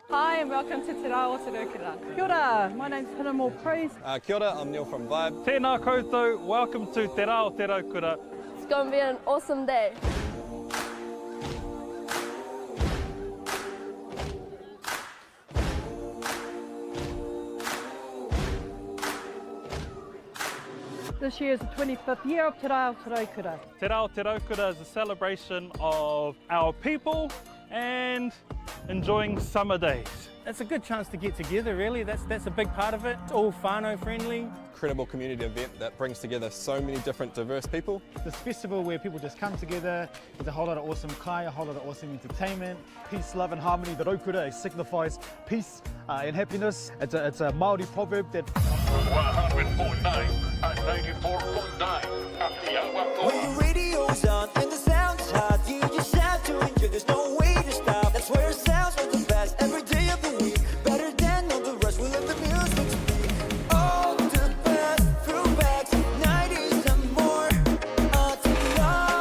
Hi and welcome to Te Rā Aotearoa. Kia ora, my name's Hannah Moore Praise. Kia ora, I'm Neil from Vibe. Tēnā koutou, welcome to Te Rā Aotearoa. It's going to be an awesome day. This year is the 25th year of Te Rā Aotearoa. Te Rā Aotearoa is a celebration of our people and enjoying summer days. It's a good chance to get together, really. That's a big part of it. It's all whānau friendly. Incredible community event that brings together so many different diverse people. This festival where people just come together, there's a whole lot of awesome kai, a whole lot of awesome entertainment. Peace, love and harmony. The raukura signifies peace and happiness. It's a Māori proverb that 100.9 and 94.9 Aotearoa. When the radio's on and the sound's hot, you just have to enjoy. There's no way to stop. That's where it sounds with the best every day of the week. Better than all the rest. We let the music speak. All the best throwbacks, 90s and more. Aotearoa.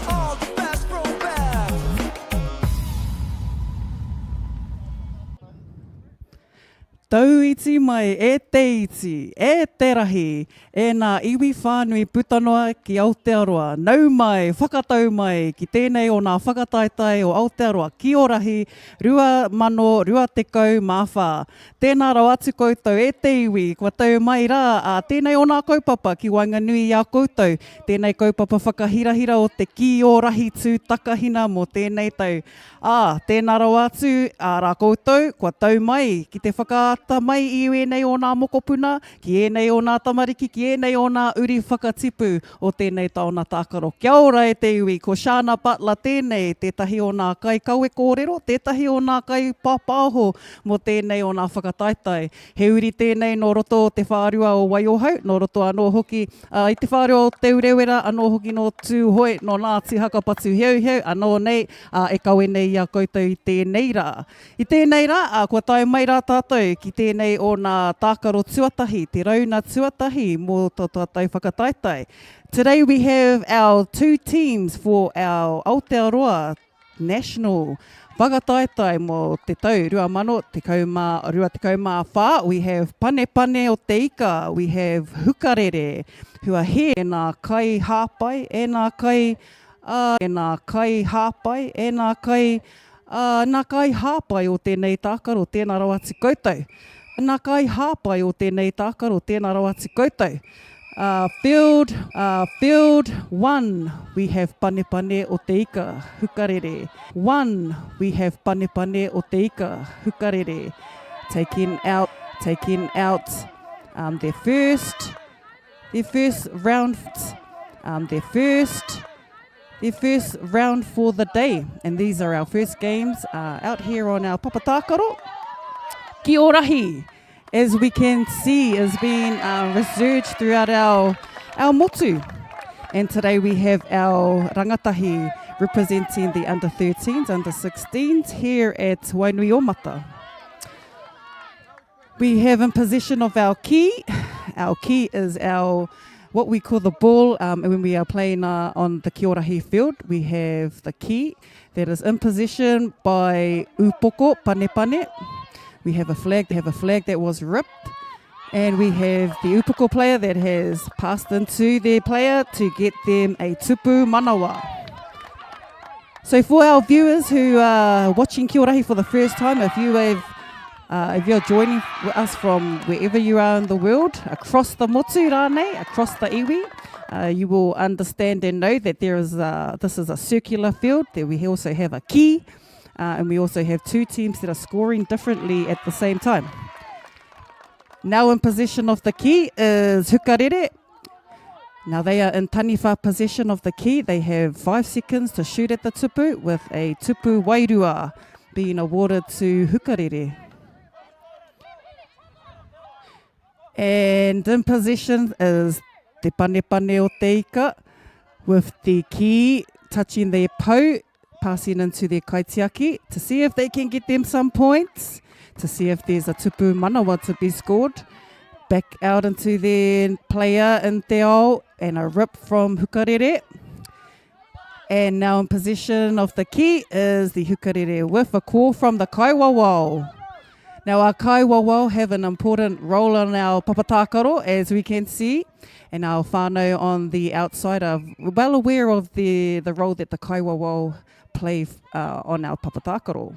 All the best throwbacks. Tau iti mai e te iti, e te rahi, e nā iwi whānui putanoa ki Aotearoa. Nau mai, whakatau mai ki tēnei o nā whakataitai o Aotearoa. Kiorahi, rua mano, rua tekau mawha. Tēnā rau atu koutou e te iwi, kua tau mai rā a tēnei o nā kaupapa ki Wainganui a koutou. Tēnei kaupapa whakahirahira o te Kiorahi tū takahina mo tēnei tau. Tēnā rau atu a rā koutou, kua tau mai ki te whakaata mai i enei o nā mokopuna, ki enei o nā tamariki, ki enei o nā uri whakatipu o tēnei taona tākaro. Kia ora e te iwi, ko Shana Butler tēnei, tētahi o nā kai kaue kōrero, tētahi o nā kai pāpāho mo tēnei o nā whakataitai. He uri tēnei no roto o te whārua o Waiohau, no roto anō hoki i te whārua o te urewera, anō hoki no tūhoi, no nā tihaka patu hiau, anō nei e kaue nei a koutou i tēnei rā. I tēnei rā, kua tai mai rā tātou ki tēnei o nā tākaro tuatahi, te rauna tuatahi mō tō tātou whakataitai. Today we have our two teams for our Aotearoa National whakataitai mō te tau rua mano, te kauma whā. We have Pane Pane o te ika, we have Hukarere, who are here, e nā kai hāpai, e nā kai hāpai, e nā kai hāpai o tēnei tākaro, tēnā rau atu koutou. Nā kai hāpai o tēnei tākaro, tēnā rau atu koutou. Field 1, we have Pane Pane o te ika, Hukarere. 1, we have Pane Pane o te ika, Hukarere. Taking out their first their first round, their first round for the day. And these are our first games out here on our papatakaro. Kiorahi, as we can see, is being researched throughout our motu. And today we have our rangatahi representing the under 13s, under 16s here at Wainuiomata. We have in possession of our ki. Our ki is our what we call the ball when we are playing on the Kiorahi field. We have the ki that is in position by upoko pane. We have a flag that was ripped. And we have the upoko player that has passed into their player to get them a tupu manawa. So for our viewers who are watching Kiorahi for the first time, if you're joining us from wherever you are in the world, across the motu rānei, across the iwi, you will understand and know that this is a circular field. There we also have a ki, and we also have two teams that are scoring differently at the same time. Now in possession of the ki is Hukarere. Now they are in taniwha possession of the ki. They have 5 seconds to shoot at the tupu, with a tupu wairua being awarded to Hukarere. And in possession is Te Pane o Te Ika, with the ki touching their pou, passing into their kaitiaki to see if they can get them some points, to see if there's a tupu manawa to be scored. Back out into their player in te ao, and a rip from Hukarere. And now in possession of the ki is the Hukarere with a call from the kaiwawao. Now our kaiwawao have an important role on our papatakaro, as we can see, and our whānau on the outside are well aware of the role that the kaiwawao play on our papatakaro.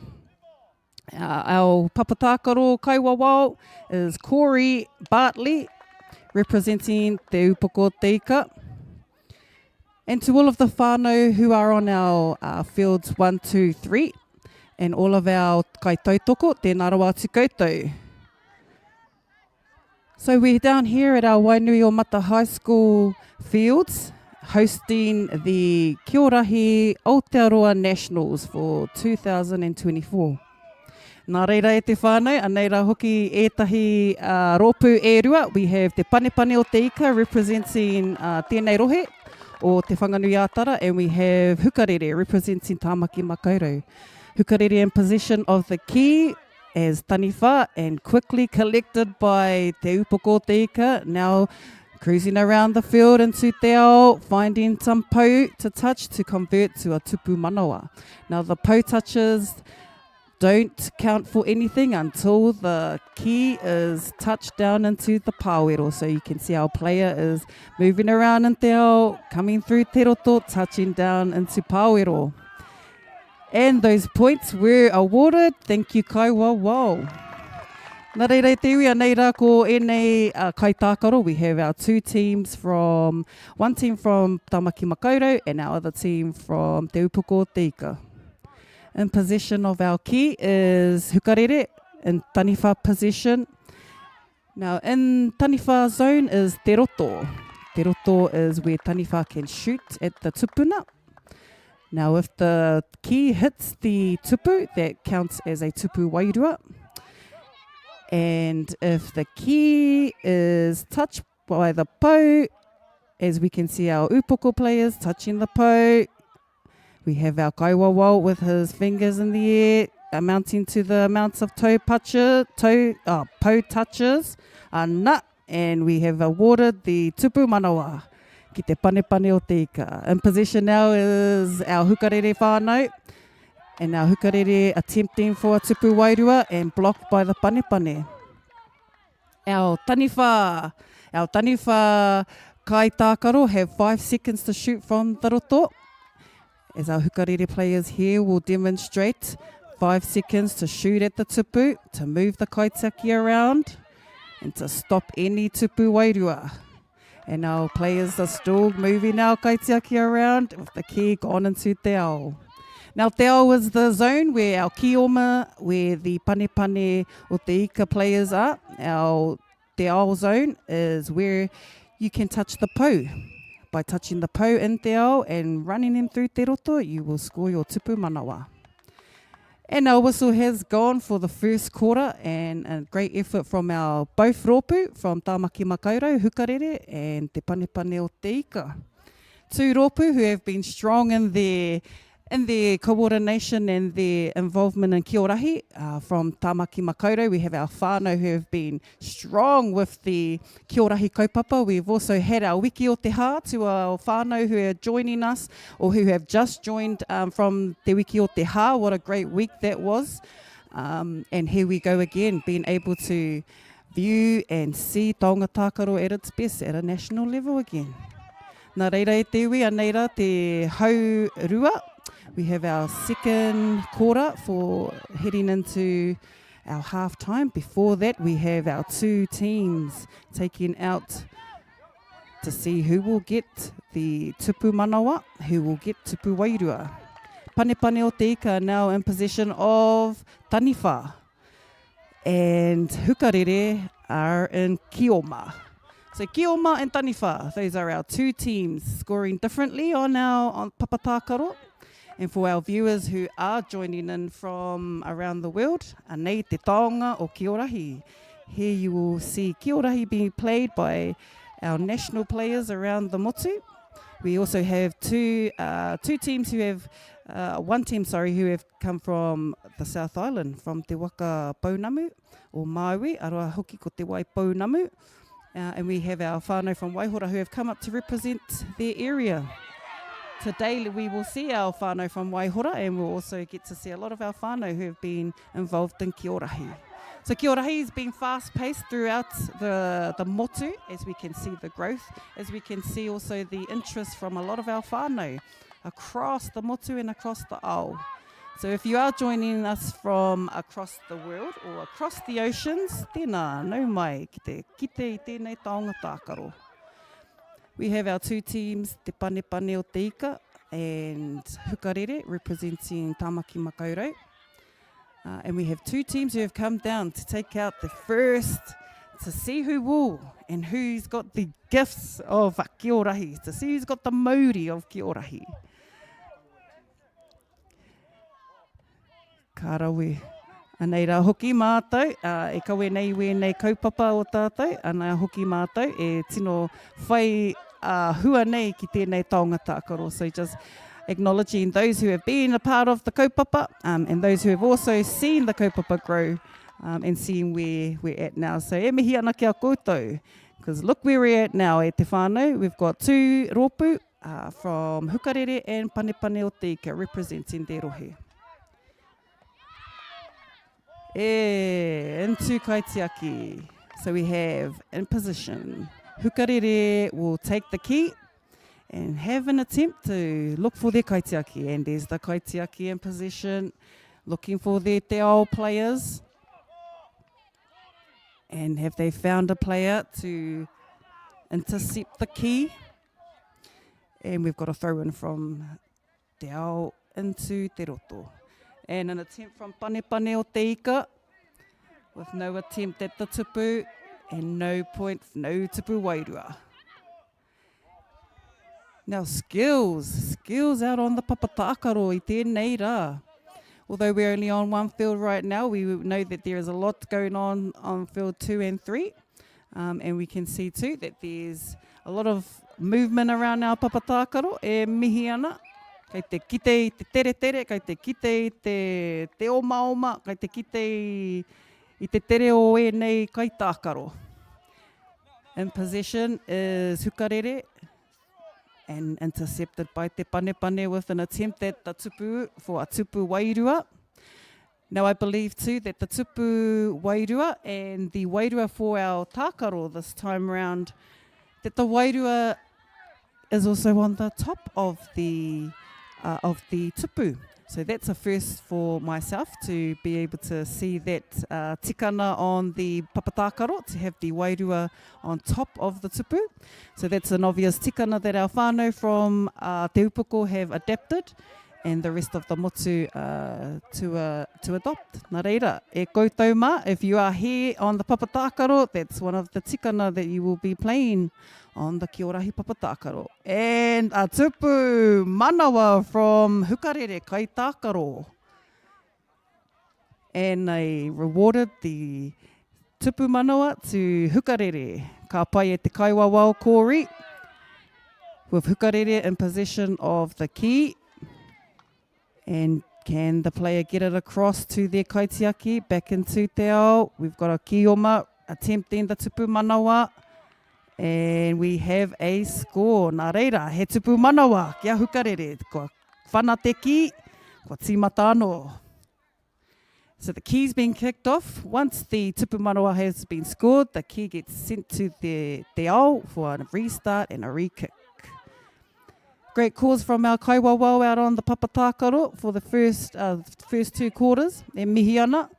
Our papatakaro kaiwawao is Corey Bartley, representing Te Upoko Te Ika. And to all of the whānau who are on our fields 1, 2, 3, and all of our kaitautoko, tēnā rawa atu koutou. So we're down here at our Wainuiomata High School fields, hosting the Kiorahi Aotearoa Nationals for 2024. Nā reira e te whānau, aneira hoki ētahi rōpū e rua. We have Te Pane o Te Ika representing tēnei rohe o Te Whanganuiatara, and we have Hukarere representing Tāmaki Makaurau. Hukarere in possession of the ki as taniwha, and quickly collected by Te Upoko Te Ika, now cruising around the field into te ao, finding some pou to touch to convert to a tupu manawa. Now the pou touches don't count for anything until the ki is touched down into the pāwero. So you can see our player is moving around in te ao, coming through te roto, touching down into pāwero. And those points were awarded. Thank you, kaiwawao. Nā reira te iwi, nei rā ko enei kaitākaro. We have our one team from Tāmaki Makaurau and our other team from Te Upoko Te Ika. In possession of our ki is Hukarere, in taniwha position. Now in taniwha zone is te roto. Te roto is where taniwha can shoot at the tupuna. Now if the ki hits the tupu, that counts as a tupu wairua. And if the ki is touched by the pou, as we can see our upoko players touching the pou, we have our kaiwawao with his fingers in the air, amounting to the amounts of pou touches, and we have awarded the tupu manawa ki te Pane o Te Ika. In position now is our Hukarere whānau, and our Hukarere attempting for a tupu wairua and blocked by the Pane. Our taniwha kaitākaro have 5 seconds to shoot from the roto. As our Hukarere players here will demonstrate 5 seconds to shoot at the tupu, to move the kaitaki around, and to stop any tupu wairua. And our players are still moving our kaitiaki around with the ki gone into te ao. Now te ao is the zone where our kioma, where the Pane o Te Ika players are. Our te ao zone is where you can touch the pou. By touching the pou in te ao and running them through te roto, you will score your tupu manawa. And our whistle has gone for the first quarter, and a great effort from our both rōpū, from Tāmaki Makaurau, Hukarere, and Te Panepane o Te Ika. Two rōpū who have been strong in their coordination and their involvement in Kiorahi. From Tāmaki Makaurau, we have our whānau who have been strong with the Kiorahi kaupapa. We've also had our wiki o te hā to our whānau who are joining us or who have just joined from te wiki o te hā. What a great week that was. And here we go again, being able to view and see taonga tākaro at its best at a national level again. Nā reira e te iwi, aneira te hau rua. We have our second quarter for heading into our half time. Before that, we have our two teams taking out to see who will get the tupu manawa, who will get tupu wairua. Panepane o te Ika now in possession of taniwha, and Hukarere are in Kioma. So Kioma and taniwha, those are our two teams scoring differently on papatākaro. And for our viewers who are joining in from around the world, anei te taonga o Kiorahi. Here you will see Kiorahi being played by our national players around the motu. We also have two teams who have, who have come from the South Island, from Te Waka Pounamu, or Maui, aroa hoki ko Te Wai Pounamu. And we have our whānau from Waihora who have come up to represent their area. Today we will see our whānau from Waihora, and we'll also get to see a lot of our whānau who have been involved in Kiorahi. So Kiorahi has been fast-paced throughout the motu, as we can see the growth, as we can see also the interest from a lot of our whānau across the motu and across the ao. So if you are joining us from across the world or across the oceans, tēnā, nau mai, ki te I tēnei taonga tākaro. We have our two teams, Te Panepane o Te Ika and Hukarere, representing Tāmaki Makaurau. And we have two teams who have come down to take out the first, to see who will and who's got the gifts of Kiorahi, to see who's got the mauri of Kiorahi. Ka rawe. Anei rā hoki mātou, e kawe nei wēnei kaupapa o tātou, ana hoki mātou, e tino whai hua nei ki tēnei taonga tākaro. So just acknowledging those who have been a part of the kaupapa and those who have also seen the kaupapa grow and seeing where we're at now. So e mihi ana kia koutou, because look where we're at now e te whānau. We've got two rōpū from Hukarere and Panepane o Te Ika representing their rohe. Into kaitiaki. So we have in position. Hukarere will take the key and have an attempt to look for their kaitiaki. And there's the kaitiaki in position, looking for their te ao players. And have they found a player to intercept the key? And we've got a throw in from te ao into te roto. And an attempt from Panepane o Te Ika, with no attempt at the tupu, and no point, no tupu wairua. Now skills out on the papatākaro I tēnei rā. Although we're only on one field right now, we know that there is a lot going on field 2 and 3. And we can see too that there's a lot of movement around our papatākaro, e mihi ana. Kei te kite I te tere tere, kei te kite I te oma oma, kei te kite I te tere o e nei kai tākaro. In possession is Hukarere, and intercepted by Te Panepane with an attempt at the tupu for a tupu wairua. Now I believe too that the tupu wairua and the wairua for our tākaro this time around, that the wairua is also on the top of the tupu. So that's a first for myself to be able to see that tikana on the papatākaro, to have the wairua on top of the tupu. So that's an obvious tikana that our whānau from Te Upoko have adapted and the rest of the motu to adopt. Nā reira, e koutou mā, if you are here on the papatākaro, that's one of the tikana that you will be playing on the Kiorahi papatākaro. And a tupu manawa from Hukarere kai tākaro. And they rewarded the tupu manawa to Hukarere. Ka pai e te kaiwawao kōri, with Hukarere in possession of the key. And can the player get it across to their kaitiaki back into te ao? We've got a Kioma attempting the tupu manawa. And we have a score. Nā reira, he tupu manawa kia Hukarere. Kua whana te ki, kua tīmata anō. So the key's been kicked off. Once the tupu manawa has been scored, the key gets sent to the ao for a restart and a re-kick. Great calls from our kaiwawao out on the papatākaro for the first 2 quarters. E mihi ana.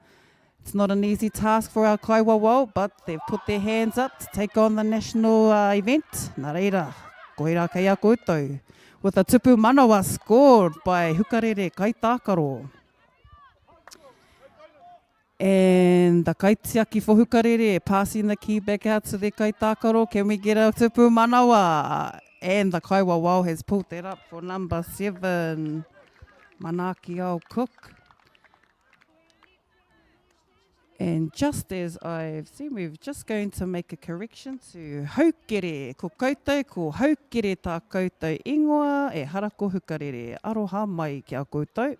It's not an easy task for our kaiwawao, but they've put their hands up to take on the national event. Nā reira, koira kei a koutou. With a tupu manawa scored by Hukarere kai tākaro. And the kaitiaki for Hukarere passing the key back out to their kai tākaro. Can we get a tupu manawa? And the kaiwawao has pulled that up for number 7, Manaki Ao Cook. And just as I've seen, we're just going to make a correction to haukere. Ko koutou, ko haukere tā koutou ingoa, e harako Hukarere. Aroha mai kia koutou.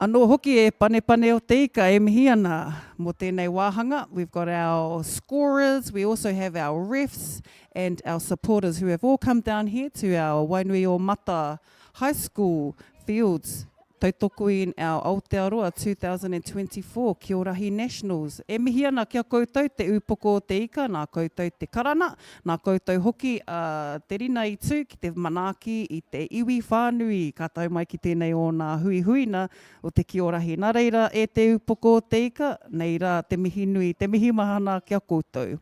Anō hoki e pane o te ika e mihi ana mo tēnei wāhanga. We've got our scorers, we also have our refs and our supporters who have all come down here to our Wainuiomata High School fields. Tautoko in our Aotearoa 2024 Kiorahi Nationals. E mihi ana kia koutou te upoko o te ika, nā koutou te karana, nā koutou hoki te rina i tū ki te manaki i te iwi whānui, ka tau mai ki tēnei o nā huihuina o te Kiorahi. Nā reira e te upoko o te ika, nei rā te mihi nui, te mihi mahana kia koutou.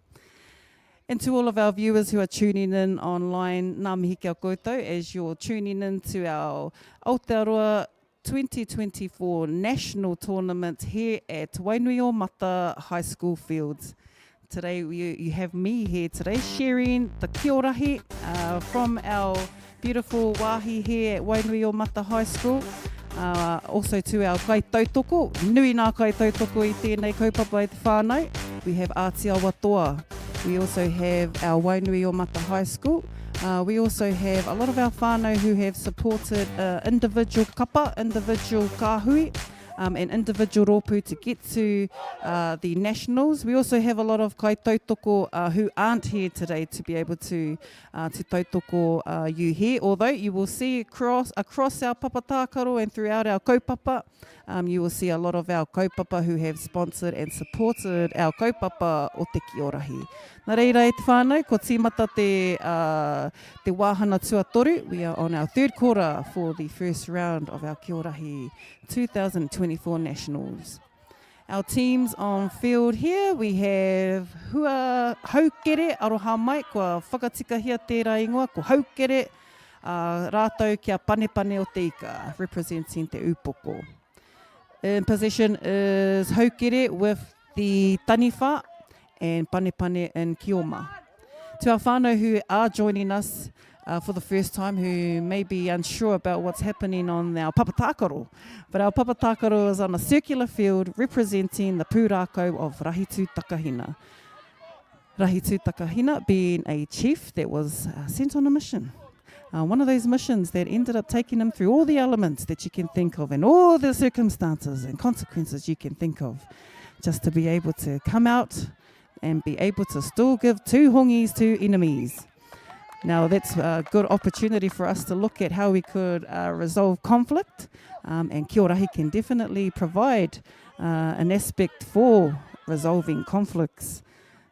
And to all of our viewers who are tuning in online, nā mihi kia koutou, as you're tuning in to our Aotearoa 2024 National Tournament here at Wainuiomata High School fields. Today you have me here today sharing the Kiorahi from our beautiful wāhi here at Wainuiomata High School. Also to our kai tautoko, nui nā kai tautoko i tēnei kaupapa i te whānau. We have Aotearoa. We also have our Wainuiomata High School. We also have a lot of our whānau who have supported individual kapa, individual kāhui, and individual rōpū to get to the nationals. We also have a lot of kai tautoko who aren't here today to be able to tautoko you here. Although you will see across our papatākaro and throughout our kaupapa, you will see a lot of our kaupapa who have sponsored and supported our kaupapa o te Kiorahi. Nā reira e te whānau, ko tīmata te wāhana tuatoru. We are on our 3rd quarter for the first round of our Kiorahi 2024 Nationals. Our teams on field here, we have Hua Haukere, aroha mai, kua whakatikahia tērā ingoa, ko Haukere, rātou kia panepane o te ika, representing te upoko. In possession is Haukere with the taniwha and panepane in Kioma. To our whānau who are joining us for the first time, who may be unsure about what's happening on our papatākaro, but our papatākaro is on a circular field representing the pūrākau of Rahi Takahina. Rahi Takahina being a chief that was sent on a mission. One of those missions that ended up taking him through all the elements that you can think of and all the circumstances and consequences you can think of, just to be able to come out and be able to still give 2 hongis to enemies. Now that's a good opportunity for us to look at how we could resolve conflict, and Kiorahi can definitely provide an aspect for resolving conflicts.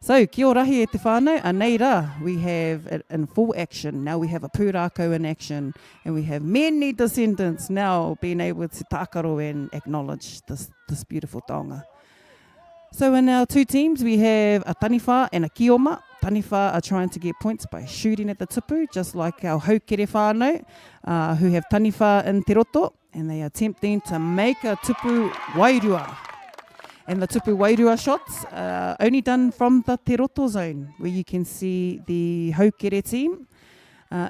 So, Kiorahi e te whānau, anei rā, we have it in full action. Now we have a pūrākau in action, and we have many descendants now being able to tākaro and acknowledge this beautiful taonga. So in our 2 teams, we have a taniwha and a kioma. taniwha are trying to get points by shooting at the tupu, just like our haukere whānau who have taniwha in te roto, and they are attempting to make a tupu wairua. And the tupu wairua shots are only done from the te roto zone, where you can see the haukere team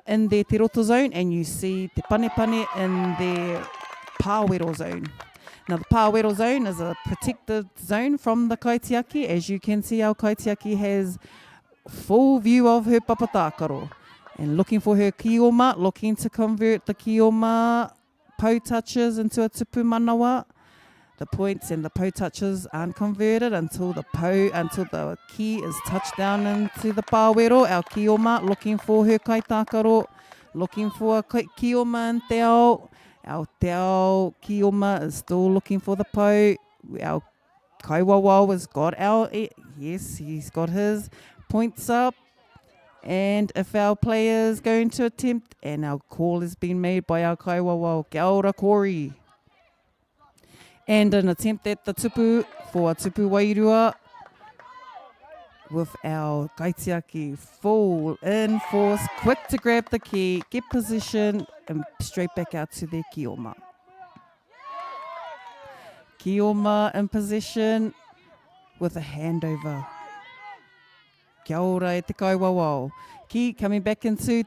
in their te roto zone, and you see te panepane in their pāwero zone. Now, the pāwero zone is a protected zone from the kaitiaki. As you can see, our kaitiaki has full view of her papatākaro. And looking for her kioma, looking to convert the kioma pou touches into a tupu manawa. The points and the pou touches aren't converted until the ki is touched down into the pāwero. Our kioma looking for her kaitākaro, looking for a kioma in te ao. Our te ao kioma is still looking for the pou. Our kaiwawa has got yes, he's got his points up. And if our player is going to attempt, and our call has been made by our kaiwawa, kia ora kori. And an attempt at the tupu for a tupu wairua with our kaitiaki full in force, quick to grab the ki, get position, and straight back out to their kioma. Kioma in position with a handover. Kia ora e te kaiwawao. Ki coming back into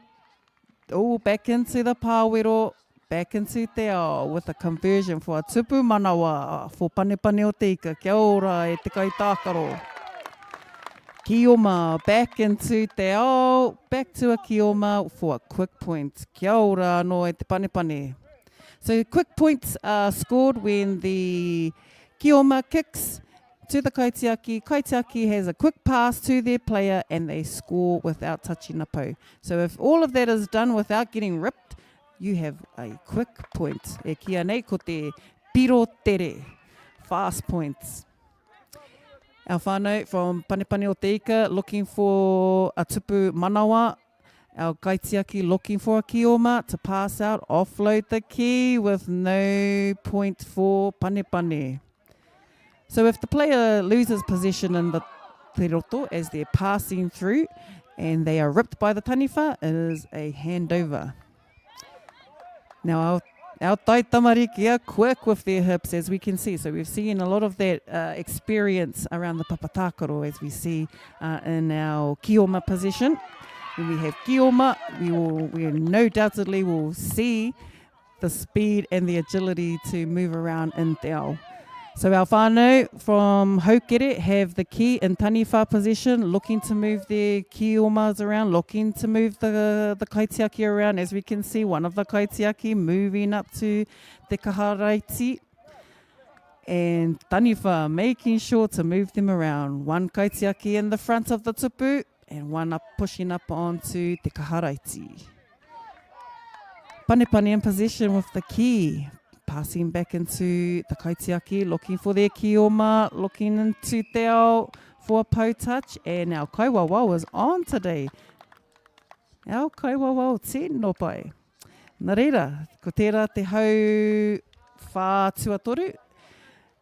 the pāwero, back into te ao with a conversion for a tupu manawa for panepane o te ika. Kia ora e te kaitākaro. Kioma back into te ao, back to a kioma for a quick point. Kia ora no e te panepane. So quick points are scored when the kioma kicks to the kaitiaki. Kaitiaki has a quick pass to their player and they score without touching the pou. So if all of that is done without getting ripped, you have a quick point. E kia nei ko te piro tere, fast points. Our whānau from Panepane o te ika looking for a tupu manawa. Our kaitiaki looking for a kioma to pass out, offload the ki with no point for Panepane. So if the player loses possession in the te roto as they're passing through and they are ripped by the taniwha, it is a handover. Now our tai tamariki are quick with their hips, as we can see. So we've seen a lot of that experience around the papatākaro, as we see in our kioma position. When we have kioma, we no doubtedly will see the speed and the agility to move around in te ao. So our whānau from haukere have the ki in taniwha position, looking to move their kiomas around, looking to move the kaitiaki around. As we can see, one of the kaitiaki moving up to te kaharaiti. And taniwha making sure to move them around. One kaitiaki in the front of the tupu and one up pushing up onto te kaharaiti. Panepane in position with the ki. Passing back into the kaitiaki, looking for their kioma, looking into te ao for a pou touch. And our kaiwawa is on today. Our kaiwawa tēnō pai. Nā reira, ko tērā te hau whā tuatoru.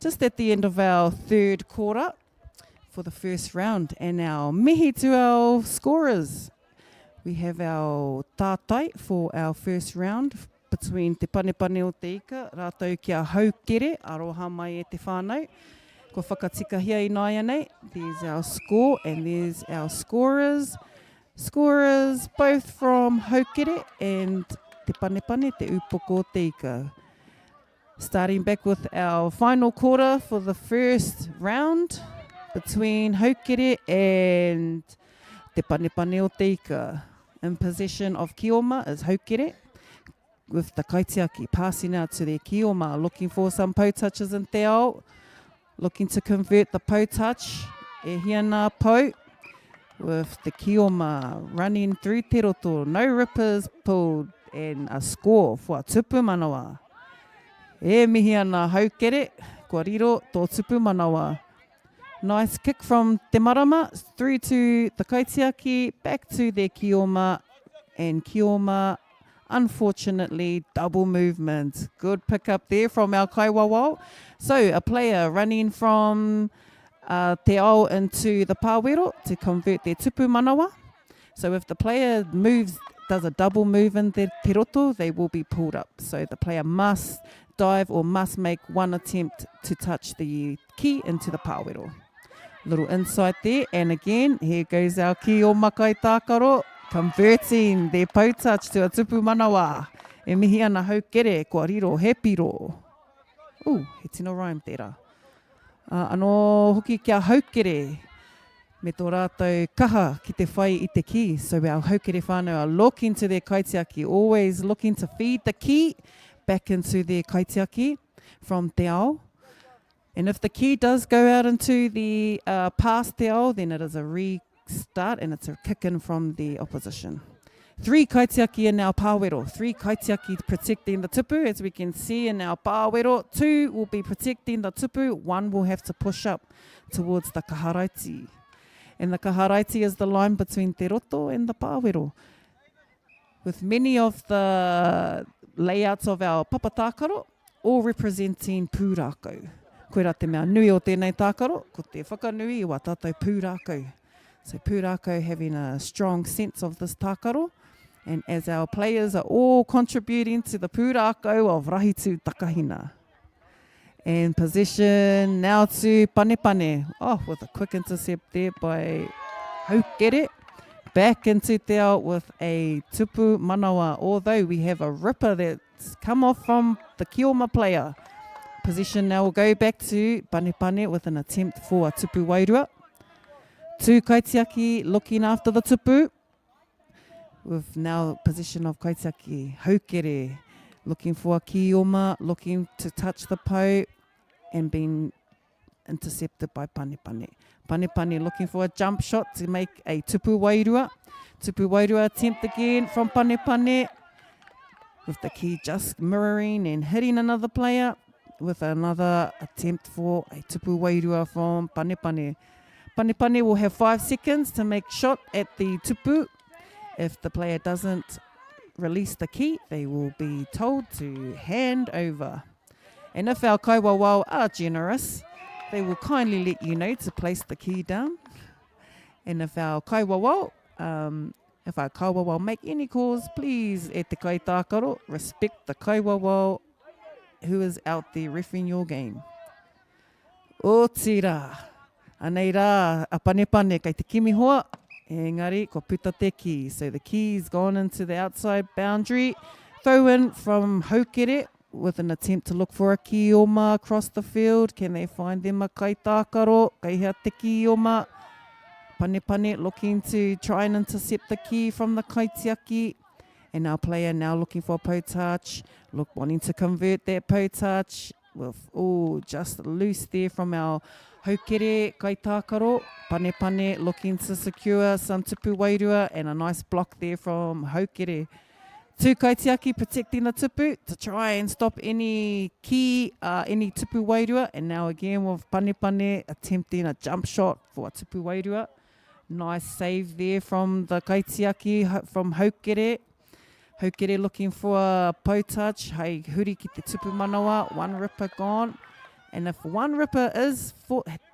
Just at the end of our third quarter for the first round. And our mihi to our scorers. We have our tātai for our first round between te panepane o te ika, rātou kia haukere, aroha mai e te whānau. Ko whakatikahia i nāia nei, there's our score and there's our scorers. Scorers both from haukere and te panepane, te upoko o te ika. Starting back with our final quarter for the first round between haukere and te panepane o te ika. In possession of kioma is haukere, with the kaitiaki passing out to their kioma, looking for some pou touches in te ao, looking to convert the pou touch, e hiana pou, with the kioma running through te roto, no rippers pulled, and a score for a tupu manawa. E mihi ana haukere, kua riro tō tupu manawa. Nice kick from te marama, through to the kaitiaki, back to their kioma, and kioma, unfortunately, double movement. Good pick up there from our kaiwawa. So a player running from te ao into the pāwero to convert their tupu manawa. So if the player does a double move in their te roto, they will be pulled up. So the player must dive or must make one attempt to touch the ki into the pāwero. Little insight there, and again, here goes our ki o makai tākaro, converting their pou touch to a tupu manawa. E mihi ana haukere, kua riro, he piro. Ooh, he tino rhyme tērā. Anō hoki kia haukere, me tō rātou kaha ki te whai i te ki. So our haukere whānau are looking to their kaitiaki, always looking to feed the ki back into their kaitiaki from te ao. And if the ki does go out into the past te ao, then it is a restart and it's a kick in from the opposition. 3 kaitiaki in our pāwero. 3 kaitiaki protecting the tupu, as we can see in our pāwero. 2 will be protecting the tupu. 1 will have to push up towards the kaharaiti. And the kaharaiti is the line between te roto and the pāwero. With many of the layouts of our papatākaro, all representing pūrākau. Koera te mea nui o tēnei tākaro, ko te whakanui i wā tātou pūrākau. So pūrākau having a strong sense of this tākaro. And as our players are all contributing to the pūrākau of Rahi tū Takahina. And possession now to Panepane. Oh, with a quick intercept there by Haukere. Back into te ao with a tupu manawa. Although we have a ripper that's come off from the Kioma player. Possession now will go back to Panepane with an attempt for a tupu wairua. 2 kaitiaki looking after the tupu. With now position of kaitiaki Haukere looking for a Kioma, looking to touch the pou and being intercepted by Panepane. Panepane looking for a jump shot to make a tupu wairua. Tupu wairua attempt again from Panepane with the ki just mirroring and hitting another player with another attempt for a tupu wairua from Panepane. Panepane will have 5 seconds to make shot at the tupu. If the player doesn't release the ki, they will be told to hand over. And if our kaiwawao are generous, they will kindly let you know to place the ki down. And if our kaiwawao make any calls, please, e te kai tākaro, respect the kaiwawao who is out there refereeing your game. O tira, anei rā, a Panepane kai te kimi hoa, engari, ko puta te ki. So the ki's gone into the outside boundary. Throw in from Haukere with an attempt to look for a Kioma across the field. Can they find them a kai tākaro? Kai hea te Kioma. Panepane looking to try and intercept the ki from the kaitiaki. And our player now looking for a pou touch. Wanting to convert that pou touch. With, just loose there from our Haukere kai tākaro. Panepane looking to secure some tupu wairua and a nice block there from Haukere. 2 kaitiaki protecting the tupu to try and stop any ki, any tupu wairua. And now again with Panepane attempting a jump shot for a tupu wairua. Nice save there from the kaitiaki from Haukere. Haukere looking for a pou touch. Hei huri ki te tupu manawa. 1 ripper gone. And if 1 ripper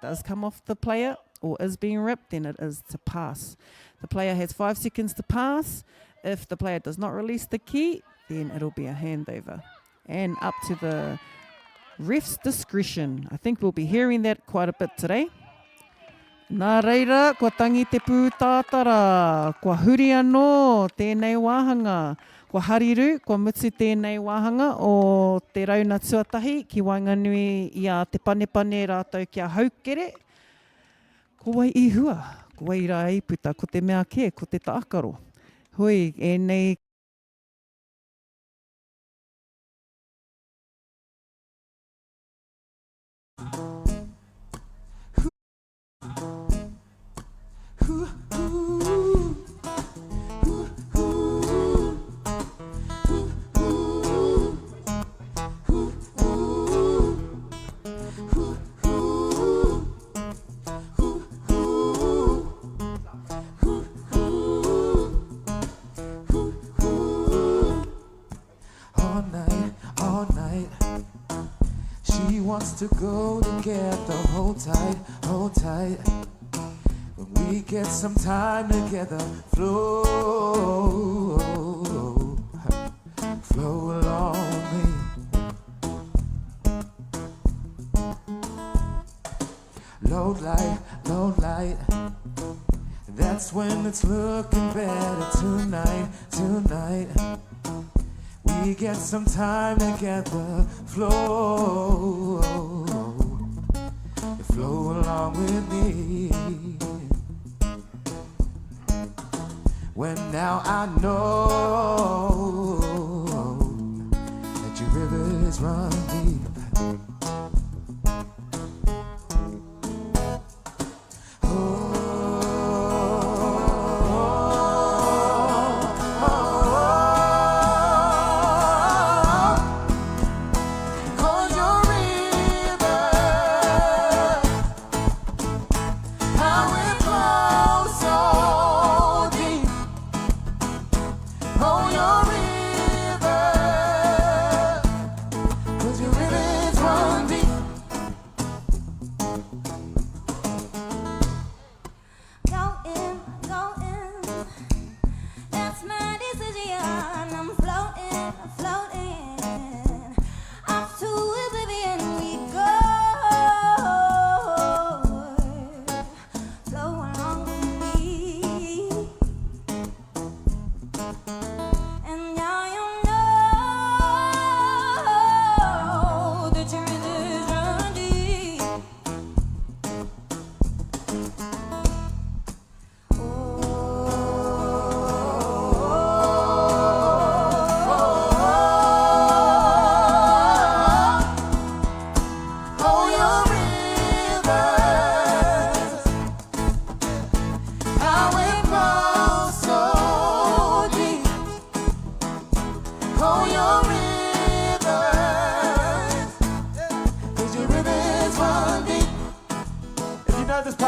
does come off the player or is being ripped, then it is to pass. The player has 5 seconds to pass. If the player does not release the ki, then it'll be a handover. And up to the ref's discretion. I think we'll be hearing that quite a bit today. Nā reira, kua tangi te pū tātara, kua huri anō tēnei wāhanga, kua hariru, kua mutu tēnei wāhanga o te rauna tuatahi ki Wainganui i a te Panepane rātou kia Haukere. Ko wai i hua, ko wai rā i puta, ko te mea ke, ko te tākaro. Hui, e nei to go together. Hold tight, hold tight. When we get some time together, flow along with me. Load light. That's when it's looking better tonight. We get some time together, flow along with me. When now I know that your rivers run deep.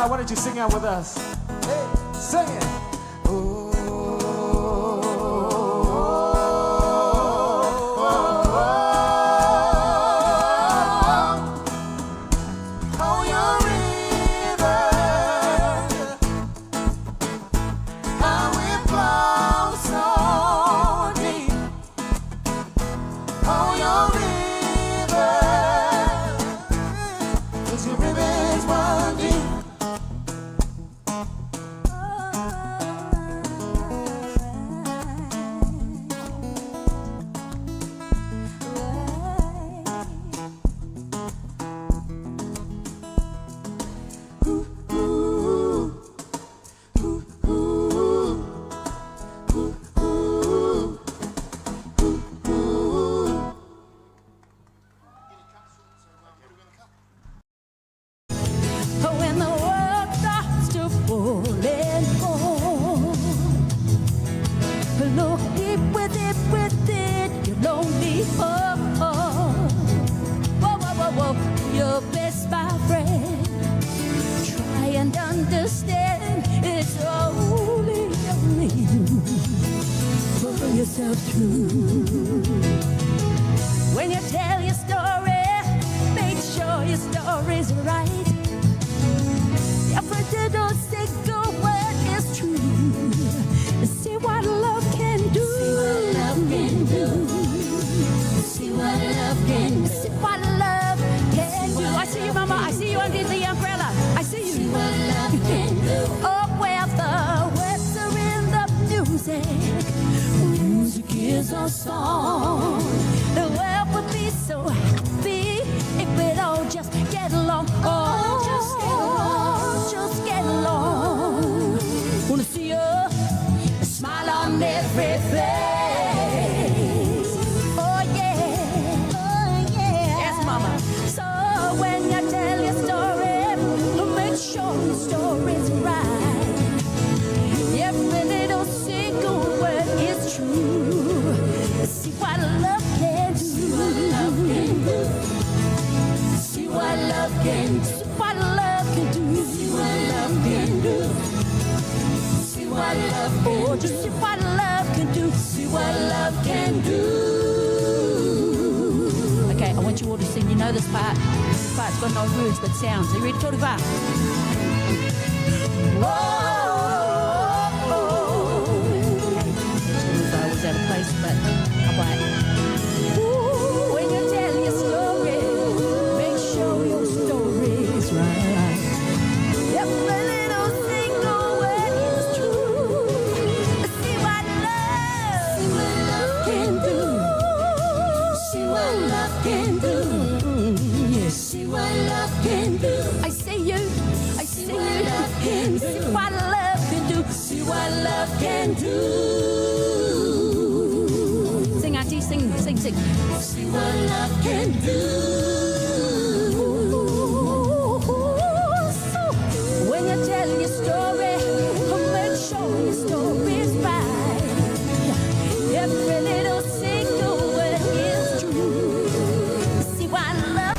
Why don't you sing out with us? Hey, sing it. When you tell your story, make sure your story's right. If a little single word is true, see what love can do. See what love can do. See what love can do. See what love can do. I see you, Mama. I see you under the umbrella. I see you. See what love can do. Oh, where the words are in the music. Music is a song. The world would be so happy if we'd all just get along. Oh, just get along. Just get along. Wanna see you smile on every face. Oh yeah. Oh yeah. Yes, Mama. So when you tell your story, make sure your story's right. Every little single word is true. See what love can do. See what love can do. See what love can do. See what love can do. See what love can do. See what love can do. Oh, just see what love can do. See what love can do. Okay, I want want you all to sing. You know this part. This part's got no words but sounds. Are you ready? Tōrewā. I was out of place, but I'll buy it. When you tell your story, make sure your story's right. Every little single word is true. See what love can do. See what love can do. Yes, see what love can do. I see you. See what love can do. See what love can do. See what love can do. Sing, Auntie, sing. See what love can do. So when you tell your story, make sure your story's right. Every little single word is true. See what love.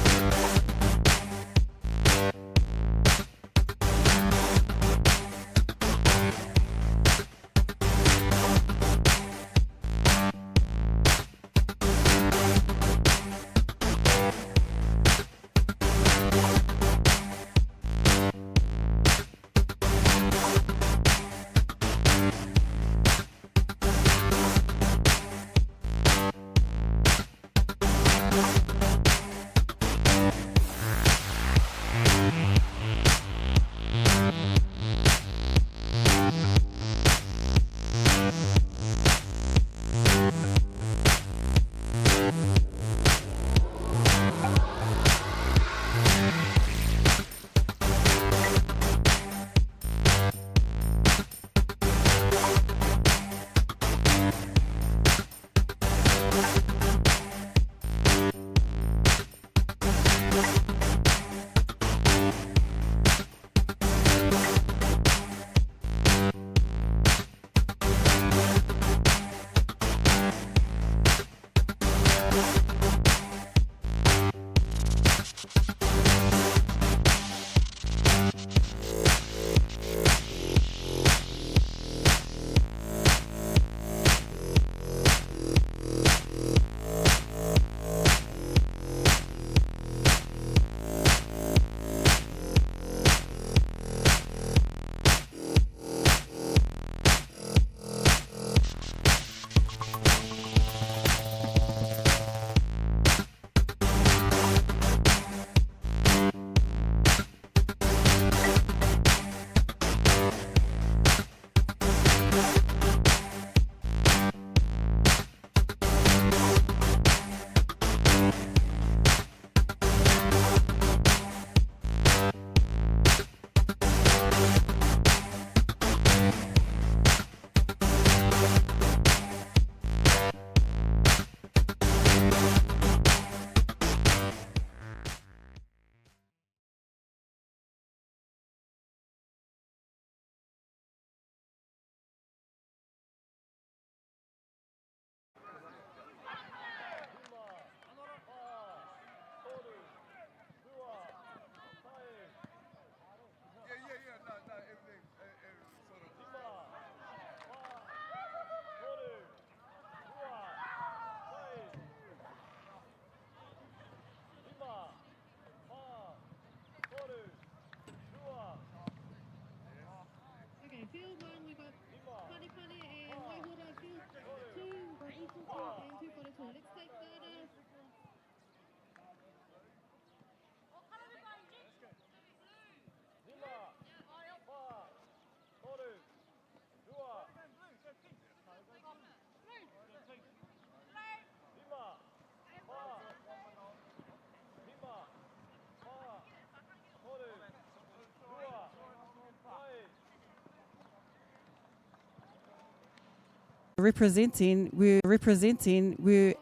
We're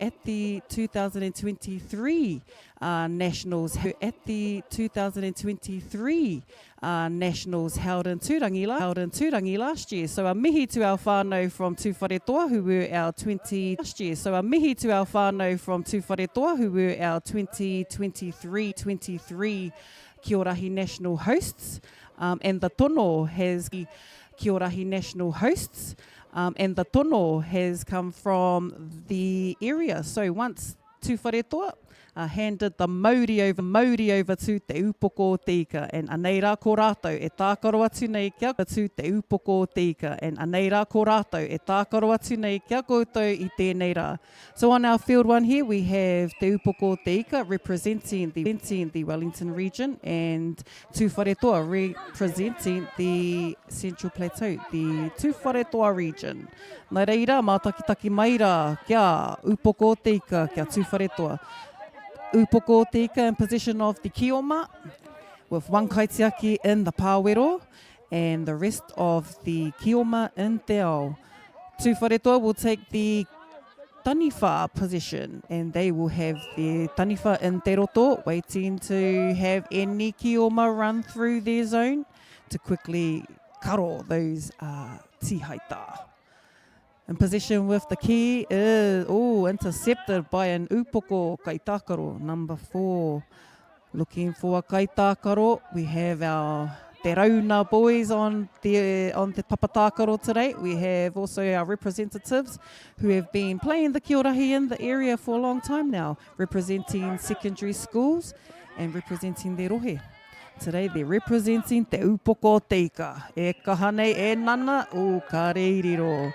at the 2023 Nationals. At the 2023 Nationals held in Tūrangi last year. So a mihi to our whānau from Tūwharetoa who were our 2023 Kiorahi National hosts, and the tono has Kiorahi National hosts. And the tono has come from the area. So once Tūwharetoa, handed the mauri over to te upoko o te ika. And anei rā ko rātou e tākaro atu nei kia to te upoko o te ika. And anei rā ko rātou e tākaro atu nei kia koutou I tēnei rā. So on our field one here, we have te upoko o te ika representing the Wellington region, and Tu Wharetoa representing the Central Plateau, the Tu Wharetoa region. Nā reira, mā takitaki mai rā kia upoko o te ika, kia Tu Wharetoa. Upoko o te ika in position of the kioma, with one kaitiaki in the pāwero, and the rest of the kioma in te ao. Tu Wharetoa will take the taniwha position, and they will have the taniwha in te roto, waiting to have any kioma run through their zone to quickly karo those tihaita. In position with the ki is intercepted by an upoko kaitākaro, number 4. Looking for a kaitākaro, we have our Te Rauna boys on the papatākaro today. We have also our representatives who have been playing the Kiorahi in the area for a long time now, representing secondary schools and representing their rohe. Today they're representing te upoko o te ika. E kahane e nana o ka reiriro.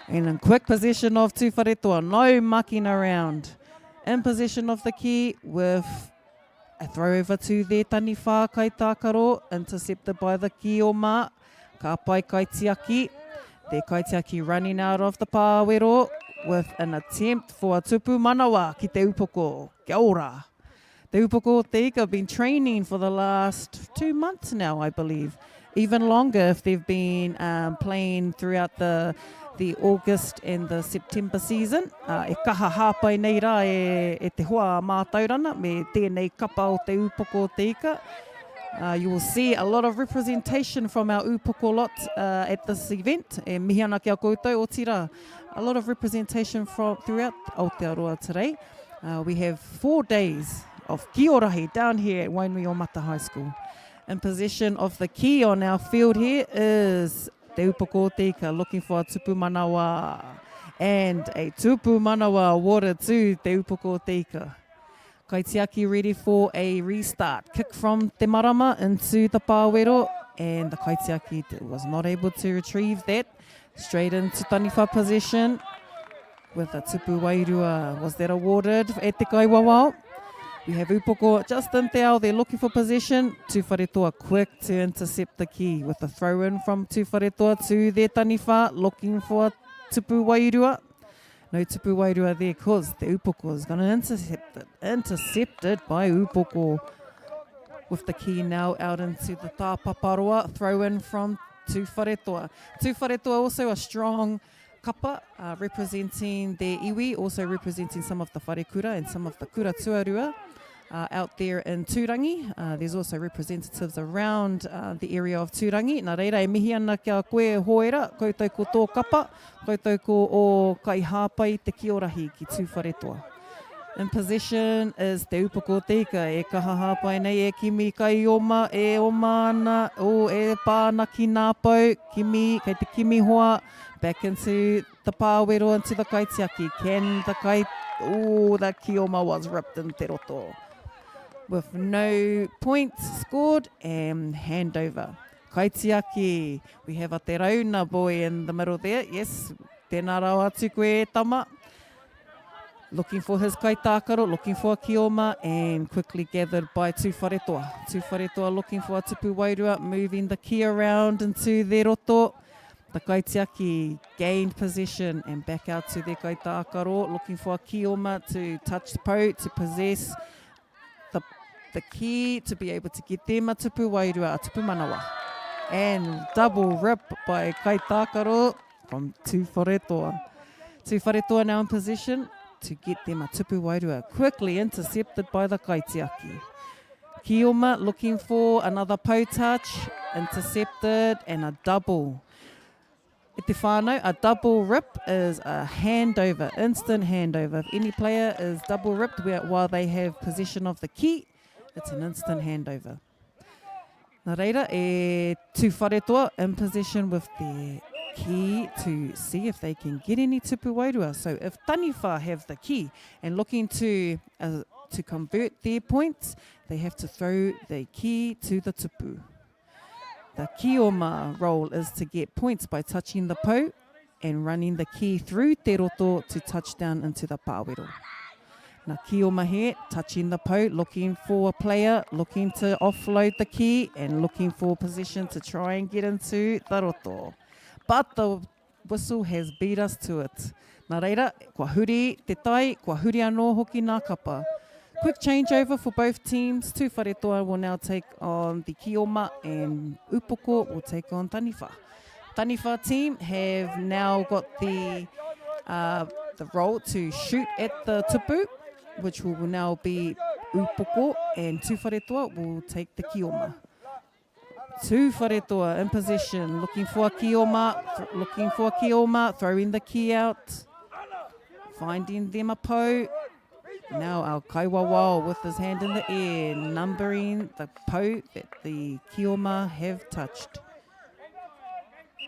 And in quick possession of Tu Wharetoa, no mucking around. In possession of the ki with a throw over to their taniwha kaitākaro, intercepted by the kioma, ka pai kaitiaki. Their kaitiaki running out of the pāwero with an attempt for a tupu manawa ki te upoko. Kia ora. The upoko o te ika have been training for the last 2 months now, I believe. Even longer if they've been playing throughout the August and the September season. E kaha hāpai nei rā e te hoa mātaurana me tēnei kapa o te upoko o te ika. You will see a lot of representation from our upoko lot at this event. E mihi ana kia koutou o tira. A lot of representation from throughout Aotearoa today. We have 4 days of Kiorahi down here at Wainuiomata High School. In possession of the ki on our field here is te upoko o te ika, looking for a tupu manawa. And a tupu manawa awarded to te upoko o te ika. Kaitiaki ready for a restart. Kick from te marama into the pāwero, and the kaitiaki was not able to retrieve that. Straight into taniwha position with a tupu wairua. Was that awarded e te kaiwawao? We have upoko just in te ao, they're looking for possession. Tu Wharetoa quick to intercept the ki with a throw in from Tu Wharetoa to their taniwha, looking for tupu wairua. No tupu wairua there because the upoko is going to intercept it. Intercepted by upoko with the ki now out into the tāpaparoa. Throw in from Tu Wharetoa. Tu Wharetoa also a strong kapa representing their iwi, also representing some of the wharekura and some of the kura tuarua out there in Tūrangi. There's also representatives around the area of Tūrangi. Nā reira, e mihi ana kia koe hoera, koutou ko tō kapa, koutou ko o kai hāpai te Kiorahi ki Tu Wharetoa. In possession is te upoko o te ika, e kaha hāpai nei, e kimi kai oma, e oma ana, o e pāna ki nā pau, kimi, kei te kimi hoa, back into the pāwero, into the kaitiaki. Can the kai... Oh, the kioma was ripped in te roto. With no points scored and handover. Kaitiaki. We have a te Rauna boy in the middle there. Yes, tēnā rau atu koe e tama. Looking for his kaitākaro, looking for a kioma, and quickly gathered by Tu Wharetoa. Tu Wharetoa looking for a tupu wairua, moving the ki around into their roto. The kaitiaki gained possession and back out to their kaitākaro, looking for a kioma to touch the po, to possess the ki, to be able to get them a tupu wairua, a tupu manawa. And double rip by kaitākaro from Tu Wharetoa. Tu Wharetoa now in position to get them a tupu wairua, quickly intercepted by the kaitiaki. Kioma looking for another po touch, intercepted, and a double. E te whānau, a double rip is a handover, instant handover. If any player is double ripped while they have possession of the ki, it's an instant handover. Nā reira, e Tu Wharetoa in possession with their ki to see if they can get any tupu wairua. So if taniwha have the ki and looking to to convert their points, they have to throw the ki to the tupu. The kioma role is to get points by touching the pou and running the ki through te roto to touch down into the pāwero. Now kioma here, touching the pou, looking for a player, looking to offload the ki and looking for position to try and get into the roto. But the whistle has beat us to it. Nā reira, kua huri te tai, kua huri anō hoki nā kapa. Quick changeover for both teams. Tū wharetoa will now take on the kioma and Upoko will take on Taniwha. Taniwha team have now got the role to shoot at the tupu, which will now be Upoko, and Tū wharetoa will take the kioma. Tū wharetoa in position, looking for a kioma, throwing the ki out, finding them a pou. Now our kaiwawao with his hand in the air, numbering the pou that the kioma have touched.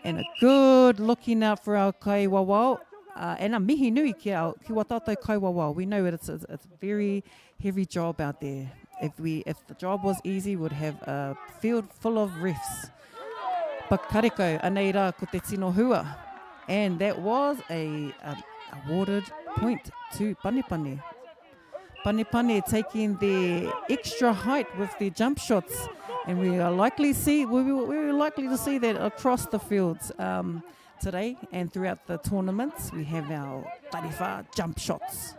And a good looking out for our kaiwawao. And a mihi nui ki wa tātou kaiwawao. We know it's a very heavy job out there. If the job was easy, we'd have a field full of refs. But kareko, anei rā ko te tino hua. And that was a awarded point to Panipani. Panipani taking the extra height with their jump shots, and we were likely to see that across the fields today and throughout the tournaments. We have our Taniwha jump shots.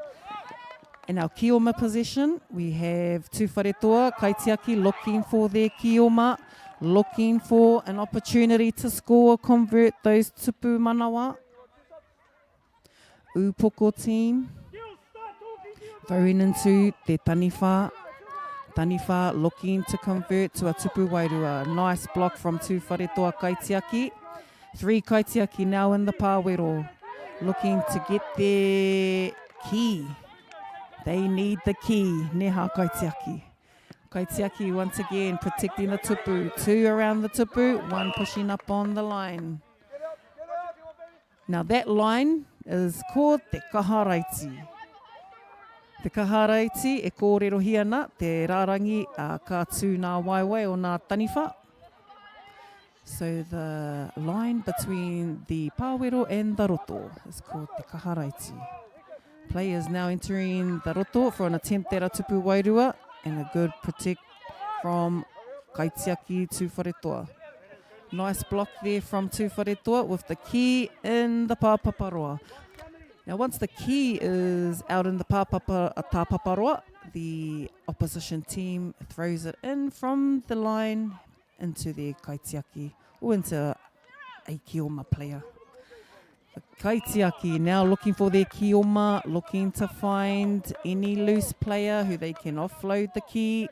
In our kioma position, we have Tū wharetoa, Kaitiaki looking for their kioma, looking for an opportunity to score, convert those tupu manawa. Upoko team throwing into the Taniwha. Taniwha looking to convert to a tupu wairua. Nice block from Tū wharetoa Kaitiaki. 3 Kaitiaki now in the pāwero, looking to get their ki. They need the ki, neha Kaitiaki. Kaitiaki once again protecting the tupu. 2 around the tupu, 1 pushing up on the line. Now that line is called te kaharaiti. Te kaharaiti e kōrero hiana te rārangi ka tū nā waiwai o nā Taniwha. So the line between the pāwero and the roto is called te kaharaiti. Players now entering the roto for an attempt at a tupu wairua and a good protect from Kaitiaki Tū wharetoa. Nice block there from Tū wharetoa with the ki in the pāpaparoa. Now once the ki is out in the pāpaparoa, the opposition team throws it in from the line into their Kaitiaki or into a kioma player. The Kaitiaki now looking for their kioma, looking to find any loose player who they can offload the ki.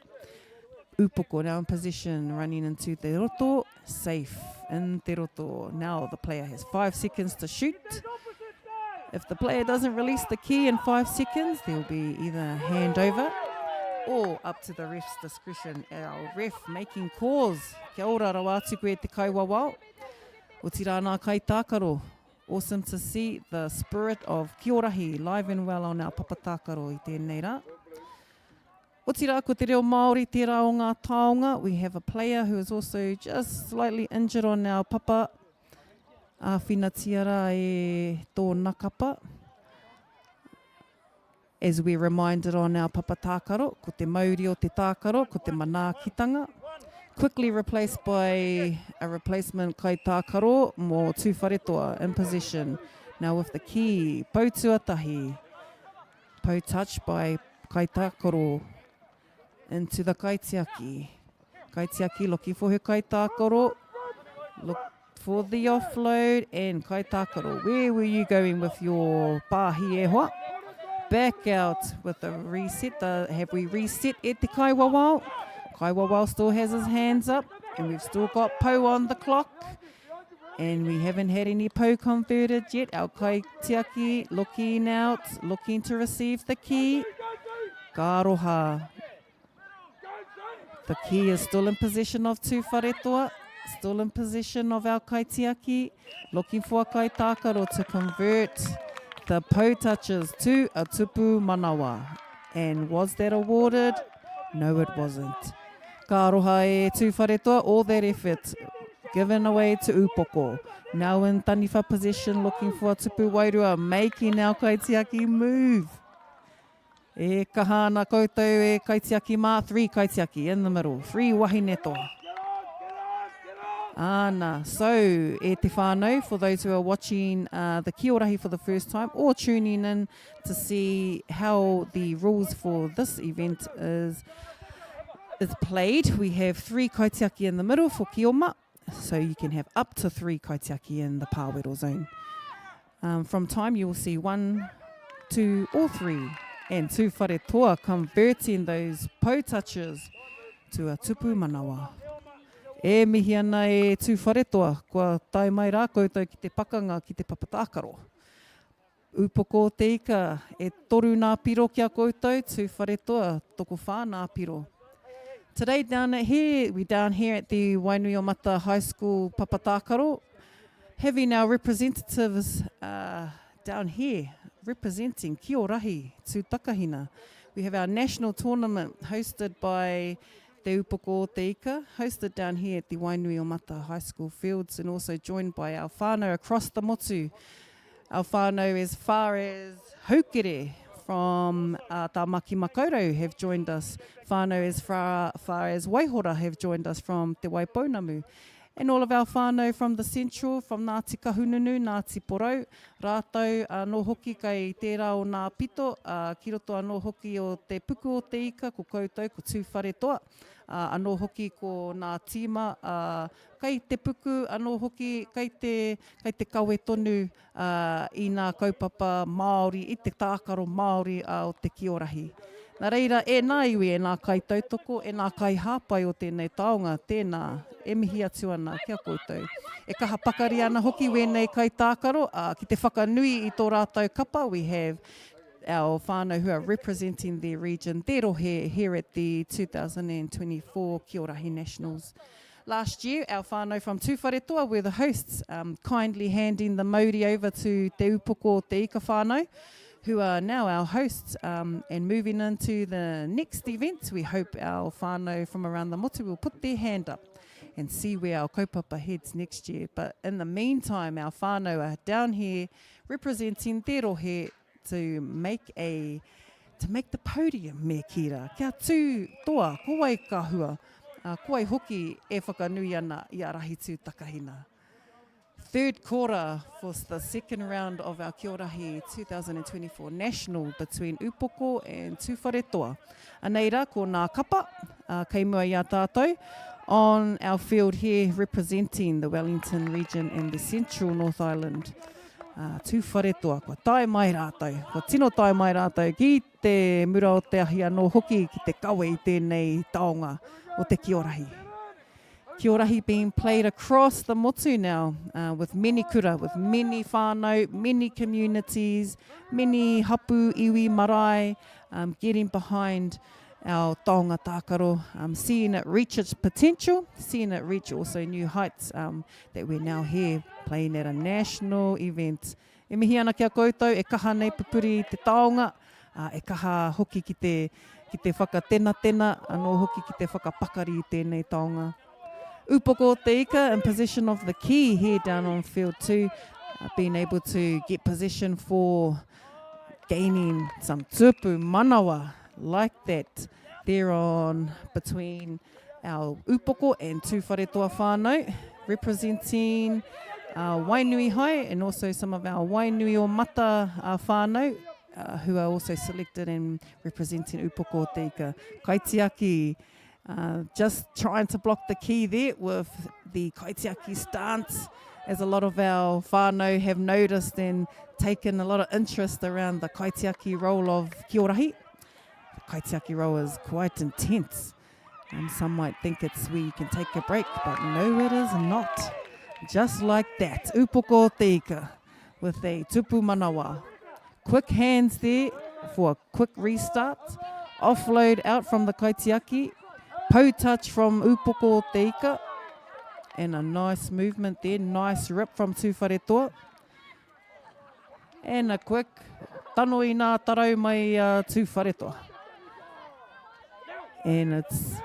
Upoko now in position, running into te roto, safe in te roto. Now the player has 5 seconds to shoot. If the player doesn't release the ki in 5 seconds, there will be either a handover or up to the ref's discretion. Our ref making calls. Kia ora rawa tuku e te kaiwawao. O tira nā kai tākaro. Awesome to see the spirit of Kiorahi live and well on our papatākaro i tēnei rā. O tira ko te reo Māori tērā o ngā taonga. We have a player who is also just slightly injured on our papa. Whina tiara e tōna kapa. As we reminded on our papatākaro, ko te mauri o te tākaro, ko te manaakitanga. Quickly replaced by a replacement kai tākaro mō Tū wharetoa in position. Now with the ki, pou tuatahi. Pou touch by kai tākaro into the Kaitiaki. Kaitiaki looking for her kai tākaro. Look for the offload and kai tākaro. Where were you going with your pāhi e hoa? Back out with a reset. Have we reset e te kaiwawao? Kaiwawao still has his hands up and we've still got pou on the clock. And we haven't had any pou converted yet. Our Kaitiaki looking out, looking to receive the ki. Ka roha. The ki is still in possession of Tū wharetoa. Still in possession of our Kaitiaki. Looking for a kai tākaro to convert the pou touches to a tupu manawa. And was that awarded? No, it wasn't. Ka aroha e tūwharetoa, all that effort given away to upoko. Now in taniwha position, looking for a tupu wairua, making our kaitiaki move. E kahana koutou e kaitiaki mā, 3 kaitiaki in the middle, 3 wahine toa. Ana, so e te whānau, for those who are watching the Kiorahi for the first time or tuning in to see how the rules for this event is played. We have 3 kaitiaki in the middle for kioma, so you can have up to 3 kaitiaki in the pāwero zone. From time you will see 1, 2 or 3 and tūwharetoa converting those pou touches to a tupu manawa. E mihi ana e tūwharetoa, kua tai mai rā koutou ki te pakanga ki te papatākaro. Upoko te ika, e toru nā piro kia koutou, tūwharetoa, toko whā nā piro. Today we're down here at the Wainuiomata High School papatākaro, having our representatives down here representing Kiorahi to Takahina. We have our national tournament hosted by Te Upoko Te Ika, hosted down here at the Wainuiomata High School fields, and also joined by our whānau across the motu. Our whānau as far as Haukere from Tāmaki Makaurau have joined us. Whānau as far as Waihora have joined us from Te Waipounamu. And all of our whānau from the central, from Ngāti Kahununu, Ngāti Porou, rātou anō hoki kai tērā o ngā pito, ki roto anō hoki o te puku o te ika, ko koutou, ko tūwharetoa, anō hoki ko ngā tīma, kai te puku, anō hoki kai te kawe tonu i ngā kaupapa Māori, i te tākaro Māori o te Kiorahi. Nā reira, e nā iwi, e nā kai tautoko, e nā kai hāpai o tēnei taonga, tēnā, e mihi atu ana, kia koutou. E kaha pakari ana hoki wēnei kai tākaro, ki te whakanui i tō rātou kapa, we have our whānau who are representing their region, te rohe, here at the 2024 Kiorahi Nationals. Last year, our whānau from Tūwharetoa were the hosts, kindly handing the mauri over to Te Upoko Te Ika whānau, who are now our hosts, and moving into the next event. We hope our whānau from around the motu will put their hand up and see where our kaupapa heads next year. But in the meantime, our whānau are down here representing Te Rohe to make the podium me kira. Kia tū toa, ko wai kahua, ko wai hoki e whakanui ana i a rahi tū takahina. Third quarter for the second round of our Kiorahi 2024 National between Upoko and Tūwharetoa. Aneira, ko nā kapa, kei mua i a tātou, on our field here representing the Wellington region and the central North Island. Tūwharetoa, ko tai mai rātou, ko tino tai mai rātou ki te mura o te ahi anō hoki ki te kawe i tēnei taonga o te Kiorahi. Kiorahi being played across the motu now, with many kura, with many whānau, many communities, many hapu, iwi, marae, getting behind our taonga tākaro, seeing it reach its potential, seeing it reach also new heights, that we're now here playing at a national event. E mihi ana kia koutou, e kaha nei pupuri te taonga, e kaha hoki ki te whakatena, anō hoki ki te whakapakari i tēnei taonga. Upoko Te Ika in possession of the key here down on field 2, being able to get possession for gaining some tupu manawa like that there on between our Upoko and Tūwharetoa whānau, representing Wainui High and also some of our Wainuiomata whānau, who are also selected and representing Upoko Te Ika. Kaitiaki, just trying to block the key there with the kaitiaki stance, as a lot of our whānau have noticed and taken a lot of interest around the kaitiaki role of Kiorahi. The kaitiaki role is quite intense. Some might think it's where you can take a break, but no, it is not. Just like that, Upoko Te Ika with a tupu manawa. Quick hands there for a quick restart. Offload out from the kaitiaki. Pou touch from Upoko Te Ika. And a nice movement there. Nice rip from Tūwharetoa. And a quick tano i nā tarau mai Tūwharetoa. And it's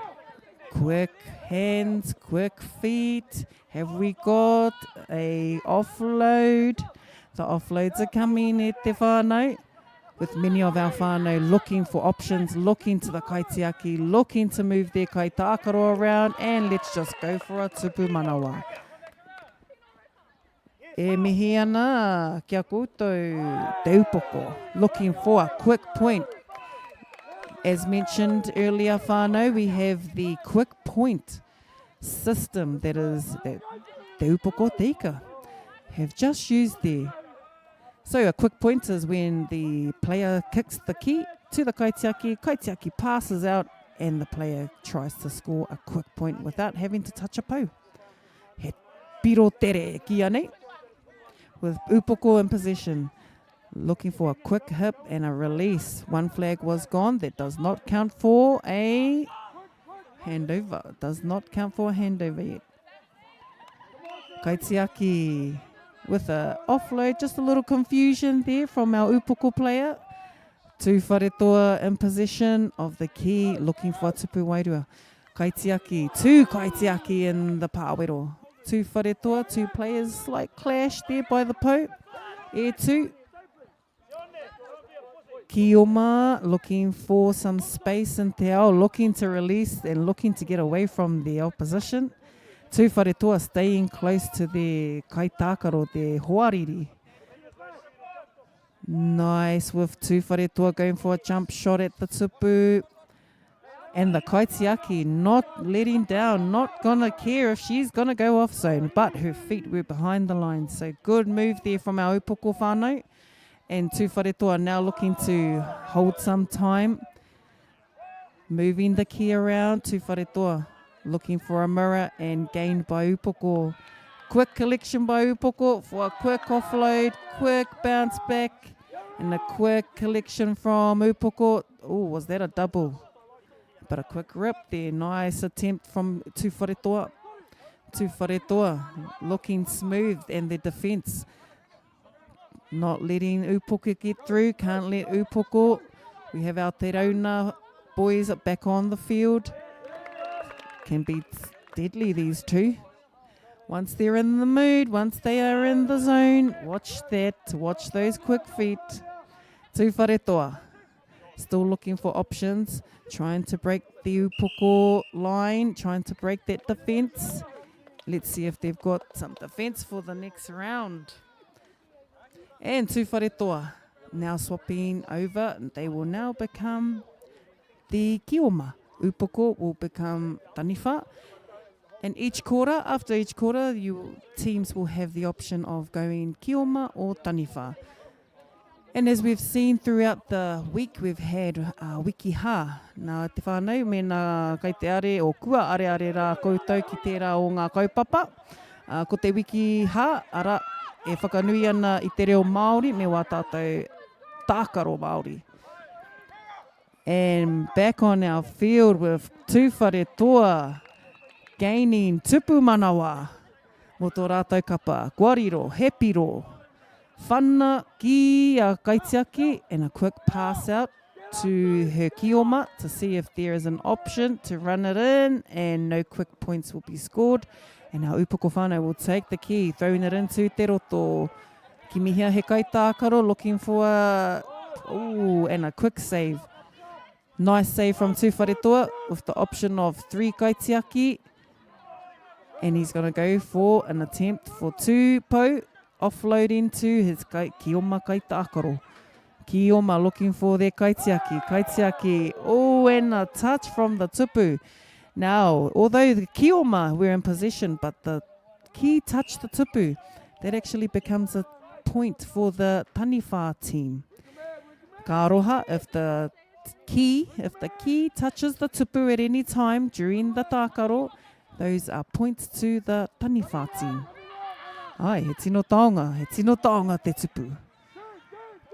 quick hands, quick feet. Have we got a offload? The offloads are coming e te whānau, with many of our whānau looking for options, looking to the kaitiaki, looking to move their kaitākaro around, and let's just go for a tupu manawa. E mihi ana kia koutou te upoko, looking for a quick point. As mentioned earlier, whānau, we have the quick point system that te upoko teika have just used there. So a quick point is when the player kicks the ki to the kaitiaki passes out, and the player tries to score a quick point without having to touch a pou. He piro tere ki anei. With upoko in possession, looking for a quick hip and a release. One flag was gone. That does not count for a handover. Does not count for a handover yet. Kaitiaki with a offload. Just a little confusion there from our upoko player. Two wharetoa in possession of the ki, looking for a tupu wairua. Kaitiaki, two kaitiaki in the pāwero. Two wharetoa, two players, slight clash there by the pou. E two. Kioma looking for some space in te ao, looking to release and looking to get away from the opposition. Two wharetoa staying close to their kaitākaro, their hoariri. Nice with two wharetoa going for a jump shot at the tupu. And the kaitiaki not letting down, not going to care if she's going to go off zone, but her feet were behind the line. So good move there from our upoko whānau. And two wharetoa now looking to hold some time. Moving the ki around, two wharetoa looking for a mirror and gained by upoko. Quick collection by upoko for a quick offload, quick bounce back, and a quick collection from upoko. Oh, was that a double? But a quick rip there. Nice attempt from two wharetoa. Two wharetoa looking smooth, and the defence not letting upoko get through. Can't let upoko. We have our Aotearoa boys back on the field. Can be deadly, these two. Once they're in the mood, once they are in the zone, watch that. Watch those quick feet. Two wharetoa. Still looking for options, trying to break the upoko line, trying to break that defence. Let's see if they've got some defence for the next round. And two wharetoa now swapping over. They will now become the kioma. Upoko will become taniwha. And each quarter, after each quarter, teams will have the option of going kioma or taniwha. And as we've seen throughout the week, we've had wikiha. Nā te whānau, me nā kai te are o kua are rā koutou ki tērā o ngā kaupapa. Ko te wikiha, ara e whakanui ana I te reo Māori, me wā tātou tākaro Māori. And back on our field with two wharetoa gaining tupu manawa. Mo tō rātou kapa, guariro, hepiro. Whana ki a kaitiaki, and a quick pass out to her kioma to see if there is an option to run it in, and no quick points will be scored. And our upoko whānau will take the ki, throwing it into te roto. Ki mihia he kaitākaro, looking for and a quick save. Nice save from two wharetoa with the option of three kaitiaki. And he's going to go for an attempt for two pou. Offload into his kioma kaitākaro. Kioma looking for their kaitiaki. Kaitiaki, and a touch from the tupu. Now, although the kioma were in possession, but the ki touched the tupu, that actually becomes a point for the taniwha team. Ka aroha, if the ki touches the tupu at any time during the tākaro, those are points to the taniwha team. Ai, he tino taonga te tupu.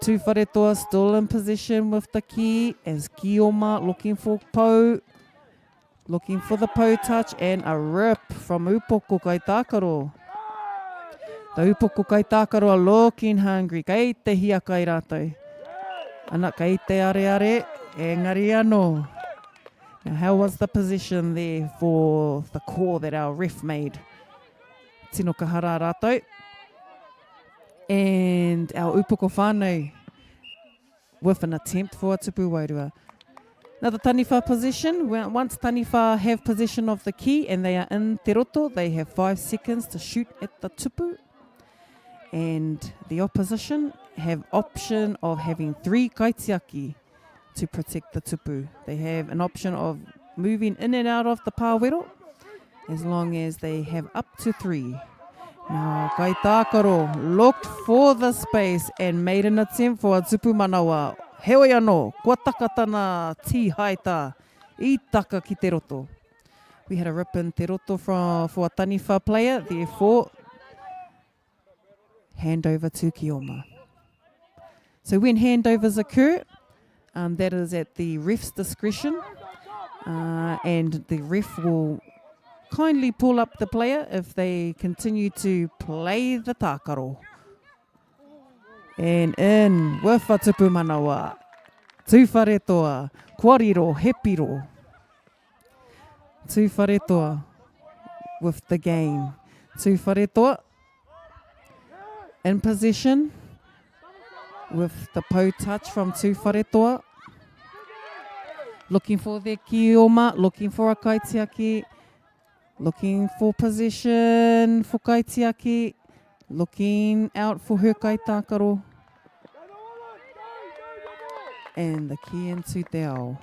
Two wharetoa still in position with the ki, as kioma looking for pou, looking for the pou touch, and a rip from upoko kaitākaro. The upoko kaitākaro are looking hungry. Kei te hia kai rātou. Ana kei te are, engari anō. Now, how was the position there for the call that our ref made? Tino ka hara rātou. And our upoko whānau with an attempt for a tupu wairua. Now the taniwha position, once taniwha have possession of the key and they are in te roto, they have 5 seconds to shoot at the tupu. And the opposition have option of having 3 kaitiaki to protect the tupu. They have an option of moving in and out of the pāwero as long as they have up to 3. Now, Kai Tākaro looked for the space and made an attempt for a tupu manawa. Heoi anō, kua takatana ti haita, I taka ki te roto. We had a rip in te roto for a taniwha player, therefore, handover to Kioma. So when handovers occur, that is at the ref's discretion, and the ref will kindly pull up the player if they continue to play the tākaro. And in with a tupu manawa, tūwharetoa, kuariro, hepiro. Tūwharetoa with the game. Tūwharetoa in possession with the pou touch from Tūwharetoa. Looking for their kioma, looking for a kaitiaki, looking for position for kaitiaki, looking out for her kaitākaro. And the key into te ao.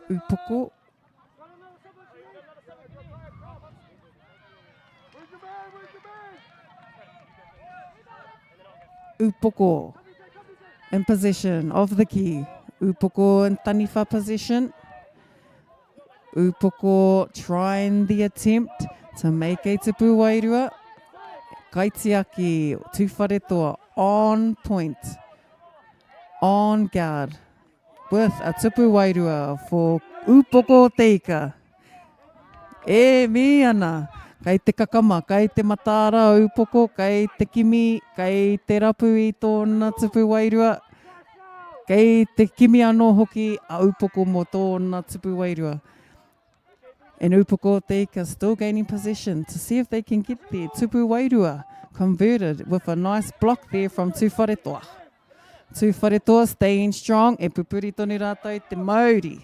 Upoko. Upoko in possession of the key. Upoko in taniwha position. Upoko trying the attempt to make a tupu wairua. Kaitiaki, Tūwharetoa on point, on guard, with a tupu wairua for Upoko Teika. E mi ana, kai te kakama, kai te matara Upoko, kai te kimi, kai te rapu I tōna tupu wairua, kai te kimi anō hoki a Upoko mo tōna tupu wairua. And Upoko Teika still gaining possession to see if they can get there. Tupu wairua converted with a nice block there from Tūwharetoa. Tūwharetoa staying strong e pupuri tonu rātou te mauri.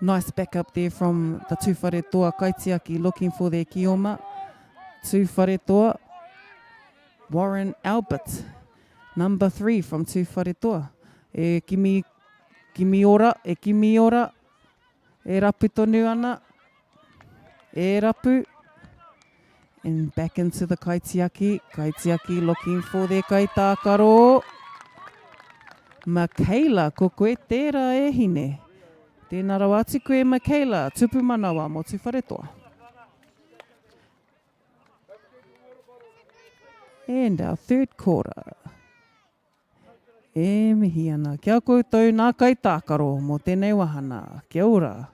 Nice back up there from the Tūwharetoa kaitiaki looking for their kioma. Tūwharetoa, Warren Albert, number 3 from Tūwharetoa. E kimi ora, e rapu tonu ana, e rapu. And back into the kaitiaki. Kaitiaki looking for their kaitākaro. Michaela, ko koe tērā e hine. Tēnā rawati koe Michaela, tupu manawa mo Tūwharetoa. And our third quarter. E mihi ana, kia koutou nā kaitākaro mo tēnei wahana. Kia ora.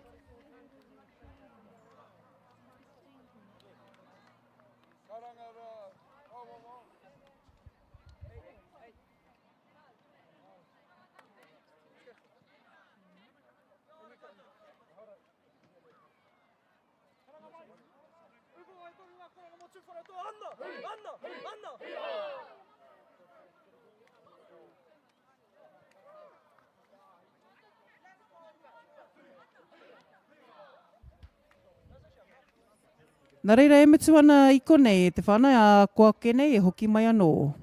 Nā reira e mitu ana I konei e te whānau a kua kenei e hoki mai anō.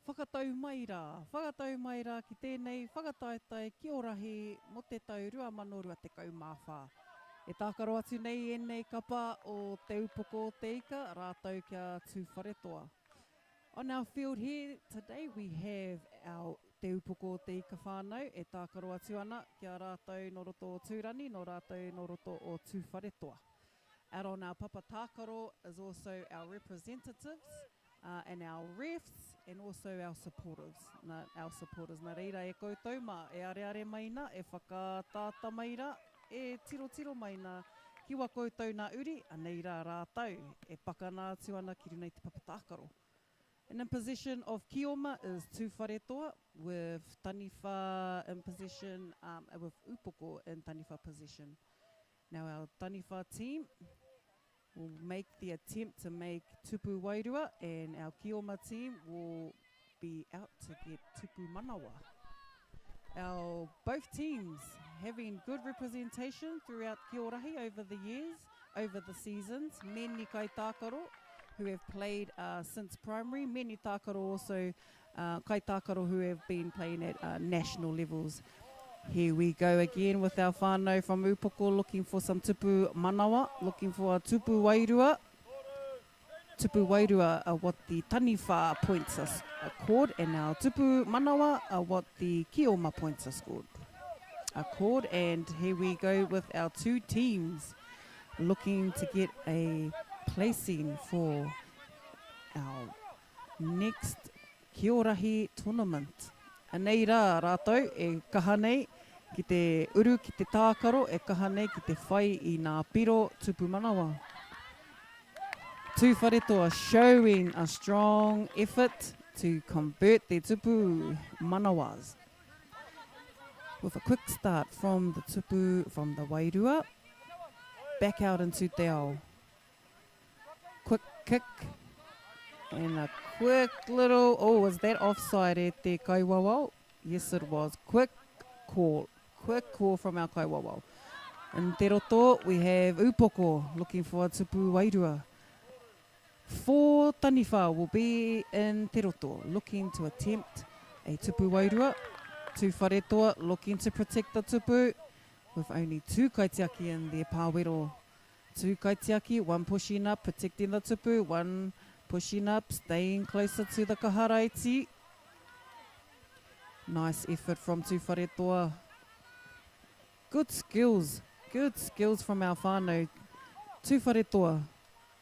Whakatau mai rā ki tēnei whakataetai Kiorahi mo te tau 2024. E tākaro atu nei nei kapa o te upoko o te ika, rātau kia tūwharetoa. On our field here today we have our te upoko o te ika whānau, e tākaro atu ana kia rātau no roto o tūrani, no rātau no roto o tūwharetoa. Out on our papa tākaro is also our representatives, and our refs, and also our supporters. Nā reira e koutou mā, e areare maina, e whakatāta maira, e tiro maina, kiwa koutou nā uri, anei rā rātau, e pakana atu ana ki runei te papatākaro. And in position of kioma is tūwharetoa, with taniwha in position, with upoko in taniwha position. Now our taniwha team will make the attempt to make tupu wairua, and our kioma team will be out to get tupu manawa. Our both teams having good representation throughout Kiorahi over the years, over the seasons. Many kai tākaro who have played since primary, many tākaro also kai tākaro who have been playing at national levels. Here we go again with our whānau from Upoko looking for some tupu manawa, looking for a tupu wairua. Tupu wairua are what the taniwha points are called, and our tupu manawa are what the kioma points are called. And here we go with our two teams looking to get a placing for our next Kiorahi tournament. Anei rā rātou e kaha nei ki te uru ki te tākaro, e kaha nei ki te whai i nā piro tupu manawa. Tūwharetoa showing a strong effort to convert their tupu manawas. With a quick start from the tupu, from the wairua, back out into te ao. Quick kick. And a quick little, was that offside e te kaiwawau? Yes, it was. Quick call from our kaiwawau. In te roto, we have Upoko looking for a tupu wairua. 4 taniwha will be in te roto, looking to attempt a tupu wairua. Tūwharetoa looking to protect the tupu, with only 2 kaitiaki in their pāwero. 2 kaitiaki, 1 pushing up, protecting the tupu, 1 pushing up, staying closer to the kaharaiti. Nice effort from Tūwharetoa. Good skills from our whānau. Tūwharetoa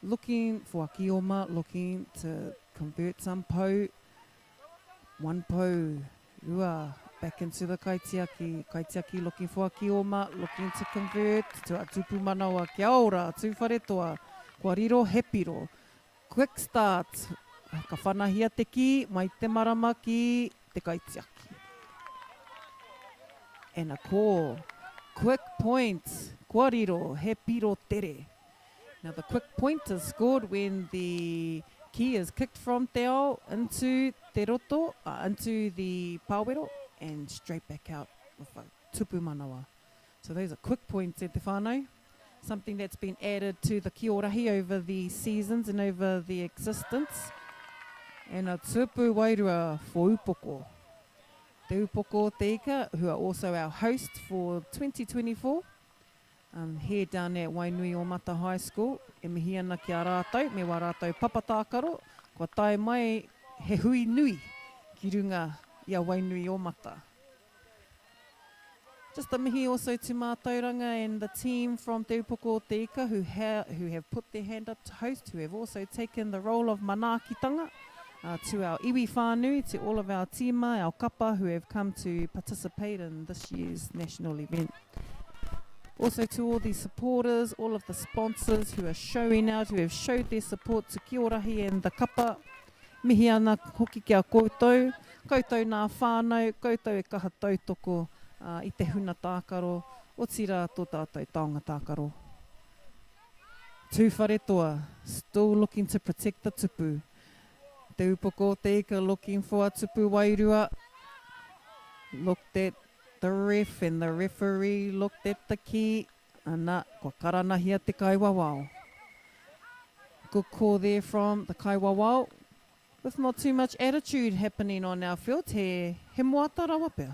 looking for a kioma, looking to convert some pou. 1 pou, rua, back into the kaitiaki. Kaitiaki looking for a kioma, looking to convert to a tupu manawa. Kia ora, Tūwharetoa, kua riro he piro. Quick start, ka whanahia te ki, mai te marama ki te kaitiaki. And a call, quick point, kua riro, he piro tere. Now the quick point is scored when the ki is kicked from te ao into te roto, into the pāwero, and straight back out with a tupu manawa. So those are quick points at te whānau. Something that's been added to the Kiorahi over the seasons and over the existence. And a tupu wairua for Upoko. Te Upoko te ika, who are also our host for 2024. Here down at Wainuiomata High School. E mihi ana ki a rātou, me wā rātou papatākaro. Kua tae mai he hui nui ki runga i a Wainuiomata. Just a mihi also to Mātauranga and the team from Te Upoko o Te Ika who have put their hand up to host, who have also taken the role of manaakitanga, to our iwi whānui, to all of our tima, our kapa who have come to participate in this year's national event. Also to all the supporters, all of the sponsors who are showing out, who have showed their support to Kiorahi and the kapa. Mihi ana hoki kia koutou, koutou nā whānau, koutou e kaha tautoko, I te huna tākaro, o tira tō tātou taonga tākaro. Tūwharetoa, still looking to protect the tupu. Te Upoko te ika looking for a tupu wairua. Looked at the ref and the referee, looked at the ki. Ana, kua karanahia te kaiwawao. Good call there from the kaiwawao. with not too much attitude happening on our field, he moata rawa pea.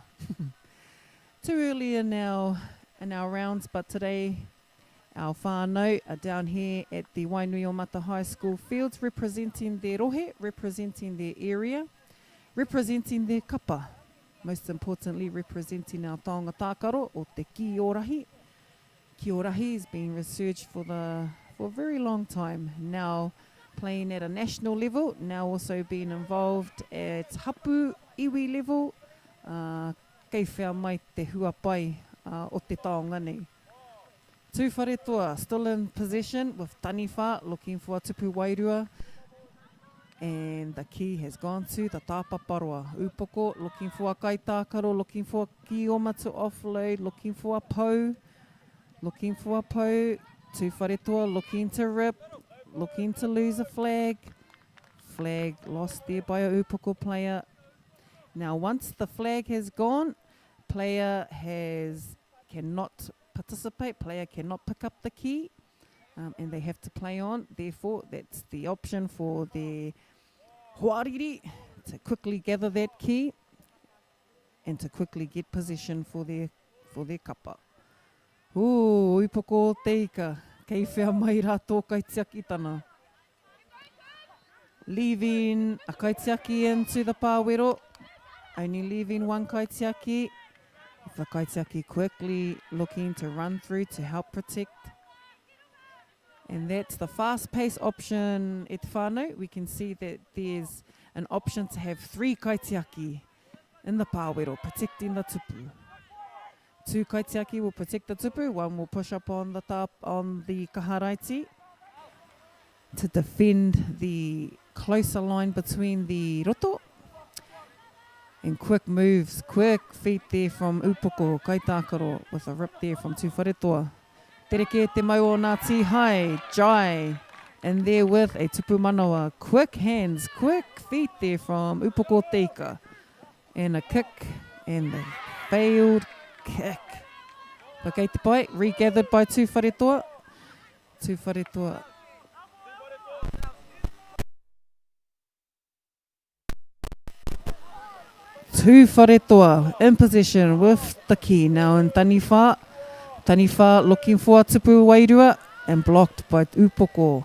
Too early in our rounds, but today our whānau are down here at the Wainuiomata High School fields, representing their rohe, representing their area, representing their kapa. Most importantly, representing our taonga tākaro o te Kiorahi. Kiorahi has been researched for a very long time. Now playing at a national level, now also being involved at hapu iwi level. Kei whea mai te huapai o te taonga nei. Tū wharetoa still in possession with Taniwha looking for a tupu wairua. And the key has gone to the tāpaparoa. Upoko looking for a kaitākaro, looking for a kioma to offload, looking for a pou. Looking for a pou. Tū wharetoa looking to rip, looking to lose a flag. Flag lost there by a upoko player. Now once the flag has gone, player cannot participate, player cannot pick up the key, and they have to play on. Therefore, that's the option for the hoariri to quickly gather that key and to quickly get possession for their kapa. Ooh, upoko teika, kei whea mai rātō kaitiaki tana. Leaving a kaitiaki into the pāwero, only leaving one kaitiaki. The kaitiaki quickly looking to run through to help protect. And that's the fast-paced option at whānau. We can see that there's an option to have 3 kaitiaki in the pāwero, protecting the tupu. 2 kaitiaki will protect the tupu, 1 will push up on the top on the kaharaiti to defend the closer line between the roto. And quick moves, quick feet there from Upoko, Kaitākaro, with a rip there from Tūwharetoa. Tereke te mau o ngā tihai, Jai, and there with a tupu manawa. Quick hands, quick feet there from Upoko Teika. And a kick, and a failed kick. Pakei te pai, regathered by Tūwharetoa. Tūwharetoa. Tūwharetoa in possession with the key. Now in Taniwha. Taniwha looking for a tupu wairua and blocked by Upoko.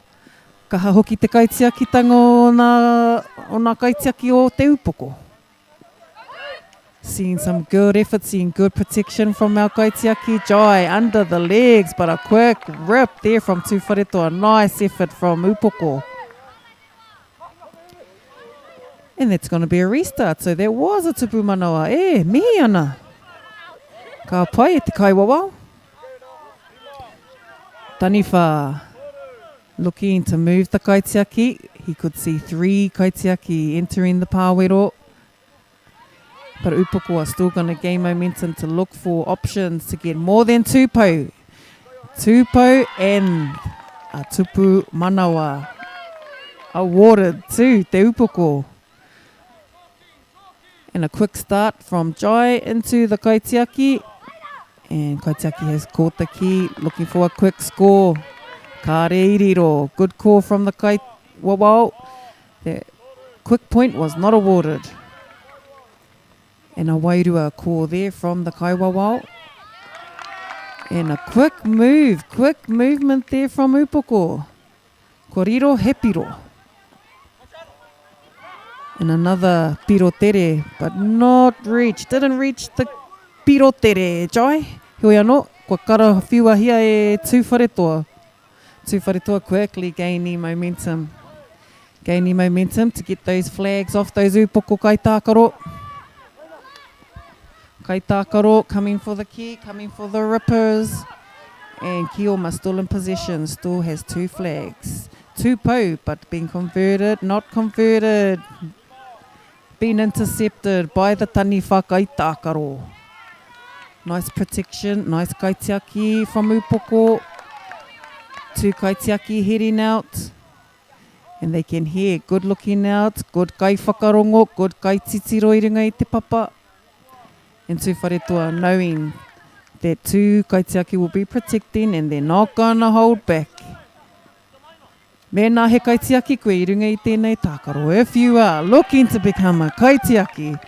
Kaha hoki te kaitiaki tanga o nā kaitiaki o te Upoko. Seeing some good effort, seeing good protection from our kaitiaki. Jai under the legs, but a quick rip there from Tūwharetoa. Nice effort from Upoko. And that's going to be a restart. So there was a tupu manawa. Mihi ana. Ka pai e te kaiwawau. Taniwha looking to move the kaitiaki. He could see 3 kaitiaki entering the pāwero. But Upoko are still going to gain momentum to look for options to get more than 2 pou. 2 pou and a tupu manawa awarded to te Upoko. And a quick start from Jai into the kaitiaki. And kaitiaki has caught the key, looking for a quick score. Ka reiriro, good call from the kaiwawau. The quick point was not awarded. And a wairua call there from the kaiwawau. And a quick movement there from Upoko. Koriro hepiro. And another pirotere, but not reached. Didn't reach the pirotere, Jai. Hui anō, kua kara whiua hia e Tūwharetoa. Tūwharetoa quickly gaining momentum. Gaining momentum to get those flags off those Upoko kaitākaro. Kaitākaro coming for the key, coming for the rippers. And Kioma still in possession, still has 2 flags. 2 pou, but being converted, not converted. Been intercepted by the Taniwha kaitākaro. Nice protection, nice kaitiaki from Upoko. 2 kaitiaki heading out. And they can hear good looking out, good kai whakarongo, good kai titiro i runga i te papa. And Tūwharetoa knowing that 2 kaitiaki will be protecting and they're not going to hold back. Mēnā he kaitiaki koe I runga I tēnei tākaro. If you are looking to become a kaitiaki,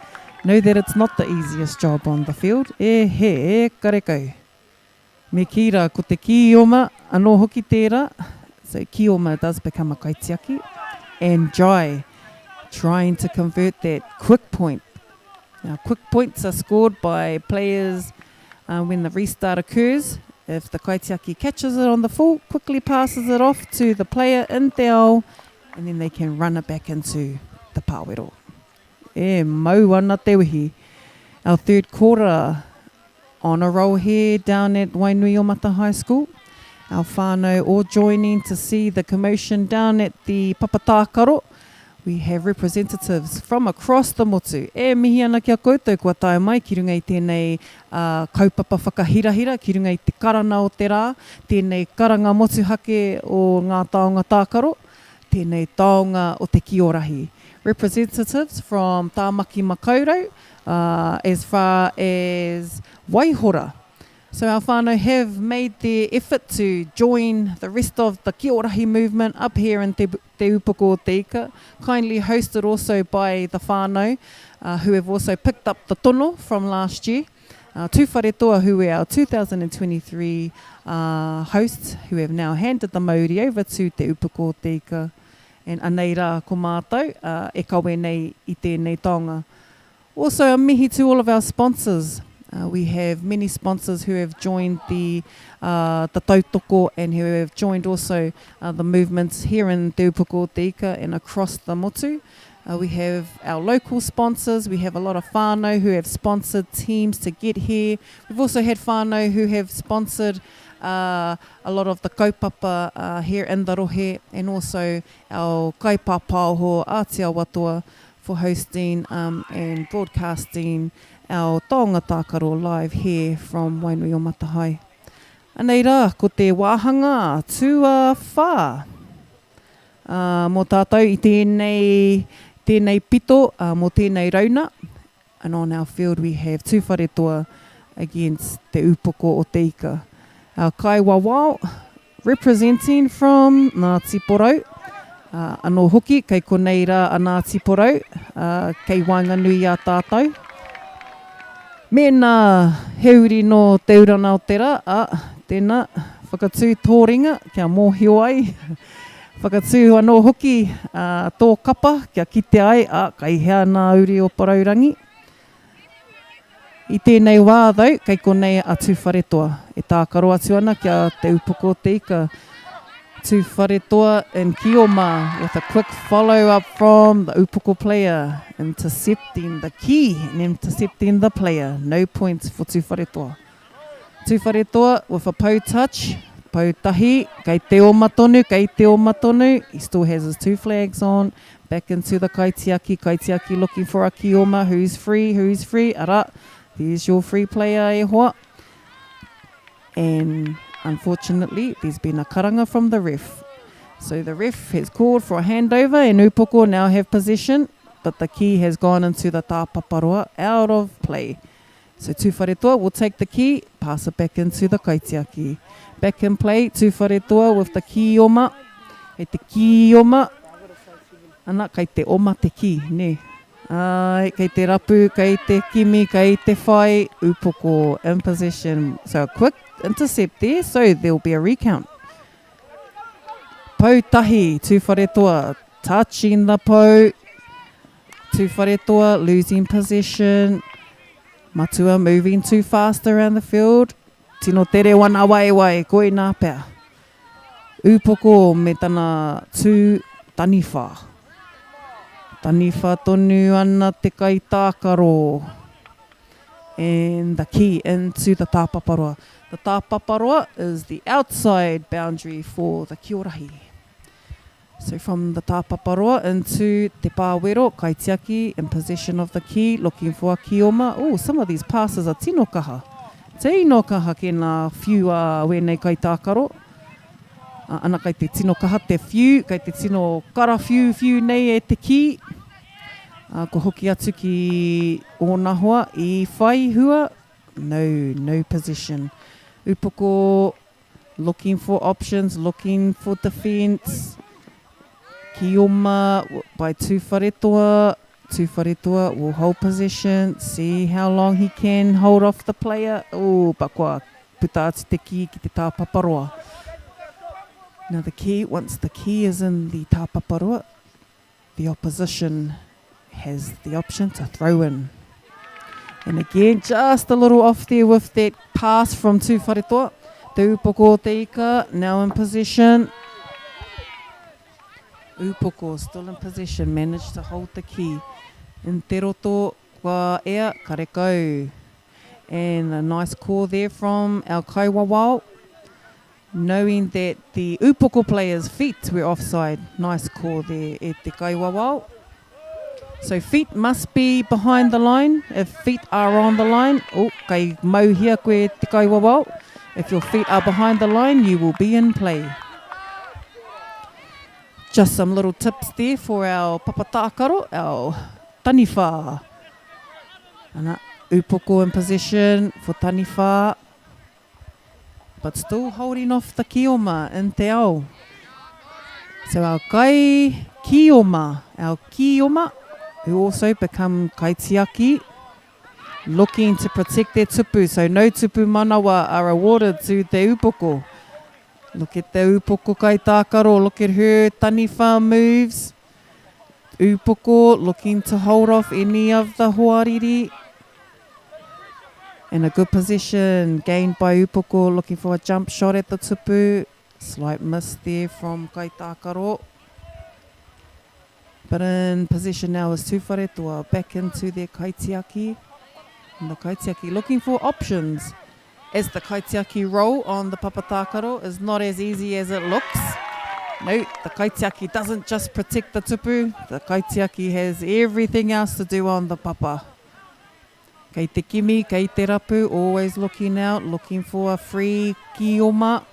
know that it's not the easiest job on the field. E he karekau. Me kira ko te kioma, anō hoki tērā. So kioma does become a kaitiaki. And jai, trying to convert that quick point. Now, quick points are scored by players when the restart occurs. If the kaitiaki catches it on the full, quickly passes it off to the player in te ao, and then they can run it back into the pāwero. E mau ana te wihi. Our third quarter honour roll here down at Wainuiomata High School. Our whānau all joining to see the commotion down at the Papatākaro. We have representatives from across the motu. E mihi ana kia koutou kua tae mai ki runga I tēnei kaupapa whakahirahira, ki runga I te karana o te rā, tēnei karanga motuhake o ngā taonga tākaro, tēnei taonga o te Kiorahi. Representatives from Tāmaki Makaurau, as far as Waihora. So our whānau have made their effort to join the rest of the Kiorahi movement up here in Te Upoko o Te Ika, kindly hosted also by the whānau who have also picked up the tono from last year. Tū Wharetoa, who are our 2023 hosts, who have now handed the mauri over to Te Upoko o Te Ika. And anei rā ko mātou, e kawe nei I tēnei taonga. Also a mihi to all of our sponsors. We have many sponsors who have joined the tautoko and who have joined also the movements here in Te Upoko o Te Ika and across the motu. We have our local sponsors. We have a lot of whānau who have sponsored teams to get here. We've also had whānau who have sponsored a lot of the kaupapa here in the rohe, and also our kaipapauho Aotearoa for hosting and broadcasting our taonga tākaro live here from Wainuiomata High. Anei rā, ko te wāhanga tua whā. Mō tātou I tēnei pito, mō tēnei rauna. And on our field we have Tū Wharetoa against Te Upoko o Te Ika. Our kai wawao, representing from Ngāti Porou. Anō hoki, kei konei rā a Ngāti Porou, kei Wainganui a tātou. Mēnā heuri no te urana o te rā, tēnā whakatū tōringa, kia mōhio ai. Whakatū anō hoki tō kapa, kia kite ai, kai hea nā uri o Paraurangi. I tēnei wā thau, kei konei a Tū Wharetoa. E tākaro atu ana kia Te Upoko o Te Ika. Tū Wharetoa and Kioma with a quick follow-up from the Upoko player, intercepting the key and intercepting the player. No points for Tū Wharetoa. Tū Wharetoa with a pou touch, pou tahi, kei te oma tonu. He still has his two flags on. Back into the kaitiaki looking for a Kioma. Who's free? Ara, there's your free player e hoa. And unfortunately, there's been a karanga from the ref. So the ref has called for a handover and Upoko now have possession, but the key has gone into the tāpaparoa, out of play. So Tū Wharetoa will take the key, pass it back into the kaitiaki. Back in play, Tū Wharetoa with the kioma. E te kioma. Ana, kei te oma te ki, ne? Ai, kei te rapu, kei te kimi, kei te whai, Upoko in possession. So a quick intercept there, so there'll be a recount. Pou tahi, Tū Wharetoa, touching the pou. Tū Wharetoa losing possession. Matua moving too fast around the field. Tino tere wana wai, koe nā pēr. Upoko me tana tū taniwha. Taniwha tonu ana te kai tākaro. And the key into the tāpaparoa. The tāpaparoa is the outside boundary for the Kiorahi. So from the tāpaparoa into te pāwero, kaitiaki in possession of the key, looking for a kioma. Oh, some of these passes are tino kaha. Tino kaha ke nā whiu wēnei kai tākaro. Ana kai te tino kaha te whiu, kai te tino kara whiu nei e te ki. Ko hoki atu ki ōna hoa, I whai hua. No position. Upoko looking for options, looking for defence. Kioma by Tūwharetoa. Tūwharetoa will hold position, see how long he can hold off the player. Oh, pakua puta atu te ki ki te tāpaparoa. Now the key, once the key is in the tāpaparoa, the opposition has the option to throw in. And again, just a little off there with that pass from Tūwharetoa. Te upoko te ika, now in position. Upoko still in position, managed to hold the key. In te roto, kua ea, karekau. And a nice call there from our kaiwawao, knowing that the upoko players' feet were offside. Nice call there e te kaiwawao. So feet must be behind the line. If feet are on the line, oh, kai mau hia koe te kaiwawao. If your feet are behind the line, you will be in play. Just some little tips there for our papatākaro, our taniwha. Ana, upoko in position for taniwha, but still holding off the kioma in te ao. So our kai kioma, who also become kaitiaki, looking to protect their tupu. So no tupu manawa are awarded to te upoko. Look at the upoko kai tākaro, look at her taniwha moves. Upoko looking to hold off any of the hoariri. In a good position, gained by upoko, looking for a jump shot at the tupu. Slight miss there from kai tākaro. But in position now is Tūwharetoa, back into their kaitiaki. And the kaitiaki looking for options, as the kaitiaki role on the papatākaro is not as easy as it looks. No, the kaitiaki doesn't just protect the tupu, the kaitiaki has everything else to do on the papa. Kei te kimi, kei te rapu, always looking out, looking for a free kioma,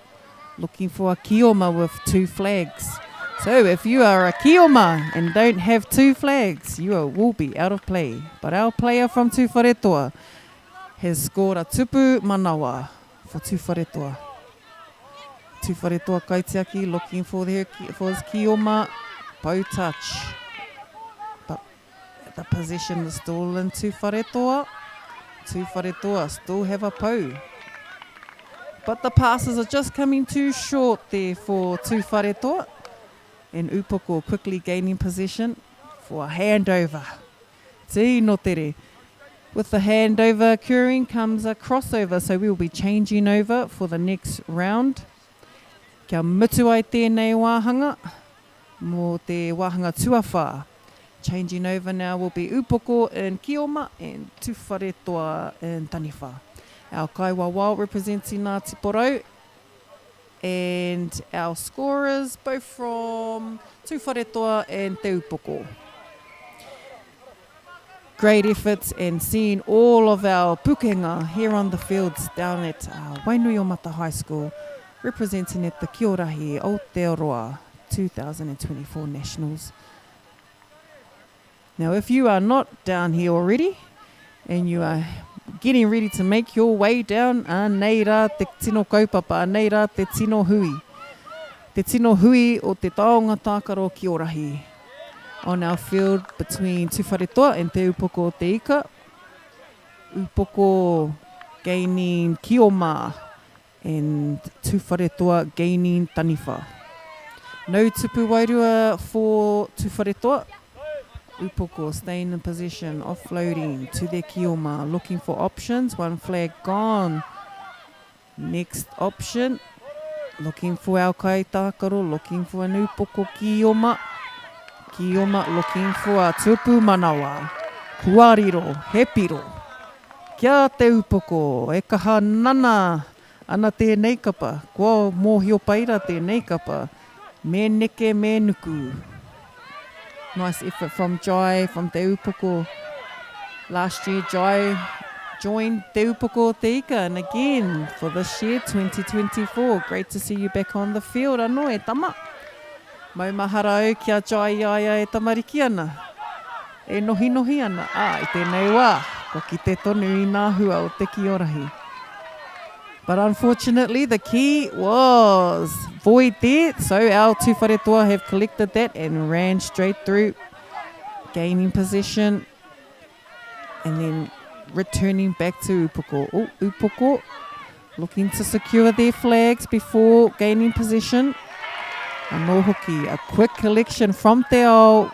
looking for a kioma with 2 flags. So if you are a kioma and don't have 2 flags, you will be out of play. But our player from Tūwharetoa has scored a tupu manawa for Tūwharetoa. Tūwharetoa kaitiaki looking for his kioma, pau touch. But the position is still in Tūwharetoa. Tūwharetoa still have a pau. But the passes are just coming too short there for Tūwharetoa. And upoko quickly gaining possession for a handover. Tino tere. With the handover occurring comes a crossover, so we will be changing over for the next round. Kia mutu ai tēnei wāhanga, mō te wāhanga tuawha. Changing over now will be upoko in kioma and Tūwharetoa in taniwha. Our kaiwawao representing Ngāti Porou, and our scorers both from Tūwharetoa and Te Upoko. Great efforts, and seeing all of our pukenga here on the fields down at Wainuiomata High School, representing at the Kiorahi Aotearoa 2024 Nationals. Now if you are not down here already and you are getting ready to make your way down, nei rā te tino kaupapa, nei rā te tino hui. Te tino hui o te taonga tākaro Kiorahi. On our field between Tūwharetoa and Te Upoko o Te Ika. Upoko gaining kioma and Tūwharetoa gaining taniwha. No tupu wairua for Tūwharetoa. Upoko staying in position, offloading to their kioma, looking for options. 1 flag gone. Next option, looking for our kai tākaro, looking for an upoko kioma. Kioma looking for a tupu manawa. Kuariro, hepiro. Kia te upoko, e kaha nana ana tēnei kapa. Kua mōhio paira tēnei kapa. Me neke, me nuku. Nice effort from Jai, from Te Upoko. Last year, Jai joined Te Upoko Te Ika, and again for this year, 2024. Great to see you back on the field. Anō e tama. Maumahara au kia Jai aia e tamariki ana. E nohi nohi ana. I tēnei wā. Ko ki te tonu I ngā hua o te Kiorahi. But unfortunately, the key was void there. So our two wharetoa have collected that and ran straight through, gaining position and then returning back to Upoko. Oh, Upoko looking to secure their flags before gaining position. Anō hoki, a quick collection from te ao,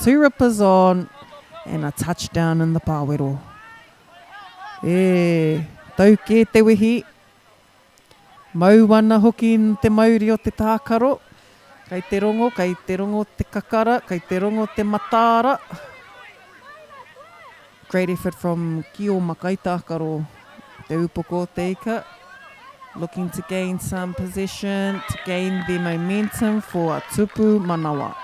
2 rippers on, and a touchdown in the pāwero. Tau ke te wihi. Mauana hoki in te mauri o te tākaro. Kei te rongo te kakara, kei te rongo te matara. Great effort from Kiomaka i tākaro. Te upoko te ika. Looking to gain some possession, to gain the momentum for Tupu Manawa.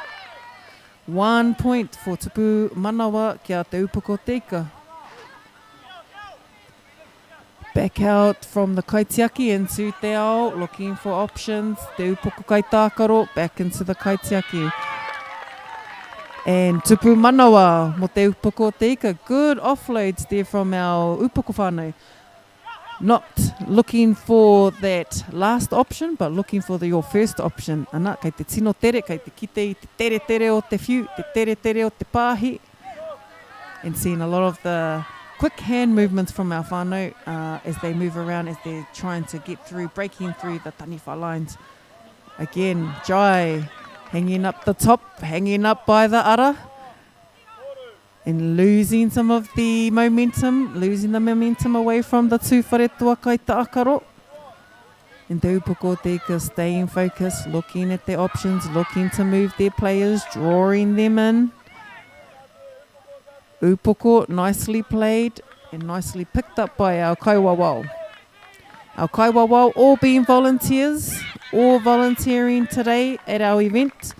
1 point for Tupu Manawa kia te upoko te ika. Back out from the kaitiaki into te ao, looking for options. Te upoko kai tākaro, back into the kaitiaki. And Tupu Manawa mo te upoko te ika. Good offloads there from our upoko whānau. Not looking for that last option, but looking for your first option. Ana, kei te tino tere, kei te kite i te tere tere o te whiu, te tere tere o te pāhi. And seeing a lot of the quick hand movements from our whānau as they move around, as they're trying to get through, breaking through the taniwha lines. Again, Jai hanging up the top, hanging up by the ara. And losing some of the momentum, away from the two wharetoa kai tākaro. And te upoko te ika staying focused, looking at their options, looking to move their players, drawing them in. Upoko nicely played and nicely picked up by our kaiwawao. Our kaiwawao all being volunteers, all volunteering today at our event.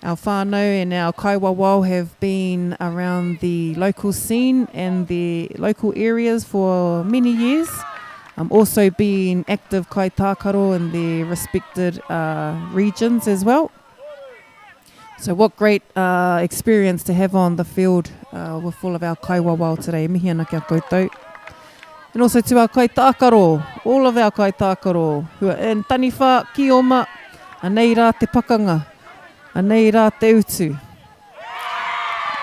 Our whānau and our kaiwawao have been around the local scene and the local areas for many years. Also being active kai tākaro in their respected regions as well. So what great experience to have on the field with all of our kaiwawao today. Mihi ana kia koutou. And also to our kai tākaro, all of our kai tākaro who are in taniwha, Kioma, anei rā te pakanga. Anei rā te utu.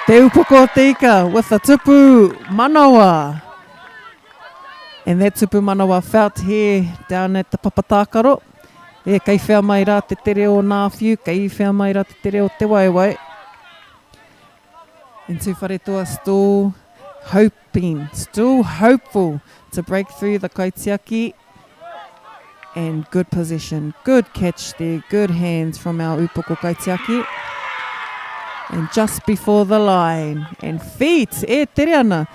Te upoko te ika with the Tupu Manawa. And that Tupu Manawa felt here down at the Papatākaro. Kei whea mai rā te tere o nā whiu, kei whea mai rā te tere o te waiwai. And two wharetoa still hopeful to break through the kaitiaki. And good position, good catch there, good hands from our upoko kaitiaki. And just before the line, and feet, tere ana.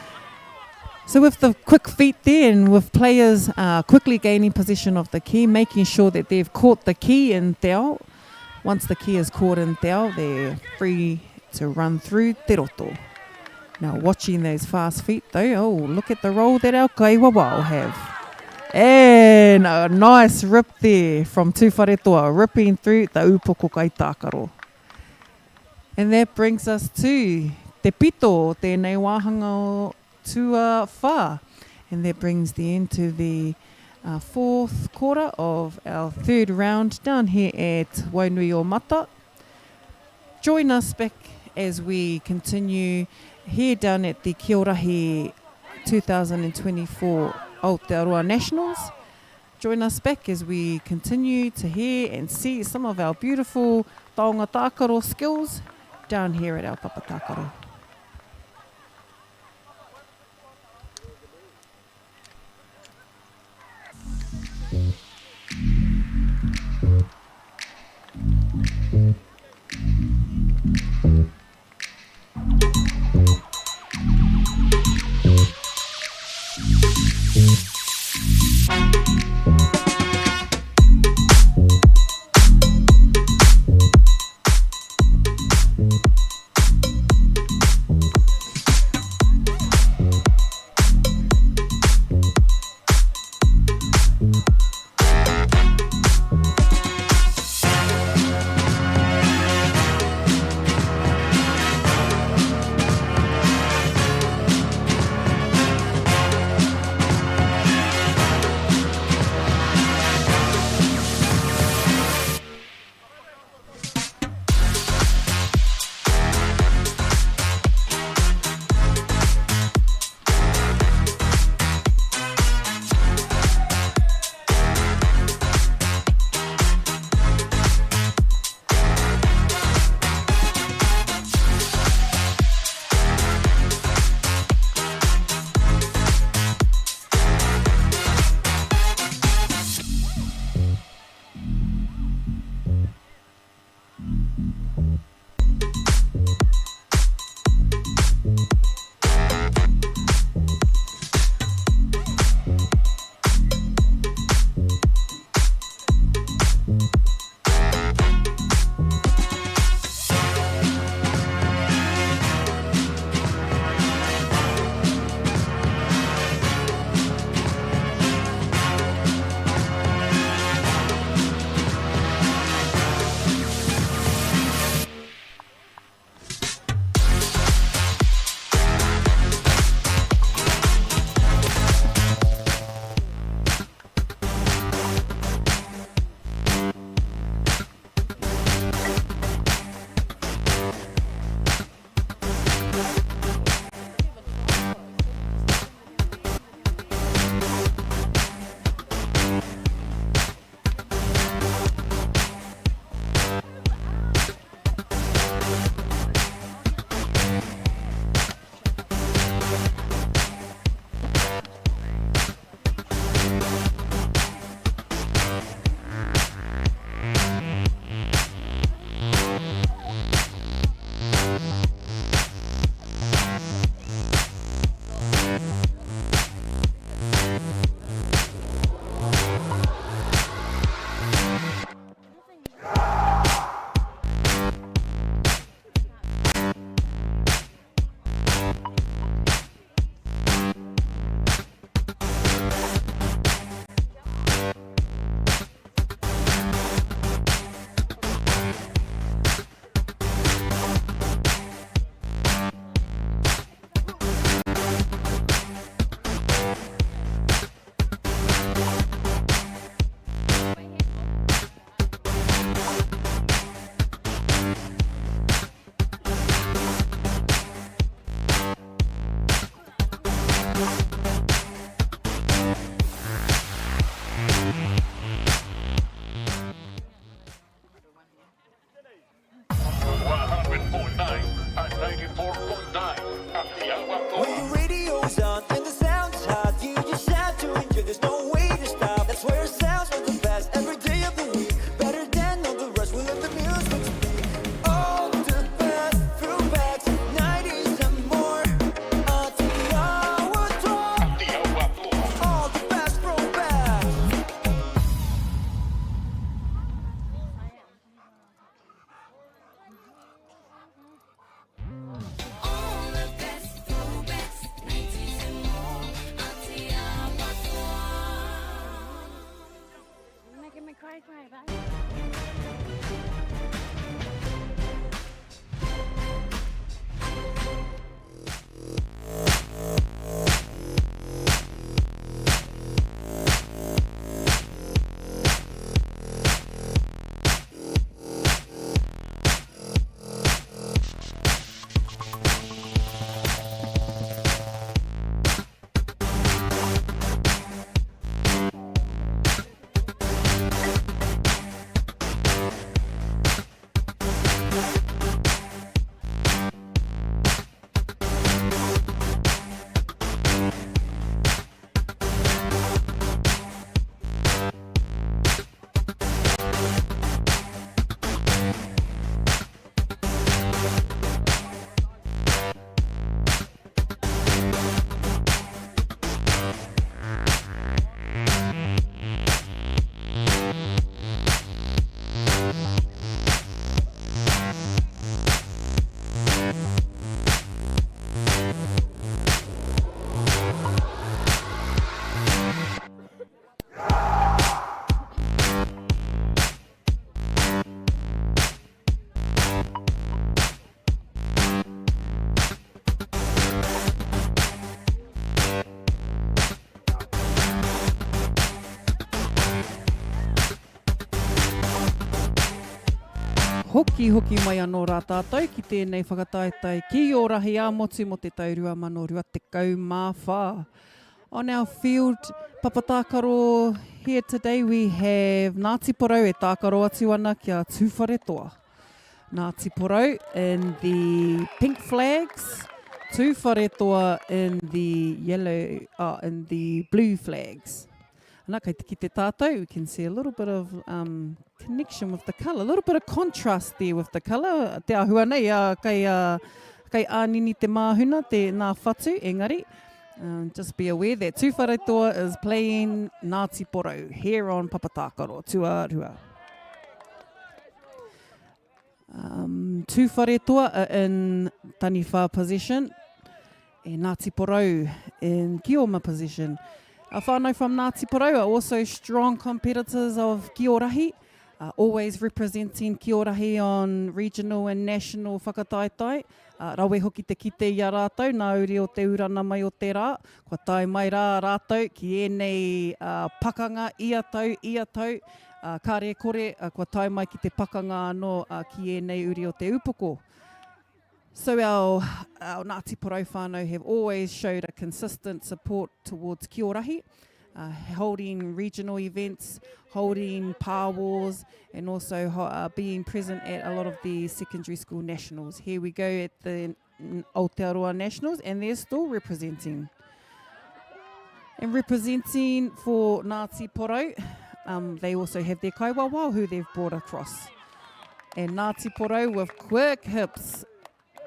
So with the quick feet there and with players quickly gaining possession of the key, making sure that they've caught the key in te ao. Once the key is caught in te ao, they're free to run through te roto. Now watching those fast feet though, look at the roll that our kaiwawao have. And a nice rip there from two wharetoa, ripping through the upoko kai tākaro. And that brings us to te pito, tēnei wāhanga o tua whā. And that brings the end to the fourth quarter of our third round down here at Wainuiomata. Join us back as we continue here down at the Kiorahi 2024 Aotearoa Nationals. Join us back as we continue to hear and see some of our beautiful taonga tākaro skills down here at our Papatākaro. 101.9 and 94.9 Aotearoa. When the radio's on and the sound's hot, you just have to enjoy. There's no way to stop. That's where it sounds with the best every day of the week. Better than all the rest. We let the music speak. All the best throwbacks, 90s and more. Aotearoa. Aotearoa. All the best throwbacks. Making me cry, baby. Hoki mai anō rā tātou ki tēnei whakataetai Kiorahi a moti mo te taurua mano rua te kau mā whā. On our field, papatākaro here today we have Ngāti Porou e tākaro atu ana kia tūwhare toa. Ngāti Porou in the pink flags, tūwhare toa in the in the blue flags. Nā, kei ki te tātou, we can see a little bit of connection with the colour, a little bit of contrast there with the colour. Te ahua nei, kei ānini te māhuna, nā whatu, engari. Just be aware that Tūwhare Toa is playing Ngāti Porou here on Papatākaro, Tuarua. Tūwhare Toa are in Taniwha position, and Ngāti Porou in Kioma position. Our whānau from Ngāti Porou are also strong competitors of Kiorahi, always representing Kiorahi on regional and national whakataetai. Rawe hoki te kite i a rātou, nā uri o te urana mai o te rā. Kua tai mai rā rātou ki ēnei pakanga ia tau. Kāre kore, kua tai mai ki te pakanga anō ki ēnei uri o te upoko. So our Ngāti Porou whānau have always showed a consistent support towards Kiorahi, holding regional events, holding power wars, and also being present at a lot of the secondary school nationals. Here we go at the Aotearoa Nationals, and they're still representing. And representing for Ngāti Porou, they also have their kaiwawao who they've brought across. And Ngāti Porou with quick hips,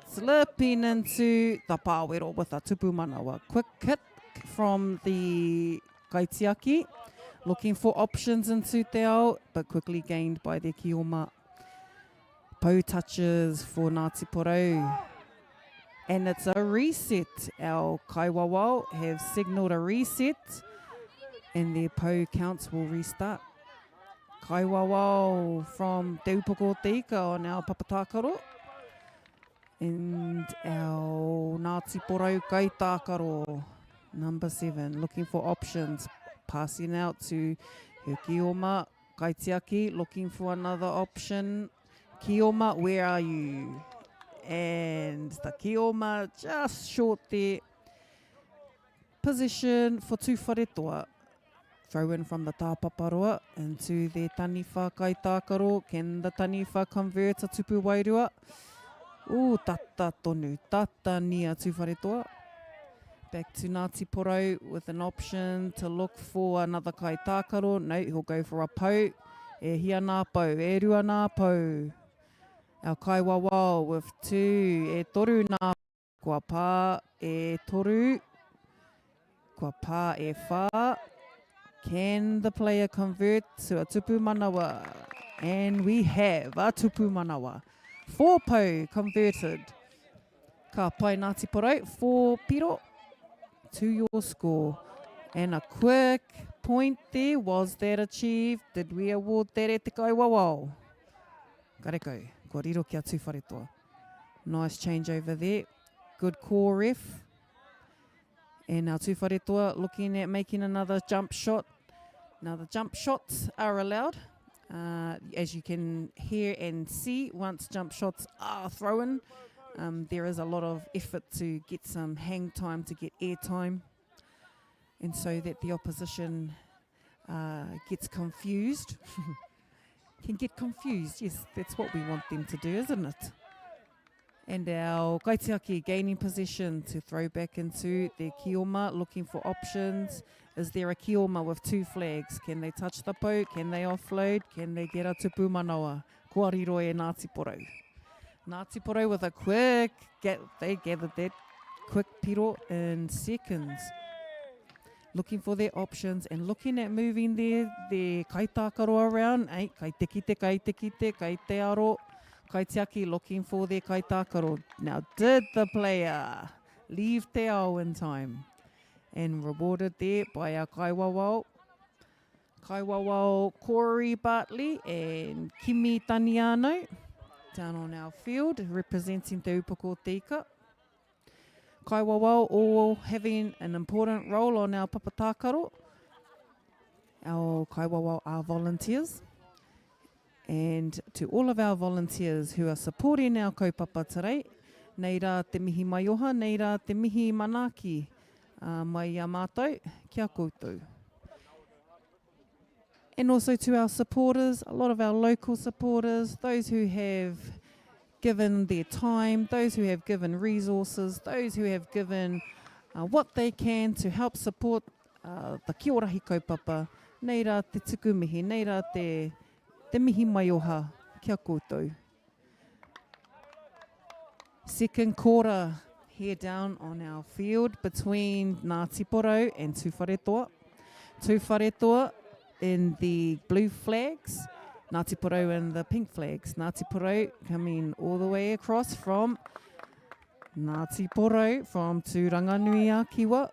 slipping into the pāwero with a tupu manawa. Quick hit from the kaitiaki, looking for options into te ao, but quickly gained by the Kioma. Pou touches for Ngāti Porou. And it's a reset. Our kaiwawao have signalled a reset, and their pou counts will restart. Kaiwawao from Te Upoko Te Ika on our Papatākaro. And our Ngāti Porou Kaitākaro, number 7, looking for options. Passing out to her Kioma, Kaitiaki, looking for another option. Kioma, where are you? And the Kioma just short there. Position for Tūwhare Toa. Throw in from the tāpaparoa into their Taniwha Kaitākaro. Can the Taniwha convert a tupu wairua? Tata tonu, tata nia tūwharetoa. Back to Ngāti Porou with an option to look for another kai tākaro. No, he'll go for a pou. E hia nā pou, e rua nā pou. Our kai wawao with 2, e toru nā kua pā, e toru, kua pā, e whā. Can the player convert to a tupu manawa? And we have a tupu manawa. 4 pou converted. Ka pai Ngāti Porou, 4 piro to your score. And a quick point there, was that achieved? Did we award that e te kai wawao? Kareko, kua riro kia tūwharetoa. Nice change over there. Good call, ref. And our tūwharetoa looking at making another jump shot. Now the jump shots are allowed. As you can hear and see, once jump shots are thrown, there is a lot of effort to get some hang time, to get air time, and so that the opposition gets confused. Can get confused, yes, that's what we want them to do, isn't it? And our kaitiaki gaining possession to throw back into their kioma, looking for options. Is there a kioma with 2 flags? Can they touch the pou? Can they offload? Can they get a tupu manawa? Kua riro e Ngāti Porou. Ngāti Porou with a quick, they gathered that quick piro in seconds. Looking for their options and looking at moving their kaitākaro around. Kai tekite, kai tekite, kai te aro. Kaitiaki looking for their kaitākaro. Now, did the player leave te ao in time? And rewarded there by our kaiwawao. Kaiwawao Corey Bartley and Kimi Taniano down on our field, representing Te Upoko Tika. Kaiwawao all having an important role on our papatākaro. Our kaiwawao are volunteers. And to all of our volunteers who are supporting our kaupapa today, nei rā te mihi mai oha, nei rā te mihi manaki mai a mātou, kia koutou. And also to our supporters, a lot of our local supporters, those who have given their time, those who have given resources, those who have given what they can to help support the Kiorahi kaupapa. Nei rā te tuku mihi, nei rā te mihi mai oha, kia koutou. Second quarter here down on our field between Ngāti Porou and Tūwharetoa. Tūwharetoa in the blue flags, Ngāti Porou in the pink flags. Ngāti Porou coming all the way across from Ngāti Porou from Turanganui-a-Kiwa,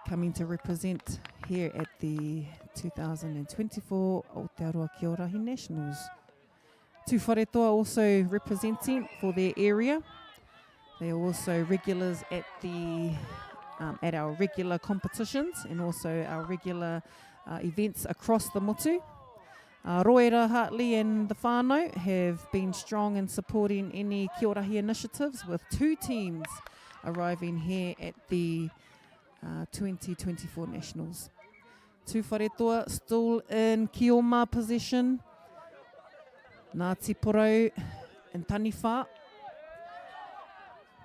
coming to represent here at the 2024 Aotearoa Kiorahi Nationals. Tūwharetoa also representing for their area. They are also regulars at the at our regular competitions and also our regular events across the motu. Roera Hartley and the whānau have been strong in supporting any Kiorahi initiatives, with 2 teams arriving here at the 2024 Nationals. Tūwharetoa still in kioma position. Ngāti Porou and Taniwha.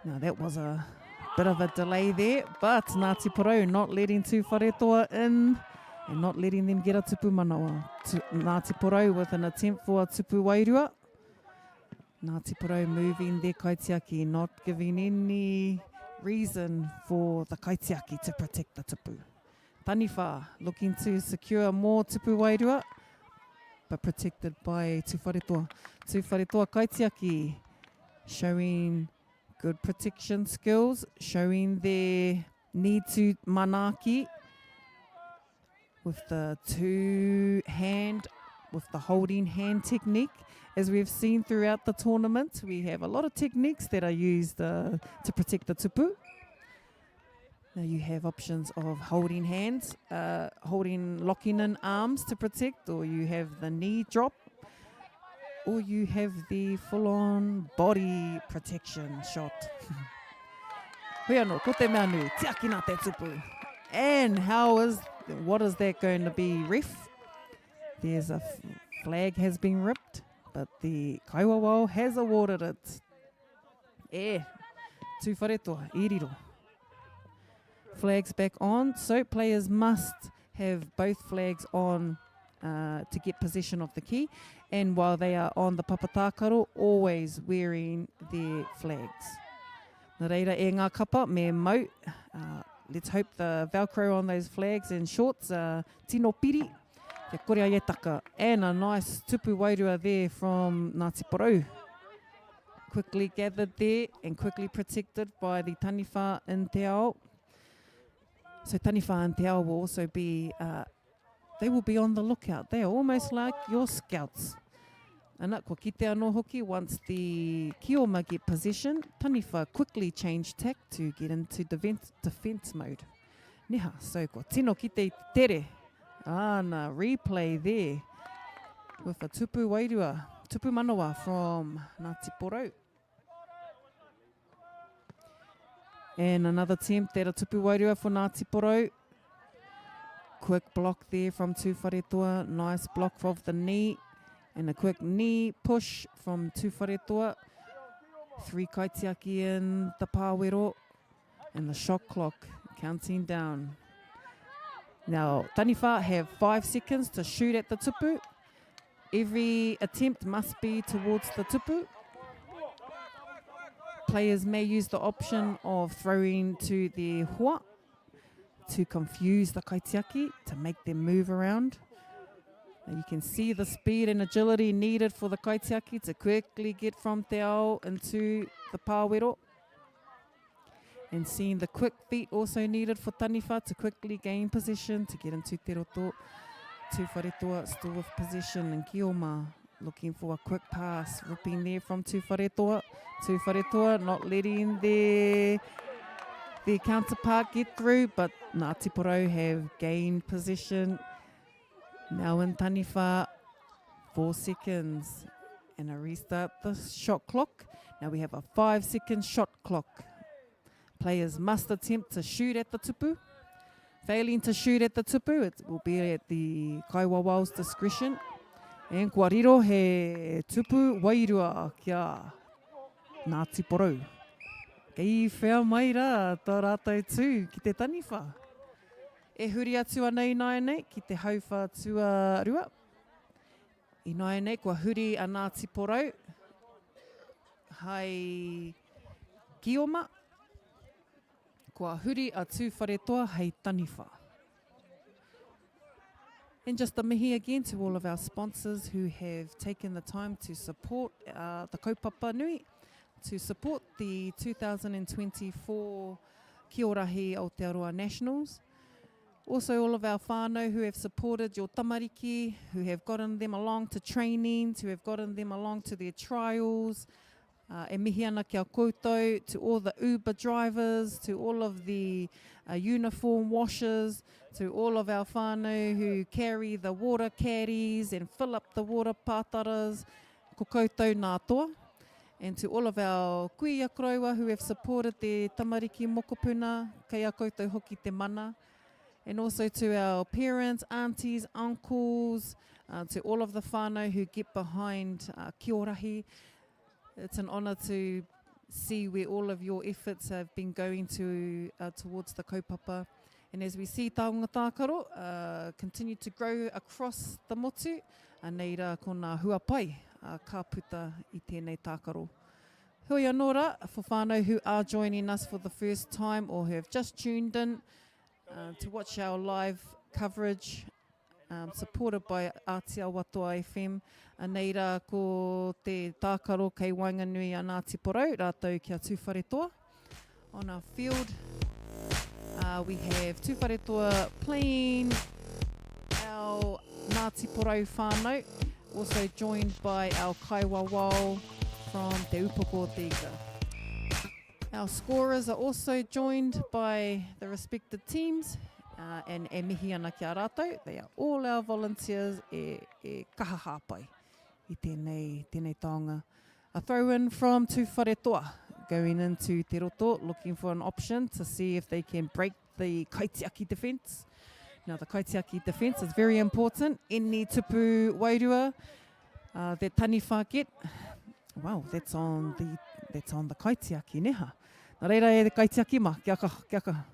Now that was a bit of a delay there, but Ngāti Porou not letting Tūwharetoa in and not letting them get a tupu manawa. Ngāti Porou with an attempt for a tupu wairua. Ngāti Porou moving their kaitiaki, not giving any reason for the kaitiaki to protect the tupu. Taniwha looking to secure more tupu wairua, but protected by Tūwharetoa. Tūwharetoa kaitiaki showing good protection skills, showing their need to manaki with the 2-hand, with the holding hand technique. As we've seen throughout the tournament, we have a lot of techniques that are used to protect the tupu. Now you have options of holding hands, locking in arms to protect, or you have the knee drop, or you have the full-on body protection shot. Hui anō, ko te mea nui, tiaki nā te tupu. And what is that going to be, ref? There's a flag has been ripped, but the kaiwawao has awarded it. Tūwharetoa, iriro. Flags back on, so players must have both flags on to get possession of the key, and while they are on the papatākaro, always wearing their flags. Nā reira e ngā kapa, me mau. Let's hope the Velcro on those flags and shorts tino piri. Te kore ai e taka. And a nice tupu wairua there from Ngāti Porou. Quickly gathered there and quickly protected by the taniwha in te ao. So taniwha in te ao will also be, they will be on the lookout. They are almost like your scouts. Ana, ko kite anō hoki, once the kioma get possession, taniwha quickly change tack to get into defense mode. Neha, so ko tino kite I te tere. Ana, replay there with a tupu wairua, tupu manawa from Ngāti Porou. And another attempt there, a tupu wairua for Ngāti Porou. Quick block there from Tūwharetoa, nice block of the knee. And a quick knee push from Tūwharetoa. 3 kaitiaki in the pāwero. And the shot clock counting down. Now, taniwha have 5 seconds to shoot at the tupu. Every attempt must be towards the tupu. Players may use the option of throwing to the hoa to confuse the kaitiaki, to make them move around. Now you can see the speed and agility needed for the kaitiaki to quickly get from te ao into the pāwero. And seeing the quick feet also needed for taniwha to quickly gain possession, to get into te roto. Tūwharetoa still with possession, and Kioma looking for a quick pass, ripping there from Tūwharetoa. Tūwharetoa not letting their counterpart get through, but Ngāti Porou have gained possession. Now in taniwha, 4 seconds, and a restart the shot clock. Now we have a 5-second shot clock. Players must attempt to shoot at the tupu. Failing to shoot at the tupu, it will be at the kaiwawau's discretion. And kua riro he tupu wairua kia Ngāti Porou. Kei whea mai rā, tā rātou tū ki te taniwha. E huri atu anei nai nei ki te hauwha tuarua. I nai nei kua huri a Ngāti Porou. Hai kioma. Kua huri a Tūwharetoa hei taniwha. And just a mihi again to all of our sponsors who have taken the time to support the kaupapa nui, to support the 2024 Kiorahi Aotearoa Nationals. Also all of our whānau who have supported your tamariki, who have gotten them along to trainings, who have gotten them along to their trials. E mihi ana kia koutou, to all the Uber drivers, to all of the uniform washers, to all of our whānau who carry the water caddies and fill up the water pātaras, ko koutou nā toa. And to all of our kuia koroua who have supported their tamariki mokopuna, kei a koutou hoki te mana. And also to our parents, aunties, uncles, to all of the whānau who get behind Kiorahi. It's an honour to see where all of your efforts have been going to towards the kaupapa. And as we see Taonga Tākaro continue to grow across the motu, nei rā ko ngā huapai ka puta I tēnei tākaro. Hui anō rā, for whānau who are joining us for the first time or who have just tuned in to watch our live coverage supported by Aotearoa FM. Nei rā ko te tākaro kei Wainuiomata a Ngāti Porou, rātou kia Tūwharetoa. On our field, we have Tūwharetoa playing our Ngāti Porou whānau, also joined by our kaiwawao from Te Upoko Teiga. Our scorers are also joined by the respected teams, and e mihi ana kia rātou. They are all our volunteers e kaha hāpai I tēnei taonga. A throw in from Tūwharetoa, going into te roto, looking for an option to see if they can break the kaitiaki defence. Now the kaitiaki defence is very important. Any tupu wairua that taniwha get, wow, that's on that's on the kaitiaki, neha. Nā reira e te kaitiaki ma, kia kaha.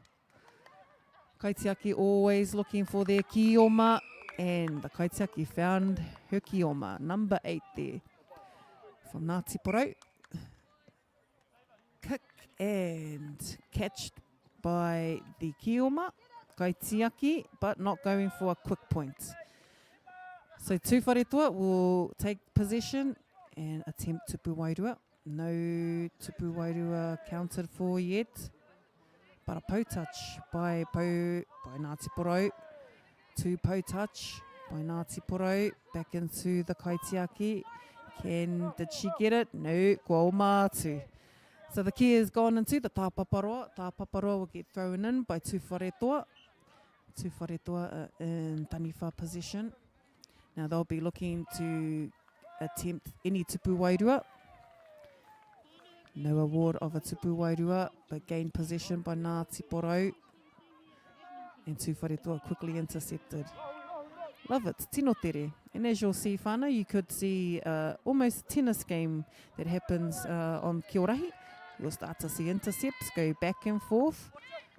Kaitiaki always looking for their kioma, and the kaitiaki found her kioma, number 8 there. From Ngāti Porou. Kick and catched by the kioma, kaitiaki, but not going for a quick point. So tū wharetua will take possession and attempt tupu wairua. No tupu wairua counted for yet. But a po touch by Ngāti Porou. 2 po touch by Ngāti Porou. Back into the kaitiaki. Did she get it? No, kua o mātu. So the key has gone into the tāpaparoa. Tāpaparoa will get thrown in by tū wharetua. Tū wharetua in taniwha position. Now they'll be looking to attempt any tupu wairua. No award of a tupu wairua, but gained possession by Ngāti Porou. And tū wharetua quickly intercepted. Love it, tino tere. And as you'll see, whānau, you could see almost tennis game that happens on Kiorahi. You'll start to see intercepts go back and forth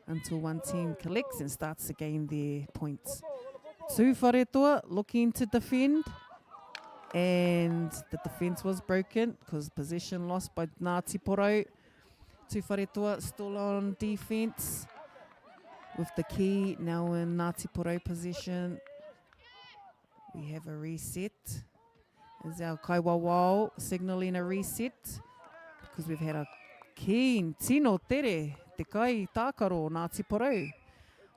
until one team collects and starts to gain their points. Tū wharetua looking to defend, and the defence was broken because possession lost by Ngāti Porou. Tū wharetua still on defence with the key now in Ngāti Porou possession. We have a reset. Is our kaiwawao signalling a reset because we've had a keen tino tere te kai tākaro Ngāti Porou.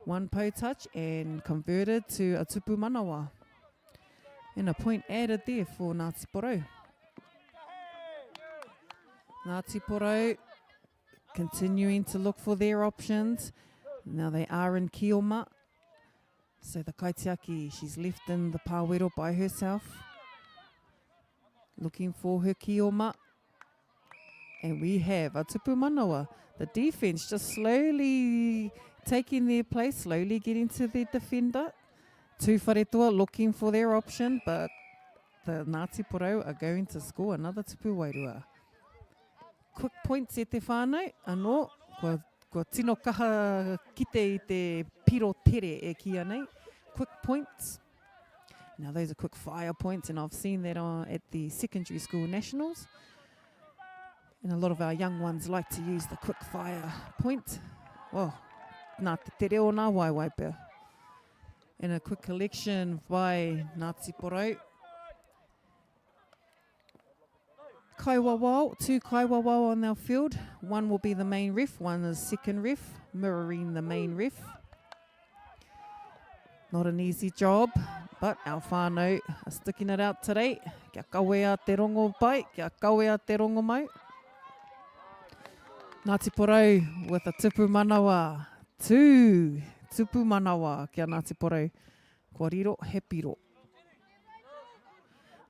1 po touch and converted to a tupu manawa. And a point added there for Ngāti Porou. Ngāti Porou continuing to look for their options. Now they are in kioma. So the kaitiaki, she's left in the pāwero by herself. Looking for her kioma. And we have a tupu manawa. The defence just slowly taking their place, slowly getting to their defender. Tū wharetua looking for their option, but the Ngāti Porou are going to score another tupu wairua. Quick points e te whānau, anō, kua tino kaha kite i te piro tere e kia nei. Quick points. Now those are quick fire points, and I've seen that at the secondary school nationals. And a lot of our young ones like to use the quick fire point. Oh, nā te tere o nā waiwai pia. And a quick collection by Ngāti Porou. Kaiwawao, 2 kaiwawao on our field. One will be the main ref, one is second ref, mirroring the main ref. Not an easy job, but our whānau are sticking it out today. Kia kawe a te rongo pai, kia kawe a te rongo mai. Ngāti Porou with a tupu manawa. 2 tupu manawa kia Ngāti Porou. Kua riro, he piro.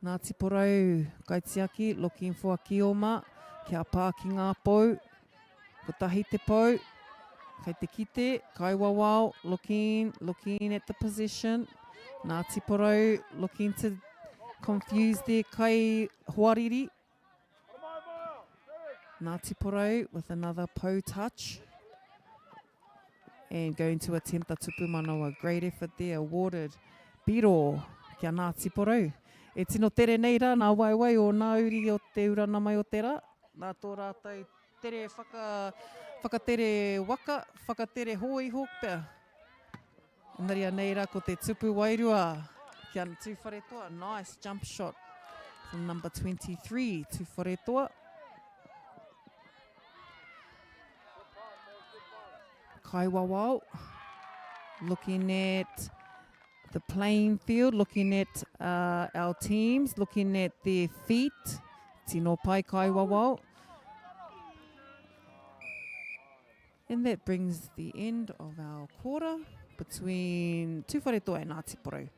Ngāti Porou, kaitiaki, looking for a kioma. Kia pā ki ngā pou. Kutahi te pou. Kei te kite, kaiwawao, looking at the position. Ngāti Porou looking to confuse their kai huariri. Ngāti Porou with another pou touch. And going to attempt the tupu manawa. Great effort there, awarded. Piro, kia Ngāti Porou. E tino tere nei rā, nā waiwai o nā uri o te urana mai o te rā. Nā tō rātou tere whakatere waka, whakatere hoi hok pia. Naria nei rā ko te tupu wairua. Kia tū wharetua, nice jump shot from number 23, tū wharetua. Kaiwawao, looking at the playing field, looking at our teams, looking at their feet. Tino pai kaiwawao. And that brings the end of our quarter between tū wharetua and Ngāti Porou.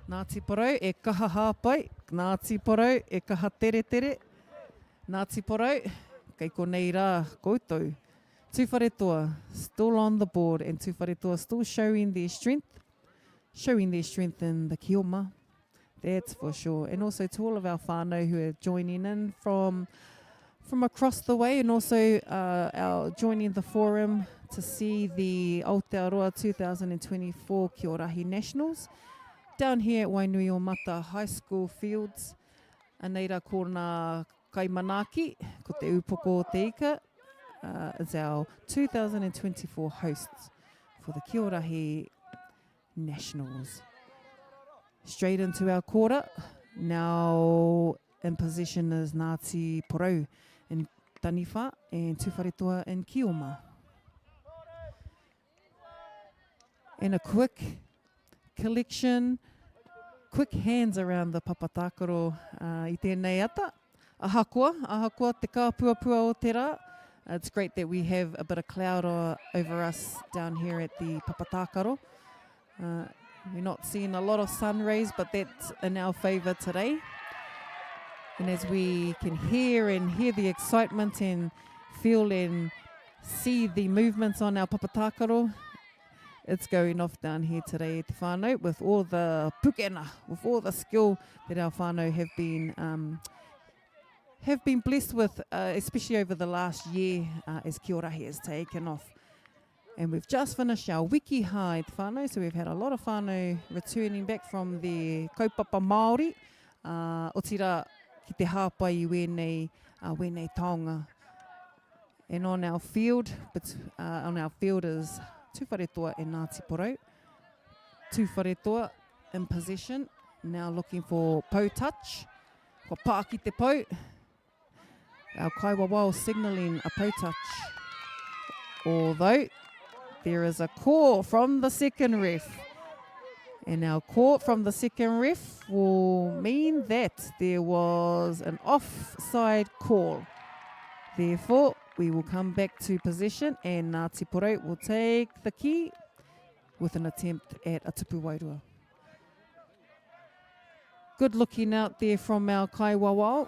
Ngāti Porou e kaha hāpai, Ngāti Porou e kaha tere tere. Ngāti Porou, kei ko nei rā koutou. Tū wharetua still on the board, and tū wharetua still showing their strength in the kioma, that's for sure. And also to all of our whānau who are joining in from from across the way, and also our joining the forum to see the Aotearoa 2024 Kiorahi Nationals down here at Wainuiomata High School fields. Aneira ko ngā kaimanaki, ko te upoko o te ika, is our 2024 hosts for the Kiorahi Nationals. Straight into our kora. Now in position is Ngāti Porou in Taniwha and Tuwharetoa in Kioma. And a quick collection, quick hands around the papatakaro I tēnei ata. Ahakoa te kāpuapua o te rā. It's great that we have a bit of cloud over us down here at the papatakaro. We're not seeing a lot of sun rays, but that's in our favour today. And as we can hear the excitement and feel and see the movements on our papatakaro, it's going off down here today at te whānau with all the pukena, with all the skill that our whānau have been blessed with, especially over the last year as Kiorahi has taken off. And we've just finished our wiki high whānau, so we've had a lot of whānau returning back from the kaupapa Māori. O tira ki te hāpai i wēnei taonga. And on our field is Tuwharetoa and Ngāti Porou. Tuwharetoa in possession, now looking for pou touch. Ko pā ki te pou. Our kaiwawao signalling a pou touch. Although there is a call from the second ref. And our call from the second ref will mean that there was an offside call. Therefore, we will come back to possession and Ngāti Porou will take the key with an attempt at a tupu wairua. Good looking out there from our kaiwawao.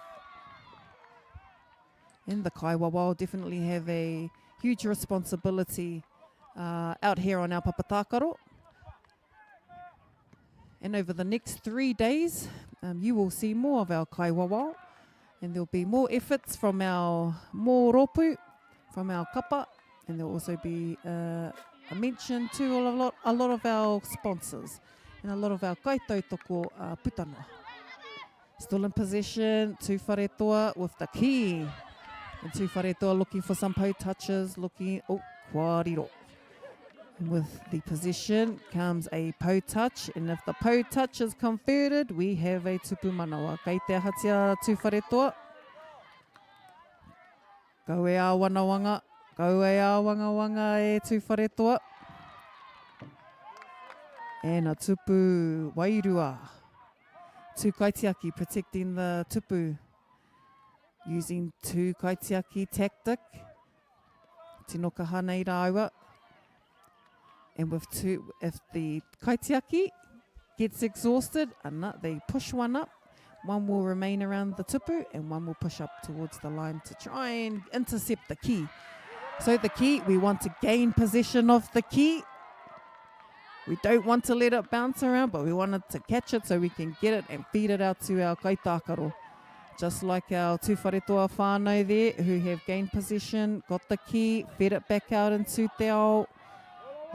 And the kaiwawao definitely have a huge responsibility out here on our papatakaro. And over the next 3 days, you will see more of our kaiwawao. And there'll be more efforts from our mōropu, from our kapa, and there'll also be a mention to a lot of our sponsors and a lot of our kaitautoko putanoa. Still in possession, Tuwharetoa with the key. And Tuwharetoa looking for some pou touches, kwariro. And with the possession comes a pou touch, and if the pou touch is converted, we have a tupu manawa. Kei te ahatia Tuwharetoa. Kau e a wangawanga e Tuwharetoa. And a tupu wairua. Two kaitiaki protecting the tupu. Using two kaitiaki tactic. Tino kahanei rāua. And if the kaitiaki gets exhausted, they push one up. One will remain around the tupu and one will push up towards the line to try and intercept the key. So the key, we want to gain possession of the key. We don't want to let it bounce around, but we wanted to catch it so we can get it and feed it out to our kaitākaro. Just like our Tuwharetoa whānau there, who have gained possession, got the key, fed it back out into te ao,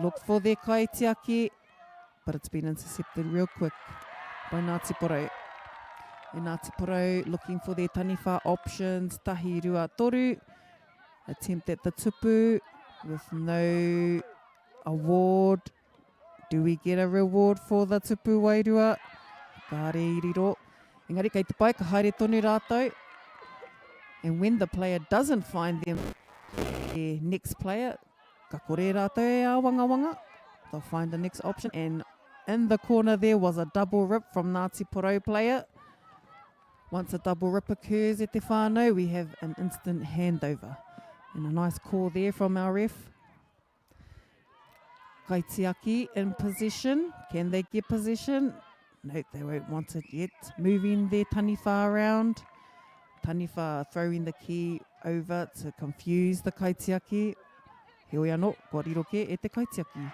looked for their kaitiaki, but it's been intercepted real quick by Ngāti Porou. And Ngāti Porou looking for their taniwha options, tahi rua toru, attempt at the tupu with no award. Do we get a reward for the tupu wairua? Kāre iriro. Engari kei te pai, ka haere tonu rātou. And when the player doesn't find them, their next player, ka kore rātou e a wangawanga. They'll find the next option. And in the corner there was a double rip from Ngāti Porou player. Once a double rip occurs at te whānau, we have an instant handover. And a nice call there from our ref. Kaitiaki in position. Can they get position? No, they won't want it yet. Moving their taniwha around. Taniwha throwing the key over to confuse the kaitiaki. Heoi anō, kōrero ke e te kaitiaki.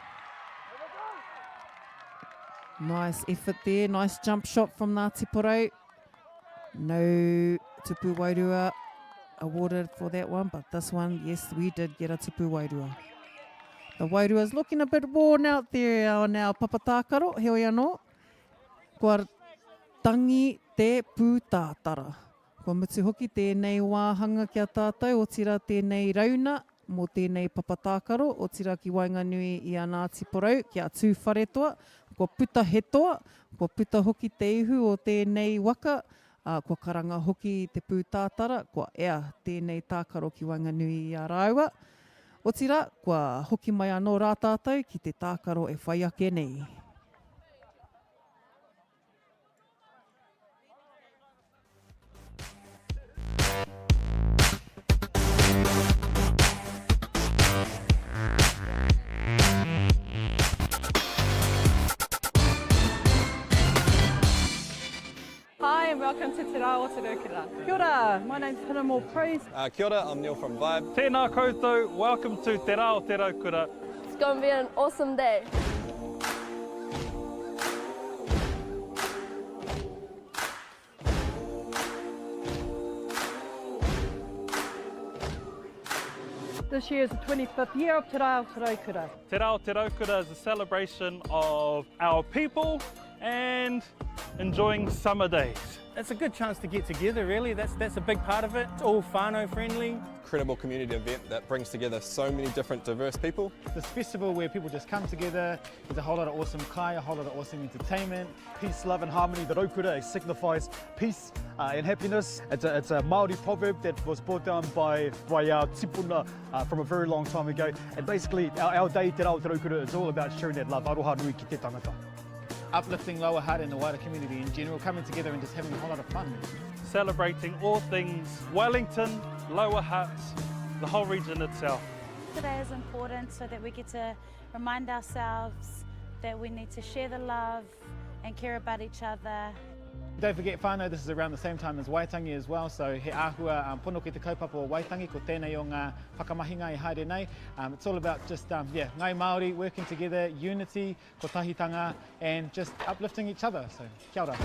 Nice effort there, nice jump shot from Ngāti Porou. No tupu wairua awarded for that one, but this one, yes, we did get a tipu wairua. The wairua's looking a bit worn out there on our papatākaro, heoi anō. Kua tangi te pūtātara. Kua mutu hoki tēnei wāhanga kia tātou, o tira tēnei rauna, mō tēnei papatākaro, o tira ki Wainganui i a Ngāti Porou, kia tūwharetoa, kua puta hetoa, kua puta hoki te ihu o tēnei waka, kua karanga hoki te pūtātara, kua ea tēnei tākaro ki Wainganui i a Rāua. O tira, kua hoki mai anō rā tātou ki te tākaro e whai ake nei. Hi and welcome to Te Aotearoa. Kia ora, my name's Hannah Moore Praise. Kia ora, I'm Neil from Vibe. Tēnā koutou, welcome to Te Aotearoa. It's going to be an awesome day. This year is the 25th year of Te Aotearoa. Te Aotearoa is a celebration of our people and enjoying summer days. It's a good chance to get together, really. That's a big part of it. It's all whānau friendly. Incredible community event that brings together so many different diverse people. This festival where people just come together, there's a whole lot of awesome kai, a whole lot of awesome entertainment, peace, love and harmony. The raukura signifies peace and happiness. It's a Māori proverb that was brought down by our tipuna from a very long time ago. And basically our day, Te Aotearoa, is all about sharing that love. Aroha nui ki te tangata. Uplifting lower heart and the wider community in general, coming together and just having a whole lot of fun. Celebrating all things Wellington, Lower Huts, the whole region itself. Today is important so that we get to remind ourselves that we need to share the love and care about each other. Don't forget whānau, this is around the same time as Waitangi as well, so he āhua pono ki te kaupapa o Waitangi, ko tēnei o ngā whakamahinga I haere nei. It's all about just, ngai Māori working together, unity, ko tahitanga, and just uplifting each other, so kia ora.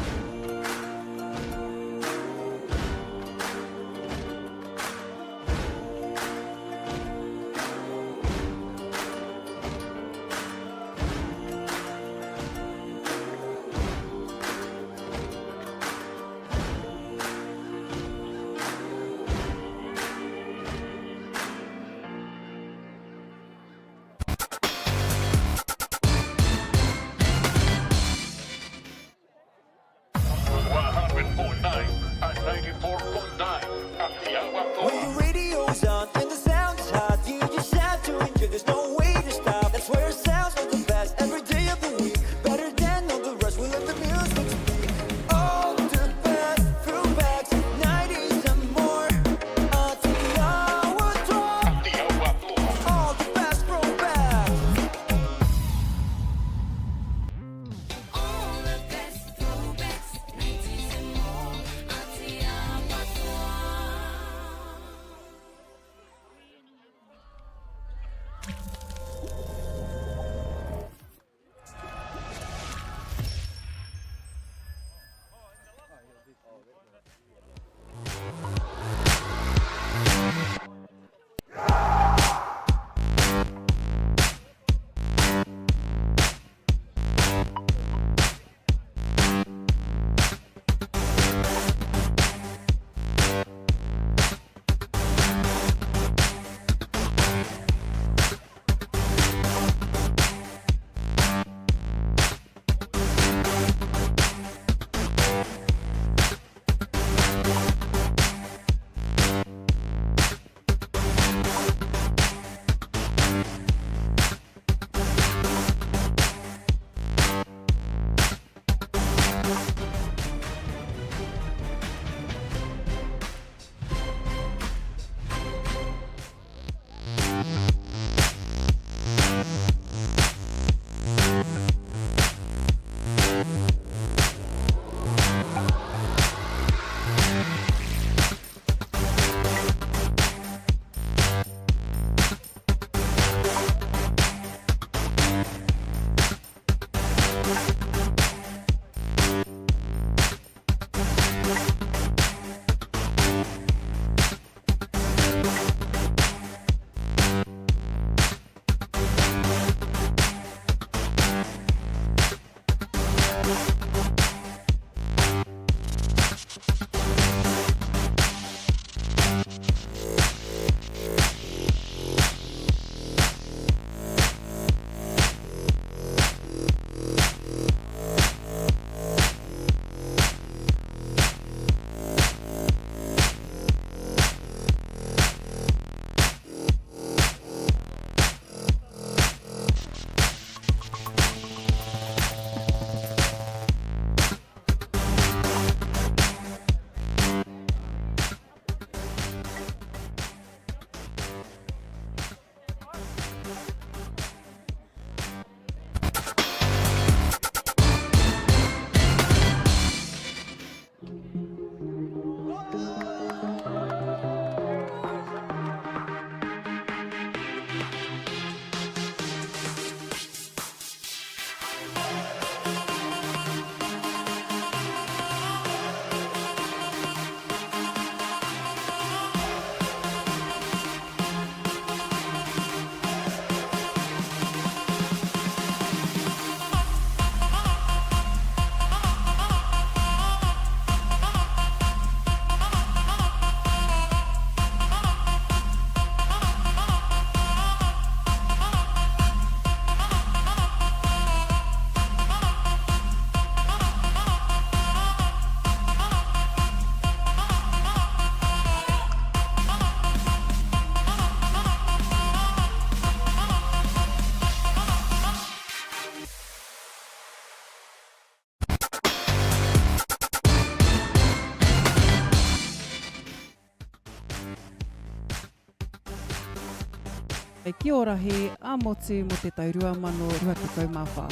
E Kiorahi, a moti mo te taurua mano rua te kaumawha.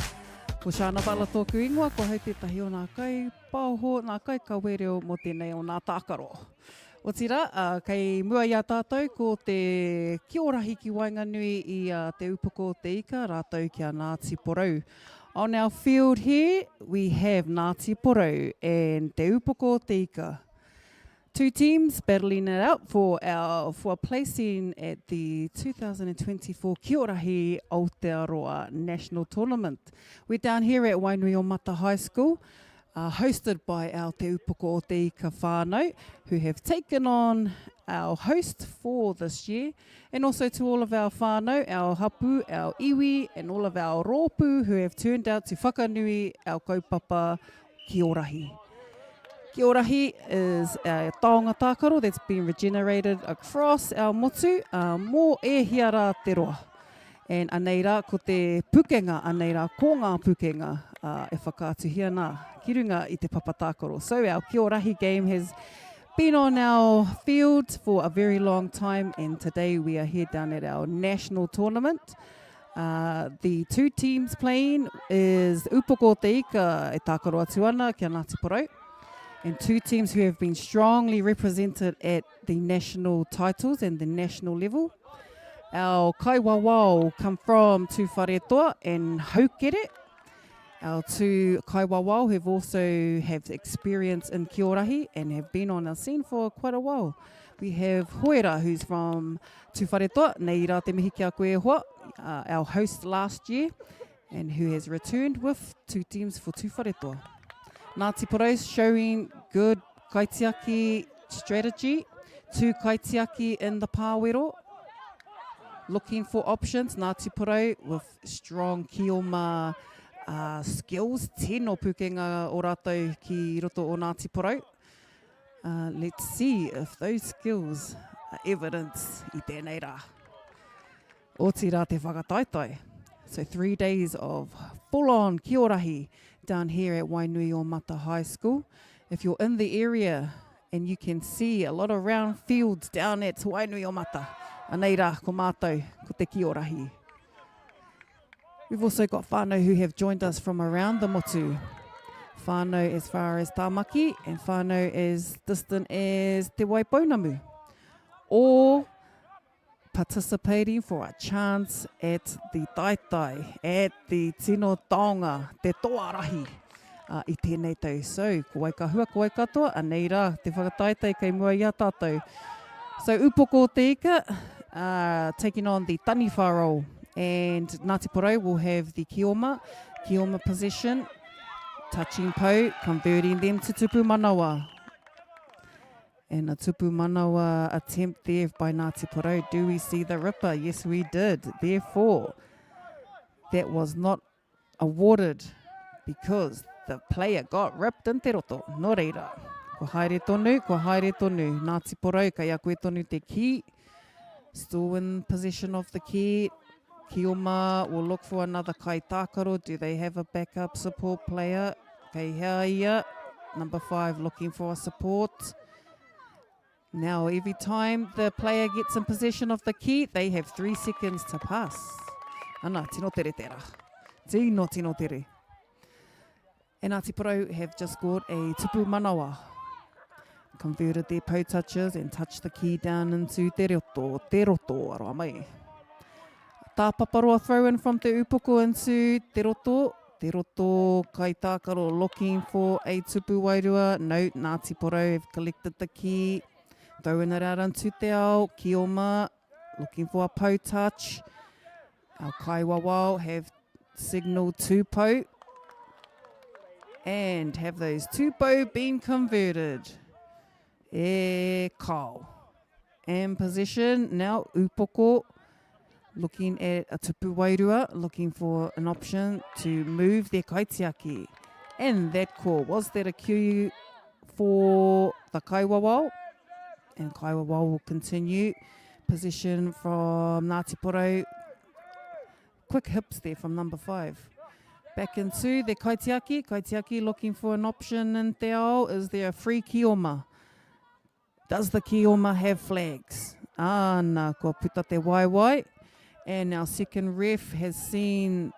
Ko Shana Bala tōku ingoa, ko hei tētahi o nā kai pauho, nā kai kawereo mo tēnei o nā tākaro. O tira, kei mua ia tātou ko te Kiorahi ki Wainganui i te upoko o te ika, rātou kia Ngāti Porou. On our field here, we have Ngāti Porou and te upoko o te ika. Two teams battling it out for a placing at the 2024 Kiorahi Aotearoa National Tournament. We're down here at Wainuiomata High School, hosted by our Te Upoko o Te Ika whānau, who have taken on our host for this year, and also to all of our whānau, our hapu, our iwi, and all of our rōpū who have turned out to whakanui our kaupapa Kiorahi. Kiorahi is a taonga tākaro that's been regenerated across our motu, mō e hiara te roa. And aneira, ko te pukenga, aneira, ko ngā pukenga, e whakaatuhia nā, ki runga i te papa tākaro. So our Kiorahi game has been on our field for a very long time, and today we are here down at our national tournament. The two teams playing is Upoko o te Ika e tākaro atu ana, kia Ngāti Porou. And two teams who have been strongly represented at the national titles and the national level. Our kaiwawao come from Tuwharetoa and Haukere. Our two kaiwawao have also have experience in Kiorahi and have been on our scene for quite a while. We have Hoera, who's from Tuwharetoa, nei rā te mihi kia koe hoa, our host last year, and who has returned with two teams for Tuwharetoa. Ngāti Porou showing good kaitiaki strategy, two kaitiaki in the pāwero, looking for options. Ngāti Porou with strong kioma skills, tino pukenga o rātou ki roto o Ngāti Porou. Let's see if those skills are evidence I tēnei rā. O tira te whakataitai. So 3 days of full-on Kiorahi down here at Wainuiomata High School. If you're in the area and you can see a lot of round fields down at Wainuiomata, anei rā, ko mātou, ko te Kiorahi. We've also got whānau who have joined us from around the motu. Whānau as far as Tāmaki and whānau as distant as Te Waipounamu. Or participating for a chance at the taitai, at the tino taonga, te TOARAHI, I tēnei tau. So, ko wai ka hua, ko wai katoa, anei rā, te whakataitai kei mua ia tātou. So, upoko o te ika, taking on the taniwha role. And Ngāti Porou will have the kioma position, touching pou, converting them to tupu manawa. And a tupu manawa attempt there by Ngāti Porou. Do we see the ripper? Yes, we did. Therefore, that was not awarded because the player got ripped in te roto. Nō reira. Ko haere tonu, ko haere tonu. Ngāti Porou, kai a koe tonu te ki. Still in possession of the ki. Kioma will look for another kai tākaro. Do they have a backup support player? Kei hea ia. Number 5 looking for a support. Now, every time the player gets in possession of the ki, they have 3 seconds to pass. Ana, tino tere tera. Tino tere. And Ngāti Porou have just scored a tupu manawa. Converted their pou touches and touched the ki down into te roto, aroa mai. Tāpaparoa throw in from te upoko into te roto, kai tākaro looking for a tupu wairua. No, Ngāti Porou have collected the ki. Throwing it out into te ao, kioma, looking for a pou touch. Our kaiwawao have signalled 2 pou. And have those 2 pou been converted? E kao. And position, now upoko, looking at a tupu wairua, looking for an option to move their kaitiaki. And that call, was there a cue for the kaiwawao? And kaiwawao will continue. Position from Ngāti Porou. Quick hips there from number 5. Back into the kaitiaki. Kaitiaki looking for an option in te ao. Is there a free kioma? Does the kioma have flags? Nā, ko puta te waiwai. And our second ref has seen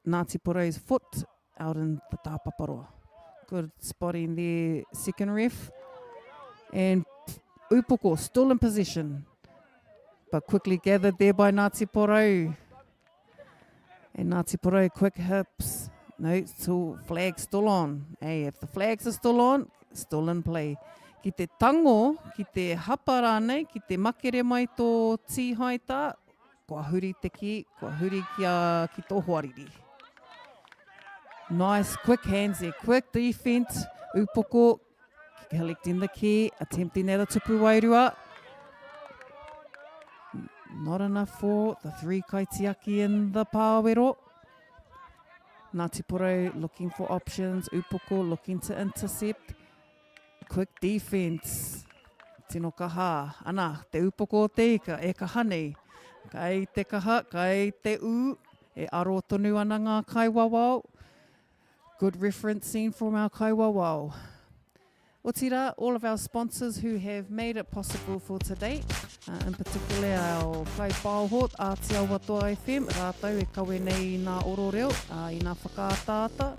Ngāti Porai's foot out in the tāpaparoa. Good spotting there, second ref. And Upoko still in position, but quickly gathered there by Ngāti Porau. And Ngāti Porau, quick hips. No, still, flag still on. Hey, if the flags are still on, still in play. Ki te tango, ki te hapa rānei, ki te makere mai tō tīhaita, kua huri te ki, kua huri ki tō hoariri. Nice, quick hands there, quick defense. Upoko collecting the key, attempting that a tupu wairua. Not enough for the three kaitiaki in the pāwero. Ngāti Porau looking for options. Upoko looking to intercept. Quick defense. Tino kaha. Ana, te upoko te ika, e kaha nei. Kai te kaha, kai te u. E aro tonu ana ngā kaiwawao. Good referencing from our kaiwawao. O tira, all of our sponsors who have made it possible for today, in particular our kai pāhot, Aotearoa FM, rātau e kawe nei nā ororeo, i nā whakaataata.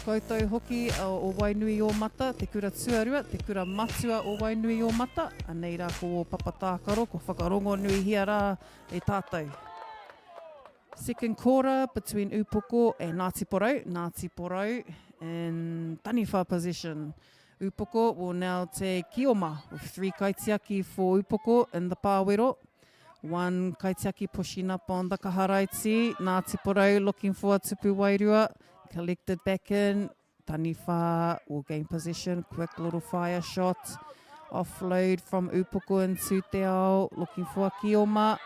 Koutou hoki o Wainuiomata, te kura tuarua, te kura matua o Wainuiomata, anei rā ko papatākaro, ko whakarongo nui hia rā e tātou. Second quarter between Upoko and Ngāti Porau. Ngāti Porau in taniwha position. Upoko will now take Kioma with three kaitiaki for Upoko in the pāwero. One kaitiaki pushing up on the kaharaiti. Ngāti Porau looking for a tupu wairua. Collected back in. Taniwha will gain position. Quick little fire shot. Offload from Upoko into te ao. Looking for a Kioma.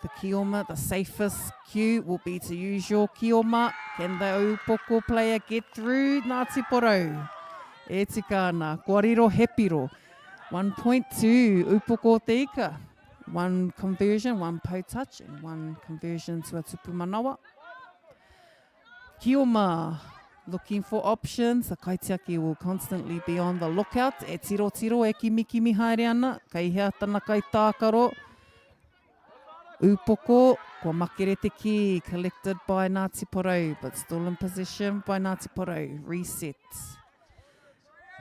The Kioma, the safest cue will be to use your Kioma. Can the Upoko player get through? Ngāti Porau. E tika ana, kōrero hepiro. 1.2, Upoko te ika. One conversion, one po touch, and one conversion to a tupu manawa. Kioma, looking for options. The kaitiaki will constantly be on the lookout. E tiro tiro, e kimi haere ana. Kai hea tana kai tākaro. Upoko, kua makere te ki, collected by Ngāti Porau, but still in position by Ngāti Porau. Reset.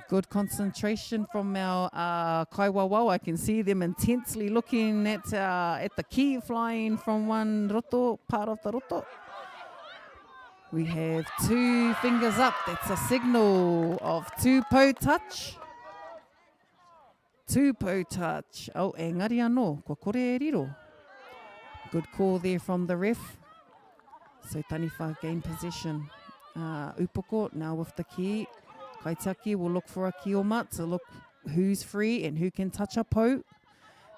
Good concentration from our kaiwawao. I can see them intensely looking at the key flying from one roto, part of the roto. We have two fingers up. That's a signal of two po touch. Two po touch. Oh, engari anō, kua kore e riro. Good call there from the ref. So taniwha gain possession. Upoko now with the key. Kaitaki will look for a Kioma to look who's free and who can touch a po.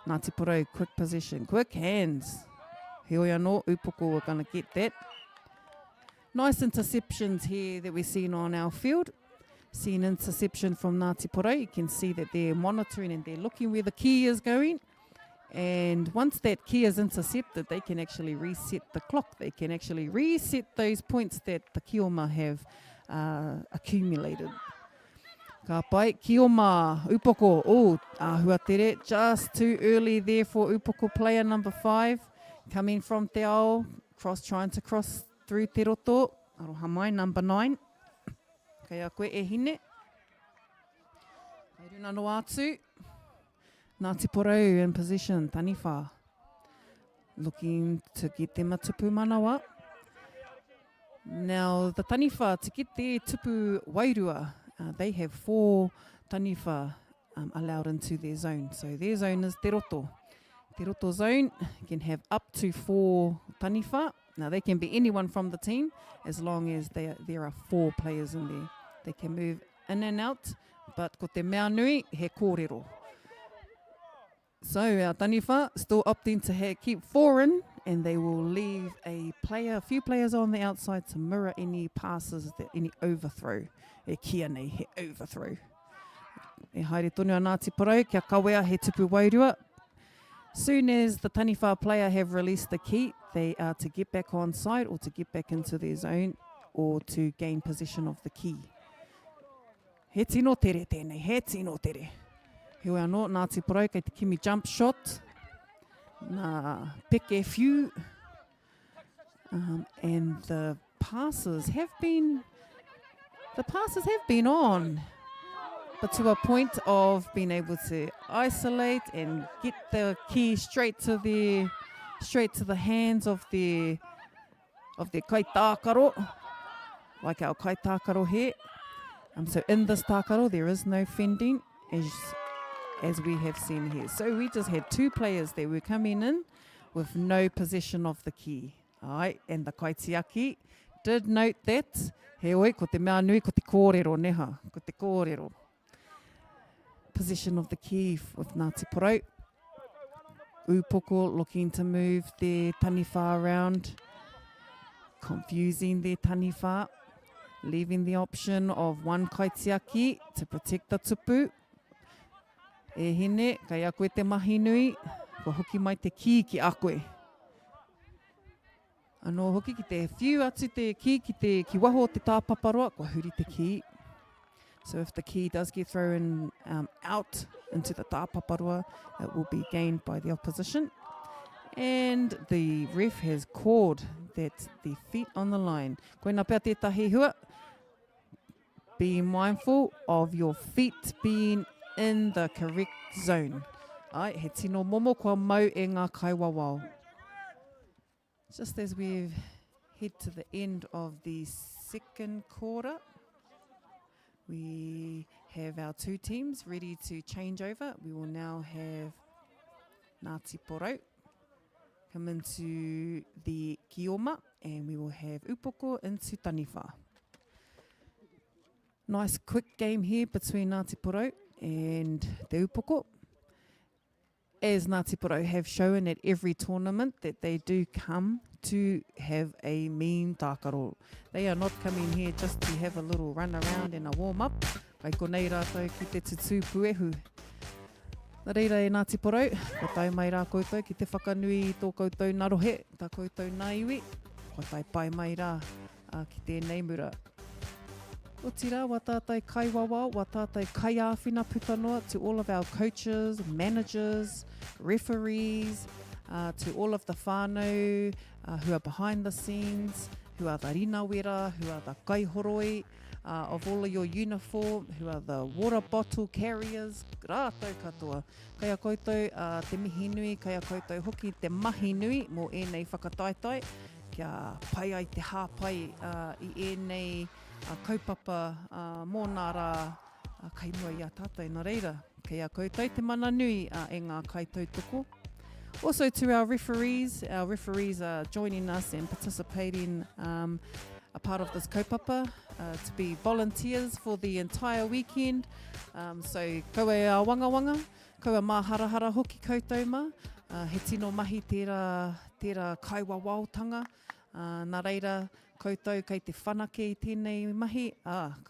Ngāti Porau, quick position, quick hands. Heoi anō, Upoko, we're going to get that. Nice interceptions here that we're seeing on our field. Seeing interception from Ngāti Porau. You can see that they're monitoring and they're looking where the key is going. And once that key is intercepted, they can actually reset the clock. They can actually reset those points that the Kioma have accumulated. Ka pai, Kioma, Upoko, ahua tere, just too early there for Upoko player number 5. Coming from te ao, trying to cross through te roto. Aroha mai, number 9. Kei a koe e hine. Kei runa no atu. Ngāti Porau in position, taniwha. Looking to get them a tupu manawa. Now, the taniwha, to get their tupu wairua, they have 4 taniwha allowed into their zone. So their zone is te roto. Te roto zone can have up to 4 taniwha. Now, they can be anyone from the team as long as there are 4 players in there. They can move in and out, but ko te mea nui, he kōrero. So our taniwha still opting to keep 4 in, and they will leave a few players on the outside to mirror any passes, any overthrow. E kia nei, he overthrow. E haere tonu a Ngāti Porau, kia kawea he tupu wairua. Soon as the taniwha player have released the key, they are to get back on side or to get back into their zone or to gain possession of the key. He tino tere tēnei, he tino tere. Heoi anō, Ngāti Porau, kei te kimi jump shot. Nā peke whiu, And the passes have been on, but to a point of being able to isolate and get the key straight to the hands of the kaitākaro, like our kaitākaro here. So in this tākaro there is no fending, as we have seen here. So we just had two players that were coming in with no possession of the key. Ai, and the kaitiaki did note that, he oi, ko te mea nui, ko te kōrero neha, ko te kōrero. Possession of the key with Ngāti Porou. Upoko looking to move their taniwha around, confusing their taniwha, leaving the option of one kaitiaki to protect the tupu. E hine, kai a koe te mahi nui, ko hoki mai te ki ki a koe. Anō hoki ki te whiu atu te ki ki waho te tāpaparoa, ko huri te ki. So if the key does get thrown out into the tāpaparoa, it will be gained by the opposition. And the ref has called that the feet on the line. Koe nā pēr tētahi hua. Be mindful of your feet being in the correct zone. Ai, he tino momo kua mau e ngā kaiwawao. Just as we head to the end of the second quarter, we have our two teams ready to change over. We will now have Ngāti Porou come into the kioma, and we will have Upoko into taniwha. Nice quick game here between Ngāti Porou and the Upoko. As Ngāti Porou have shown at every tournament that they do come to have a mean tākaro. They are not coming here just to have a little run around and a warm up. Kai konei rātou ki te tutu puehu. Nā reira e Ngāti Porou, ko tai mai rā koutou ki te whakanui i tō koutou narohe, tā koutou nā iwi, ko tai pai mai rā ki tēnei mura. O tira, wa tātai kaiwawa, wa tātai kai āwhina putanoa, to all of our coaches, managers, referees, to all of the whānau who are behind the scenes, who are the rinawera, who are the kaihoroi of all of your uniform, who are the water bottle carriers, rātou katoa. Kai a koutou te mihi nui, kai a koutou hoki te mahi nui mō ēnei whakataitai, kia pai ai te hāpai i ēnei kaupapa mō nā rā kai mua i a tātou nā reira. Kei a koutou te mana nui e ngā kaitautoko. Also to our referees are joining us and participating a part of this kaupapa to be volunteers for the entire weekend. So koe a wanga, koe a māharahara hoki koutou ma, he tino mahi tērā kaiwawaotanga, nā reira koutou kei te whanake i tēnei mahi,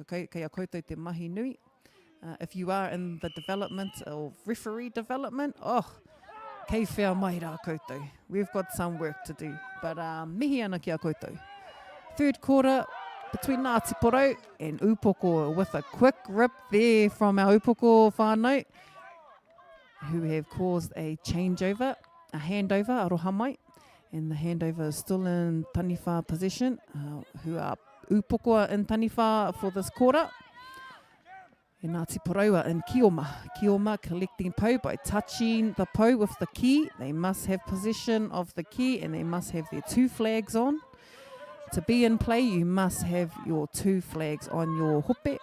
kei a koutou te mahi nui. If you are in the development or referee development, kei whea mai rā koutou. We've got some work to do, but mihi ana ki a koutou. Third quarter between Ngāti Porou and Upoko, with a quick rip there from our Upoko whānau, who have caused a changeover, a handover, aroha mai. And the handover is still in taniwha possession, who are Upoko in taniwha for this quarter. And Ngāti Porou are in kioma. Kioma collecting pou by touching the pou with the key. They must have possession of the key and they must have their two flags on. To be in play, you must have your two flags on your hope.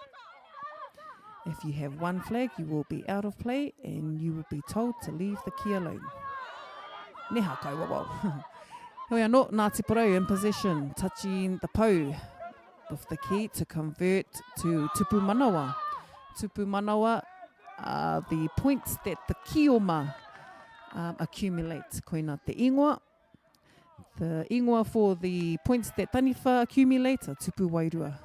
If you have one flag, you will be out of play and you will be told to leave the key alone. Neha kaiwawau. Here no Ngāti Porou in possession, touching the pou with the key to convert to tupu manawa. Tupu manawa are the points that the kioma accumulate. Koina te ingoa. The ingoa for the points that taniwha accumulate are tupu wairua.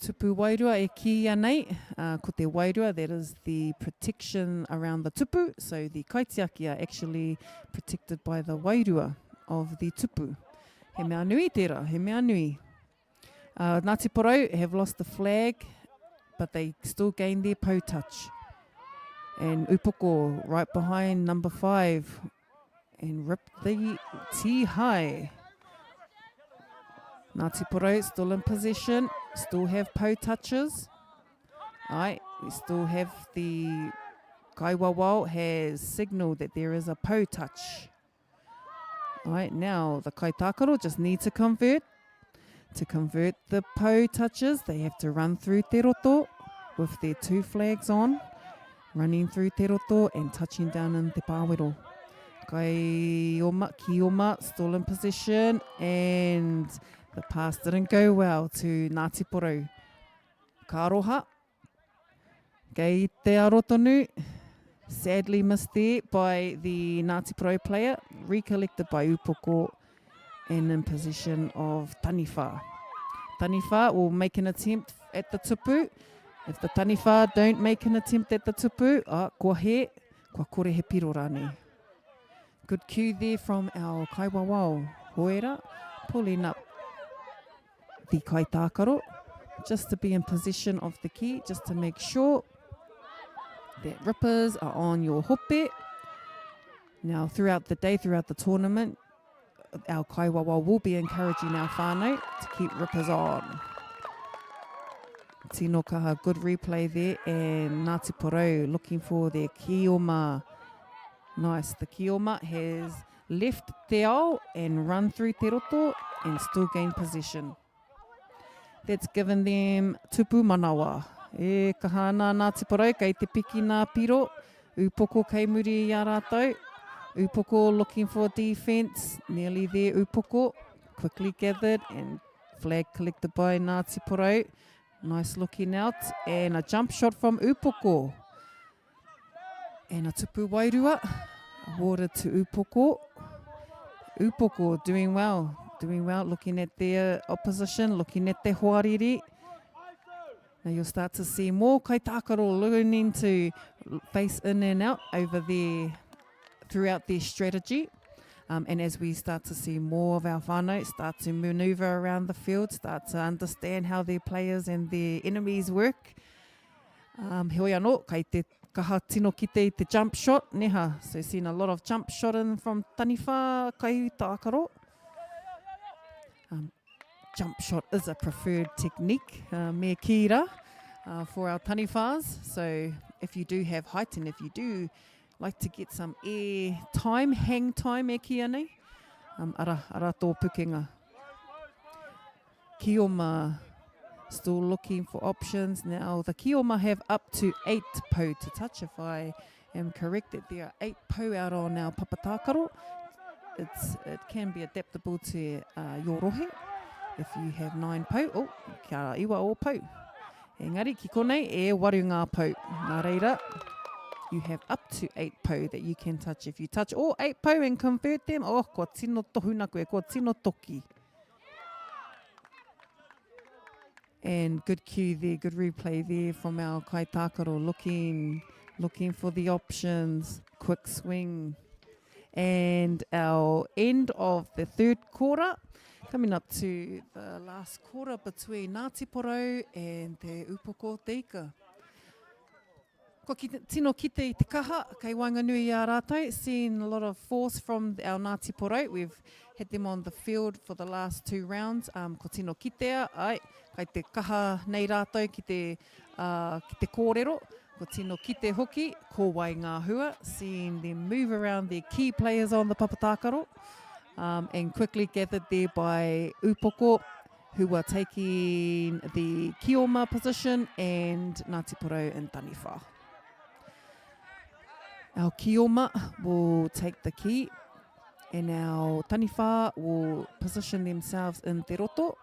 Tupu wairua e ki anei, ko te wairua, that is the protection around the tupu. So the kaitiaki are actually protected by the wairua of the tupu. He mea nui tērā, he mea nui. Ngāti Porou have lost the flag, but they still gain their pou touch. And Upoko right behind number 5 and rip the tee high. Ngāti Porou still in position, still have po touches. Right, we still have the Kaiwawao has signalled that there is a po touch. Right, now the Kaitākaro just need to convert. To convert the po touches, they have to run through te roto with their 2 flags on, running through te roto and touching down in te pāwero. Kioma still in position, and the pass didn't go well to Ngāti Porou. Kāroha, kei te arotonu, sadly missed there by the Ngāti Porou player, recollected by Upoko and in position of Taniwha. Taniwha will make an attempt at the tupu. If the Taniwha don't make an attempt at the tupu, kua kore he piro rāne. Good cue there from our Kaiwawao Hoera, pulling up the Kaitākaro, just to be in position of the key, just to make sure that rippers are on your hope. Now, throughout the day, throughout the tournament, our Kaiwawa will be encouraging our whānau to keep rippers on. Tino kaha, good replay there, and Ngāti Porou looking for their Kioma. Nice, the Kioma has left te ao and run through te roto and still gain possession. That's given them tupu manawa. E kahana Ngāti Porou, kei te piki nā piro, Upoko kei muri i a rātou. Upoko looking for defence, nearly there Upoko, quickly gathered and flag collected by Ngāti Porou. Nice looking out, and a jump shot from Upoko. And a tupu wairua, awarded to Upoko. Upoko doing well, looking at their opposition, looking at their hoariri. Now you'll start to see more Kaitākaro learning to face in and out over there throughout their strategy. And as we start to see more of our whānau start to manoeuvre around the field, start to understand how their players and their enemies work. Heoi anō, kai te kaha tino kite I te jump shot, neha. So seen a lot of jump shot in from Taniwha Kaitākaro. Jump shot is a preferred technique, me kira, for our Taniwhas. So if you do have height and if you do like to get some air time, hang time e kia nei, ara tō pukenga. Kioma still looking for options. Now the Kioma have up to 8 po to touch. If I am correct, that there are 8 po out on our Papatākaro. It can be adaptable to your rohe. If you have 9 po, kia iwa o po. Engari, ki konei, e waru ngā po. Nā reira, you have up to 8 po that you can touch. If you touch all 8 po and convert them, kua tino tohuna koe, kua tino toki. And good cue there, good replay there from our Kaitākaro, looking for the options, quick swing. And our end of the third quarter, coming up to the last quarter between Ngāti Porou and Te Upoko Teika. Ko tino kite I te kaha, kei Wainganui a rātou, seeing a lot of force from our Ngāti Porou. We've had them on the field for the last 2 rounds. Ko tino kitea, kei te kaha nei rātou ki te kōrero. Ko tino kite hoki, ko wai ngā hua, seeing them move around their key players on the Papatākaro. And quickly gathered there by Upoko, who are taking the Kioma position, and Ngāti Porou and Taniwha. Our Kioma will take the key, and our Taniwha will position themselves in te roto,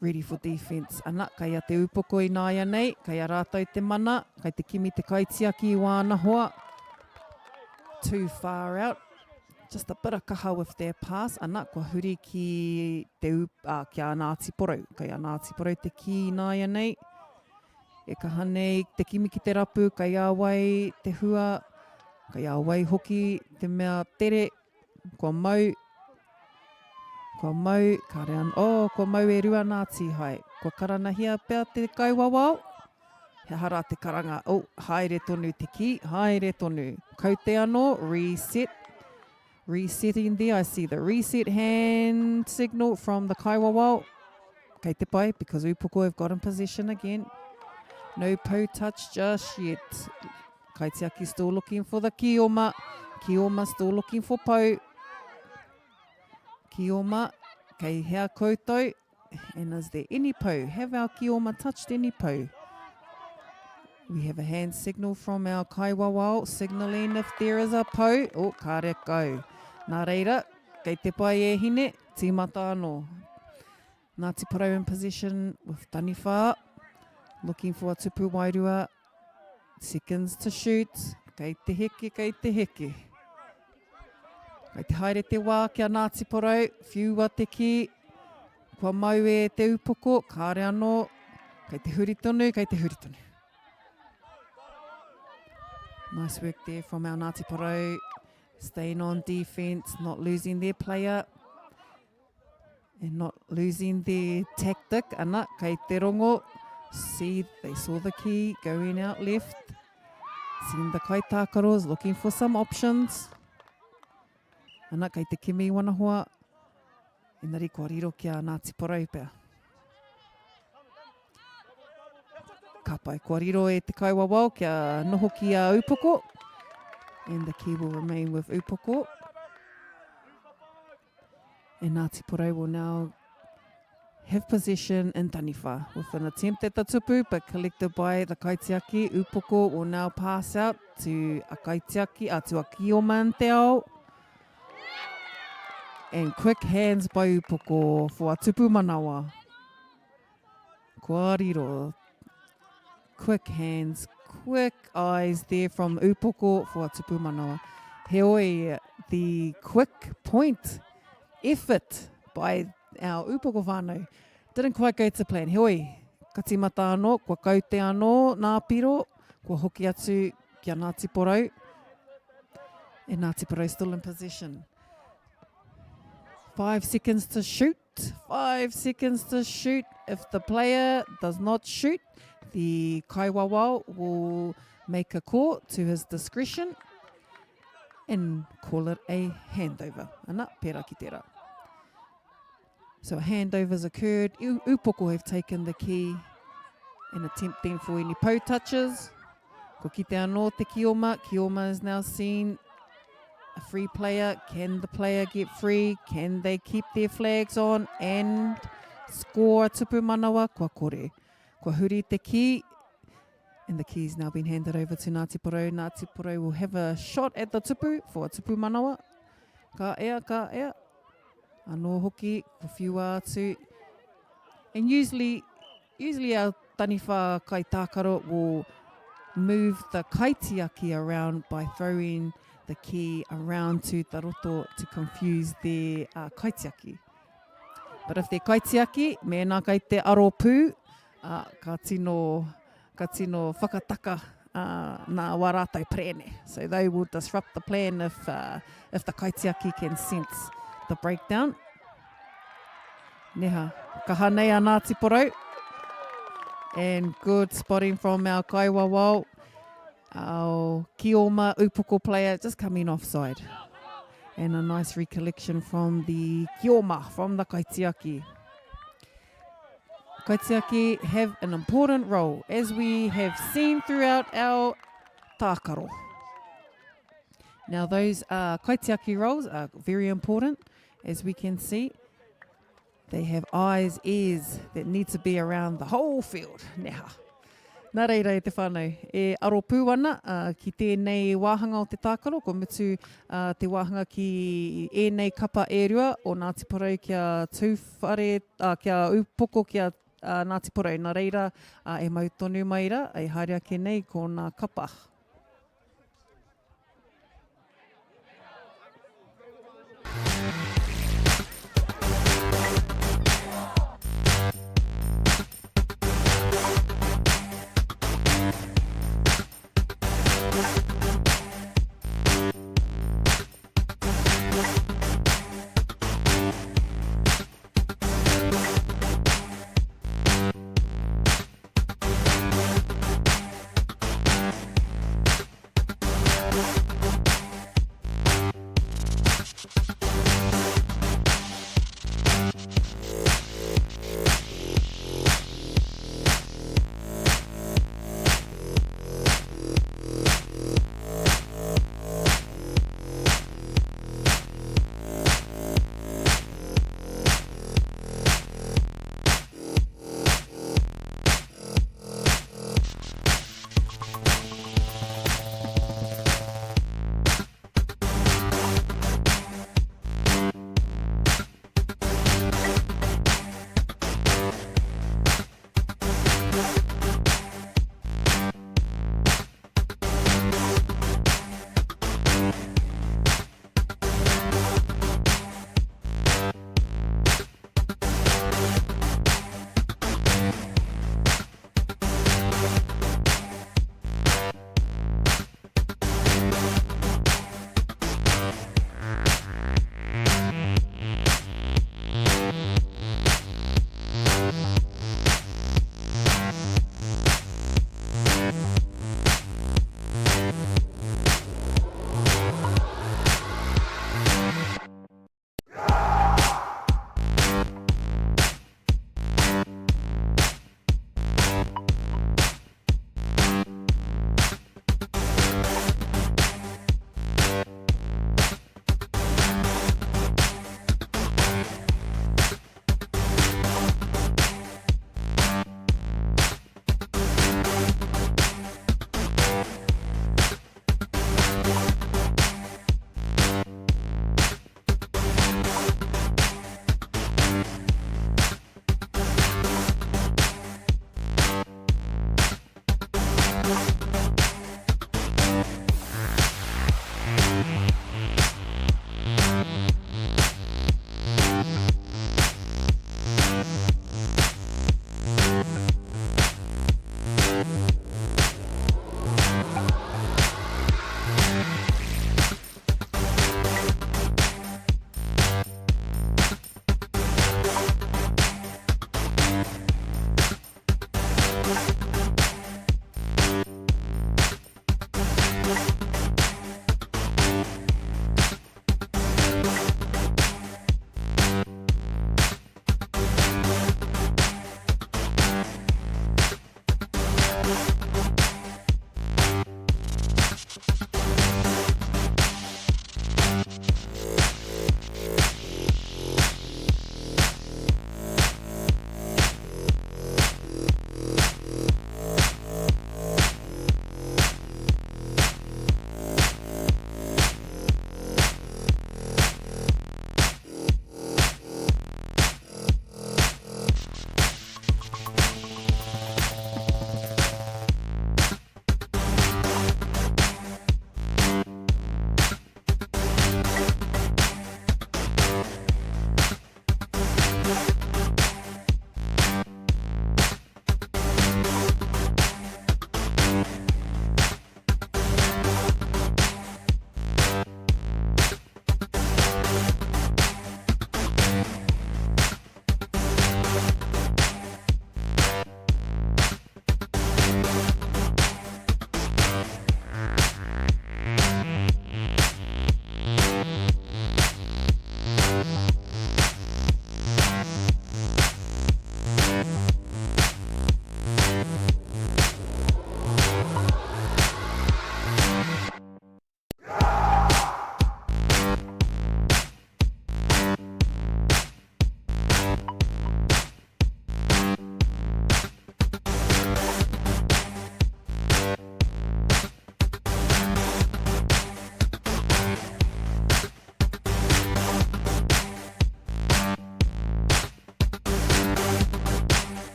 ready for defence. Ana, kai a te Upoko I nāia nei, kai a rātou te mana, kai te kimi te kaitiaki I wāna hoa. Too far out. Just a bit of kaha with their pass. Ana, kua huri ki kia Ngāti Porou. Kai a Ngāti Porou te ki nāia nei. E kaha nei, te kimi ki te rapu, kai a wai te hua, kai a wai hoki, te mea tere, kua mau, ka rean, kua mau e rua Ngāti hai. Kua karanahia pēr te kaiwawao. He hara te karanga. Oh, haere tonu te ki, haere tonu. Kaute anō, reset. Resetting there, I see the reset hand signal from the kaiwawao. Kei te pai, because upoko have got in position again. No po touch just yet. Kaitiaki still looking for the kioma. Kioma still looking for po. Kioma, kei hea koutou. And is there any po? Have our kioma touched any po? We have a hand signal from our kaiwawao, signalling if there is a po. Oh, kare kau. Nā reira, kei te pai e hine, tīmata anō. Ngāti Porou in position with Taniwha, looking for a tupu wairua. Seconds to shoot. Kei te heke, kei te heke. Kei te haere te wā kia Ngāti Porou, whiua te ki. Kua mau e te upoko, kāre anō. Kei te huritonu, kei te huritonu. Nice work there from our Ngāti Porou. Staying on defence, not losing their player. And not losing their tactic. Ana, kei te rongo. See, they saw the key going out left. Seeing the kaitakaros, looking for some options. Ana, kei te kimi wanahoa. Engari, kua riro kia Ngāti Porou pea. Ka pai, kua riro e te kaiwawao kia noho ki a upoko. And the key will remain with upoko. And Ngāti Porou will now have possession in Taniwha with an attempt at the tupu, but collected by the kaitiaki. Upoko will now pass out to a kaitiaki, to a kioma in te ao. And quick hands by upoko for a tupu manawa. Kua riro. Quick hands, quick eyes there from upoko for a tupu manawa. Heoi, the quick point effort by our upoko whānau didn't quite go to plan. Heoi, ka tīmata anō, kua kaute anō nā piro, kua hoki atu kia Ngāti Porou. And Ngāti Porou still in position. 5 seconds to shoot. 5 seconds to shoot. If the player does not shoot, the kaiwawao will make a call to his discretion and call it a handover. Ana, pera ki tera. So a handover has occurred. Upoko have taken the key and attempting for any po touches. Ko kite anō te kioma. Kioma is now seen a free player. Can the player get free? Can they keep their flags on and score a tupu manawa? Kua kore. Kua huri te ki. And the key is now been handed over to Ngāti Porou. Ngāti Porou will have a shot at the tupu for a tupu manawa. Ka ea, ka ea. Anō hoki, ko whiua atu. And usually our Taniwha kaitākaro will move the kaitiaki around by throwing the key around to taroto to confuse their kaitiaki. But if they're kaitiaki, mēnā kei te aro pū, ka tino whakataka nā warātai prene. So they will disrupt the plan if the kaitiaki can sense the breakdown. Neha, ka hanei a Ngāti Porou. And good spotting from our kaiwawao. Our kioma upoko player just coming offside. And a nice recollection from the kioma, from the kaitiaki. Kaitiaki have an important role, as we have seen throughout our tākaro. Now those kaitiaki roles are very important, as we can see. They have eyes, ears that need to be around the whole field. Neha. Nā reira e te whānau. E aro pū ana ki tēnei wāhanga o te tākaro, ko mutu te wāhanga ki ēnei kapa e rua o Ngāti Porou kia tūwhare, kia upoko kia Ngāti Porou. Nā reira e mautonu maira, e haere ake nei ko nā kapa.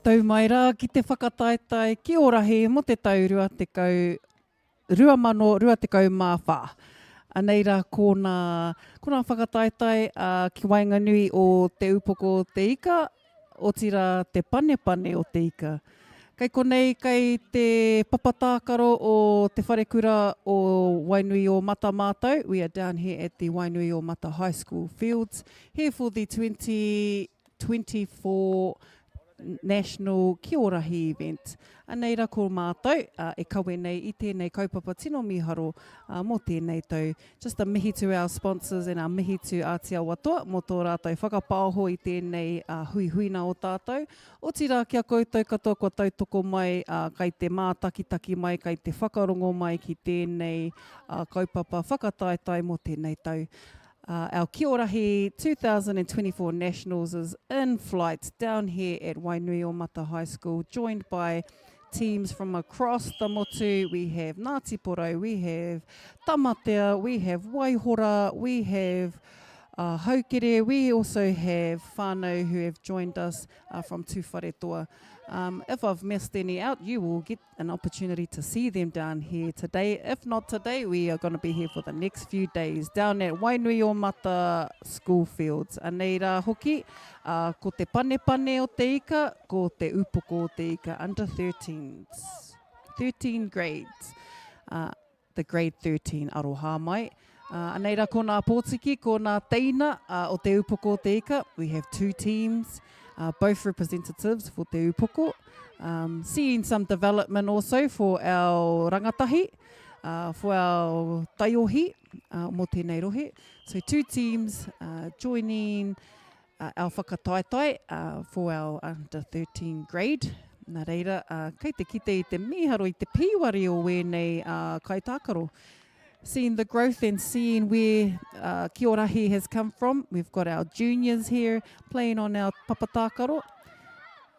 Tau mai rā ki te whakataetai Kiorahi mo te tau rua tekau 2024. Anei rā kōna whakataetai ki Wainganui o te upoko o te ika, o tira te panepane o te ika. Kei konei kei te papatākaro o te wharekura o Wainuiomata mātou. We are down here at the Wainuiomata High School fields, here for the 2024 National Kiorahi event. Anei rā ko mātou, e kawe nei I tēnei kaupapa tino miharo mō tēnei tau. Just a mihi to our sponsors and our mihi to Aotearoa toa, mō tō rātou whakapāho I tēnei hui huina o tātou. O tira kia koutou katoa kua tautoko mai, kai te mātakitaki mai, kai te whakarongo mai ki tēnei kaupapa whakataetai mō tēnei tau. Our Kiorahi 2024 Nationals is in flight down here at Wainuiomata High School, joined by teams from across the motu. We have Ngāti Porou, we have Tamatea, we have Waihora, we have Haukere, we also have whānau who have joined us from Tūwharetoa. If I've missed any out, you will get an opportunity to see them down here today. If not today, we are going to be here for the next few days down at Wainuiomata School Fields. Anei rā hoki, ko te panepane o te ika, ko te upoko o te ika, under 13s. 13 grades. The grade 13 aroha mai. Anei rā ko nā pōtiki, ko nā teina o te upoko o te ika. We have two teams. Both representatives for te upoko. Seeing some development also for our rangatahi, for our taiohi, mō tēnei rohe. So two teams joining our whakataetai for our under 13 grade. Nā reira, kei te kite I te miharo I te pīwari o wēnei kaitākaro. Seeing the growth and seeing where Kiorahi has come from. We've got our juniors here playing on our papatākaro.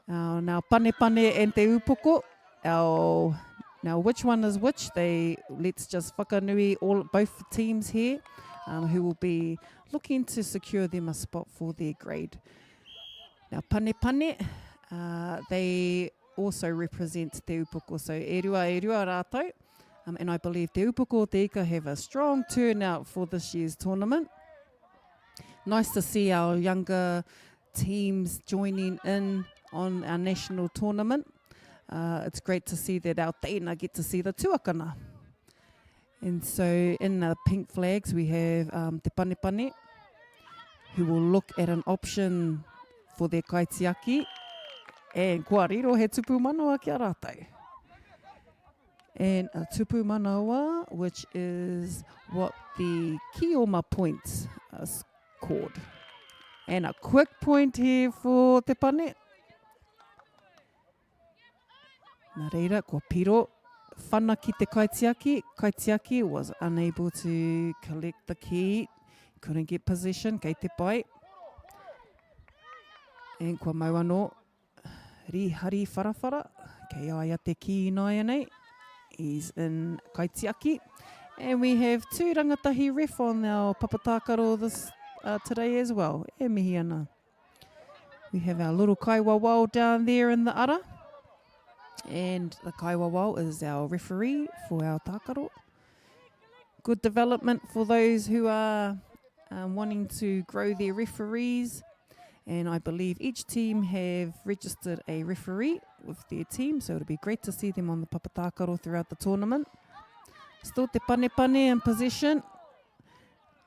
Now panepane and te upoko. Now which one is which? Let's just whakanui both teams here who will be looking to secure them a spot for their grade. Now panepane, they also represent te upoko. So e rua rātou. And I believe Te Upoko o Te Ika have a strong turnout for this year's tournament. Nice to see our younger teams joining in on our national tournament. It's great to see that our teina get to see the tuakana. And so in the pink flags we have Te Panepane, who will look at an option for their kaitiaki. And kua riro he tupu manawa kia rātou. And a tupu manawa, which is what the Kioma points is called. And a quick point here for te pane. Nā reira, kua piro, whana ki te kaitiaki. Kaitiaki was unable to collect the key, couldn't get possession, kei te pai. And kua mau anō, rihari wharawhara, kei aia te ki ināia nei. He's in kaitiaki. And we have two rangatahi ref on our papatākaro this today as well. E mihi ana. We have our little kaiwawao down there in the ara. And the kaiwawao is our referee for our tākaro. Good development for those who are wanting to grow their referees. And I believe each team have registered a referee with their team, so it'll be great to see them on the papatākaro throughout the tournament. Still te panepane in possession.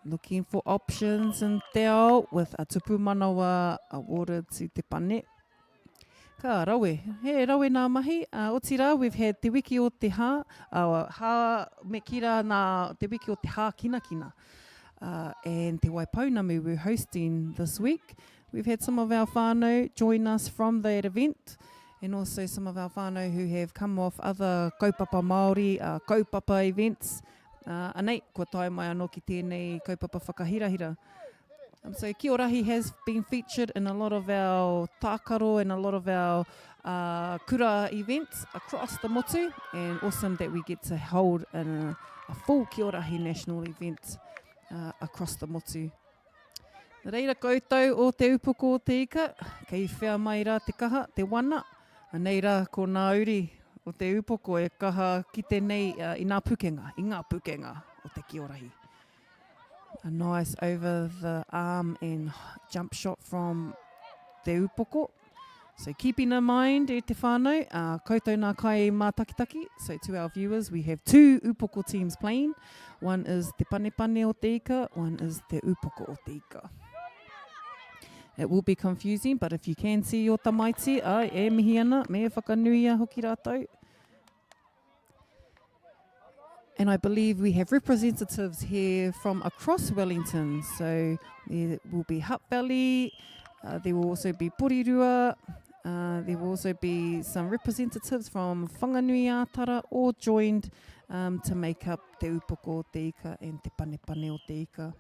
looking for options in te ao with a tupu manawa awarded to te pane. Ka rawe, he rawe nā mahi. O tira, we've had te wiki o te hā, me kira nā te wiki o te hā kina kina. And te Waipounamu we're hosting this week. We've had some of our whānau join us from that event, and also some of our whānau who have come off other kaupapa Māori, kaupapa events. Anei, kua tae mai anō ki tēnei kaupapa whakahirahira. So Kiorahi has been featured in a lot of our tākaro and a lot of our kura events across the motu, and awesome that we get to hold a full Kiorahi national event across the motu. Reira koutou o te upoko o te ika, kei whea mai rā te kaha, te wana, anei rā ko ngā uri o te upoko e kaha ki tēnei i ngā pukenga o te Kiorahi. A nice over the arm and jump shot from te upoko. So keeping in mind e te whānau, koutou nā kai mā takitaki. So to our viewers, we have two upoko teams playing. One is te panepane o te ika, one is te upoko o te ika. It will be confusing, but if you can see your tamaiti, e mihi ana, me whakanuia hoki rātou. And I believe we have representatives here from across Wellington. So there will be Hutt Valley, there will also be Porirua, there will also be some representatives from Whanganui-a-Tara, all joined to make up te upoko o te ika and te panepane o te ika.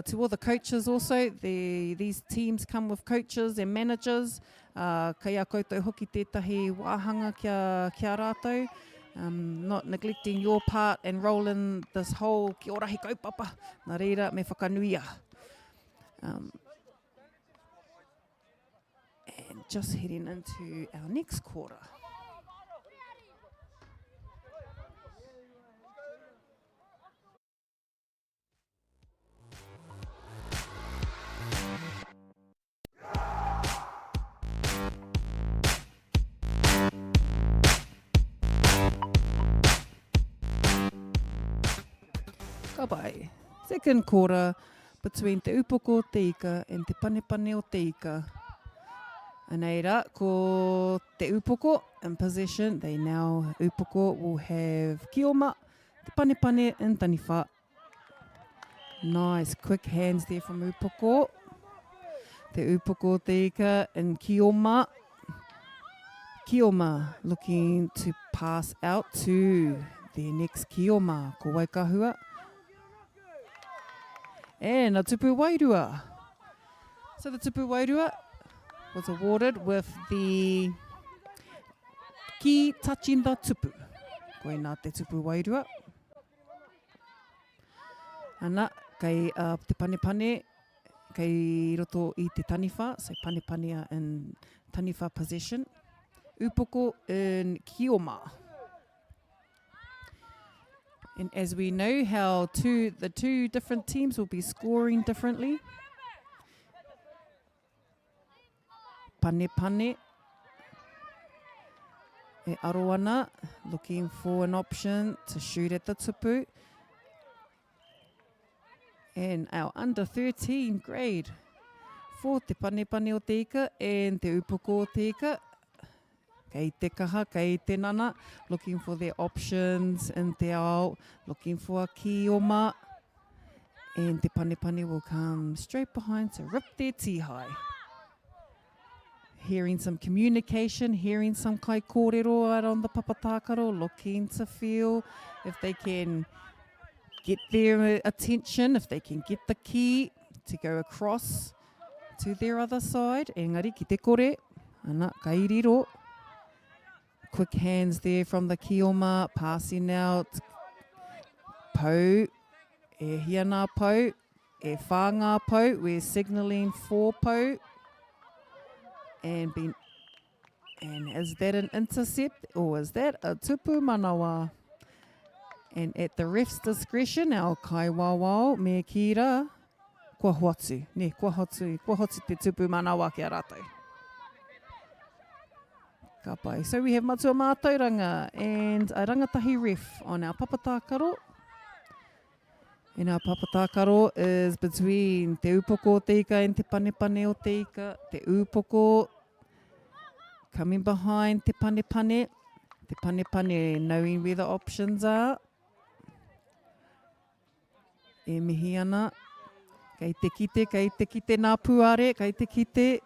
To all the coaches also, these teams come with coaches and managers. Kei a koutou hoki tētahi wāhanga kia rātou. Not neglecting your part and rolling this whole Kiorahi kaupapa. Nā reira, me whakanuia. And just heading into our next quarter. Ka pai. Second quarter between te upoko o te ika and te panepane o te ika. Anei rā, ko te upoko in possession. They now, upoko will have Kioma, te panepane in taniwha. Nice, quick hands there from upoko. Te upoko o te ika in Kioma. Kioma looking to pass out to their next Kioma, ko Waikahua. And a tupu wairua. So the tupu wairua was awarded with the Ki Tachinda Tupu. Koe nā te tupu wairua. Ana, kei te panepane, kei roto i te taniwha, so panepanea in taniwha possession. Upoko in Kioma. And as we know how the two different teams will be scoring differently. Panepane. E Arowana looking for an option to shoot at the tupu. And our under 13 grade for te panepane o te ika and te upoko o te ika. Kei te kaha, kei te nana, looking for their options in te ao, looking for a Kioma. And te panepane will come straight behind to rip their tihai. Hearing some communication, hearing some kai kōrero out on the papatākaro, looking to feel if they can get their attention, if they can get the key to go across to their other side. Engari, ki te kore, ana, kai riro. Quick hands there from the Kioma, passing out. Pou, e hia nā pou, e whā ngā pou, we're signalling for pou. And is that an intercept or is that a tupu manawa? And at the ref's discretion, our kai wawao, me kira, kua hoatu. Ne, kua hoatu te tupu manawa kia rātou. Ka pai. So we have matua mātauranga and a rangatahi ref on our papatākaro. And our papatakaro is between te upoko o te ika and te panepane o te ika. Te upoko coming behind te panepane. Te panepane knowing where the options are. E mihi ana. Kei te kite nā puare, kei te kite.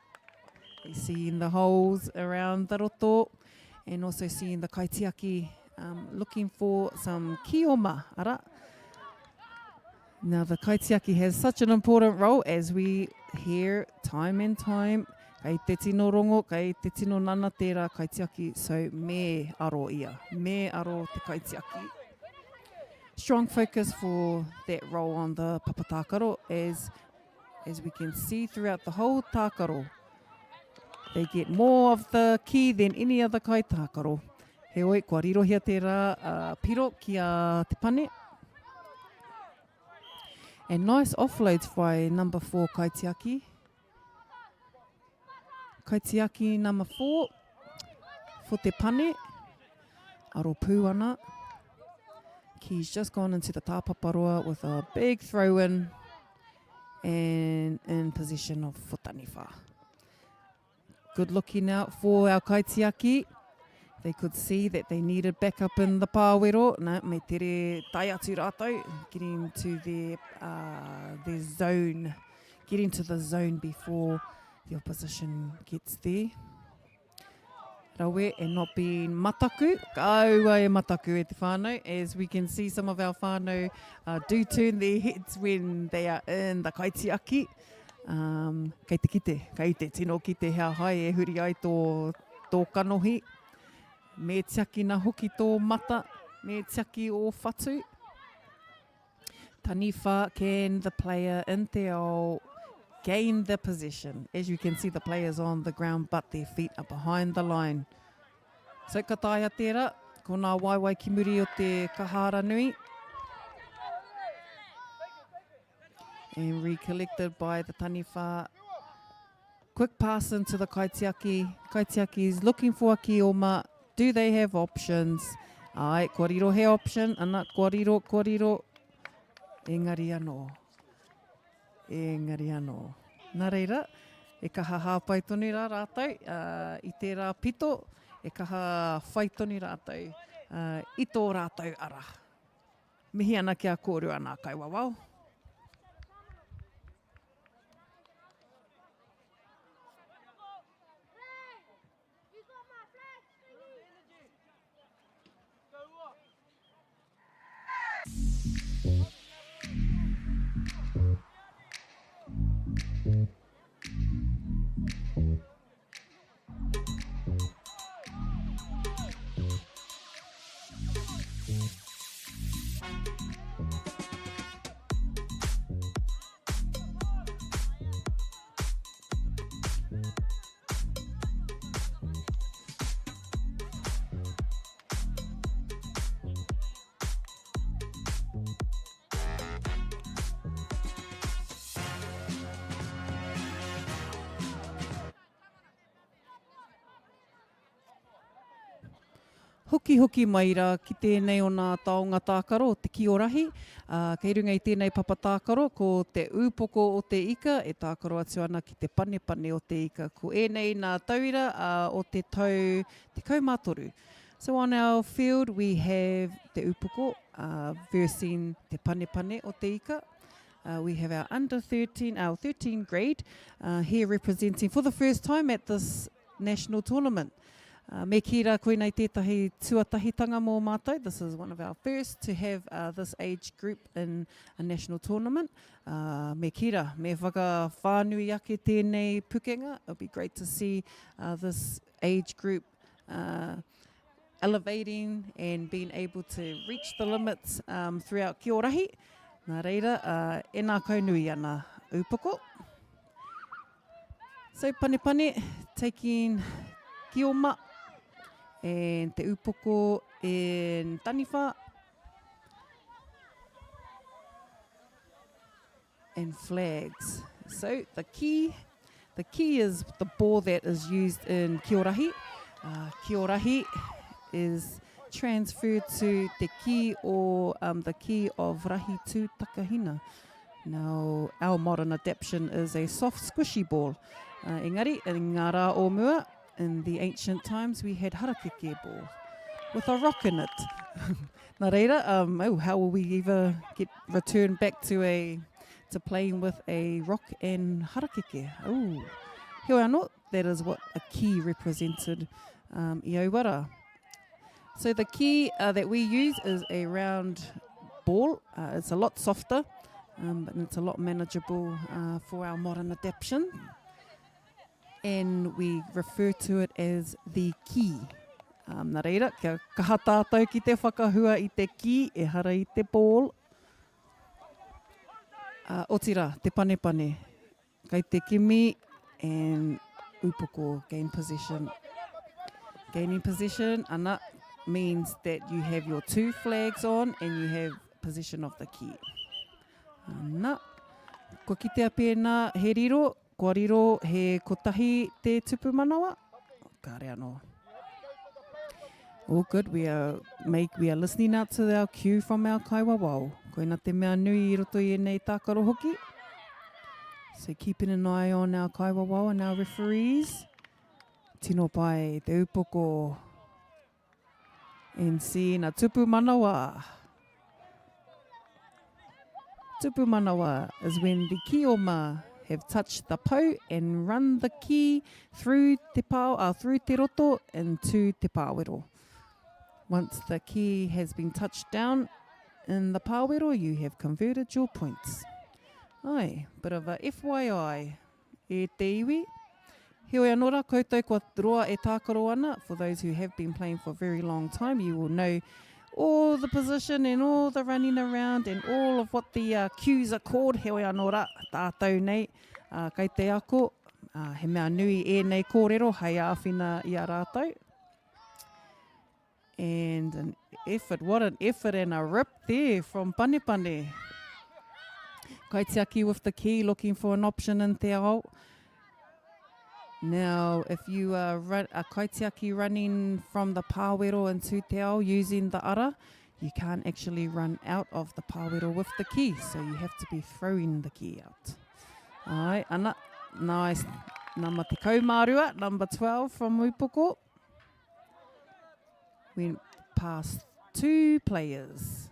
Seeing the holes around the roto. And also seeing the kaitiaki looking for some kioma, ara. Now the kaitiaki has such an important role as we hear time and time. Kei te tino rongo, kei te tino nana tērā kaitiaki. So me aro ia, me aro te kaitiaki. Strong focus for that role on the papatakaro as we can see throughout the whole tākaro. They get more of the ki than any other kaitākaro. He oi, kua rirohia tērā piro ki a te pane. And nice offloads by number 4 kaitiaki. Kaitiaki number 4 for te pane. Aro pū ana. He's just gone into the tāpaparoa with a big throw in and in position of futaniwha. Good looking out for our kaitiaki. They could see that they needed backup in the pāwero. Nā, me tere tai atu rātou, getting to their zone, getting to the zone before the opposition gets there. Rawe and not being mataku. Kaua e mataku e te whānau. As we can see, some of our whānau do turn their heads when they are in the kaitiaki. Kei te tino kite hea hai e huri ai tō kanohi. Me tiaki na hoki tō mata, me tiaki o whatu. Taniwha, can the player in te ao gain the position? As you can see, the players on the ground, but their feet are behind the line. So ka taia tērā, ko nā waiwai ki muri o te kahara nui. And recollected by the taniwha. Quick pass into the kaitiaki. Kaitiaki is looking for a kioma. Do they have options? Ai, kua riro he option. Ana, kua riro. Engari anō. Nā reira, e kaha hāpai tonu rā rātou i tērā pito, e kaha whai tonu rātou i tō rātou ara. Mihi ana kia kōrua nā kaiwawau. Hoki mai rā ki tēnei o nā taonga tākaro, te Kiorahi. Kei runga i tēnei papatākaro, ko te upoko o te ika, e tākaro atu ana ki te panepane o te ika. Ko ēnei nā tauira o te tau te kaumātoru. So on our field we have te upoko versing te panepane o te ika. We have our under 13, our 13 grade here representing for the first time at this national tournament. Me kira koe nei tētahi tuatahitanga mō mātou. This is one of our first to have this age group in a national tournament. Me kira, me whaka whānui ake tēnei pukenga. It'll be great to see this age group elevating and being able to reach the limits throughout Kiorahi. Nā reira, e nā kaunui ana upoko. So panepane, taking kioma. And te upoko in taniwha. And flags. So the key is the ball that is used in Kiorahi. Kiorahi is transferred to te ki or the ki of Rahi tū takahina. Now, our modern adaptation is a soft squishy ball. Engari, in ngā rā o mua, in the ancient times, we had harakeke ball with a rock in it. Nā reira, how will we ever return back to playing with a rock and harakeke? Oh, here anō, that is what a ki represented I Aotearoa. So the ki that we use is a round ball. It's a lot softer, but it's a lot manageable for our modern adaptation. And we refer to it as the ki. Nā reira, kia kaha tātou ki te whakahua i te ki, e hara i te ball. Otira, te panepane. Kai te kimi and upoko, gain possession. Gaining possession, ana, means that you have your 2 flags on and you have possession of the ki. Ana, ko ki te apena he riro, kua riro he kotahi te tupu manawa. Kāre anō. All good, we are listening out to our cue from our kaiwawao. Koina te mea nui I roto I nei tākaro hoki. So keeping an eye on our kaiwawao and our referees. Tino pai te upoko. And seeing a tupu manawa. Tupu manawa is when the kioma have touched the pou and run the ki through te roto into te pāwero. Once the ki has been touched down in the pāwero, you have converted your points. Ai, bit of a FYI e te iwi. Heoi anō koutou kua roa e tākaro ana. For those who have been playing for a very long time, you will know all the position and all the running around and all of what the cues are called. Heoi anō rā, tātou nei, kei te ako, he mea nui e nei kōrero, hei āwhina I a rātou. And an effort, what an effort and a rip there from Panepane. Kaitiaki with the ki, looking for an option in te ao. Now, if you are a kaitiaki running from the pāwero into te ao using the ara, you can't actually run out of the pāwero with the ki, so you have to be throwing the ki out. Ai, ana, nice. Nama te kaumārua, number 12 from Upoko. Went past 2 players.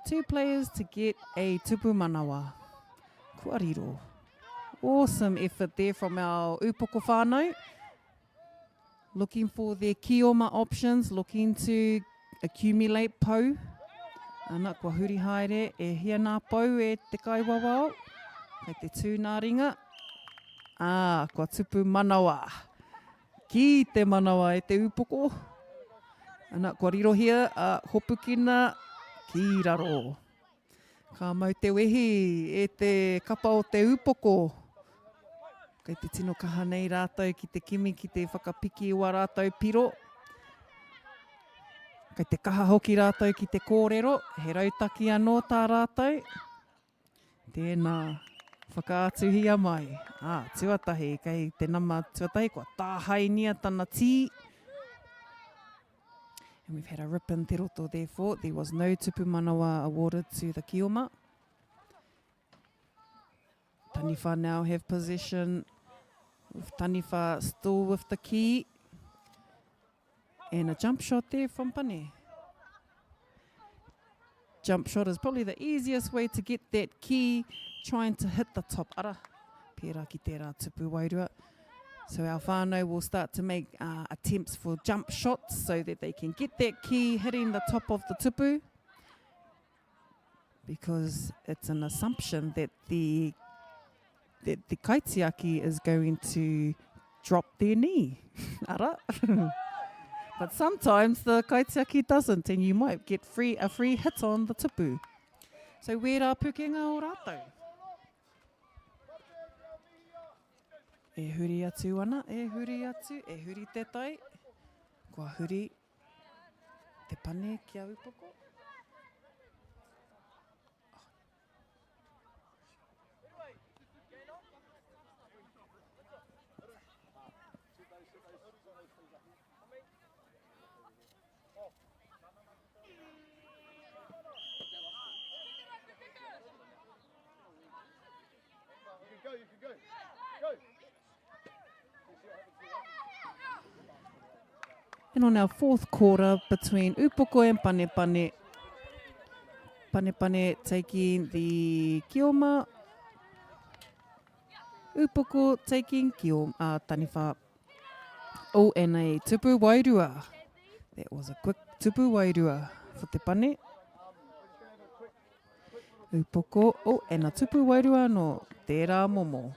2 players to get a tupu manawa. Kua riro. Awesome effort there from our upoko whānau. Looking for their kioma options, looking to accumulate pou. Ana kua huri haere e hia nā pou e te kaiwawao. Kei te tū nā ringa. Kua tupu manawa. Ki te manawa e te upoko. Ana kua riro hia, hopukina ki raro. Ka mau te wehi e te kapa o te upoko. Kei te tino kaha nei rātou ki te kimi, ki te whakapiki ua rātou piro. Kei te kaha hoki rātou ki te kōrero, he rautaki anō tā rātou. Tēnā, whakaatuhia mai. Tuatahi, kei te nama tuatahi, kua tāhai nia tana tī. And we've had a rip in te roto, therefore. There was no tupu manawa awarded to the kioma. Taniwha now have possession, with Taniwha still with the ki. And a jump shot there from Pane. Jump shot is probably the easiest way to get that ki, trying to hit the top ara. Pērā ki tērā tupu wairua. So our whānau will start to make attempts for jump shots so that they can get that ki hitting the top of the tupu. Because it's an assumption that the kaitiaki is going to drop their knee. Ara. But sometimes the kaitiaki doesn't, and you might get a free hit on the tupu. So where rā pukenga o rātou? E huri atu ana, e huri atu, e huri te tai. Kua huri te pane ki a upoko. And on our fourth quarter between Upoko and Panepane, Panepane taking the Kioma, Upoko taking Taniwha. Oh, and a tupu wairua. That was a quick tupu wairua for te pane. Upoko, oh, and a tupu wairua no tērā momo.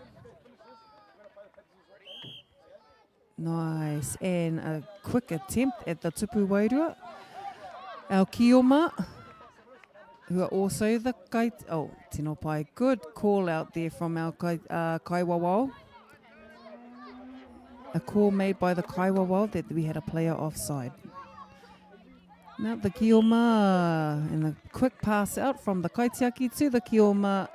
Nice, and a quick attempt at the tupu wairua. Our Kioma, who are also the tino pai, good call out there from our Kaiwawao. A call made by the Kaiwawao that we had a player offside. Now the Kioma, and a quick pass out from the Kaitiaki to the Kioma,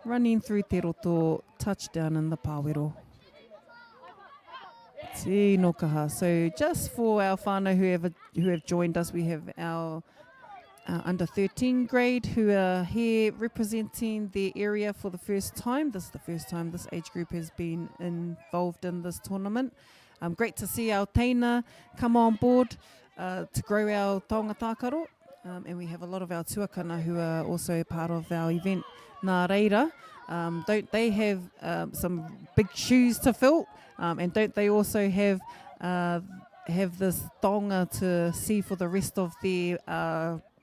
running through Te Roto, touchdown in the Pāwero. Tino kaha. So just for our whānau who have joined us, we have our under 13 grade who are here representing the area for the first time. This is the first time this age group has been involved in this tournament. Great to see our teina come on board to grow our taonga tākaro. And we have a lot of our tuakana who are also part of our event. Nā reira, don't they have some big shoes to fill? And don't they also have this taonga to see for the rest of their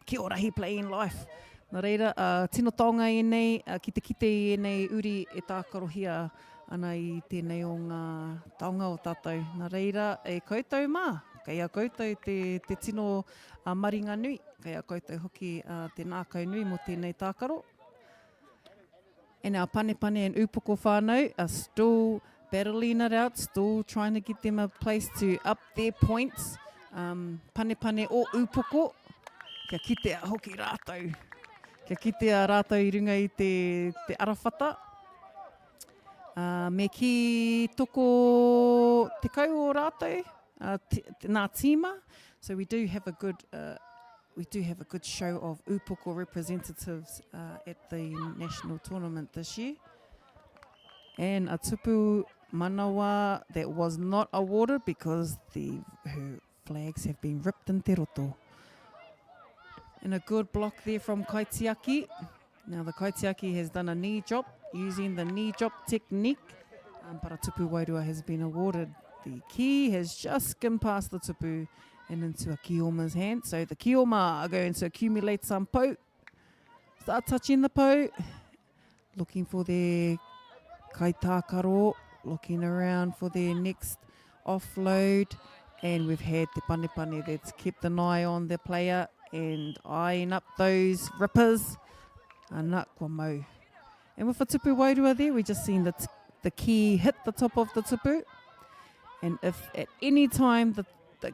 Kiorahi playing life? Nā reira, tino taonga e nei, kite e nei uri e tākarohia ana i tēnei o ngā taonga o tātou. Nā reira, e koutou mā, kei a koutou te tino maringa nui, kei a koutou hoki te nākau nui mo tēnei tākaro. And our Panepane and Upoko whānau are still battling it out, still trying to get them a place to up their points. Panepane o Upoko, kia kite a hoki rātou. Kia kite a rātou I runga I te arawhata. Me ki toko te kau o rātou, nā tīma. So we do have a good show of Upoko representatives at the national tournament this year. And a tupu manawa that was not awarded because her flags have been ripped in Te Roto. And a good block there from Kaitiaki. Now the Kaitiaki has done a knee drop using the knee drop technique. But a tupu wairua has been awarded. The ki has just skimmed past the tupu and into a Kioma's hand. So the Kioma are going to accumulate some po. Start touching the po. Looking for their kaitākaro. Looking around for their next offload. And we've had the Panepane that's kept an eye on the player and eyeing up those rippers. Ana kua mau. And with the tupu wairua there, we just seen the ki hit the top of the tupu. And if at any time the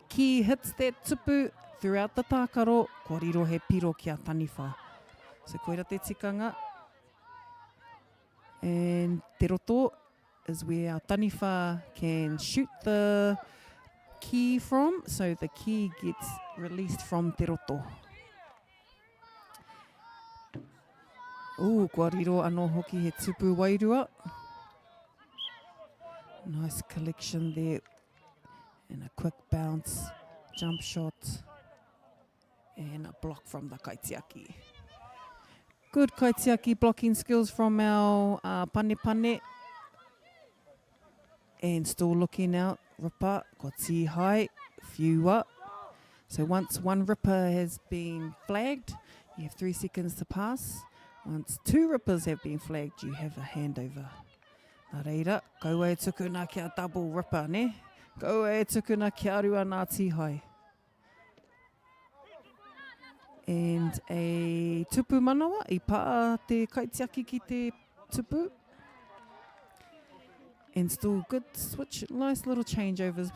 ki hits that tupu throughout the tākaro, kua riro he piro kia taniwha. So koira te tikanga. And Te Roto is where our taniwha can shoot the ki from, so the ki gets released from Te Roto. Ooh, kua riro anō hoki he tupu wairua. Nice collection there. And a quick bounce, jump shot, and a block from the Kaitiaki. Good Kaitiaki blocking skills from our Panepane. And still looking out, ripper, ko high, few up. So once one ripper has been flagged, you have 3 seconds to pass. Once 2 rippers have been flagged, you have a handover. Nā reira, kaua e tukuna kia double ripper, ne? Kaua e tukuna kia arua nā tihai. And a tupu manawa, I pā te kaitiaki ki te tupu. And still good switch, nice little changeovers.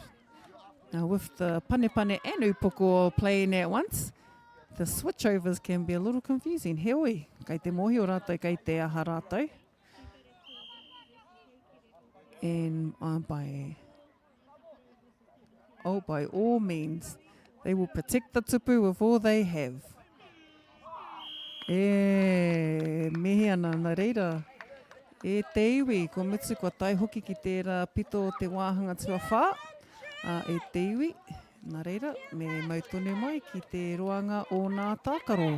Now with the Panepane and Upoko playing at once, the switchovers can be a little confusing. Heoi, kei te mohi o rātou, kei te aha rātou. And by all means, they will protect the tupu with all they have. Mehe ana nā reira. E te iwi, ko mitsu kua tai hoki ki tērā pito o te wāhanga tuawhā. E te iwi, nā reira, me mautonu mai ki te roanga o ngā tākaro.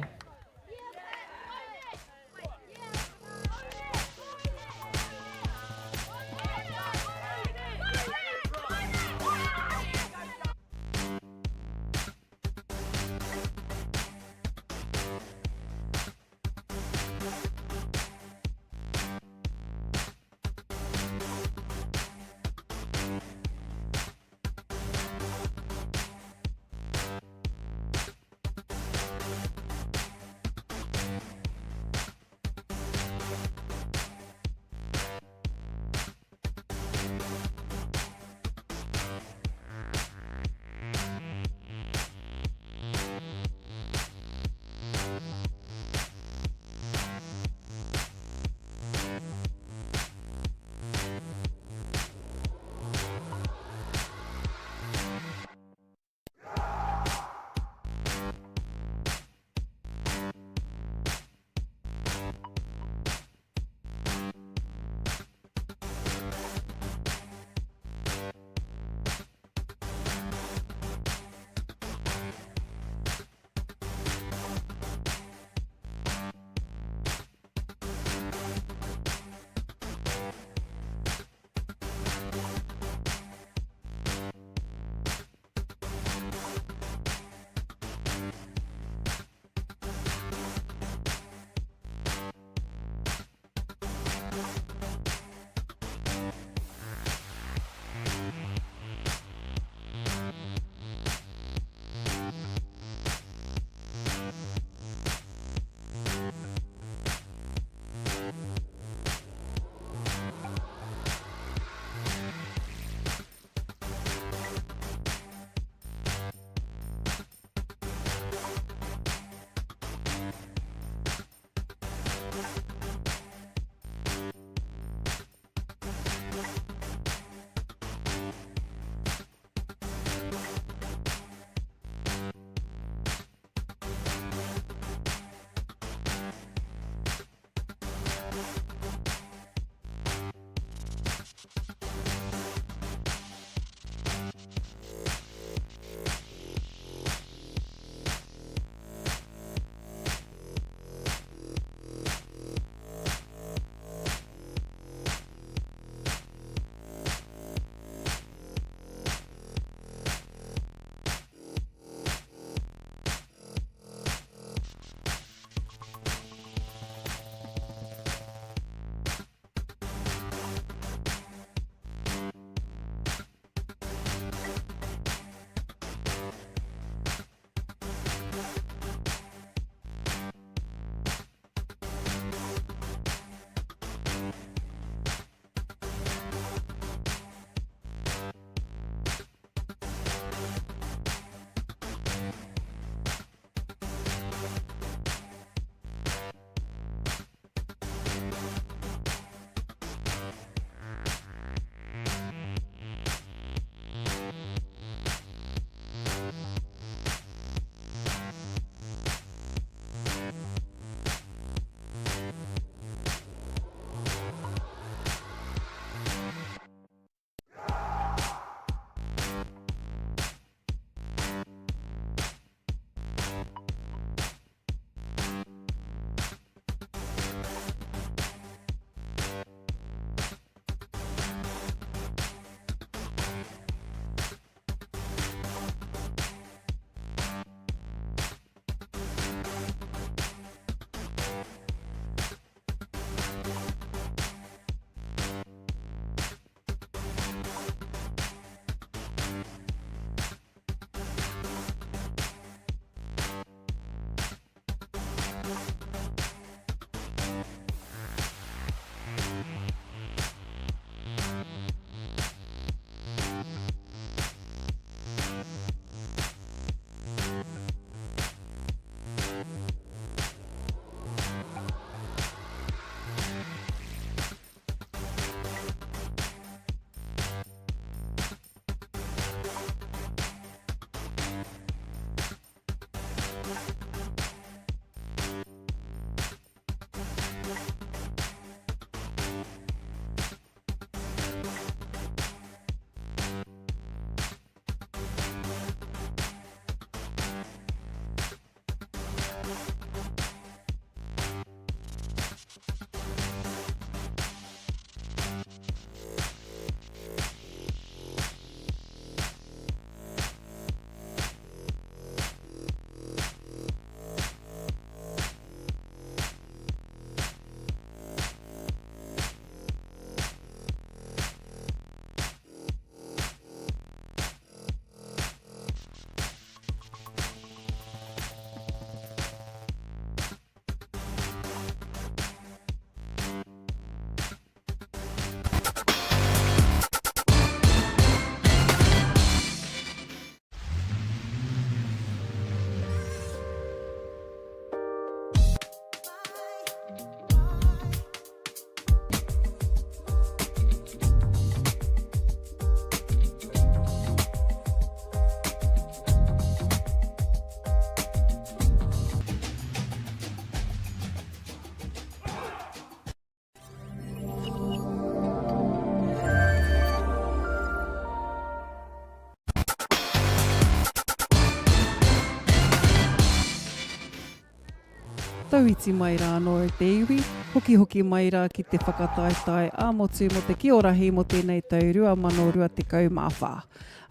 Tauiti mai rā no te iwi, hoki mai rā ki te whakataetai a motu mo te Kiorahi mo tēnei tau 2024.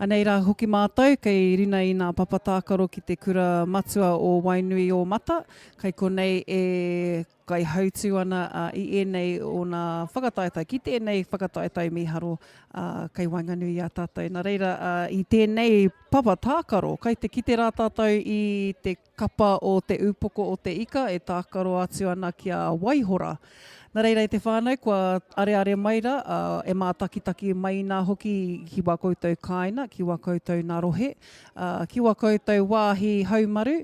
Anei rā hoki mātou, kei rina i nā papatākaro ki te kura matua o Wainuiomata, kei konei kai hautu ana i enei o nā whakataetai, ki tēnei whakataetai miharo kei wainganui a tātou. Nā reira, i tēnei papatākaro, kei te kite rā tātou i te kapa o te upoko o te ika, e tākaro atu ana ki a Waihora. Nā reira i te whānau, kua are maira, e mā takitaki mai nā hoki ki wā koutou kāina, ki wā koutou nā rohe, ki wā koutou wāhi haumaru,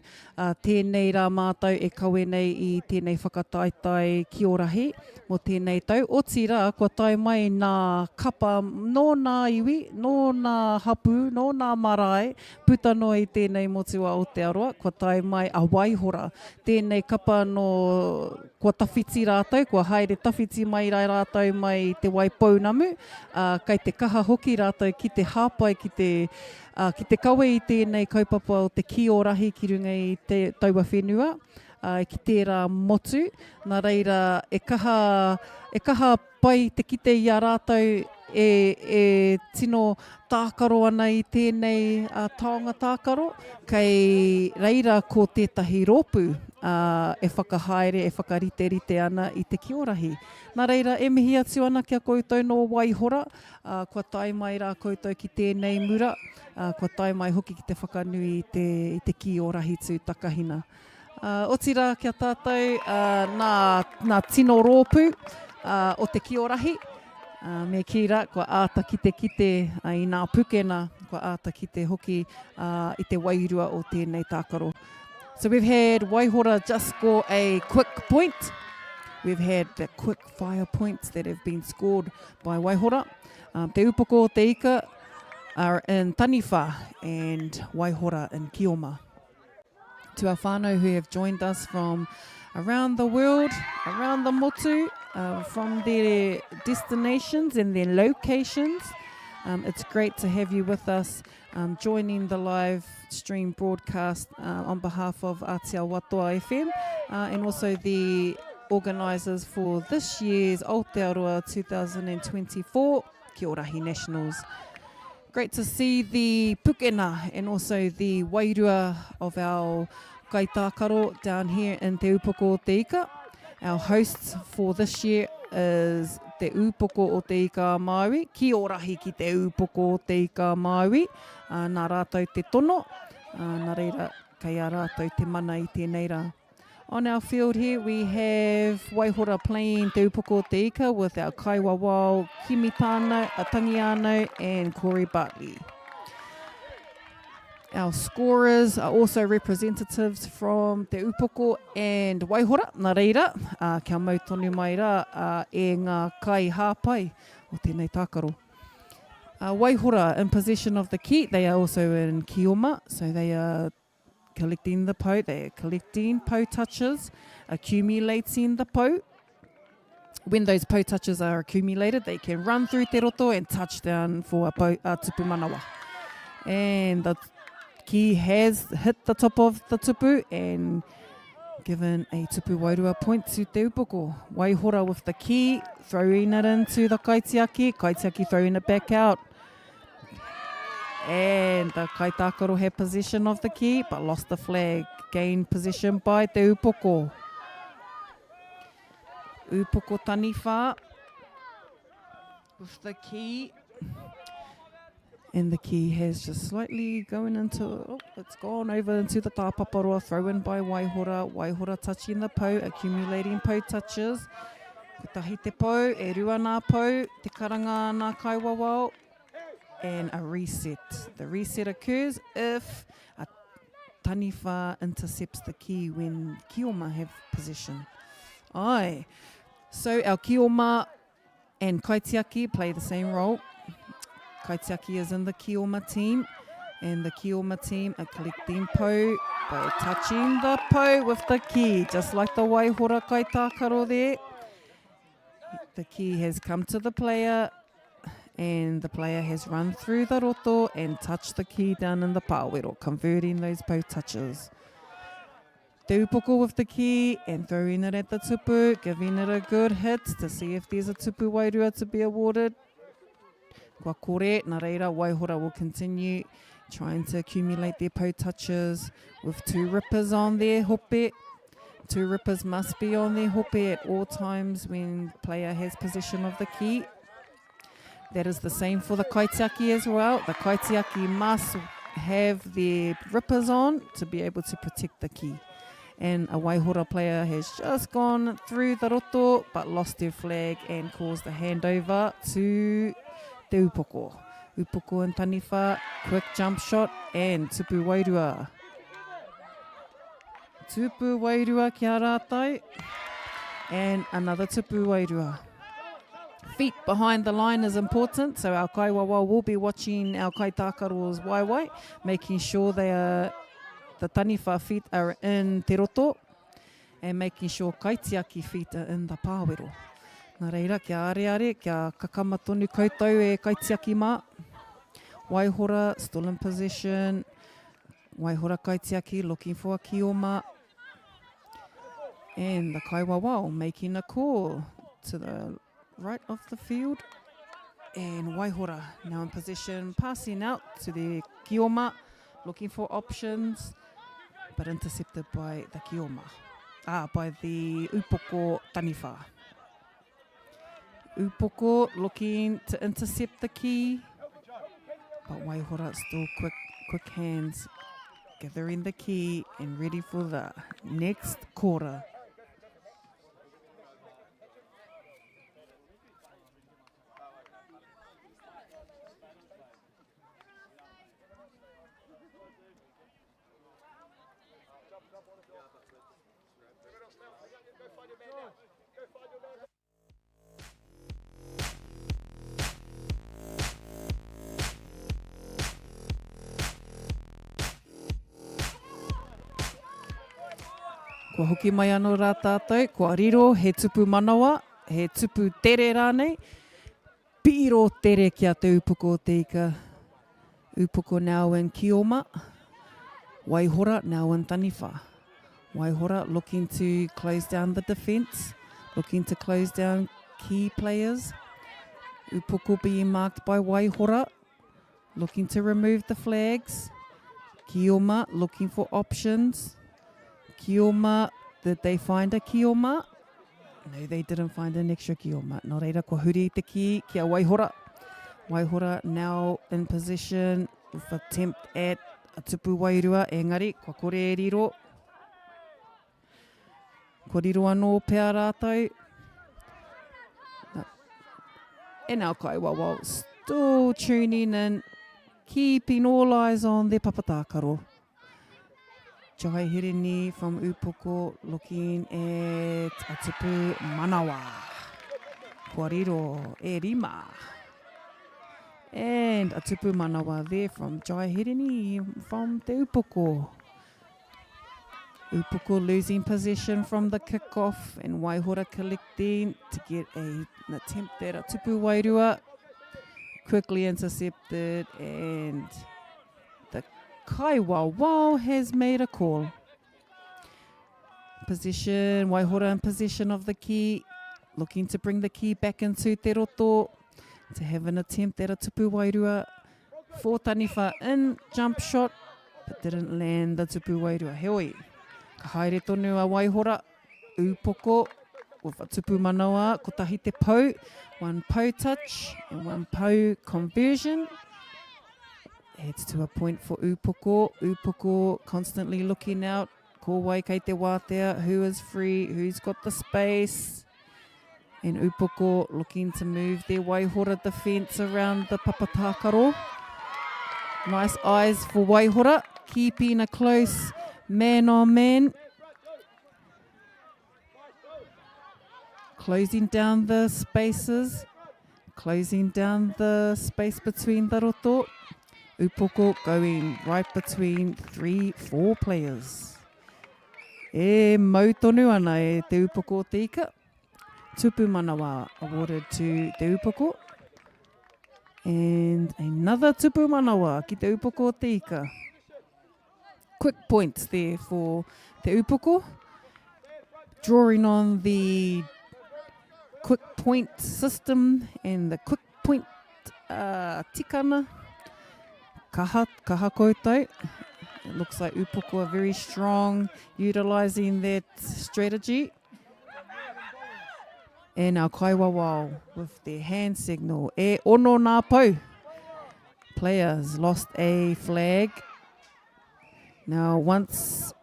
tēnei rā mātou e kawe nei i tēnei whakataetai Kiorahi, mo tēnei tau. Oti rā, kua tai mai nā kapa, no nā iwi, no nā hapu, no nā marae, puta noa i tēnei motu a Aotearoa, kua tai mai a Waihora. Tēnei kapa no kua tawhiti rātou, kua haere tawhiti mai rātou mai te waipounamu, kei te kaha hoki rātou ki te hāpai, ki te kawe i tēnei kaupapa o te Kiorahi ki runga i te taua whenua, ki tērā motu. Nā reira, e kaha pai te kite i a rātou e tino tākaro ana i tēnei taonga tākaro, kei reira ko tētahi rōpū e whakahaere, e whakarite ana i te Kiorahi. Nā reira, e mihi atu ana kia koutou no Waihora, kua tai mai rā koutou ki tēnei mura, kua tai mai hoki ki te whakanui i te Kiorahi tū takahina. Oti rā kia tātou nā tino rōpū o te Kiorahi, me kira, kua āta kite i nā pukena, kua āta kite hoki i te wairua o tēnei tākaro. So we've had Waihora just score a quick point. We've had the quick fire points that have been scored by Waihora. Te upoko o te ika are in Taniwha and Waihora in Kioma. To our whānau who have joined us from around the world, around the motu, from their destinations and their locations. It's great to have you with us, joining the live stream broadcast on behalf of Aotearoa FM and also the organisers for this year's Aotearoa 2024 Kiorahi Nationals. Great to see the pukena and also the wairua of our kaitākaro down here in Te Upoko o Te Ika. Our hosts for this year is Te Upoko o Te Ika Māui, Kiorahi ki Te Upoko o Te Ika Māui, nā rātou te tono, nā reira kei a rātou te mana i tēnei rā. On our field here we have Waihora playing Te Upoko o Te Ika with our Kaiwawao, Kimi Tānau, Atangiano and Corey Bartley. Our scorers are also representatives from Te Upoko and Waihora. Nā reira, kia mau tonu mai rā e ngā kai hāpai o tēnei tākaro. Waihora in possession of the key. They are also in Kioma, so they are collecting the po. They are collecting po touches, accumulating the po. When those po touches are accumulated, they can run through te roto and touch down for a tupu manawa. And the key has hit the top of the tupu and given a tupu wairua point to Te Upoko. Waihora with the key, throwing it into the kaitiaki throwing it back out. And the kaitākaro had possession of the key but lost the flag. Gained possession by Te Upoko. Upoko Taniwha with the key. And the key has just slightly going into, it's gone over into the tāpaparoa, thrown by Waihora. Waihora touching the po, accumulating po touches. Kutahi te po, e rua nā po, te karanga nā kaiwawao, and a reset. The reset occurs if a Taniwha intercepts the key when Kioma have possession. Aye. So our Kioma and Kaitiaki play the same role. Kaitiaki is in the Kioma team, and the Kioma team are collecting po by touching the po with the key, just like the Waihora kaitākaro there. The key has come to the player, and the player has run through the roto and touched the key down in the pāwero, converting those po touches. Te upoko with the key and throwing it at the tupu, giving it a good hit to see if there's a tupu wairua to be awarded. Kua kore, nā reira, Waihora will continue trying to accumulate their po touches with 2 rippers on their hope. 2 rippers must be on their hope at all times when player has possession of the key. That is the same for the kaitiaki as well. The kaitiaki must have their rippers on to be able to protect the key. And a Waihora player has just gone through the roto but lost their flag and caused a handover to te upoko. Upoko and taniwha, quick jump shot and tupu wairua. Tupu wairua ki a rātai and another tupu wairua. Feet behind the line is important, so our kaiwawa will be watching our kaitakaro's waiwai, making sure the taniwha feet are in te roto and making sure kaitiaki feet are in the pāwero. Nā reira, kia are, kia kakama tonu koutou e kaitiaki mā. Waihora still in position. Waihora kaitiaki looking for a kioma. And the kaiwawao making a call to the right of the field. And Waihora now in position, passing out to the kioma, looking for options, but intercepted by the kioma. By the upoko taniwha. Upoko looking to intercept the key, but Waihora still quick hands, gathering the key and ready for the next quarter. Kua hoki mai anō rā tātou, kua riro, he tupu manawa, he tupu tere rānei, piro tere kia te upoko o te ika. Upoko now in kioma, Waihora now in taniwha. Waihora looking to close down the defence, looking to close down key players. Upoko being marked by Waihora, looking to remove the flags. Kioma looking for options. Kioma, did they find a kioma? No, they didn't find an extra kioma. Nā reira, kua huri te ki, kia Waihora. Waihora now in position with attempt at a tupu wairua. Engari, kua kore e riro. Kua riro anō pēr rātou. And our kaiwawa still tuning in, keeping all eyes on their papatākaro. Jai Hirini from Upoko looking at a tupu manawa. Kua riro e rima. And a tupu manawa there from Jai Hirini from te Upoko. Upoko losing possession from the kick-off and Waihora collecting to get an attempt at a tupu wairua. Quickly intercepted and the Kaiwawao has made a call. Position, Waihora in possession of the key, looking to bring the key back into te roto to have an attempt at a tupu wairua. For taniwha in, jump shot, but didn't land the tupu wairua. Heoi, ka haere tonu a Waihora, Upoko with a tupu manawa, ko tahi te pou, 1 pou touch and 1 pou conversion. Adds to a point for Upoko. Upoko constantly looking out. Ko wai kei te wātea, who is free, who's got the space. And Upoko looking to move their Waihora defence around the papatākaro. Nice eyes for Waihora, keeping a close man-on-man. Closing down the spaces. Closing down the space between the roto. Upoko going right between 3-4 players. E mau tonu ana e te Upoko o te ika. Tupu manawa awarded to te Upoko. And another tupu manawa ki te Upoko o te ika. quick points there for Te Upoko. Drawing on the quick point system and the quick point tikana. Kaha koutou. It looks like Upoko are very strong, utilising that strategy. And our kaiwawao with their hand signal. E ono nā pou. Players lost a flag. Now, once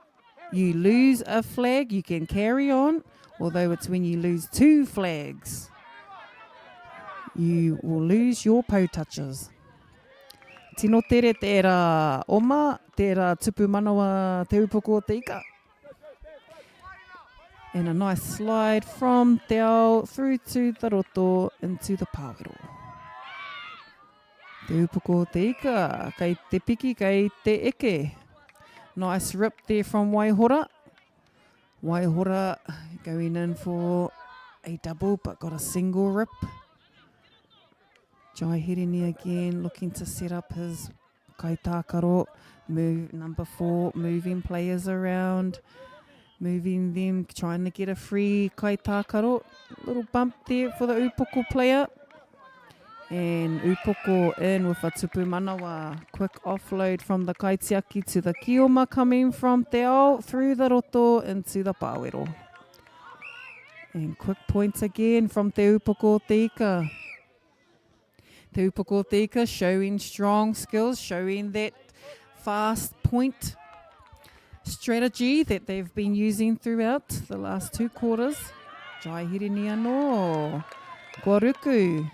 you lose a flag, you can carry on. Although it's when you lose 2 flags, you will lose your pou touches. Tino tere tērā oma, tērā tupu manawa te upoko o te ika. And a nice slide from te ao through to the roto into the pāwero. Te upoko o te ika, kei te piki, kei te eke. Nice rip there from Waihora. Waihora going in for a double but got a single rip. Jai Hirini again looking to set up his kaitākaro. Move number 4, moving players around, moving them, trying to get a free kaitākaro. Little bump there for the Upoko player. And Upoko in with a tupu manawa. Quick offload from the kaitiaki to the kioma coming from te ao through the roto into the pāwero. And quick points again from te Upoko o te ika. Te Upoko o te ika showing strong skills, showing that fast point strategy that they've been using throughout the last 2 quarters. Jai Hirini anō. Guaruku.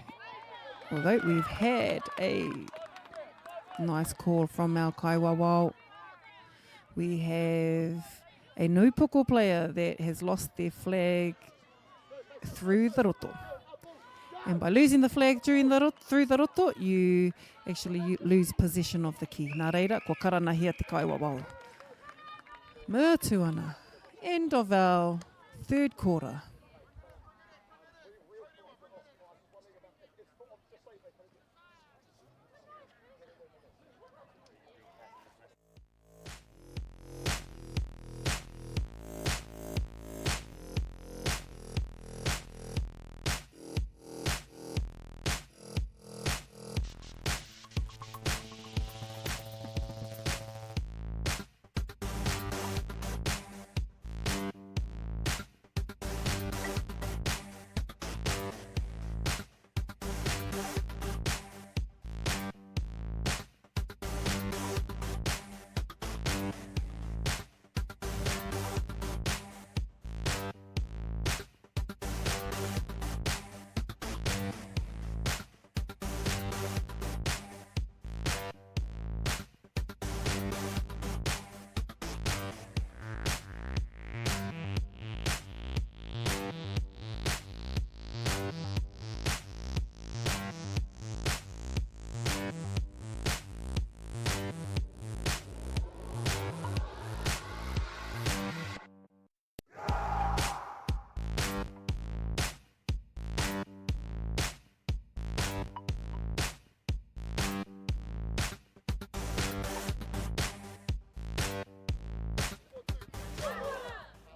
Although we've had a nice call from our kaiwawao, we have a Upoko player that has lost their flag through the roto. And by losing the flag through the roto, you actually lose possession of the key. Nā reira, kua karanahia te kaiwawao. Murtu ana. End of our 3rd quarter.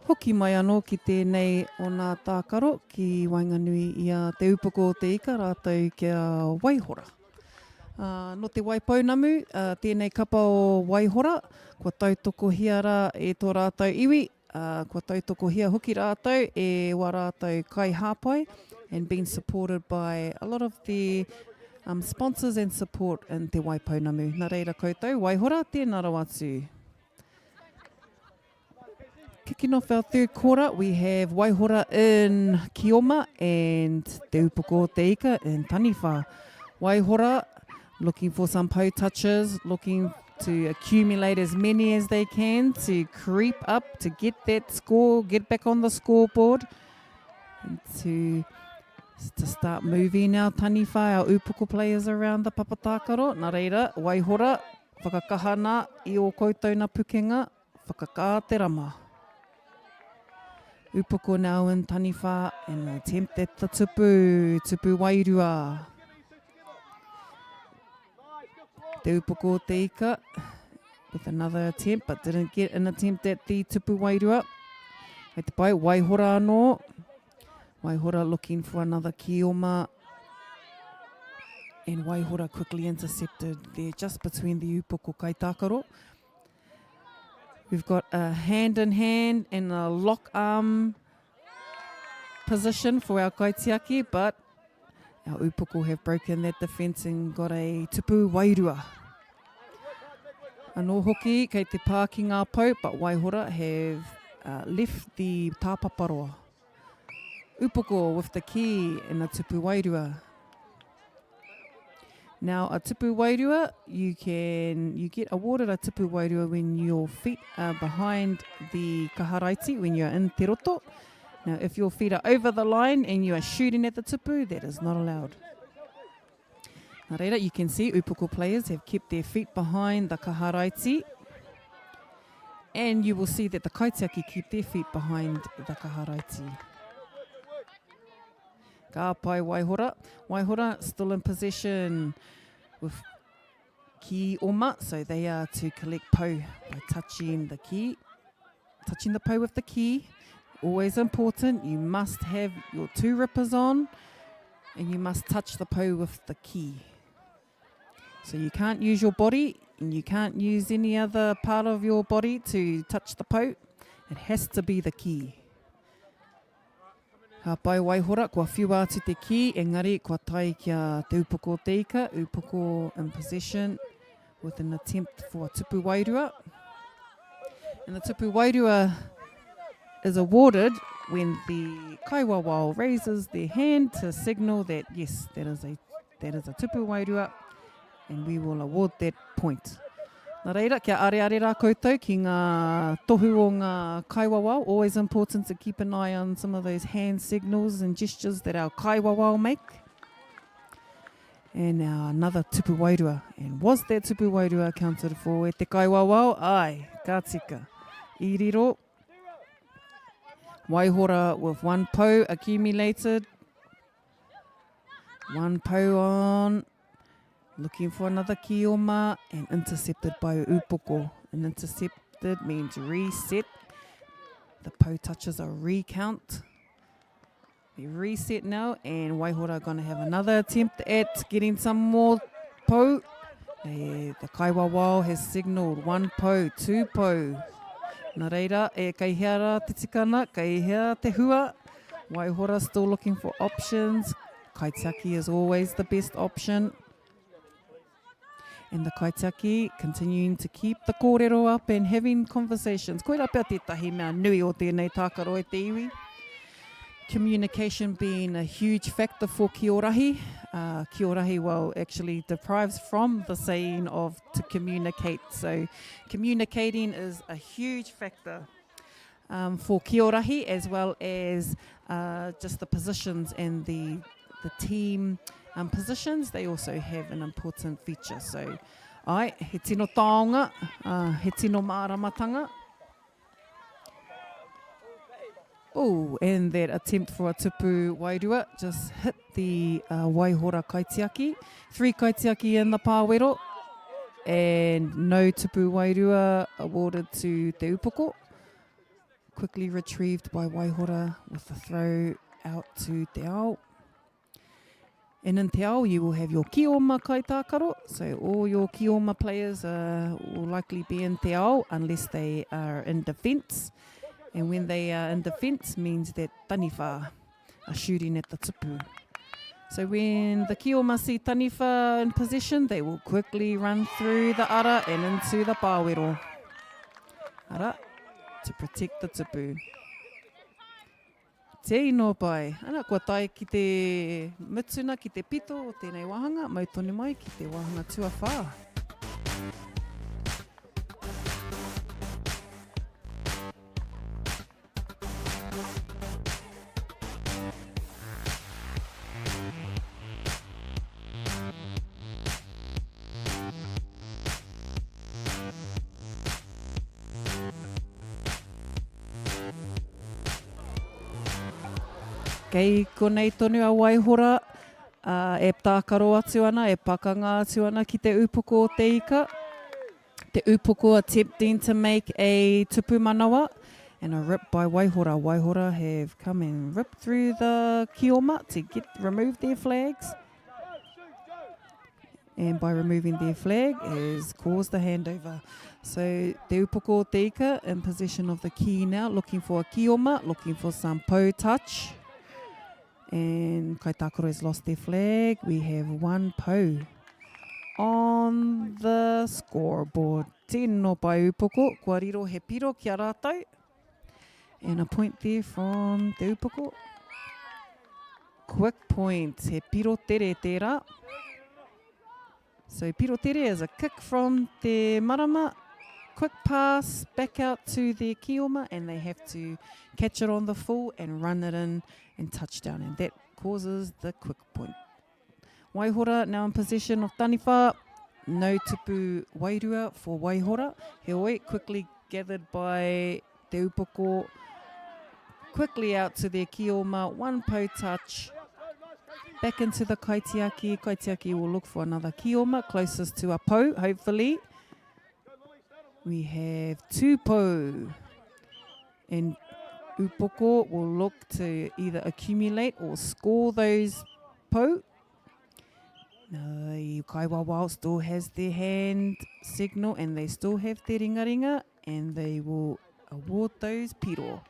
Hoki mai anō ki tēnei o nā tākaro ki Wainganui i a te upoko o te ika rātou kia Waihora. No te waipaunamu, tēnei kapa o Waihora, kua tautoko hia rā e tō rātou iwi, kua tautoko hia hoki rātou e wā rātou kai hāpai, and being supported by a lot of the sponsors and support in te waipaunamu. Nā reira koutou, Waihora, tēnā rawa atu. Kicking off our 3rd quarter, we have Waihora in Kioma and Te Upoko o te ika in Taniwha. Waihora looking for some pou touches, looking to accumulate as many as they can to creep up, to get that score, get back on the scoreboard, and to start moving our Taniwha, our Upoko players around the papatākaro. Nā reira, Waihora, whakakahana i o koutou na pukenga, whakaka te rama. Upoko now in Taniwha and attempt at the tupu wairua. Te Upoko o te ika, with another attempt, but didn't get an attempt at the tupu wairua. Hei te pai, Waihora anō. Waihora looking for another kioma. And Waihora quickly intercepted there just between the upoko kaitākaro. We've got a hand in hand and a lock arm position for our kaitiaki, but our upoko have broken that defence and got a tupu wairua. Anō hoki kei te pā ki ngā pau, but Waihora have left the tāpaparoa. Upoko with the key and a tupu wairua. Now, a tupu wairua, you get awarded a tupu wairua when your feet are behind the kaharaiti, when you're in te roto. Now, if your feet are over the line and you are shooting at the tupu, that is not allowed. Nā reira, you can see upoko players have kept their feet behind the kaharaiti. And you will see that the kaitiaki keep their feet behind the kaharaiti. Ka pai Waihora. Waihora still in possession with ki oma, so they are to collect pau by touching the ki. Touching the pau with the ki, always important. You must have your two rippers on and you must touch the pau with the ki. So you can't use your body and you can't use any other part of your body to touch the pau. It has to be the ki. Ka pai Waihora, kua whiu atu te ki, engari kua tai kia te upoko te ika, upoko in possession with an attempt for a tupu wairua. And the tupu wairua is awarded when the kaiwawao raises their hand to signal that yes, that is a tupu wairua, and we will award that point. Nā reira, kia are rā koutou ki ngā tohu o ngā kaiwawao. Always important to keep an eye on some of those hand signals and gestures that our kaiwawao make. And now another tupu wairua. And was that tupu wairua accounted for e te kaiwawao? Ai, ka tika. Iriro. Waihora with one pau accumulated. One pau on. Looking for another kioma and intercepted by upoko. And intercepted means reset. The pau touches a recount. We reset now, and Waihora are going to have another attempt at getting some more pau. The kaiwawao has signalled one pau, two pau. Nā reira, e kei heara te tikana, kei hea te hua. Waihora still looking for options. Kaitiaki is always the best option. And the kaitiaki continuing to keep the kōrero up and having conversations. Koira pia tētahi mea nui o tēnei tākaro e te iwi. Communication being a huge factor for Kiorahi. Kiorahi, well, actually derives from the saying of to communicate. So communicating is a huge factor for Kiorahi, as well as just the positions and the team positions. They also have an important feature. So, he tino taonga, he tino māramatanga. Oh, and that attempt for a tupu wairua just hit the Waihora kaitiaki. 3 kaitiaki in the pāwero, and no tupu wairua awarded to te upoko. Quickly retrieved by Waihora with a throw out to te ao. And in te ao, you will have your kioma kaitākaro. So all your kioma players will likely be in te ao unless they are in defence. And when they are in defence, means that taniwha are shooting at the tupu. So when the kioma see taniwha in possession, they will quickly run through the ara and into the pāwero. Ara, to protect the tupu. Te ino pai. Ana, kua tai ki te mitsuna, ki te pito o tēnei wahanga, mau tonu mai ki te wahanga tuawhā. Kei konei tonu a Waihora, e tākaro atu ana, e pakanga atu ana ki te upoko o te ika. Te upoko attempting to make a tupu manawa and a rip by Waihora. Waihora have come and ripped through the kioma to remove their flags. And by removing their flag has caused the handover. So te upoko o te ika in possession of the ki now, looking for a kioma, looking for some po touch. And Kaitakoro has lost their flag. We have one po on the scoreboard. Tēnō pai upoko, kua riro he piro kia rātou. And a point there from te upoko. Quick point, he piro tere tērā. So piro tere is a kick from te marama, quick pass back out to their kioma, and they have to catch it on the full and run it in and touchdown, and that causes the quick point. Waihora now in possession of taniwha. No tupu wairua for Waihora. He oi quickly gathered by te upoko, quickly out to their kioma, one po touch. Back into the kaitiaki. Kaitiaki will look for another kioma closest to a po, hopefully. We have two po. And upoko will look to either accumulate or score those po. Kaiwawa still has their hand signal and they still have their ringa and they will award those piro.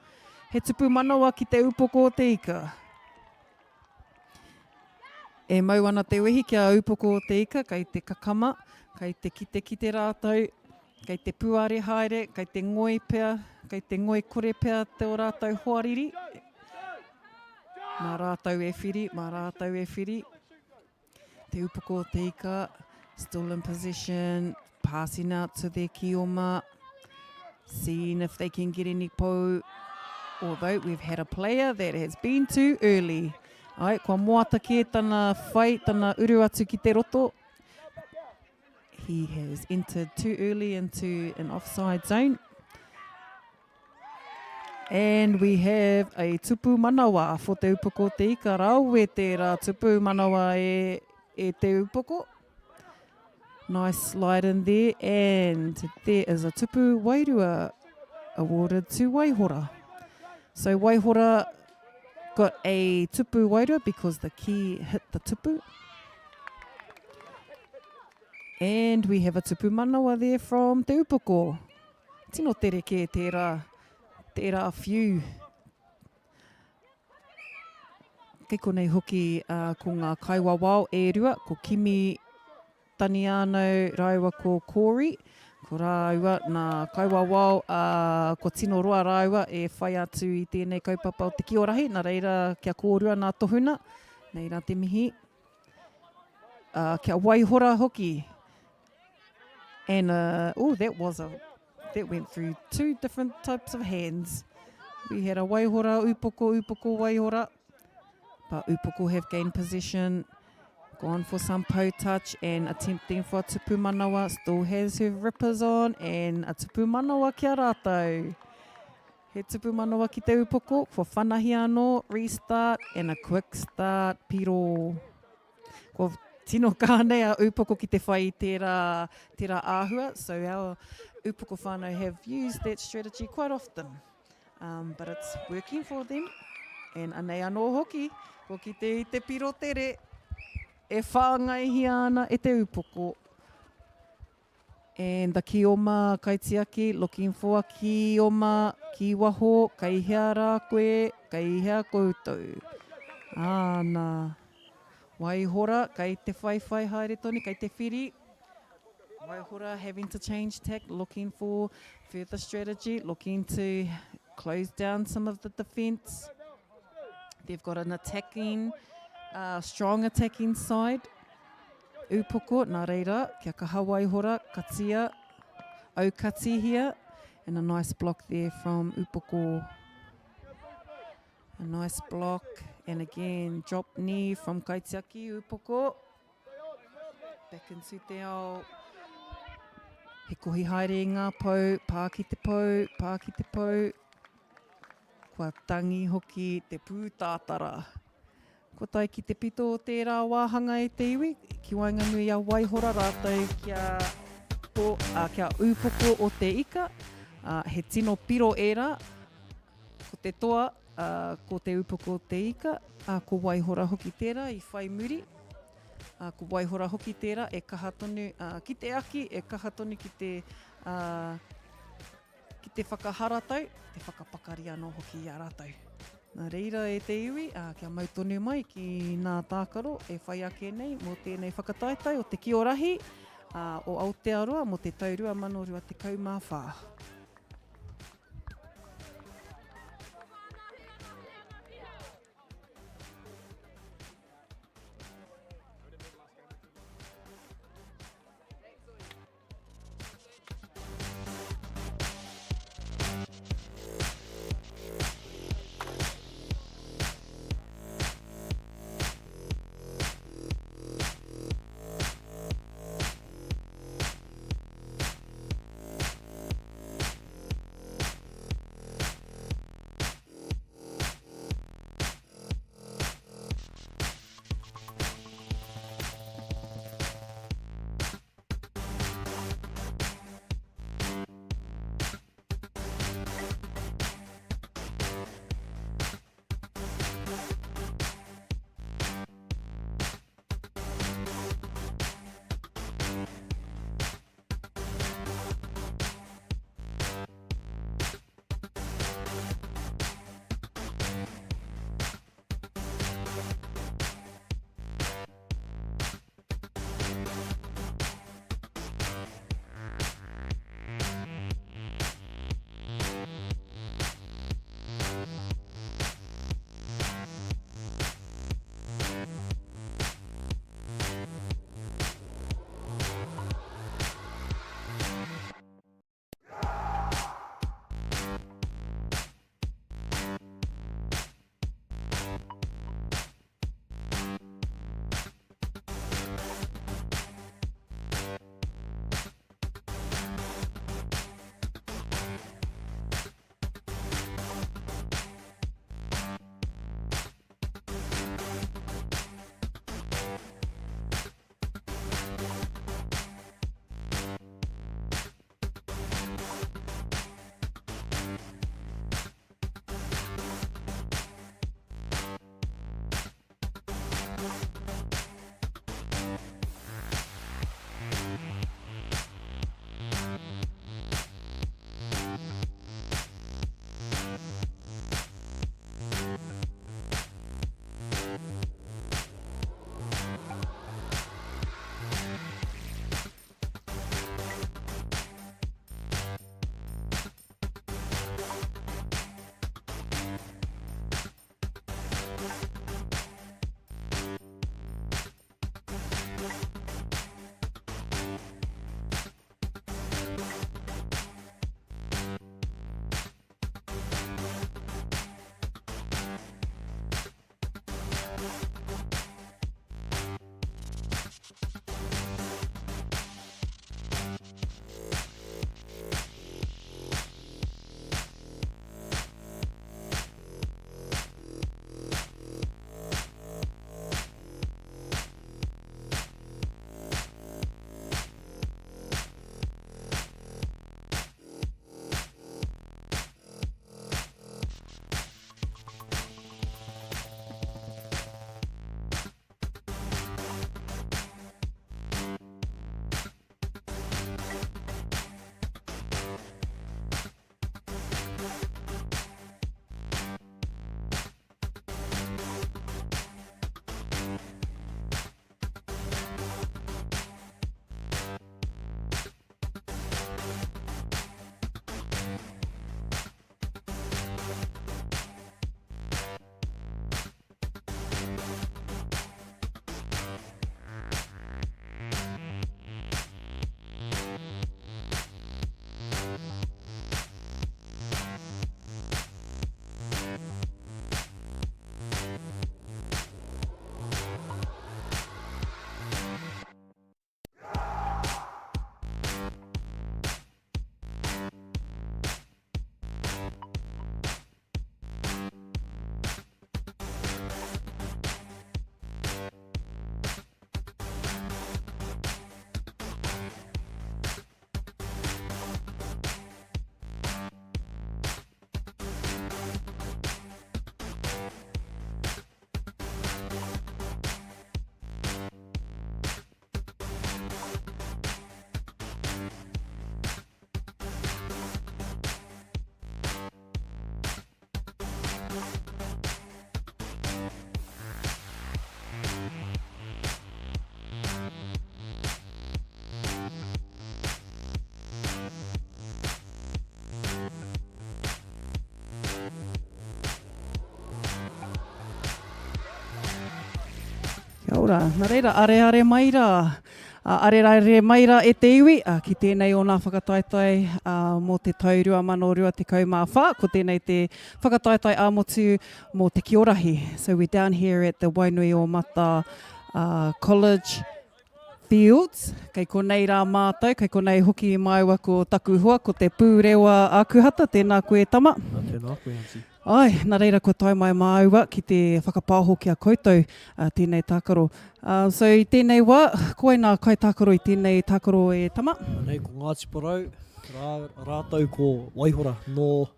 He tupu manawa ki te upoko o te ika. E mau ana te wehi kia upoko o te ika, kei te kakama, kei te kite rātou, kei te puare haere, kei te ngoi pea, kei te ngoi kore pea te o rātou hoariri. Mā rātou e whiri, mā rātou e whiri. Te upoko o te ika, still in possession, passing out to their kioma, seeing if they can get any po. Although we've had a player that has been too early. Ai, kua moata ke tana whai, tana uru atu ki te roto. He has entered too early into an offside zone. And we have a tupu manawa for te upoko te ika. Rau e tērā tupu manawa e te upoko. Nice slide in there. And there is a tupu wairua awarded to Waihora. So Waihora got a tupu wairua because the ki hit the tupu. And we have a tupu manawa there from te upoko. Tino tere ke tērā whiu. Kei konei hoki ko ngā kaiwawao e rua, ko Kimi tani anō rāua ko Corey. Ko rāua nā kaiwawao ko tino roa rāua e whai atu i tēnei kaupapa o te Kiorahi. Nā reira kia kōrua nā tohuna. Nei rā te mihi. Kia Waihora hoki. And that went through two different types of hands. We had a Waihora, upoko, Waihora. But upoko have gained possession. Gone for some po touch and attempting for a tupu manawa. Still has her rippers on and a tupu manawa kia rātou. He tupu manawa ki te upoko for whanahi anō, restart and a quick start piro. Ko tino kānei a upoko ki te whai tērā āhua. So our upoko whānau have used that strategy quite often. But it's working for them. And anei anō hoki, ko ki te piro tere. E whāngai ana e te upoko. And the kioma kaitiaki looking for a kioma, ki waho, kai hea rā koe, kai hea koutou. Āna. Waihora, kai te whai haere toni, kai te whiri. Waihora having to change tack, looking for further strategy, looking to close down some of the defence. They've got an attacking, strong attacking side. Upoko, nā reira, kia kaha Waihora, katia, au kati here, and a nice block there from Upoko. A nice block, and again, drop knee from Kaitiaki, Upoko. Back into te ao. He kohi haere ngā pou, pā ki te pou. Kua tangi hoki te pūtātara. Ko tai ki te pito o tērā wāhanga e te iwi, ki wainganui a Waihora rātou kia upoko, kia upoko o te ika, he tino piro e rā, ko te toa, ko te upoko o te ika, ko waihora hoki tērā i whai muri, ko waihora hoki tērā e kaha tonu ki te aki, e kaha tonu ki te whakaharatau, te whakapakari anō hoki i a rātou. Nā reira e te iwi, kia mautonu mai ki nā tākaro e whai ake nei mō tēnei whakataitai o te Kiorahi o Aotearoa mo te taurua manorua te kaumawha. ora, nā reira, are maira. Are maira e te iwi, ki tēnei o nā whakataetai mō te taurua manorua te kaumāwha, ko tēnei te whakataetai āmotu mō te Kiorahi. So we're down here at the Wainuiomata College Fields. Kei konei rā mātou, kei konei hoki mai wa ko takuhua, ko te pūrewa ākuhata, tēnā koe tama. Tēnā koe, Hansi. Ai, nā reira ko tai mai māua ki te whakapāho ki a koutou tēnei tākaro. So i tēnei wā, koe nā kai tākaro i tēnei tākaro e tama? Nei, ko Ngāti Porou, rātou ko Waihora no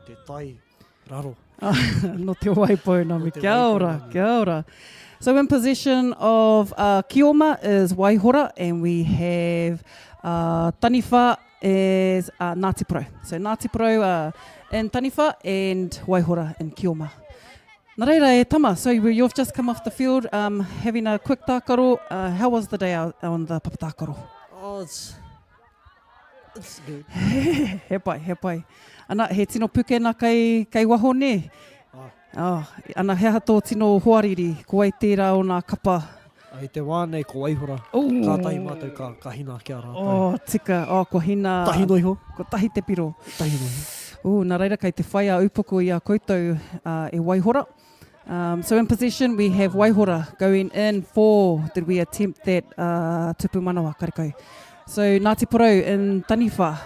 te tai raro. No te waipounami, kia ora, kia ora. So in possession of Kioma is Waihora, and we have Taniwha is Ngāti Porou. So Ngāti Porou in Taniwha and Waihora in Kioma. Nā reira e tama, so you've just come off the field having a quick tākaro. How was the day out on the papatākaro? Oh, it's good. He pai. Ana, he tino pukena kai waho ne? Ana, he hato tino hoariri, ko ai tērā o nā kapa. I te wānei ko Waihora, ka tahi mātou ka hina kia rātou. Tika, ko hina... Tahi noiho. Ko tahi te piro. Tahi noiho. Nā reira kai te whaia upoko i a koutou e Waihora. So in possession we have Waihora going in for, did we attempt that tupu manawa karekau. So Ngāti Porou in Taniwha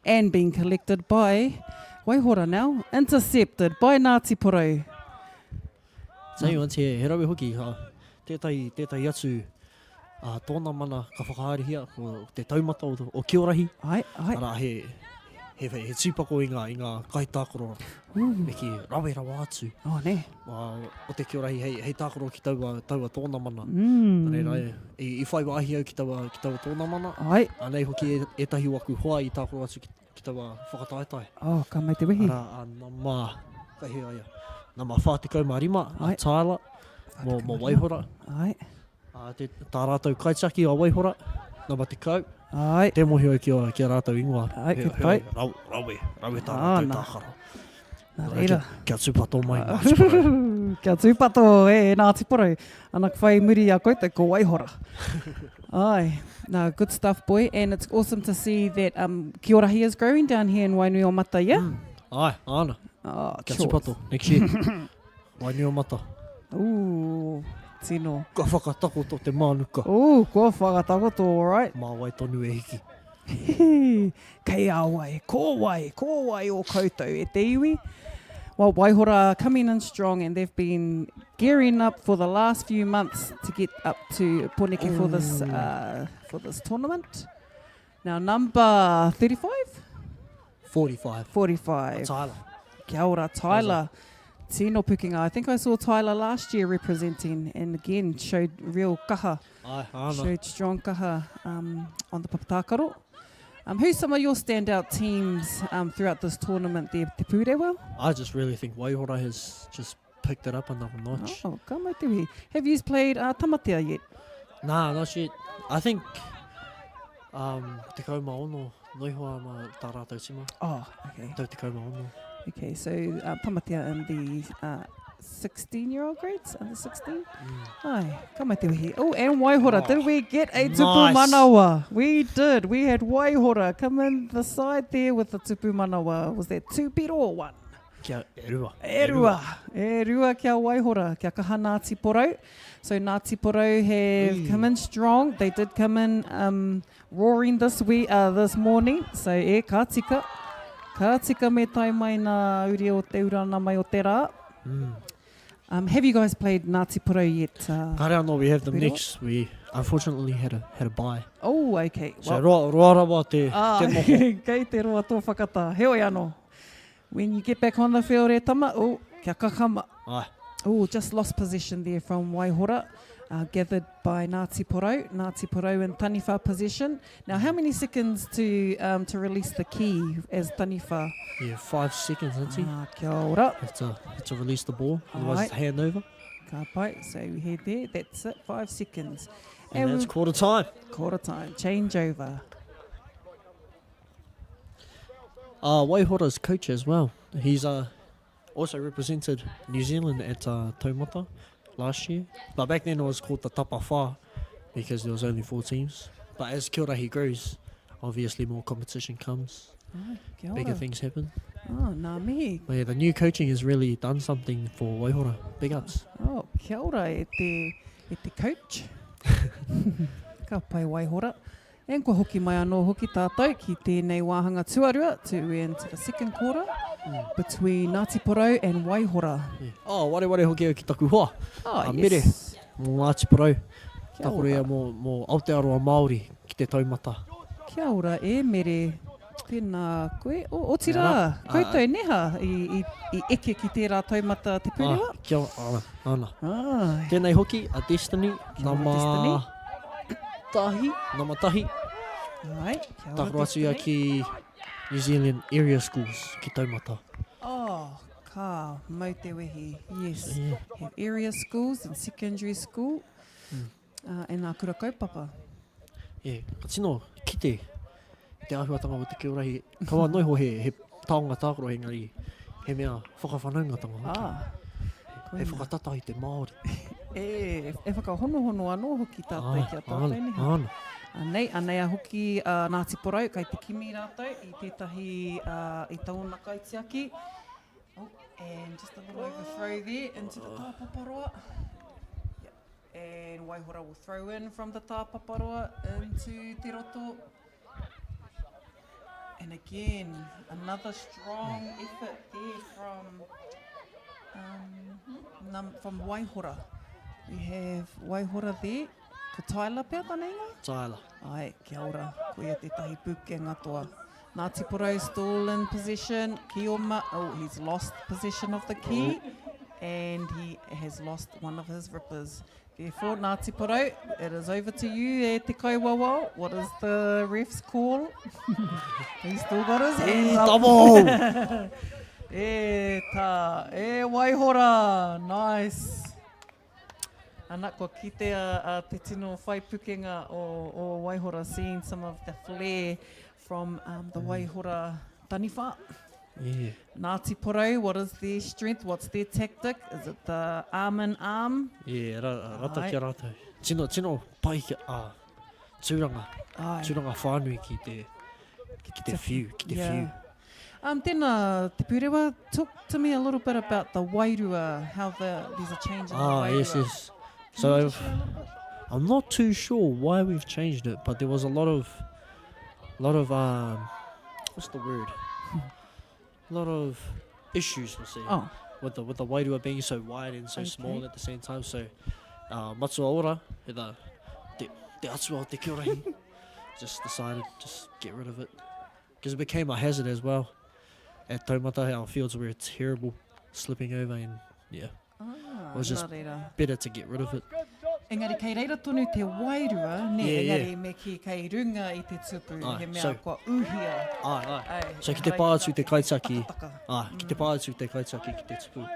and being collected by Waihora now, intercepted by Ngāti Porou. Sei wan te he rawe hoki, tētai atu tōna mana ka whakaharihia o te taumata o Kiorahi. Ai. Ara he tūpako i ngā kai tākoro. Me ki rawa atu. Ne. O te Kiorahi, hei tākoro ki taua tōna mana. Reira, i whai wāhi au ki taua tōna mana. Ai. Anei hoki e tahi waku hoa i tākoro atu ki taua whakataetai. Ka mai te wihi. Ara, nā mā, kai he aia. Nā mā whātikau marima, a Tāla, mō Waihora. Ai. Tā rātou kaitaki a Waihora, nā mā te kau. Ai. Te mohi au kia rātou ingoa. Ai, ki pai. Rawe tā rātou tākaro. Nā reira. Kia tūpato mai Ngāti Porou. Kia tūpato Ngāti Porou. Ana whai muri a koutou ko Waihora. Ai. No, good stuff, boy. And it's awesome to see that Kiorahi is growing down here in Wainuiomata, yeah? Ai, ana. Kia sure. tūpato, next year. Wainuiomata. Tino. Ka whakatakoto te mānuka. Kua whakatakoto, all right. Mā wai tonu e hiki. Kei a wai, ko wai o koutou e te iwi. Well, Waihora coming in strong, and they've been gearing up for the last few months to get up to Poneke for this tournament. Now, number 35? 45. 45. Tyler. Kia ora, Tyler. Tino pukinga. I think I saw Tyler last year representing, and again showed real kaha. Ai, ana. Showed strong kaha on the papatākaro. Who's some of your standout teams throughout this tournament there, Te Pūrewa? I just really think Waihora has just picked it up another notch. Ka mai te hui. Have you played tamatea yet? Nah, not yet. I think te kaumaono, noihoa ma tā rātou tima. Okay. Tau te kaumaono. Okay, so tamatea in the 16-year-old grades, under 16? Ai, ka mai te wihi. And Waihora, did we get a tupu manawa? We did. We had Waihora come in the side there with the tupu manawa. Was that 2 piro or 1? Kia erua. Erua kia Waihora, kia kaha Ngāti Porou. So Ngāti Porou have come in strong. They did come in roaring this morning. So ka tika. Ka tika me tai mai nā uri o te urana mai o te rā. Have you guys played Ngāti Porou yet? Kare anō, we have them next. We unfortunately had a bye. Okay. So roa rawa te moho. Kei te roa tō whakata. Heoi anō. When you get back on the field e tama, kia kakama. Ai. Just lost possession there from Waihora. Gathered by Ngāti Porou in Taniwha position. Now, how many seconds to release the key as Taniwha? Yeah, 5 seconds, isn't he? Kia ora. Have to release the ball, otherwise it's handover. Ka pai, so we head there, that's it, 5 seconds. And that's quarter time. Quarter time, change over. Waihora's coach as well. He's also represented New Zealand at Taumata. last year. But back then it was called the Tapawha because there was only 4 teams. But as Kiorahi grows, obviously more competition comes, Ai, kia ora. bigger things happen. Oh, nā mihi. But yeah, the new coaching has really done something for Waihora. Big ups. Oh, kia ora e te coach. Ka pai Waihora. And kua hoki mai anō hoki tātou ki tēnei wāhanga tuarua to enter the second quarter between Ngāti Porou and Waihora. Yeah. Oh, ware hoki au ki taku hoa. Oh, Mere, yes. mō Ngāti Porou. Kia Taku ora. rea mō Aotearoa Māori ki te taumata. Kia ora e mere. Tēnā koe. O tira, koutou neha i eke ki tērā taumata te puriwa. Kia ana. Ai. Tēnei hoki, a Destiny, Destiny. Nama tahi. Ai, kia ora Taku atu ia Destiny. ki New Zealand area schools ki taumata. Oh, ka mau te wehi. Yes. Yeah. Have area schools and secondary school. E nā kura kaupapa. Yeah, ka tino ki te āhuatanga o te Kiorahi. Kawa noiho he taonga tākoro engari he mea whakawhanaungatanga hoki. Ah. He whakatata i te Māori. E whakahonohono anō hoki tātou ki a tātou neha. Ana. Anei a hoki Ngāti Porou, kai te kimi rātou i tētahi i tauna kaitiaki. Oh, and just a little overthrow there into the tāpaparoa. Yep. And Waihora will throw in from the tāpaparoa into te roto. And again, another strong effort there from Waihora. We have Waihora there. Ko Tyler pia tāna inga? Tyler. Ai, kia ora. Ko ia tētahi puke ngatoa. Ngāti Porou still in possession. Kioma, he's lost possession of the key. And he has lost one of his rippers. Therefore, Ngāti Porou, it is over to you, e te kaiwawa. What is the ref's call? He's still got his hands up. Double! E Waihora, nice. Ana ko ki te te tino whai pukenga o Waihora, seeing some of the flair from the Waihora taniwha. Yeah. Ngāti Porou, what is their strength? What's their tactic? Is it the arm in arm? Yeah, rata kia rātou. Tino pai ki tūranga. Ai. Tūranga whānui ki te few. Yeah. Tēnā, te purewa, talk to me a little bit about the wairua, how there's a change in the wairua. Yes. So I'm not too sure why we've changed it, but there was a lot of what's the word? A lot of issues, we'll say, with the wairua being so wide and so small at the same time. So matua ora, te atua o te Kiorahi, just decided just get rid of it because it became a hazard as well. At taumata, our fields were terrible, slipping over, and yeah, it was just better to get rid of it. Engari, kei reira tonu te wairua, engari me ki kei runga I te tupu, he mea kua uhia. So ki te pātu te kaitaki, ki te pātu te kaitaki ki te tupu,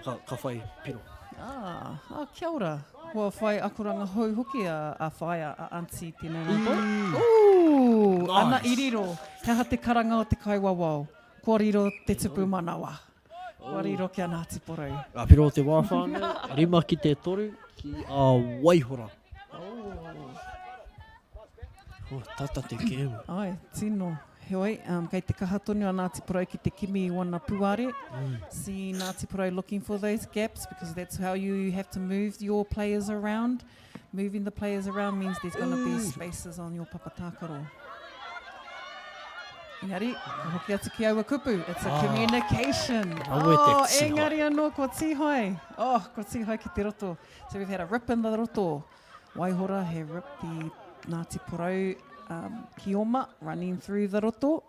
ka whai piro. Kia ora. Kua whai akuranga hou hoki a whai a auntie tēnei nā boi. Ana iriro, he te karanga o te kaiwawao. Kua riro te tupu manawa. Kua riro kia Ngāti Porou. A piro o te wāwhānau, rima ki te toru, ki a Waihora. Tata te kēmu. Ai, tino. Heoi, kei te kaha tonu a Ngāti Porou ki te kimi I wana puare. See Ngāti Porou looking for those gaps because that's how you have to move your players around. Moving the players around means there's going to be spaces on your papatākaro. Engari, ka hoki atu ki aua kupu. It's a communication. Engari anō, kua tihai. Kua tihai ki te roto. So we've had a rip in the roto. Waihora have ripped the Ngāti Porou Kioma running through the roto.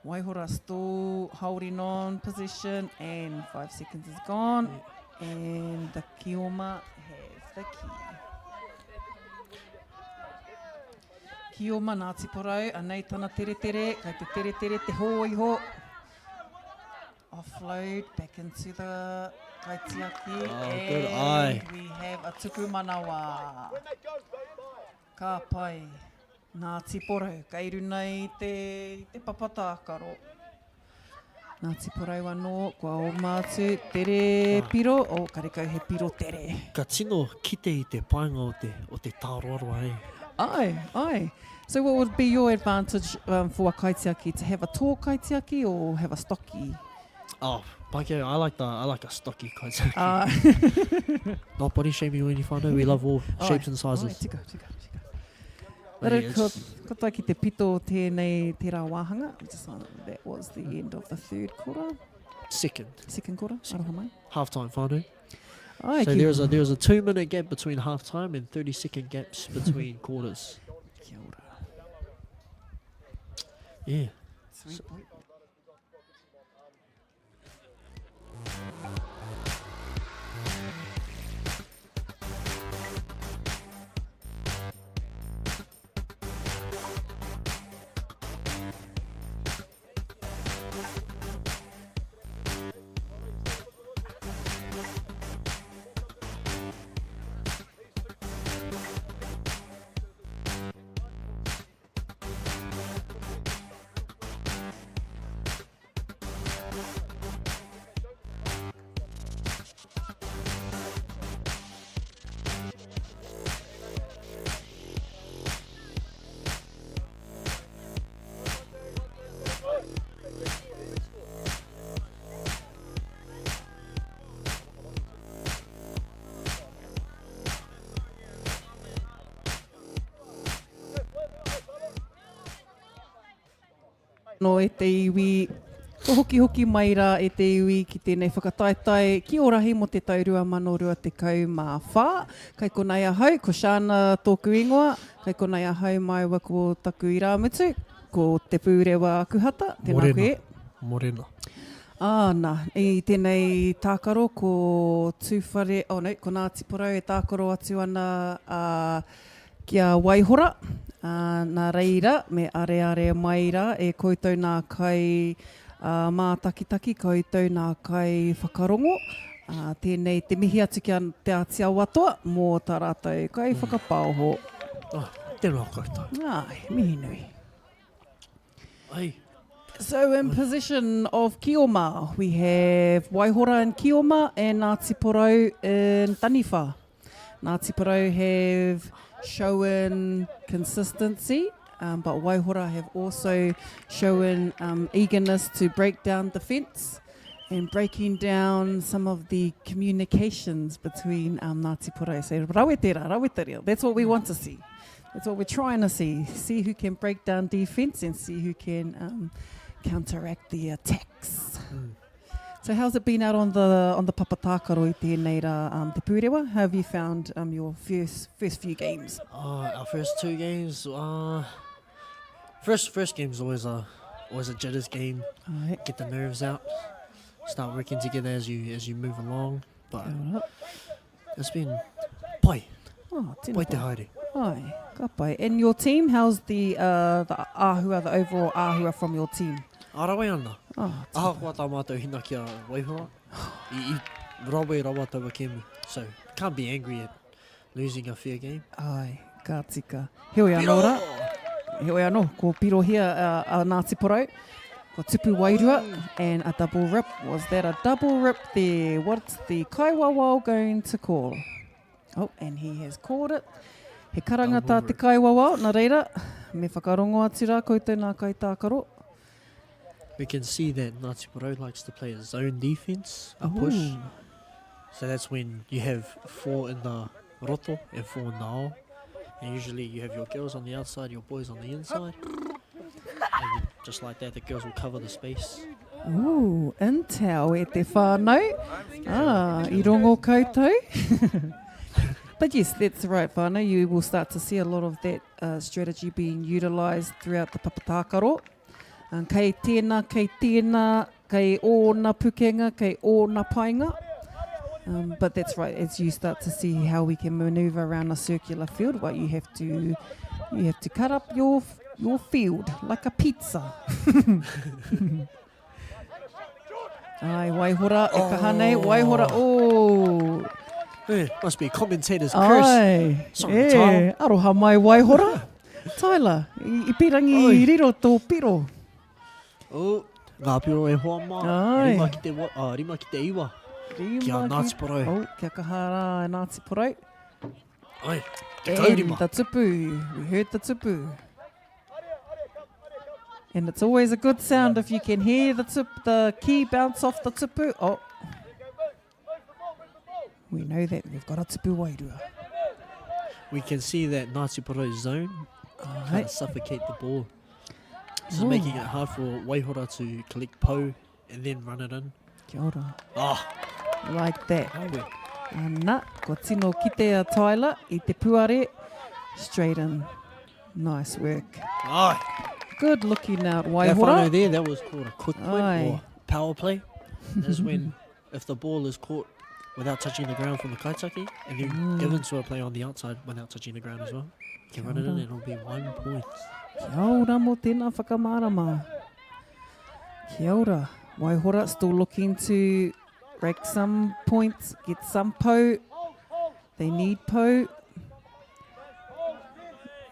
Waihora still holding on position and 5 seconds is gone. And the Kioma have the key. Kioma Ngāti Porou, anei tana tere, kai te tere, te hōiho. Offload back into the kaitiaki. And we have a tuku manawa. Ka pai, Ngāti Porou, kei runa I te papatākaro. Ngāti Porou anō, kua o mātu, tere piro, o karekau he piro tere. Ka tino kite I te painga o te tāroaroa hei. Aye. So what would be your advantage for a kaitiaki, to have a tall kaitiaki or have a stocky? Oh, Pakeo, I like a stocky kaitiaki. Not body shaming or any whānau, we love all shapes and sizes. Tika. But Pero yeah, ko tai ki te pito tēnei te rā wāhanga. That was the end of the third quarter. Second quarter, aroha mai. half-time whānau. Ai, So ki- there was a 2-minute gap between half-time and 30-second gaps between quarters. Kia ora. Yeah. Sweet. No e te iwi, ko hoki mai rā e te iwi ki tēnei whakataetai Kiorahi mo te taurua mano rua te kau mā whā. Kai konei ahau, ko Shana tōku ingoa, kai konei ahau mai wa ko taku i rāmutu, ko te pūrewa akuhata, tēnā koe. Morena. Nā, i tēnei tākaro ko tūwhare, ko Ngāti Porou e tākaro atu ana kia waihora, nā reira, me are mai rā, e koutou nā kai mā takitaki, koutou nā kai whakarongo, tēnei te mihi atu kia te atia watoa, mō tā rātou kai whakapāoho. Tēnā koutou. Ai, mihi nui. Ai. So in position of Kioma, we have Waihora in Kioma and Ngāti Porou in Taniwha. Ngāti Porou have shown consistency, but Waihora have also shown eagerness to break down the fence and breaking down some of the communications between Ngāti Porou. So rawetera, that's what we want to see. That's what we're trying to see. See who can break down defense and see who can counteract the attacks. So how's it been out on the papatākaro I tēnei rā te pūrewa? How have you found your first few games? Our first two games, first game's always a jitters game. Right. Get the nerves out, start working together as you move along. But it's been pai te haere. Ai, ka pai. And your team, how's the āhua, the overall āhua from your team? Arawai ana. Oh, Kua tā mātou hina kia waihora. I rawa taua kemu. So, can't be angry at losing a fair game. ai, ka tika. Heoi anō rā. Heoi anō, ko piro hia a Ngāti Porou. Ko tupu wairua and a double rip. Was that a double rip there? What's the kaiwawao going to call? Oh, and he has called it. He karangata te kaiwawao, nā reira. Me whakarongo atu rā koutou nā kai tākaro. We can see that Ngāti Porou likes to play a zone defense, a push. So that's when you have 4 in the roto and 4 in the ao. And usually you have your girls on the outside, your boys on the inside. And just like that, the girls will cover the space. Ooh, intel e te whānau. I rongo koutou. But yes, that's right, whānau. You will start to see a lot of that strategy being utilised throughout the papatākaro. Kei tēnā, kei ōna pukenga, kei ōna painga. But that's right, as you start to see how we can manoeuvre around a circular field, well, you have to cut up your field like a pizza. Ai, waihora, e kahanei, waihora, oh. Must be commentator's curse. Ai, Sorry, Tyler. Aroha mai waihora. Tyler, I pirangi I riro tō piro. Oh, Ngā piro e hoa mā. Ai. Rima ki te iwa. Rima Ngāti Porou. Oh, kia kahara e Ngāti Porou. Ai, te And taurima. the tupu. We heard the tupu. And it's always a good sound if you can hear the key bounce off the tupu. Oh. We know that we've got a tupu wairua. We can see that Ngāti Porou zone kind of suffocate the ball. So Ooh. making it hard for Waihora to collect po and then run it in. Kia ora. Oh, Like that. Awe. Ana, ko tino kite a taila I te puare. Straight in. Nice work. Ai. Good looking out, That whānau Waihora. there, that was called a quick win Ai. or power play. That's when if the ball is caught without touching the ground from the kaitaki and then given to a player on the outside without touching the ground as well, you can run it in and it'll be 1 point. Kia ora mo tēnā whakamārama. Kia ora. Waihora still looking to rake some points, get some po. They need po.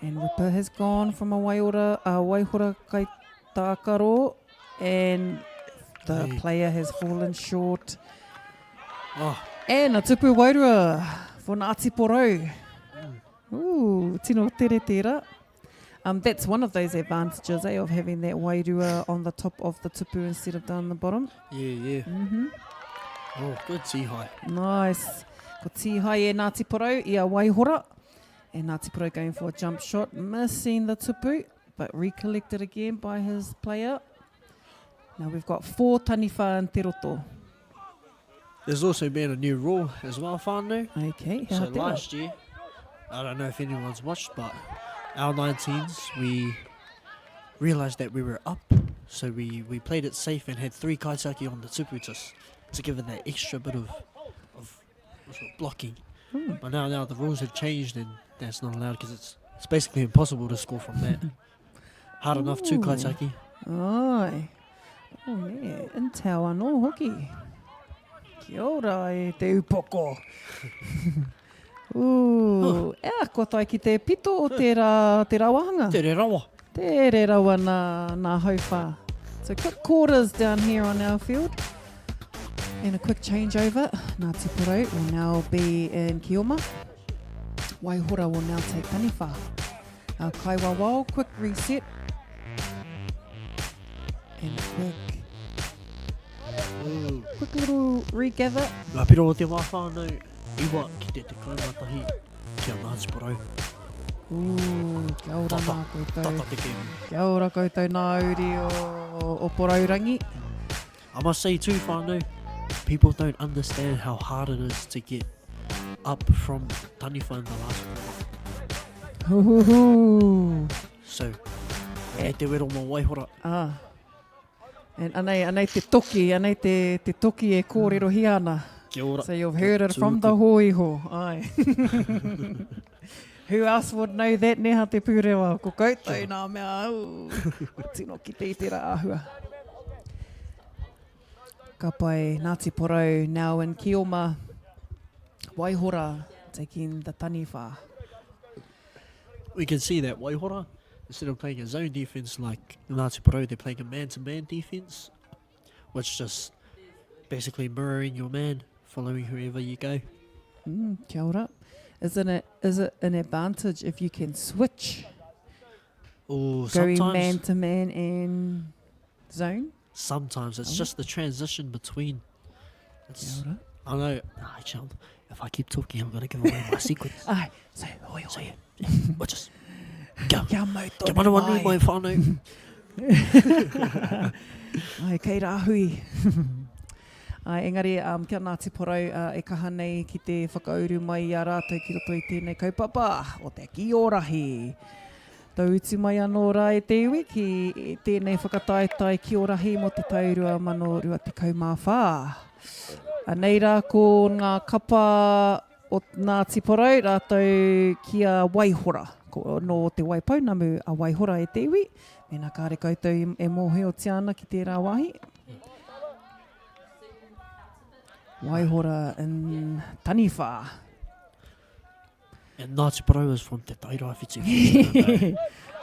And Ripper has gone from a Waihora kai tākaro. And the Hey. player has fallen short. Oh, And a tupu wairua for Ngāti Porou. Ooh, tino tere tera. That's one of those advantages of having that wairua on the top of the tupu instead of down the bottom. yeah. Mm-hmm. Oh, good tihai. Nice. Ko tihai e Ngāti Porou I a Waihora. And Ngāti Porou going for a jump shot, missing the tupu, but recollected again by his player. Now we've got 4 taniwha in te roto. There's also been a new rule as well, whānau. Okay, So how te last year, I don't know if anyone's watched, but our 19s, we realised that we were up. So we played it safe and had 3 kaitaki on the tupu to give it that extra bit of what's it, blocking. But now the rules have changed and that's not allowed because it's basically impossible to score from that. Hard enough, 2 kaitaki. Ai. Oh, ne, in te awa no hoki. Kia ora e te upoko. Ooh, ko tai ki te pito o te rawahanga. Te re rawa. Te re rawa nā hauwha. So quick quarters down here on our field. And a quick changeover. Ngāti Porou will now be in Kioma. Waihora will now take taniwha. Our Kaiwawao, quick reset. And quick little regather. Ngā piro o te wā whānau, iwa ki te kaumatahi kia Ngāti Porou. Ooh, kia ora Tata, nā koutou. tata te kēmu. Kia ora koutou nā uri o Poraurangi. I must say too, whānau, people don't understand how hard it is to get up from taniwha in the last quarter. Hoohoo. So, e te wero mō Waihora. Ah. And anei te toki e kōrero hi ana. Kia ora. So you've heard it from the hoiho. Ai. Who else would know that neha te pūrewa? Ko koutou nā mea au. Tino ki te itera āhua. Ka pai Ngāti Porou now in Kioma. Waihora taking the taniwha. We can see that Waihora, instead of playing a zone defense like Ngāti Porou, they're playing a man-to-man defense, which just basically mirroring your man, following whoever you go. Kia ora. Is it an advantage if you can switch? Or Going sometimes, man to man and zone? sometimes it's Oh. just the transition between. It's, I know, child. If I keep talking, I'm gonna give away my secrets. Ai, so hoi So hoi. yeah, we'll just go. Kia mau Kia tonu mana wanu mai whānau. Ai, kei rā hui. Ai, engari, kia Ngāti Porou e kaha nei ki te whakauru mai a rātou ki roto I tēnei kaupapa o te Kiorahi. Tau uti mai anō rā e te iwi ki tēnei whakataetai Kiorahi mo te taurua mano rua te kaumāwhā. Nei rā ko ngā kapa o Ngāti Porou rātou kia Waihora. Ko no te Waipounamu a Waihora e te iwi. Mēnā kāre koutou e mohe o te ana ki tērā wāhi. Waihora in taniwha. And Ngāti Porou is from te Tairāwhiti.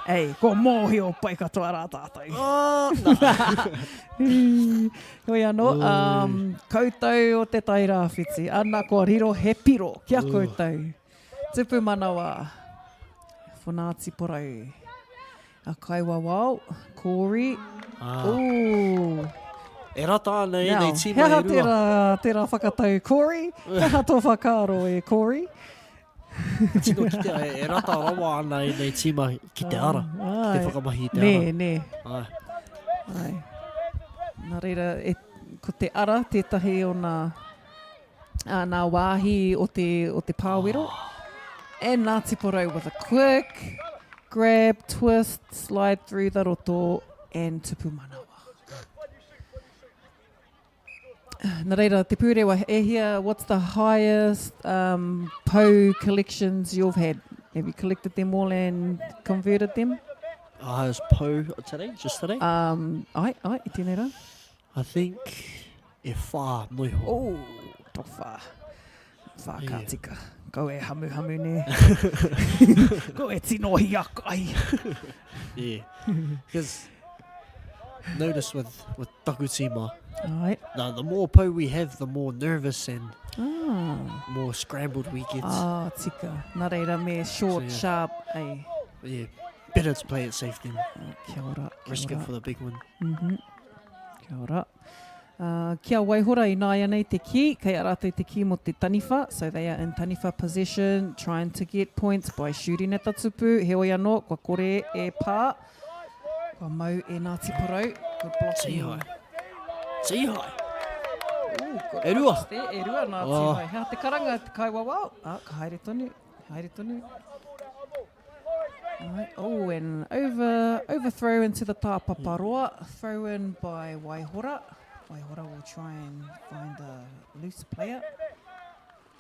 Ei, ko mōhi o pai katoa rā tātou. Hoi anō, koutou o te tai rāwhiti. Ana ko riro he piro, kia koutou. Tupu manawa, whanāti porau. A kaiwa wau, Corey. Ooh. E rata ana e nei tima Heha e rua. tērā whakatau Corey. Heha tō whakaaro e Corey. Tino ki te e rata rawa ana e nei tima ki te ara. Te whakamahi te ara. Nē. Ai. Ai. Nā reira, ko te ara, tētahi o nā wāhi o te pāwero. And Ngāti Porou with a quick grab, twist, slide through the roto, and tupu manawa. Nā reira, te pūrewa e hia, what's the highest pou collections you've had? Have you collected them all and converted them? Highest pou today? Just today? Ai, I tēnei rā. I think e whā noiho. Oh, tō whā. Whā Yeah. kā tika. Ko e hamu ne. Ko e tino hi akai. Yeah. Because notice with taku tima, Ai. now the more pou we have, the more nervous and more scrambled we get. Tika. Nā reira me short, So, yeah. sharp, ei. Yeah. Better to play it safe than Kia ora. risk it for the big one. Kia ora. Kia waihora I nāia nei te ki, kei a rātou te ki mo te taniwha, so they are in taniwha position, trying to get points by shooting at the tupu. He oi anō, kua kore e pā, kua mau e Ngāti Porou, good blocking. Tihai. Tihai. Ooh, good E rua. blocks there, e rua Ngāti Oh. Porou. Hea te karanga, te kaiwa wau. Ka haere tonu, Right. Oh, and overthrow into the tāpaparoa, throw in by Waihora. Waihora will try and find a loose player.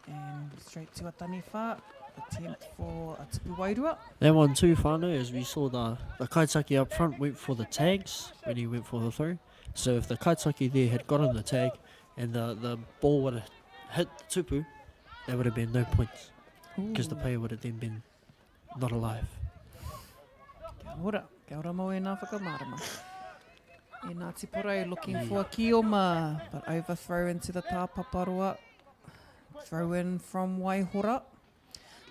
And straight to a taniwha, attempt for a tupu wairua. That one too, whānau, as we saw the kaitaki up front went for the tags when he went for the throw. So if the kaitaki there had gotten the tag and the ball would have hit the tupu, there would have been no points. Because the player would have then been not alive. Kia ora mau e nā whakamārama. E Ngāti Porou looking for a kioma, but overthrow into the tāpaparoa. Throw in from Waihora.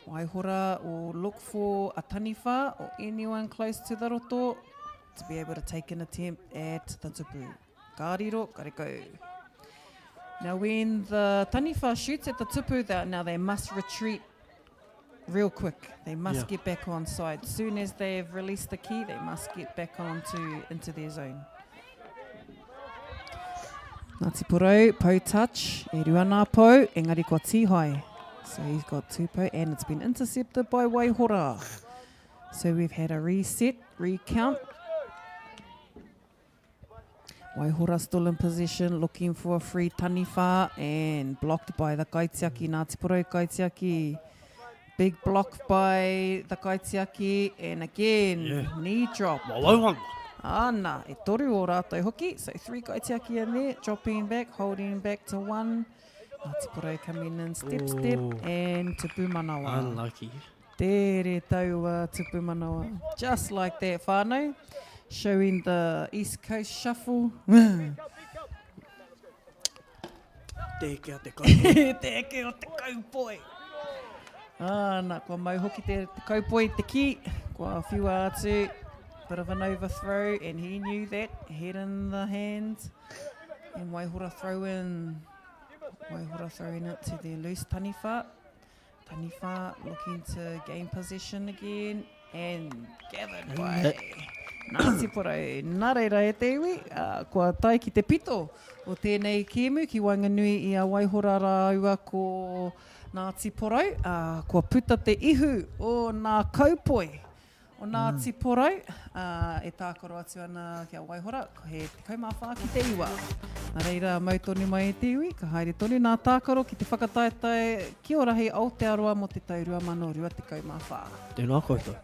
Waihora will look for a taniwha or anyone close to the roto to be able to take an attempt at the tupu. Kāriro, kareko. Now when the taniwha shoots at the tupu, now they must retreat real quick. They must get back on side. Soon as they've released the key, they must get back into their zone. Ngāti Porou, pou touch, e rua nā pou, engari kua tihai. So he's got 2 pou, and it's been intercepted by Waihora. So we've had a reset, recount. Waihora still in position, looking for a free taniwha, and blocked by the kaitiaki, Ngāti Porou kaitiaki. Big block by the kaitiaki, and again, knee drop. Ana, e toru o rātou hoki, so 3 kaitiaki in there, dropping back, holding back to 1. Ngāti Porou coming in, step, and tupu manawa. Unlucky. Tere taua tupu manawa. Just like that, whānau. Showing the East Coast shuffle. Tēke o te kaupoi. Tēke o te kaupoi. Nā, kua mau hoki te kaupoi te ki, kua whiua atu, bit of an overthrow, and he knew that, head in the hands, and Waihora throwing it to their loose taniwha. Taniwha looking to gain possession again, and gathered by Ngāti Porou. Nā reira e te iwi, kua tai ki te pito o tēnei kēmu, ki Wainganui i a Waihora rā ua ko Ngāti Porou, kua puta te ihu o ngā kaupoi o Ngāti Porou, e tākoro atu ana kia Waihora, he te kaumawha ki te iwa. Nā reira, mautoni mai e te iwi, ka haere tonu nā tākoro ki te whakataetai Kiorahi Aotearoa mo te taurua mano rua te kaumawha. Tēnā koutou.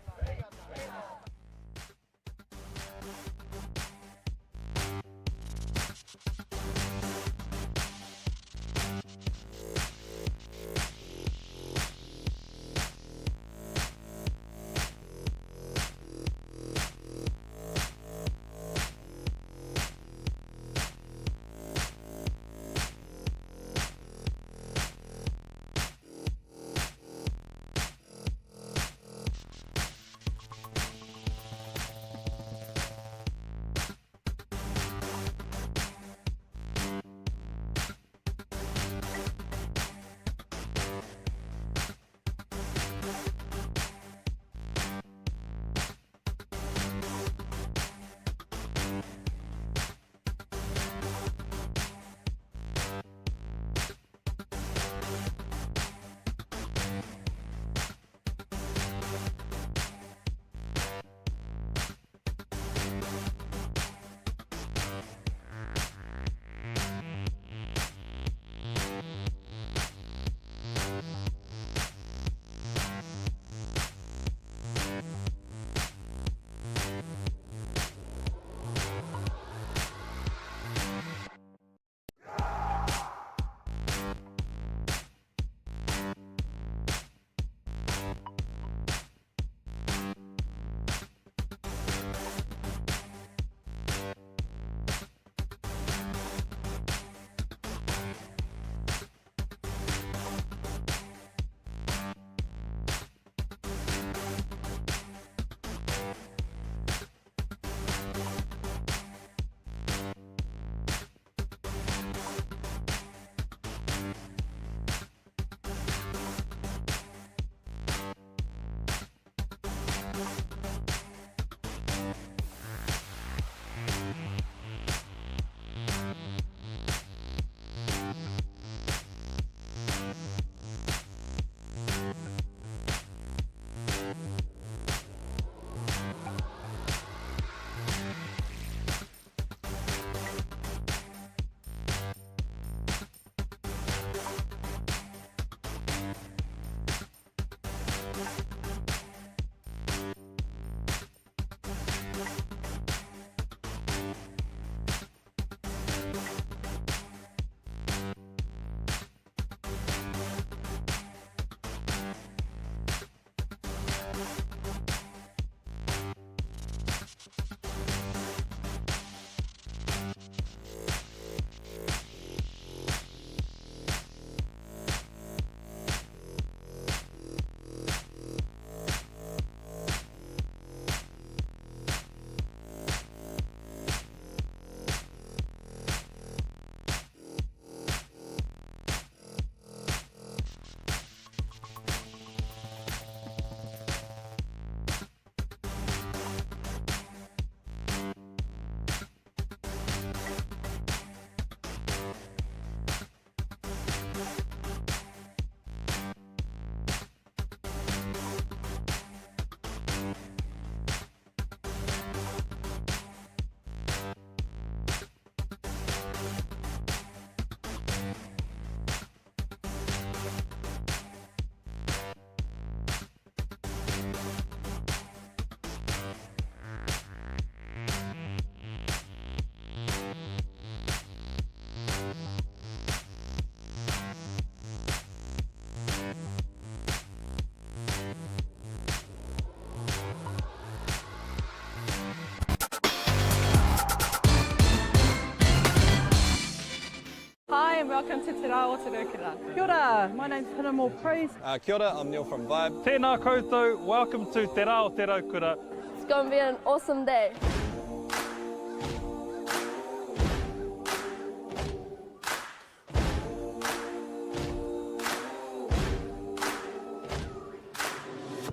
welcome to Te Aotearoa. Kia ora, my name's Pinamore Praise. Kia ora, I'm Neil from Vibe. Tēnā koutou, welcome to Te Aotearoa. It's going to be an awesome day.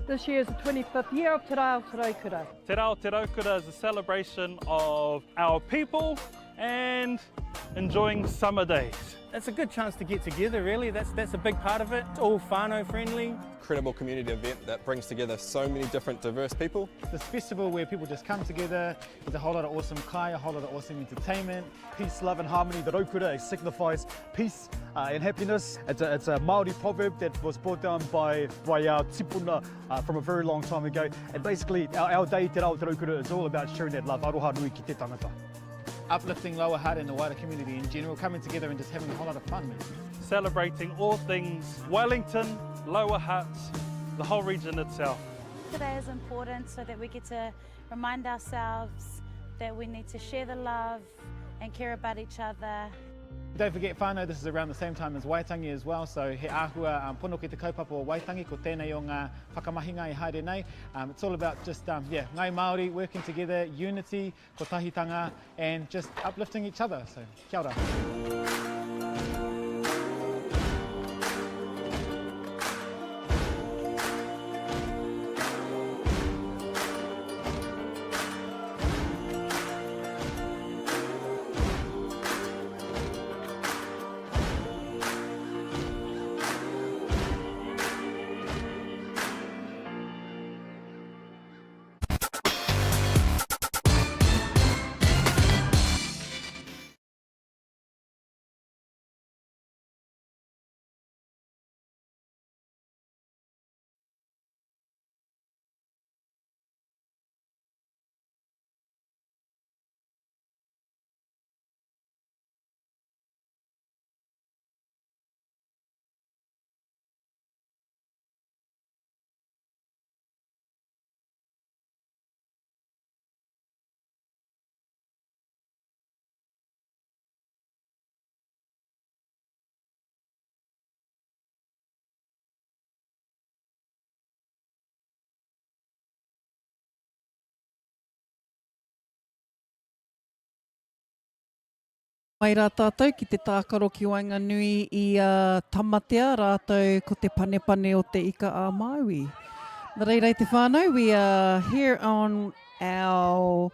This year is the 25th year of Te Aotearoa. Te Aotearoa is a celebration of our people and enjoying summer days. It's a good chance to get together, really. That's a big part of it. It's all whānau friendly. Incredible community event that brings together so many different diverse people. This festival where people just come together, there's a whole lot of awesome kai, a whole lot of awesome entertainment, peace, love and harmony. The raukura, it signifies peace and happiness. It's a Māori proverb that was brought down by our tipuna from a very long time ago. And basically our day Te Aotearoa is all about sharing that love, aroha nui ki te tangata. Uplifting lower heart and the wider community in general, coming together and just having a whole lot of fun, man. Celebrating all things Wellington, Lower Huts, the whole region itself. Today is important so that we get to remind ourselves that we need to share the love and care about each other. Don't forget whānau, this is around the same time as Waitangi as well, so he āhua pono ki te kaupapa o Waitangi, ko tēnei o ngā whakamahinga I haere nei. It's all about just, ngai Māori working together, unity, ko tahitanga, and just uplifting each other, so kia ora. Mai rā tātou ki te tākaro ki Wainganui I tamatea rātou ko te panepane o te ika a Māui. Nā reirei te whānau, we are here on our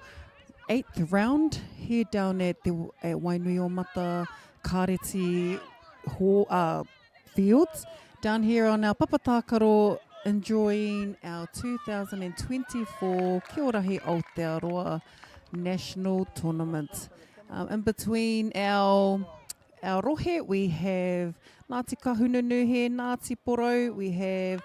8th round here down at Wainuiomata Kareti Fields. Down here on our papatākaro enjoying our 2024 Kiorahi Aotearoa National Tournament. In between our rohe, we have Ngāti Kahununu he, Ngāti Porou, we have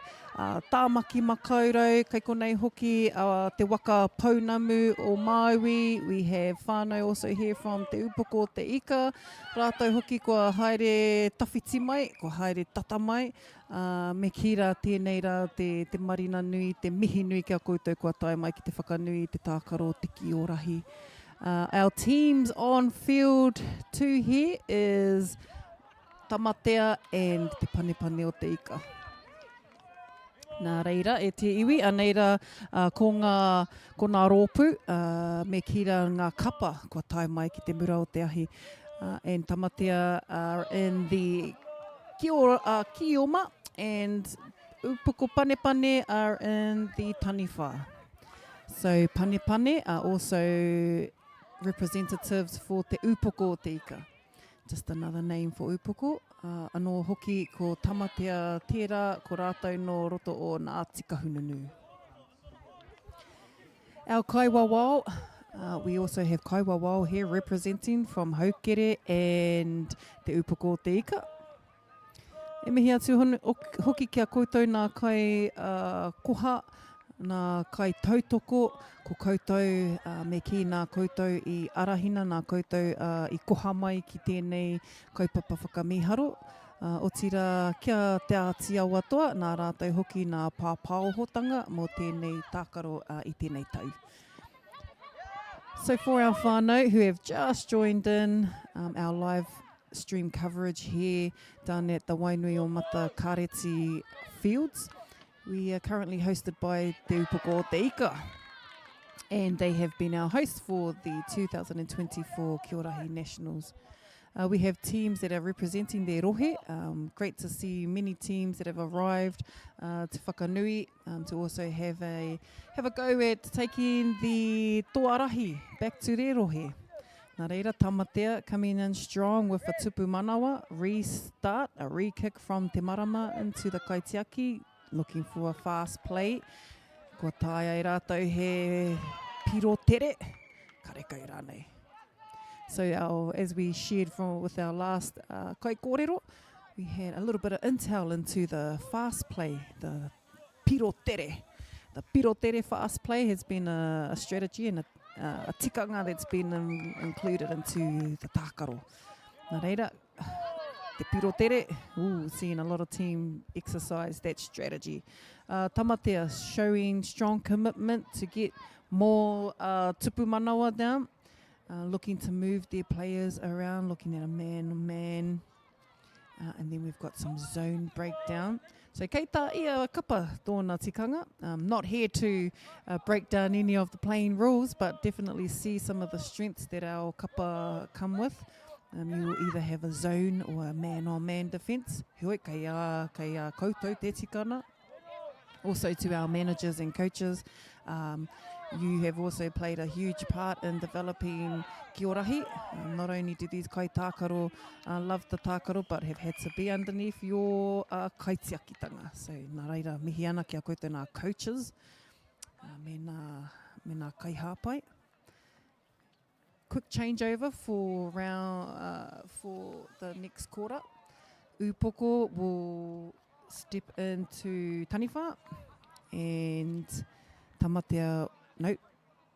Tāmaki Makaurau, kei konei hoki te waka Pounamu o Māui, we have whānau also here from te upoko o te ika, rātou hoki kua haere tawhiti mai, kua haere tata mai, me kira tēnei rā te marina nui, te mihi nui kia koutou kua tae mai ki te whakanui, te tākaro, te Kiorahi. Our teams on field 2 here is Tamatea and te Panepane o te ika. Nā reira, e te iwi, aneira ko ngā rōpu, me kira ngā kapa kua tae mai ki te mura o te ahi. And Tamatea are in the Kioma and Upoko Panepane are in the Taniwha. So Panepane are also representatives for te upoko o te ika. Just another name for upoko. Anō hoki ko tamatea tērā, ko rātou no roto o Ngāti Kahununu. Our kaiwawao, we also have kaiwawao here representing from Haukere and te upoko o te ika. E mihi atu hoki kia koutou nā kai koha, nā kai tautoko, ko koutou me ki nā koutou I arahina, nā koutou I koha mai ki tēnei kaupapa whakamiharo. O tira kia te āti awatoa, nā rātou hoki nā pāpāohotanga mō tēnei tākaro I tēnei tau. So for our whānau who have just joined in our live stream coverage here done at the Wainuiomata Kareti Fields. We are currently hosted by Te Upoko o Te Ika, and they have been our hosts for the 2024 Kiorahi Nationals. We have teams that are representing their rohe. Great to see many teams that have arrived to whakanui, to also have a go at taking the TOARAHI back to their rohe. Nā reira, Tamatea coming in strong with a tupu manawa, restart, a re-kick from Te Marama into the Kaitiaki, looking for a fast play. Ko taia I rātou he piro tere, karekai rānei. So as we shared with our last kai kōrero, we had a little bit of intel into the fast play, the piro tere. The piro tere fast play has been a strategy and a tikanga that's been included into the tākaro. Nā reira, te piro tere, seeing a lot of team exercise that strategy. Tamatea showing strong commitment to get more tupu manawa down. Looking to move their players around, looking at a man-on-man. And then we've got some zone breakdown. So kei tā ia kapa tōna tikanga. Not here to break down any of the playing rules, but definitely see some of the strengths that our kapa come with. You will either have a zone or a man-on-man defence. Hoi, kei a koutou te tikana. Also to our managers and coaches. You have also played a huge part in developing Kiorahi. Not only do these kai tākaro love the tākaro, but have had to be underneath your kaitiakitanga. So nā reira, mihi ana kia koutou nā coaches, me nā kai hāpai. Quick changeover for the next quarter. Upoko will step into taniwha, and Tamatea, no,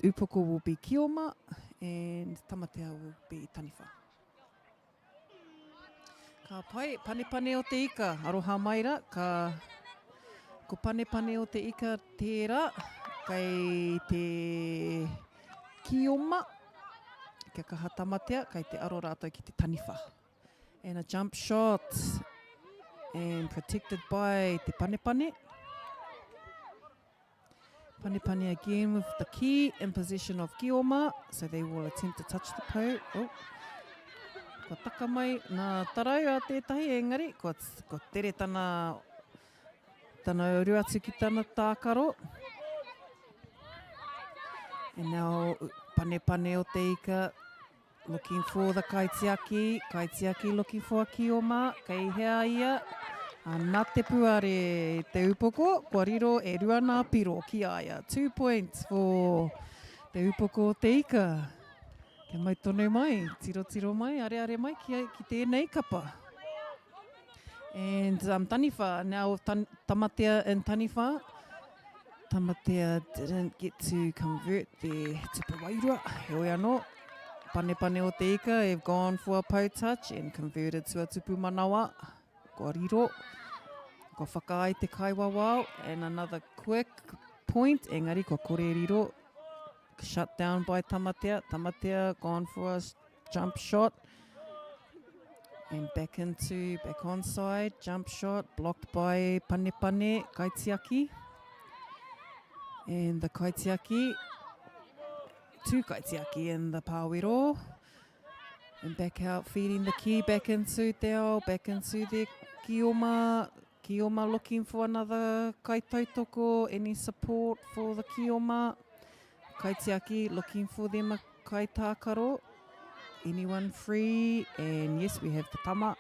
Upoko will be Kioma, and Tamatea will be taniwha. Ka pai, panepane o te ika, aroha maira, ko panepane o te ika tērā, kai te Kioma, kia kaha Tamatea, kai te aro rātou ki te taniwha. And a jump shot, and protected by te panepane. Panepane again with the key in possession of Kioma, so they will attempt to touch the po. Oh, ko taka mai nā tarau a tētahi engari, ko tere tana uruatu ki tana tākaro. And now panepane o te ika looking for the kaitiaki looking for a Kioma, kei hea ia. Nā te puare te upoko, kua riro e rua nā piro ki aia. 2 points for te upoko o te ika. Kia mai tonu mai, tiro mai, are mai ki tēnei kapa. And taniwha, now Tamatea and taniwha. Tamatea didn't get to convert their tupu wairua. Heoi anō, panepane o te ika have gone for a po touch and converted to a tupu manawa. Kua riro, ko whakaai te kaiwawao, and another quick point, engari ko kore riro, shut down by Tamatea. Tamatea gone for a jump shot, and back onside, jump shot, blocked by Panepane, Kaitiaki. And the Kaitiaki, two Kaitiaki in the pāwero. And back out, feeding the key back into te ao, back into the Kioma. Kioma looking for another kaitautoko, any support for the Kioma. Kaitiaki looking for them a kaitākaro. Anyone free? And yes, we have the Tama.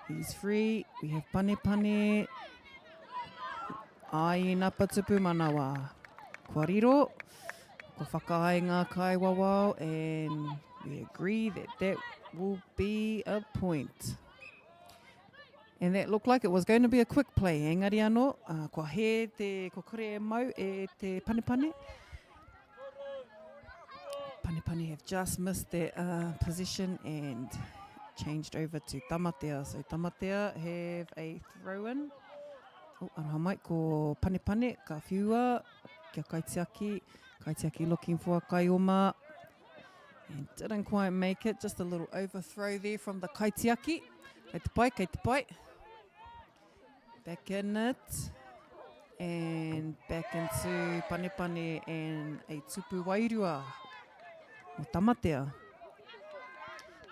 He's free. We have Panepane. Ai napa tupu manawa. Kua riro, ko whakaai ngā kaiwawao, and we agree that will be a point. And that looked like it was going to be a quick play. Engari anō, kua he te kokore e mau e te Panepane. Panepane have just missed their position and changed over to Tamatea. So Tamatea have a throw-in. Oh, aroha mai, ko Panepane, ka whiua, kia Kaitiaki. Kaitiaki looking for a Kaioma. And didn't quite make it, just a little overthrow there from the kaitiaki. Kei te pai, kei te pai. Back in it. And back into Panepane and a tupu wairua o tamatea.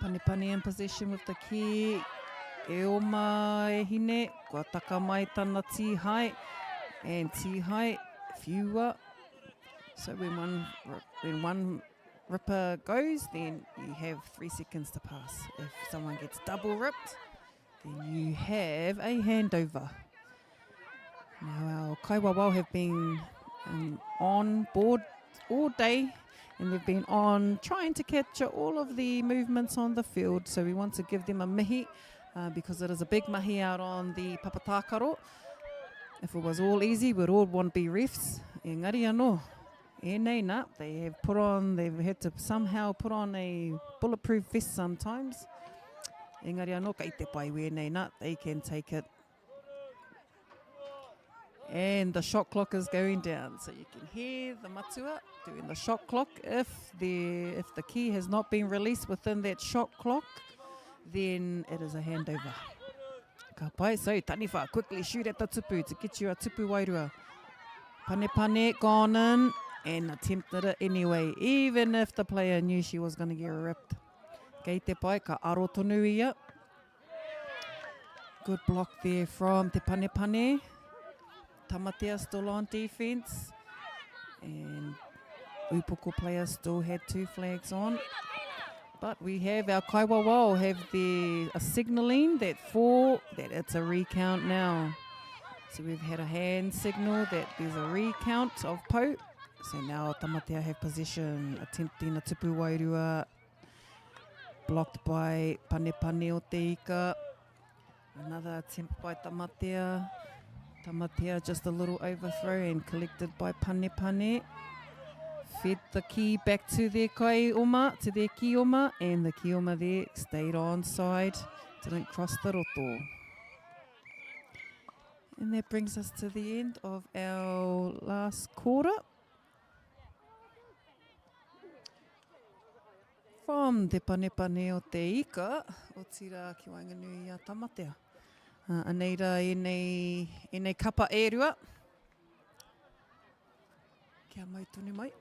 Panepane in possession with the key. E oma e hine, kua taka mai tana tihai. And tihai, whiua. So when one ripper goes, then you have 3 seconds to pass. If someone gets double ripped, then you have a handover. Now our kaiwawao have been on board all day, and they've been on trying to capture all of the movements on the field. So we want to give them a mihi because it is a big mahi out on the papatakaro. If it was all easy, we'd all want to be refs. Engari anō, nei nā, they've had to somehow put on a bulletproof vest sometimes. Engari anō, kei te pai nei nā, they can take it. And the shot clock is going down, so you can hear the matua doing the shot clock. If the key has not been released within that shot clock, then it is a handover. Ka pai, so taniwha, quickly shoot at the tupu to get you a tupu wairua. Panepane gone in and attempted it anyway, even if the player knew she was going to get ripped. Kei te pai, ka aro tonu ia. Good block there from te Panepane. Tamatea still on defense, and Upoko players still had 2 flags on. But we have our kaiwawao have a signalling that it's a recount now. So we've had a hand signal that there's a recount of po. So now Tamatea have possession, attempting a tupu wairua, blocked by Panepane o te ika. Another attempt by Tamatea. Tamatea just a little overthrow and collected by Panepane. Fed the key back to their kaioma, to their kioma, and the kioma there stayed onside, didn't cross the roto. And that brings us to the end of our last quarter. From te Panepane o te ika, o tira ki Wainuiomata a Tamatea. Aneira e nei kapa e rua. Kia mai tonu mai.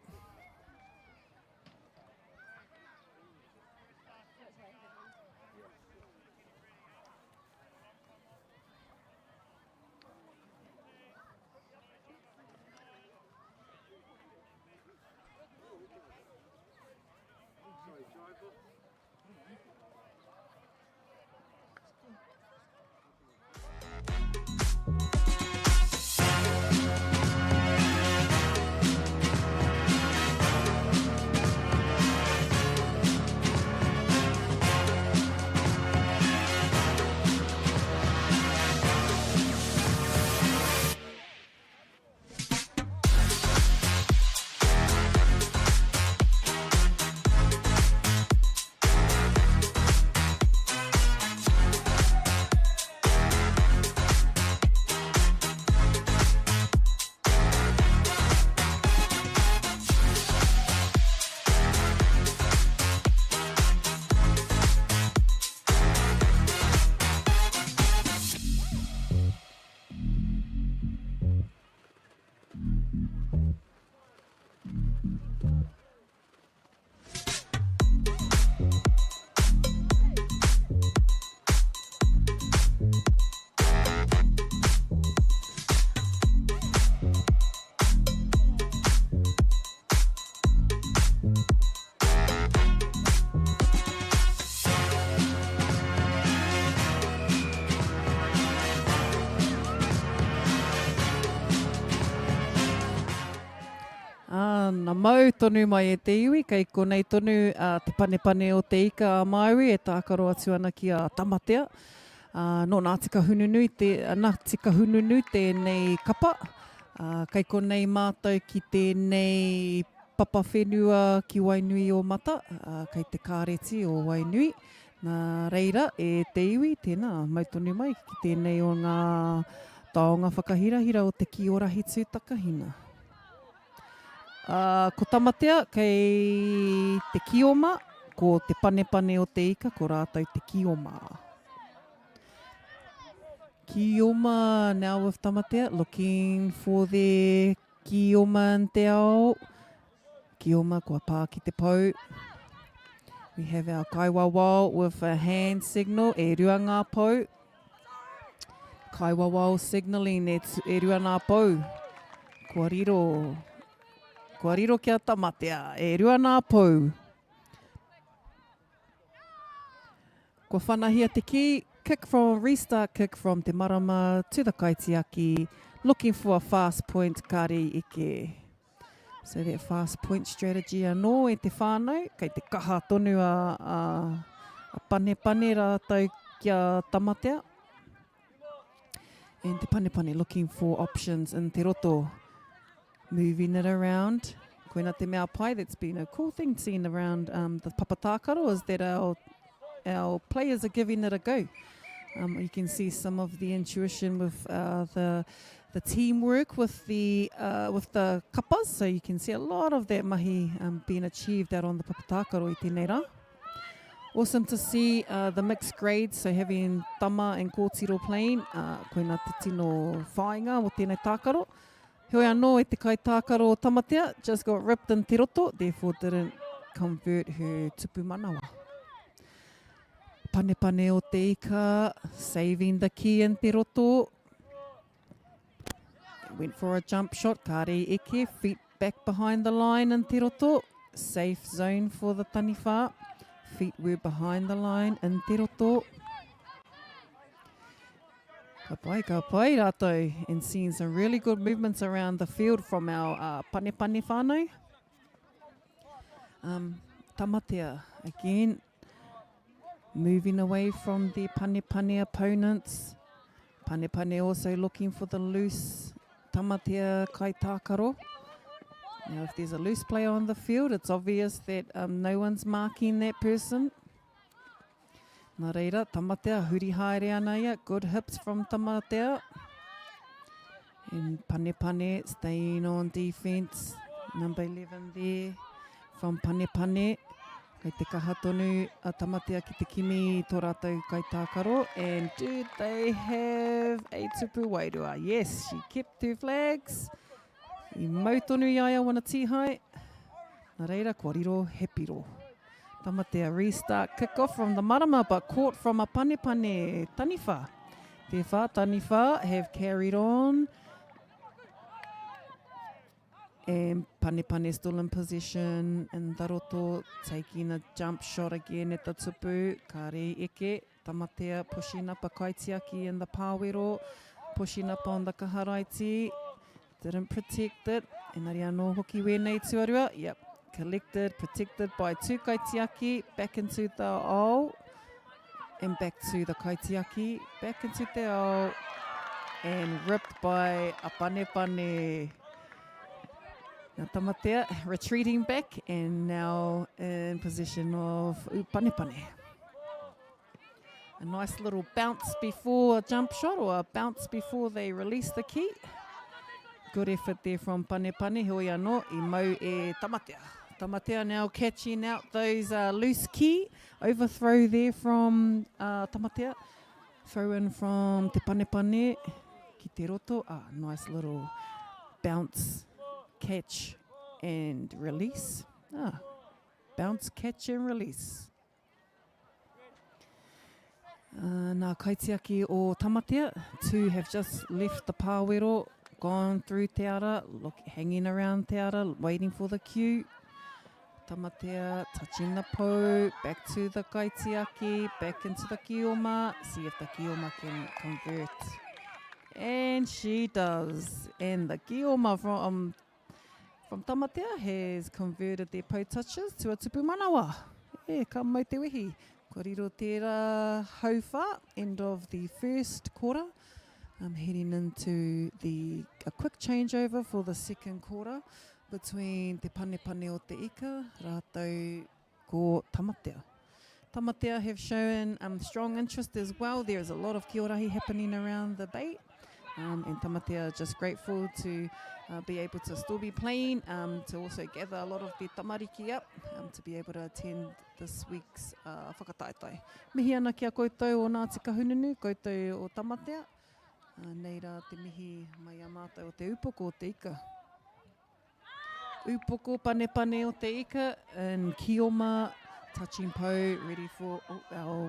Nā mau tonu mai e te iwi, kei konei tonu te Panepane o te ika a Māui e tākaro atu ana ki a Tamatea. No nā tika hununu tēnei kapa. Kei konei mātou ki tēnei papa whenua ki Wainuiomata, kei te kāreti o Wainui. Nā reira e te iwi, tēnā mau tonu mai ki tēnei o ngā taonga whakahirahira o te Kiorahi tūtakahina. Ko tamatea kei te kioma, ko te panepane o te ika, ko rātou te kioma. Kioma now with tamatea, looking for their kioma in te ao. Kioma kua pā ki te pou. We have our kaiwawao with a hand signal, e rua ngā pou. Kaiwawao signalling e rua ngā pou. Kua riro. Kua riro kia tamatea, e rua ngā pou. Kua whanahia te ki, restart kick from te marama to the kaitiaki, looking for a fast point kari ike. So that fast point strategy anō e te whānau, kei te kaha tonu a panepane rātou kia tamatea. And te panepane looking for options in te roto, moving it around. Koina te mea pai, that's been a cool thing seen around the papatākaro, is that our players are giving it a go. You can see some of the intuition with the teamwork with the kapas, so you can see a lot of that mahi being achieved out on the papatākaro i tēnei rā. Awesome to see the mixed grades, so having tama and kōtiro playing, koina te tino whāinga o tēnei tākaro. Hoi anō e te kai tākaro o tamatea, just got ripped in te roto, therefore didn't convert her tupu manawa. Panepane o te ika, saving the key in te roto. Went for a jump shot, kare eke, feet back behind the line in te roto. Safe zone for the taniwha. Feet were behind the line in te roto. Ka pai rātou, and seeing some really good movements around the field from our panepane whānau. Tamatea, again, moving away from the panepane opponents. Panepane also looking for the loose tamatea kai tākaro. Now if there's a loose player on the field, it's obvious that no one's marking that person. Nā reira, tamatea, huri haere ana ia, good hips from tamatea. And panepane staying on defense, number 11 there from panepane. Kei te kaha tonu a tamatea ki te kimi tō rātou kai tākaro. And do they have a tupu wairua? Yes, she kept 2 flags. I mautonu iaia wana tihai. Nā reira, kua riro he piro. Tamatea restart kick off from the marama, but caught from a panepane taniwha. Te wha taniwha have carried on. And panepane still in position. And Daroto taking a jump shot again at the tupu. Kare eke. Tamatea pushing up a kaitiaki in the pāwero. Pushing up on the kaharaiti. Didn't protect it. Engari anō hoki wēnei tuarua. Yep. Collected, protected by 2 kaitiaki. Back into the ao. And back to the kaitiaki. Back into the ao. And ripped by a panepane. Now tamatea retreating back and now in position of panepane. A nice little bounce before a jump shot, or a bounce before they release the key. Good effort there from panepane. Hoi anō, I mau e tamatea. Tamatea now catching out those loose key. Overthrow there from tamatea. Throw in from te panepane. Ki te roto. Nice little bounce, catch and release. Bounce, catch and release. Nā kaitiaki o tamatea. 2 have just left the pāwero, gone through te ara, hanging around te ara, waiting for the cue. Tamatea touching the po, back to the kaitiaki, back into the kioma. See if the kioma can convert. And she does. And the kioma from tamatea has converted their po touches to a tupu manawa. Ka mau te wehi. Ko riro tērā hauwha, end of the first quarter. Heading into a quick changeover for the second quarter between te panepane o te ika, rātou ko tamatea. Tamatea have shown strong interest as well. There is a lot of kiorahi happening around the bait. And tamatea are just grateful to be able to still be playing, to also gather a lot of the tamariki up, to be able to attend this week's whakataetai. Mihi ana kia koutou o Ngāti Kahununu, koutou o tamatea. Nei rā te mihi mai a mātou o te upoko o te ika. Upoko pane o te ika, and Kioma, touching po, ready for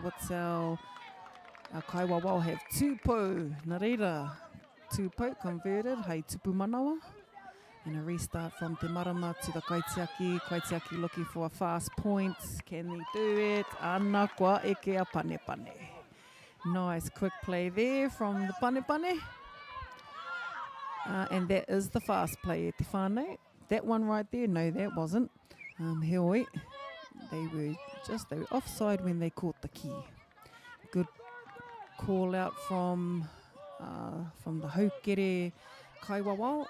what's our kaiwawao have 2 po, nā reira, 2 po converted, hei tupu manawa. And a restart from te marama to the kaitiaki looking for a fast point. Can he do it? Ana kua eke a pane. Nice quick play there from the pane. And that is the fast play e te whānau. That one right there, no that wasn't. Heoi, they were offside when they caught the key. Good call out from the haukere kaiwawao.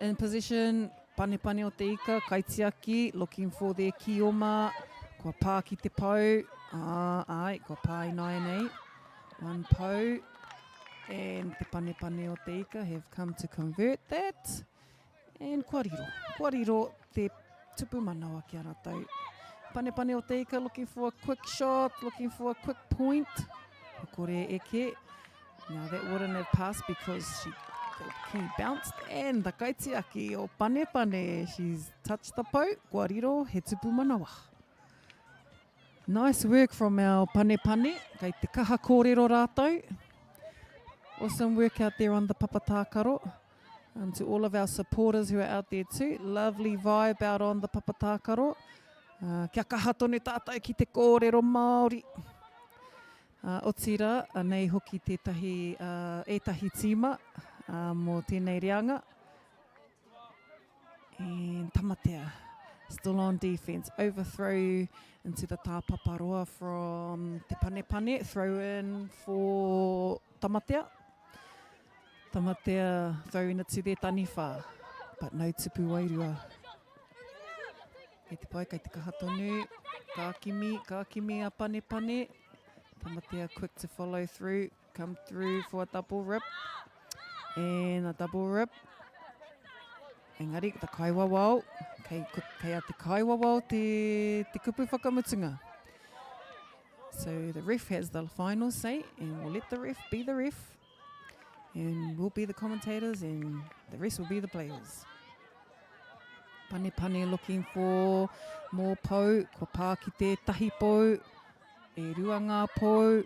In position, pane o te ika, kaitiaki, looking for their Kioma. Kua pā ki te pau. Ai, kua pā I 9-8. 1 pau. And te pane o te ika have come to convert that. And kua riro te tupu manawa ki a rātou. Pane o te ika looking for a quick shot, looking for a quick point. Kore eke. Now that wouldn't have passed because he bounced, and the kaitiaki o pane, she's touched the po, kua riro, he tupu manawa. Nice work from our pane, kei te kaha kōrero rātou. Awesome work out there on the papatākaro. To all of our supporters who are out there too, lovely vibe out on the papatākaro. Kia kaha tonu tātou ki te kōrero Māori. O tira, nei hoki tētahi, etahi tīma, mō tēnei reanga. And tamatea, still on defence. Overthrow into the tāpaparoa from te pane, throw in for tamatea. Tamatea throwing it to their taniwha, but no tupu wairua. Kei te pai, kei te kaha tonu, kākimi a pane. Tamatea quick to follow through, come through for a double rip. And a double rip. Engari, the kaiwawao. Kei a te kaiwawao te kupu whakamutunga. So the ref has the final say, and we'll let the ref be the ref. And we'll be the commentators, and the rest will be the players. Pane looking for more po. Kua pā ki te tahi po. E rua ngā po.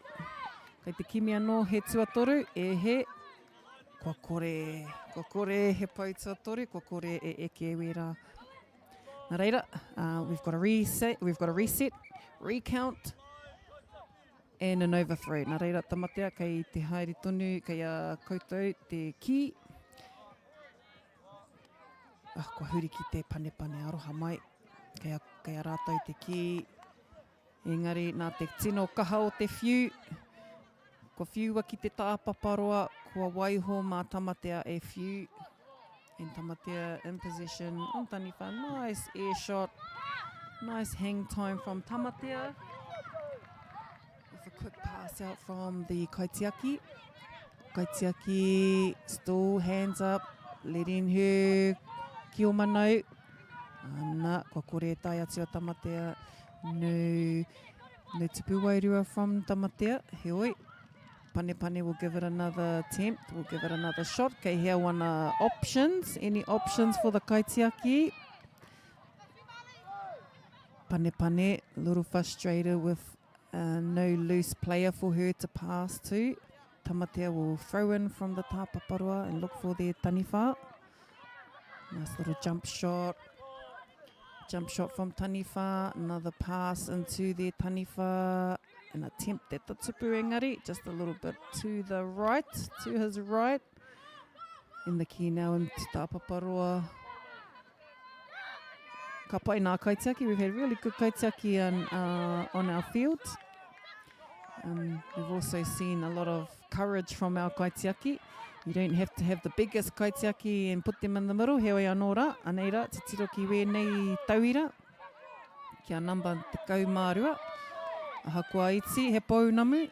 Kei te kimi anō he tuatoru. E he. Kua kore he po tuatoru. Kua kore e eke wera. Nā reira, we've got a reset, recount. And an overthrow. Nā reira tamatea, kei te haere tonu, kei a koutou te ki. Kua huri ki te pane aroha mai. Kei a rātou te ki. Engari, nā te tino kaha o te whiu. Kua whiua ki te tāpaparoa, kua waiho mā tamatea e whiu. And tamatea in possession on taniwha. Nice air shot. Nice hang time from tamatea. Quick pass out from the kaitiaki. Kaitiaki still hands up, letting her Kioma know. Ana, kua kore tai ati o tamatea. No tupu wairua from tamatea. Heoi. Pane will give it another attempt. We'll give it another shot. Kei hea wana options. Any options for the kaitiaki? Pane, a little frustrated with no loose player for her to pass to. Tamatea will throw in from the tāpaparoa and look for their taniwha. Nice little jump shot. Jump shot from taniwha. Another pass into their taniwha. An attempt at the tupu engari. Just a little bit to the right, to his right. In the key now into tāpaparoa. Ka pai nā kaitiaki. We've had really good kaitiaki on our field. We've also seen a lot of courage from our kaitiaki. You don't have to have the biggest kaitiaki and put them in the middle. Heoi anō rā, anei rā, te tiro ki wēnei tauira. Kia namba te kaumārua. Aha kua iti, he pounamu.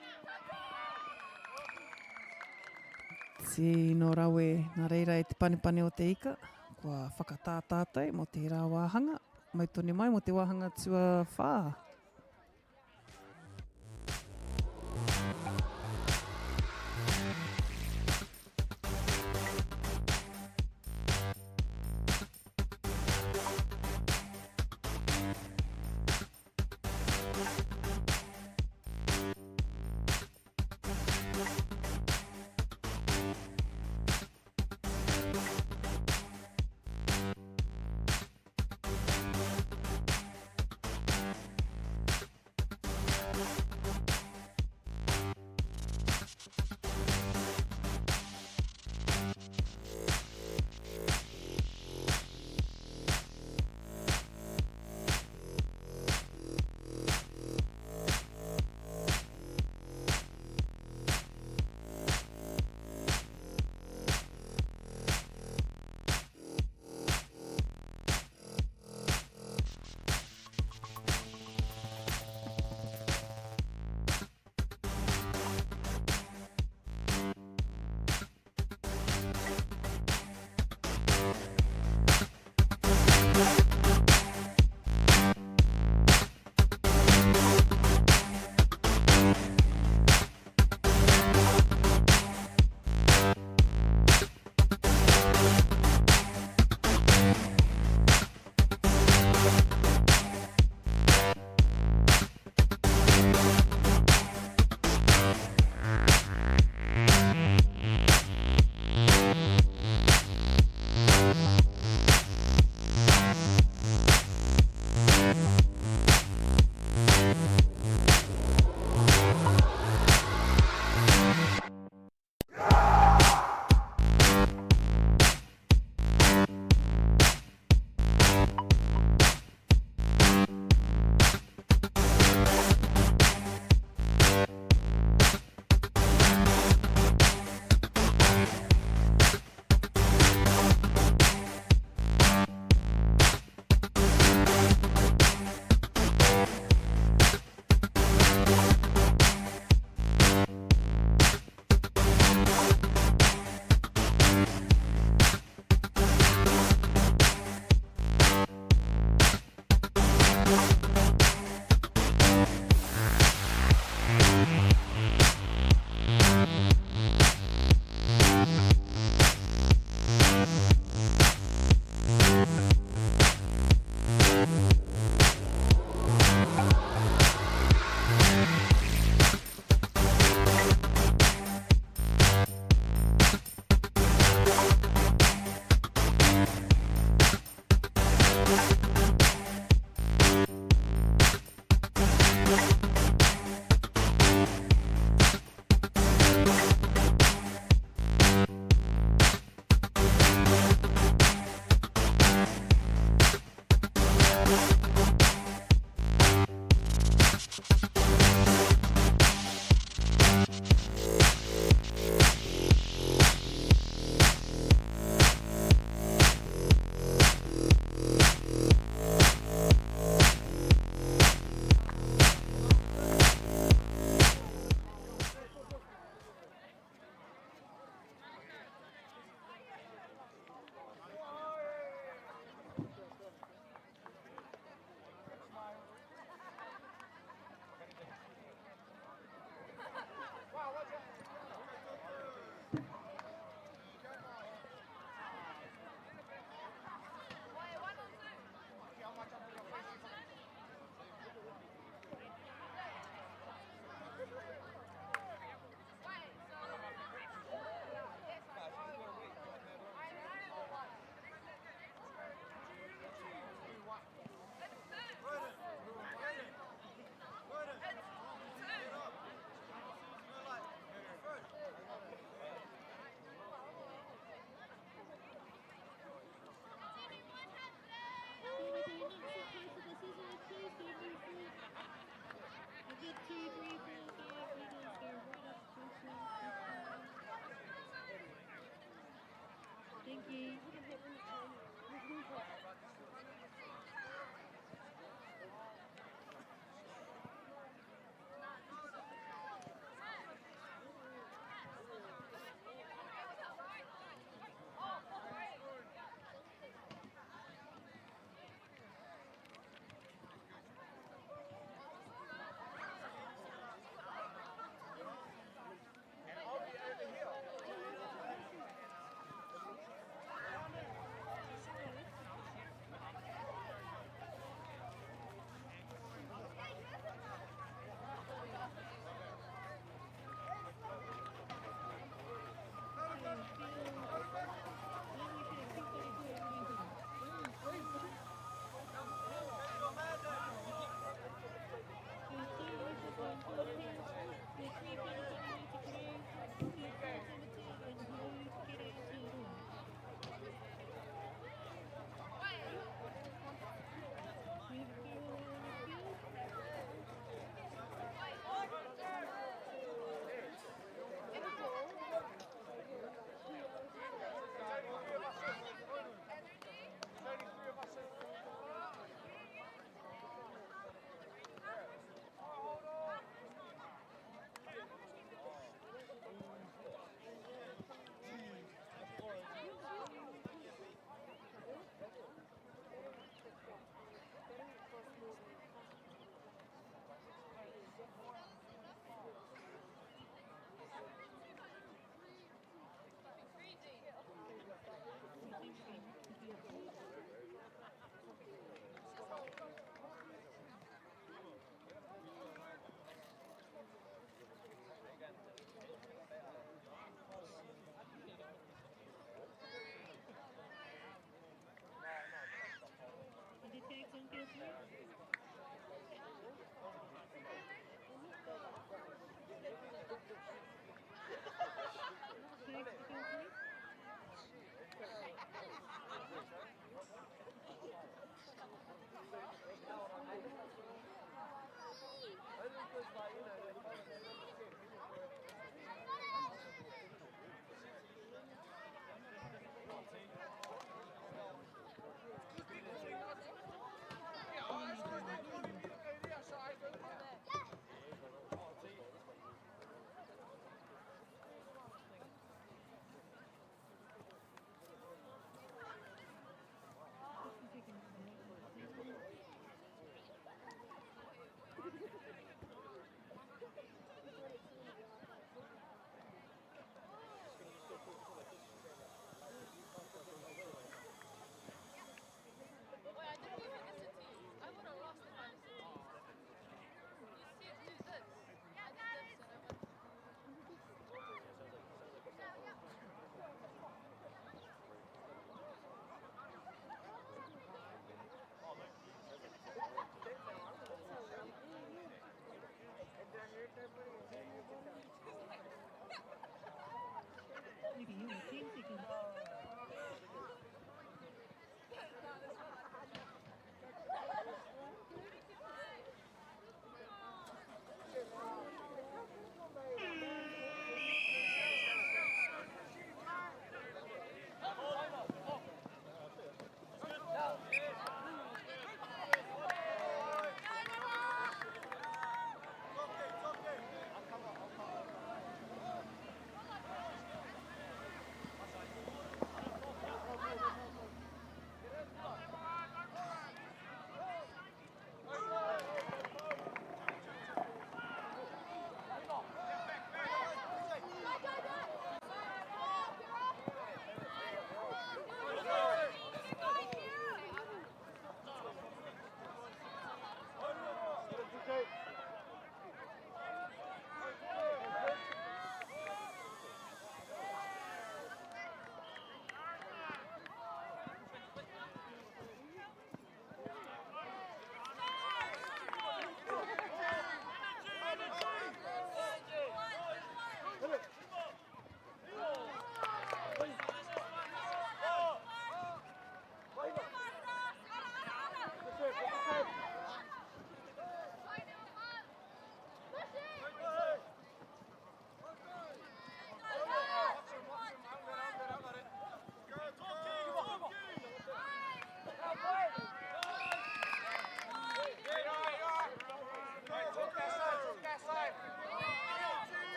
Iti no rawe, nā reira e te panipani o te ika, kua whakatātātai mo te rā wāhanga, mai toni mai mo te wāhanga tua whā.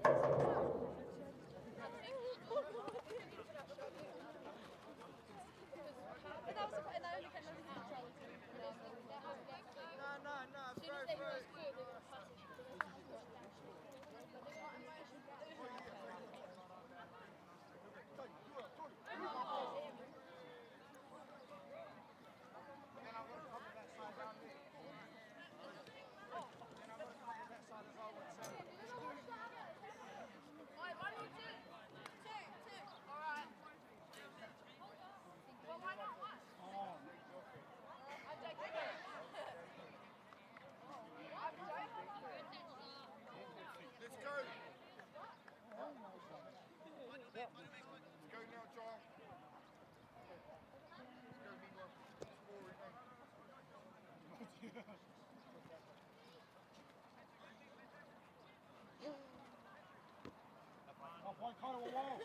Let's go. Let's go now, John. Let's go, Nima. Scoring, mate. Off one corner of a wall.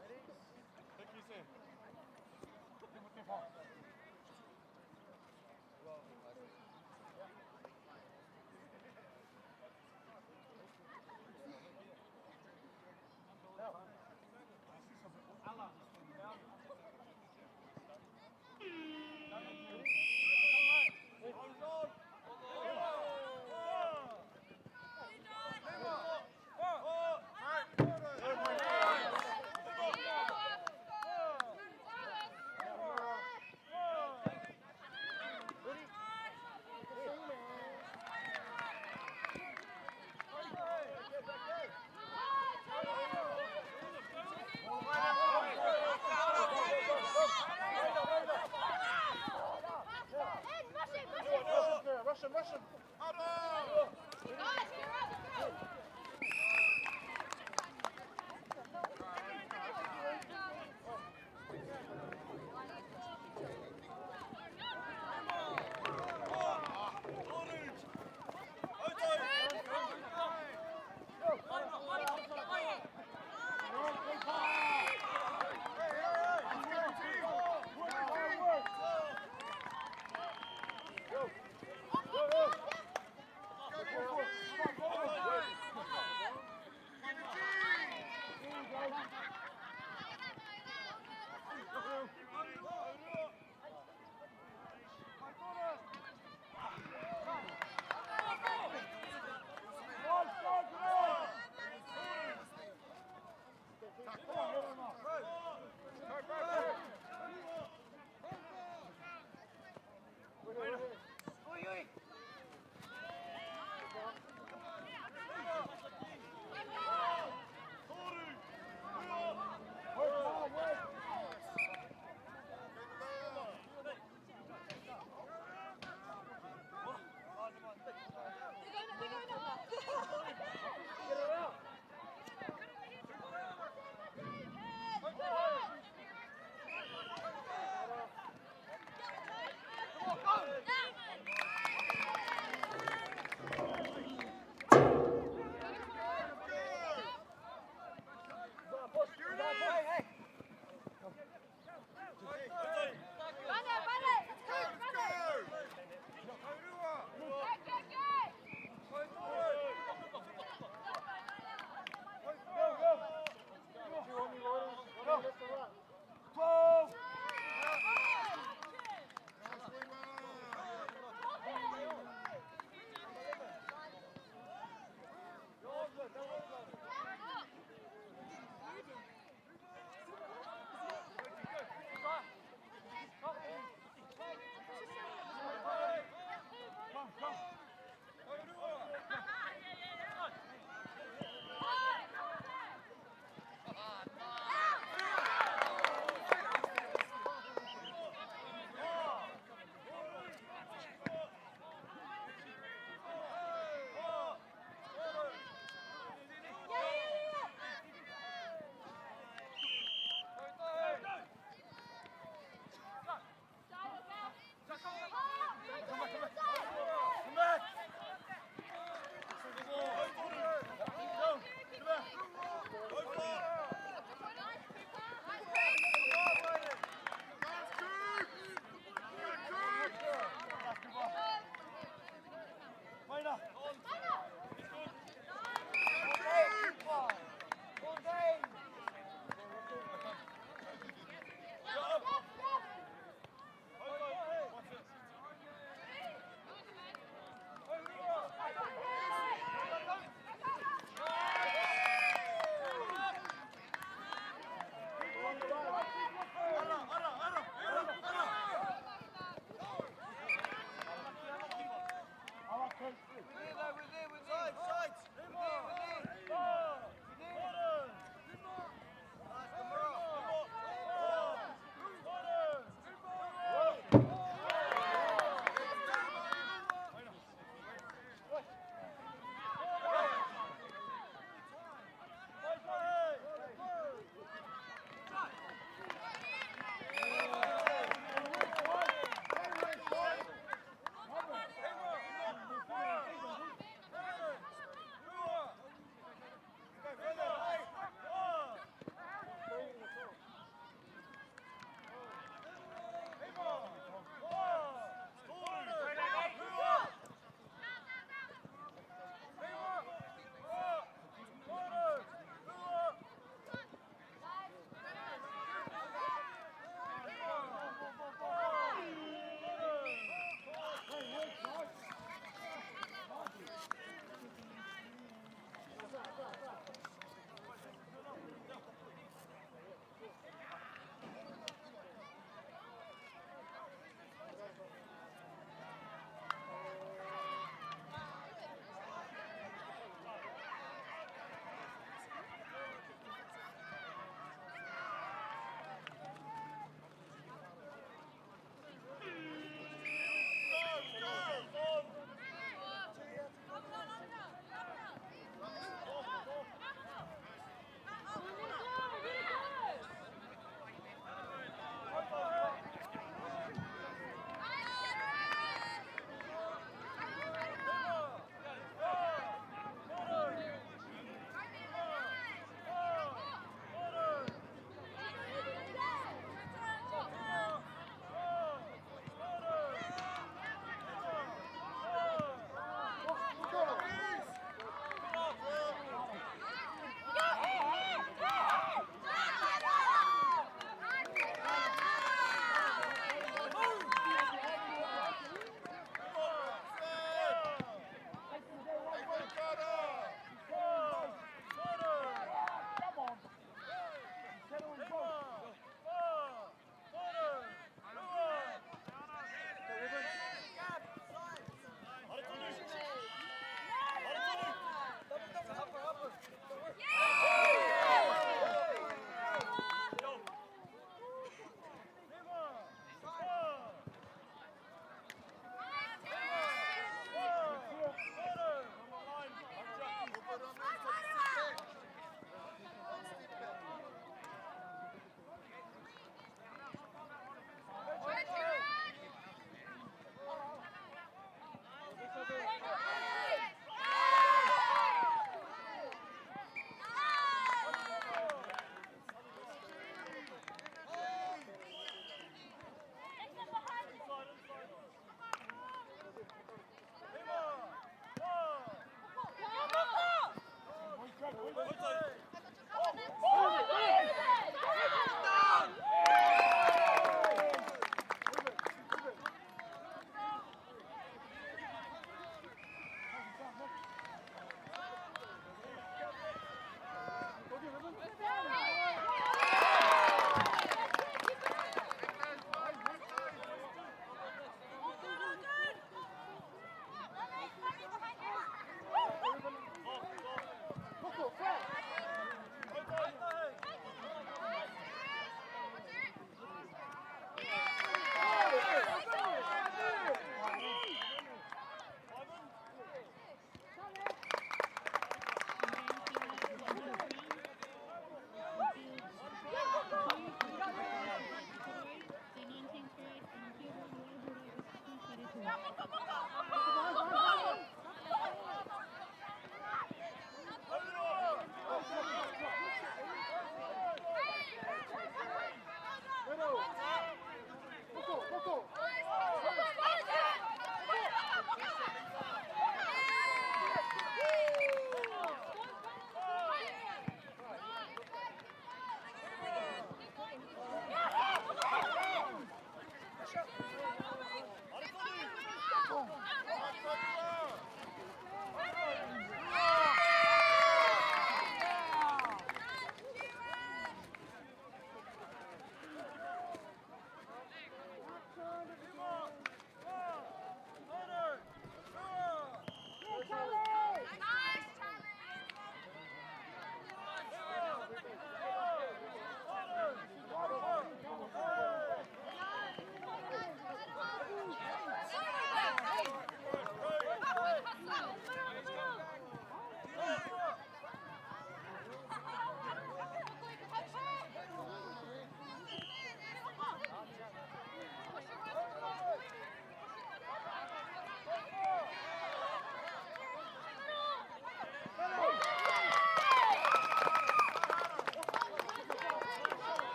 Ready? Thank you, sir. With your heart. Russian.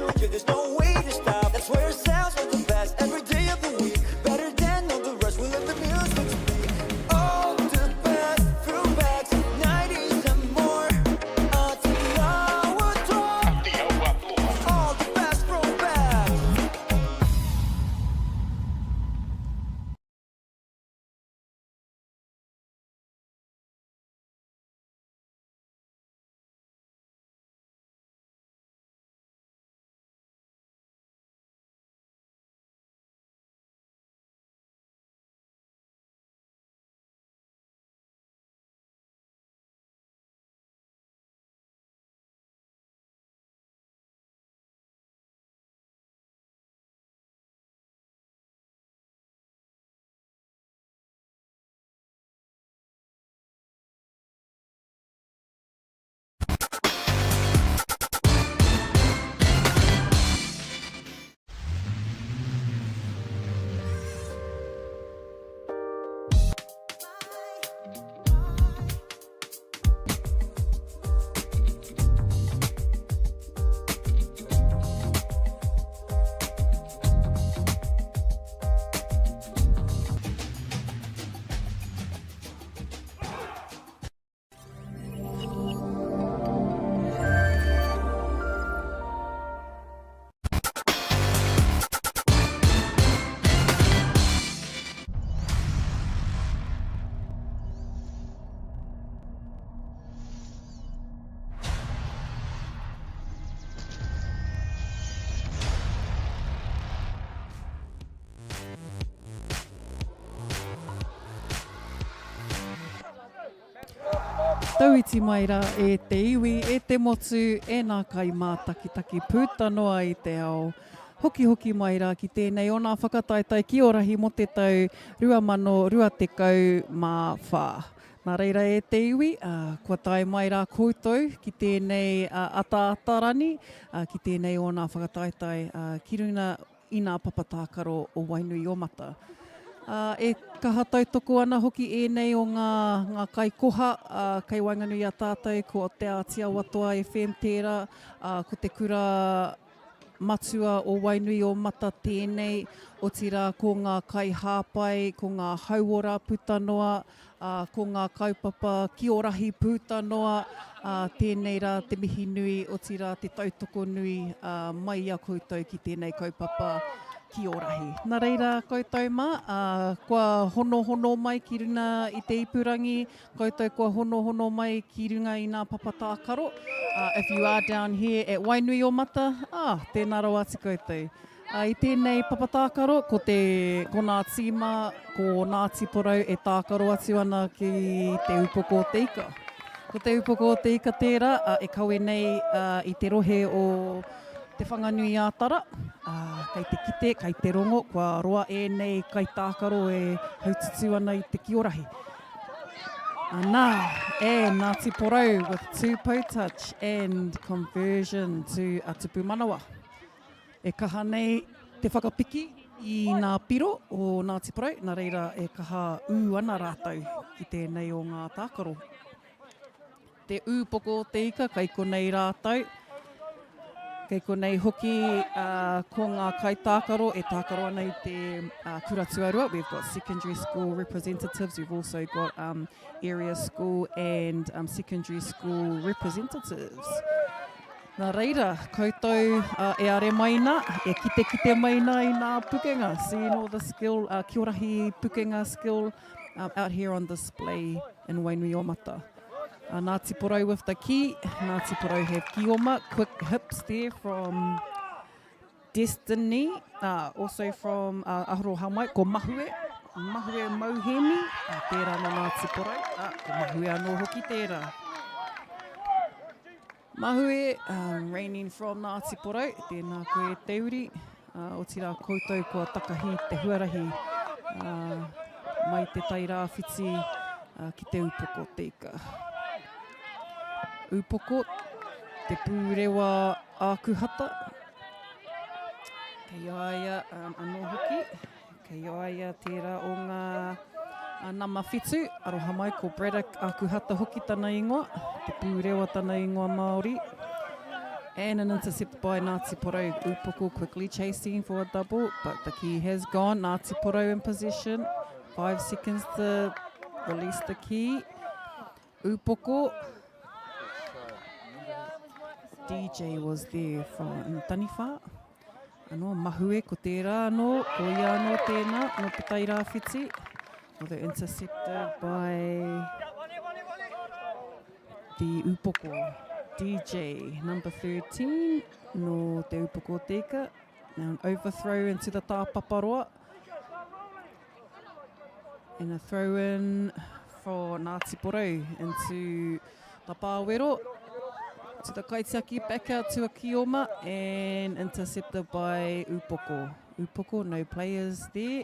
to enjoy, there's no way to stop. That's where it sounds like the best every day of the week. Better than all the rest, we let the music speak. All the best throwbacks, 90s and more. Aotearoa, all the best throwbacks. Tauiti mai rā e te iwi, e te motu, e nā kai mātakitaki pūtanoa i te ao. Hoki mai rā ki tēnei o nā whakataitai Kiorahi mo te tau 2024. Nā reira e te iwi, kua tai mai rā koutou ki tēnei ata-atarani, ki tēnei o nā whakataitai ki runa i nā papatākaro o Wainuiomata. E kaha tautoko ana hoki e nei o ngā kai koha, kai wainganui a tātou ko te Aotearoa FM tērā, ko te kura matua o Wainuiomata tēnei, o tira ko ngā kai hāpai, ko ngā hauora pūtanoa, ko ngā kaupapa Kiorahi pūtanoa, tēnei rā te mihi nui, o tira te tautoko nui mai a koutou ki tēnei kaupapa Kiorahi. Nā reira koutou mā, kua hono mai ki runa i te ipurangi, koutou kua hono mai ki runga i nā papatākaro. If you are down here at Wainuiomata, tēnā rau ati koutou. I tēnei papatākaro, ko nā tīma, ko Ngāti Porou e tākaro atu ana ki te upoko o te ika. Ko te upoko o te ika tērā, e kawe nei i te rohe o te whanganui ātara, kei te kite, kei te rongo, kua roa e nei kai tākaro e haututu ana i te Kiorahi. Nā, Ngāti Porou with 2 potouch and conversion to a tupu manawa. E kaha nei te whakapiki i ngā piro o Ngāti Porou, nā reira e kaha ana rātou ki tēnei o ngā tākaro. Te ūpoko o te ika, kei konei rātou. Kei konei hoki ko ngā kai tākaro, e tākaro ana i te kura tuarua. We've got secondary school representatives, we've also got area school and secondary school representatives. Nā reira, koutou e are maina, e kite maina i ngā pukenga. Seeing all the skill, Kiorahi pukenga skill out here on display in Wainuiomata. Ngāti Porou with the ki, Ngāti Porou have kioma, quick hips there from Destiny, also from Aotearoa mai, ko Mahue Mauheni, tērā no Ngāti Porou, ko Mahue anō hoki tērā. Mahue, reigning from Ngāti Porou, tēnā koe te uri, o tira koutou kua takahi te huarahi, mai te tai rāwhiti ki te upoko te ika. Upoko, te pūrewa ākuhata, kei aia anō hoki, kei aia tērā o ngā nama whitu, aroha mai ko Braddock ākuhata hoki tana ingoa, te pūrewa tana ingoa Māori. And an intercept by Ngāti Porou. Upoko quickly chasing for a double, but the key has gone. Ngāti Porou in possession. 5 seconds to release the key. Upoko. DJ was there from Taniwha. Anō mahue ko tērā anō, ko ia anō tēnā, no pitai rāwhiti. Although intercepted by the Upoko. DJ, number 13, no te Upoko Teika. Now an overthrow into the tāpaparoa. And a throw in for Ngāti Porou into the pāwero. To the kaitiaki, back out to a Kioma and intercepted by Upoko. Upoko, no players there.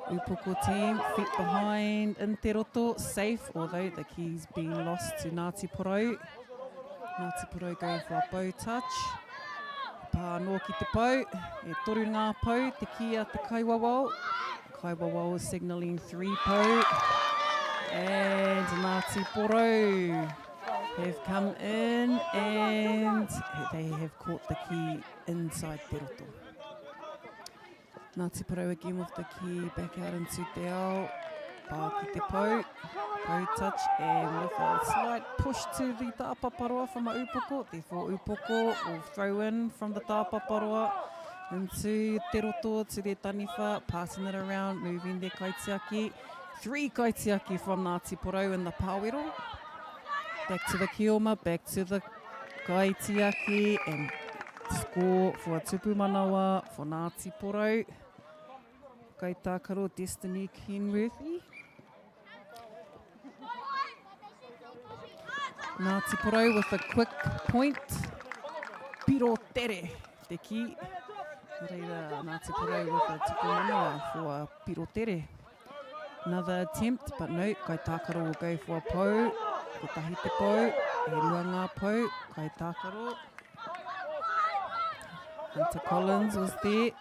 Upoko team, feet behind Interoto, safe, although the key's been lost to Ngāti Porou. Ngāti Porou going for a bow touch. Pānoa ki te pau, e toru ngā pau, te ki a te kaiwawao. Kaiwawao is signalling 3 pau. And Ngāti Porou have come in and they have caught the key inside Te Roto. Ngāti Porou again with the key back out into te ao. Pā ki te pau, pau touch, and with a slight push to the tāpaparoa from a Upoko. Therefore Upoko will throw in from the tāpaparoa into Te Roto to their Taniwha, passing it around, moving their kaitiaki. 3 kaitiaki from Ngāti Porou in the pāwero. Back to the Kioma, back to the kaitiaki, and score for a tupu manawa for Ngāti Porou. Kaitākaro, Destiny Kenworthy. Ngāti Porou with a quick point. Piro tere, te ki. Reira Ngāti Porou with a tupu manawa for a piro tere. Another attempt, but no, Kaitākaro will go for a pau. Ko tahi te pau, e rua ngā pau, Kaitākaro. Hunter Collins was there,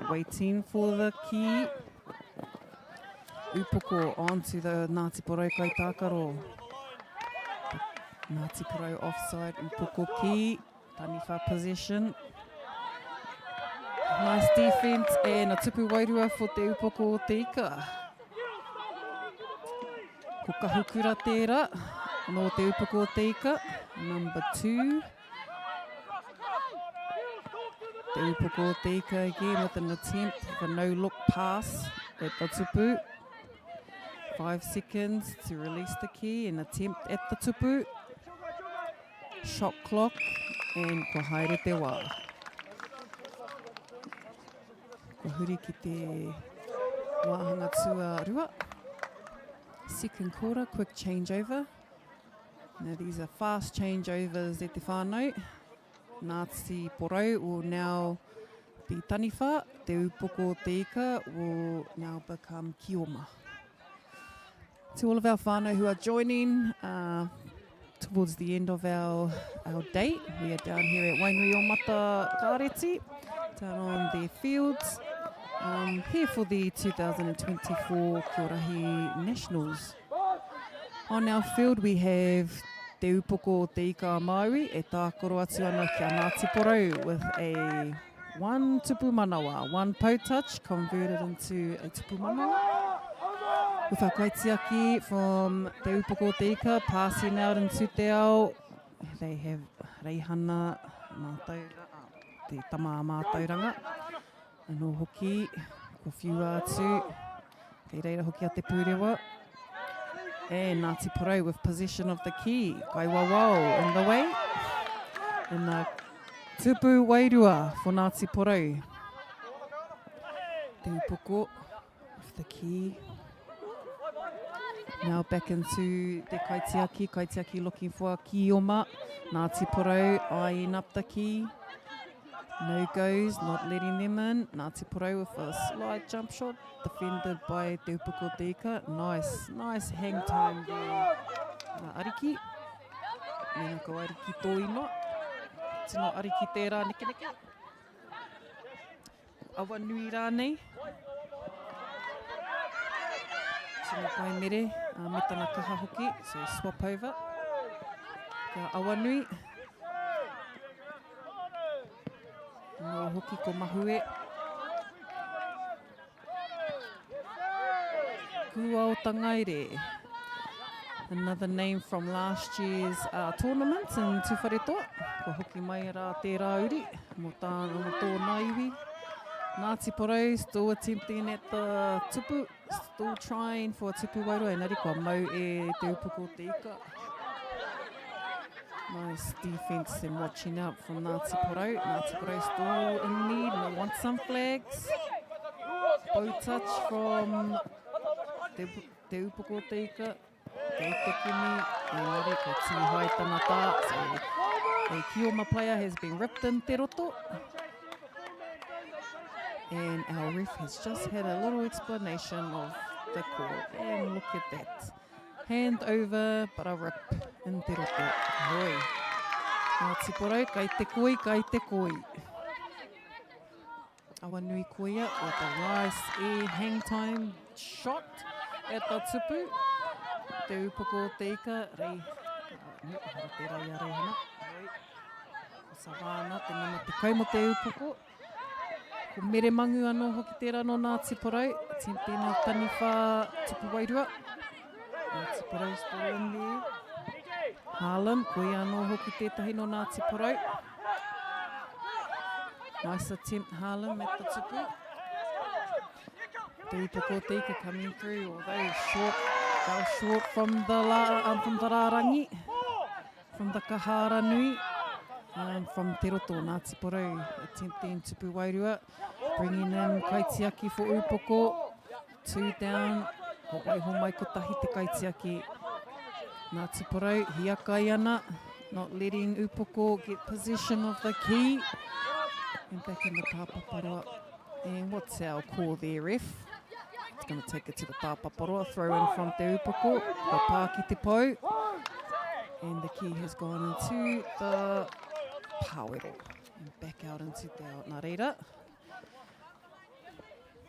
waiting for the key. Upoko onto the Ngāti Porou Kaitākaro. Ngāti Porou offside, Upoko key, Taniwha possession. Nice defense and a tupu wairua for te Upoko o te ika. Ko kahukura tērā. No te Upoko o te ika, number 2. Te Upoko o te ika again with an attempt of a no-look pass at the tupu. 5 seconds to release the key and attempt at the tupu. Shot clock and ko haere te wā. Ko huri ki te wāhanga tua rua. Second quarter, quick changeover. Now these are fast changeovers e te whānau. Ngāti Porou will now be Taniwha. Te Upoko o te ika will now become Kioma. To all of our whānau who are joining towards the end of our date, we are down here at Wainuiomata Kāreti, down on their fields, here for the 2024 Kiorahi Nationals. On our field we have Te Upoko o te ika Maui, e tākoro atu ana kia Ngāti Porou with a 1 tupu manawa, 1 pau touch converted into a tupu manawa. With our kaitiaki from Te Upoko o te ika passing out into te ao, they have Reihana, te tama mātauranga, anō hoki, ko whiua atu, kei reira hoki a te pūrewa. And Ngāti Porou with possession of the key. Kaiwawao in the way. And the tupu wairua for Ngāti Porou. Te Upoko with the key. Now back into the kaitiaki. Kaitiaki looking for a Kioma. Ngāti Porou eyeing up the key. No goes, not letting them in. Ngāti Porou with a slight jump shot, defended by Te Upoko o te ika. Nice hang time there. Ariki. Mena ko ariki tō ino. Tino ariki tērā neke neke. Awa nui rānei. Tino pai mere, metana kaha hoki, so swap over. Kia awa nui. Ko hoki ko mahue. Kua o Tangaire. Another name from last year's tournament in Tuwharetoa. Ko hoki mai rā te rāuri, mo tāna mo tōna iwi. Ngāti Porou still attempting at the tupu, still trying for a tupu wairua. Engari kua mau e te upuko te ika. Nice defence and watching out from Ngāti Porou. Ngāti Porou still in need, and they want some flags. Bow touch from te upuko te ika. Kei te kimi, engari ka tūhai tangata. So a Kioma player has been ripped in te roto. And our ref has just had a little explanation of the call. And look at that. Hand over, but a rip in te roto. Hoi. Ngāti Porou, kai te koi, kai te koi. Awanui koia with a nice air hang time shot at the tupu. Te upoko te ika, rei. Hara te rai a rei hana. Hoi. O sa wāna, te mana te kai mo te upoko. Ko mere mangu anō hoki tērā no Ngāti Porou. Attempting a taniwha tupu wairua. Ngāti Porou still in there. Harlem, koe anō hoki tētahi no Ngāti Porou. Nice attempt, Harlem, at the tupu. Te upoko te ika coming through, although short. They were short from the Rārangi, from the Kahara Nui. From Te Roto, Ngāti Porou, attempting tupu wairua, bringing in kaitiaki for upoko, 2 down, ho waiho mai ko tahi te kaitiaki. Ngāti Porou, hiakai ana, not letting upoko get possession of the key. And back in the tāpaparoa. And what's our call there, ref? It's going to take it to the tāpaparoa, throw in from te upoko, ka pāki te pou. And the key has gone into the Pāwero and back out into te ao. Nā reira.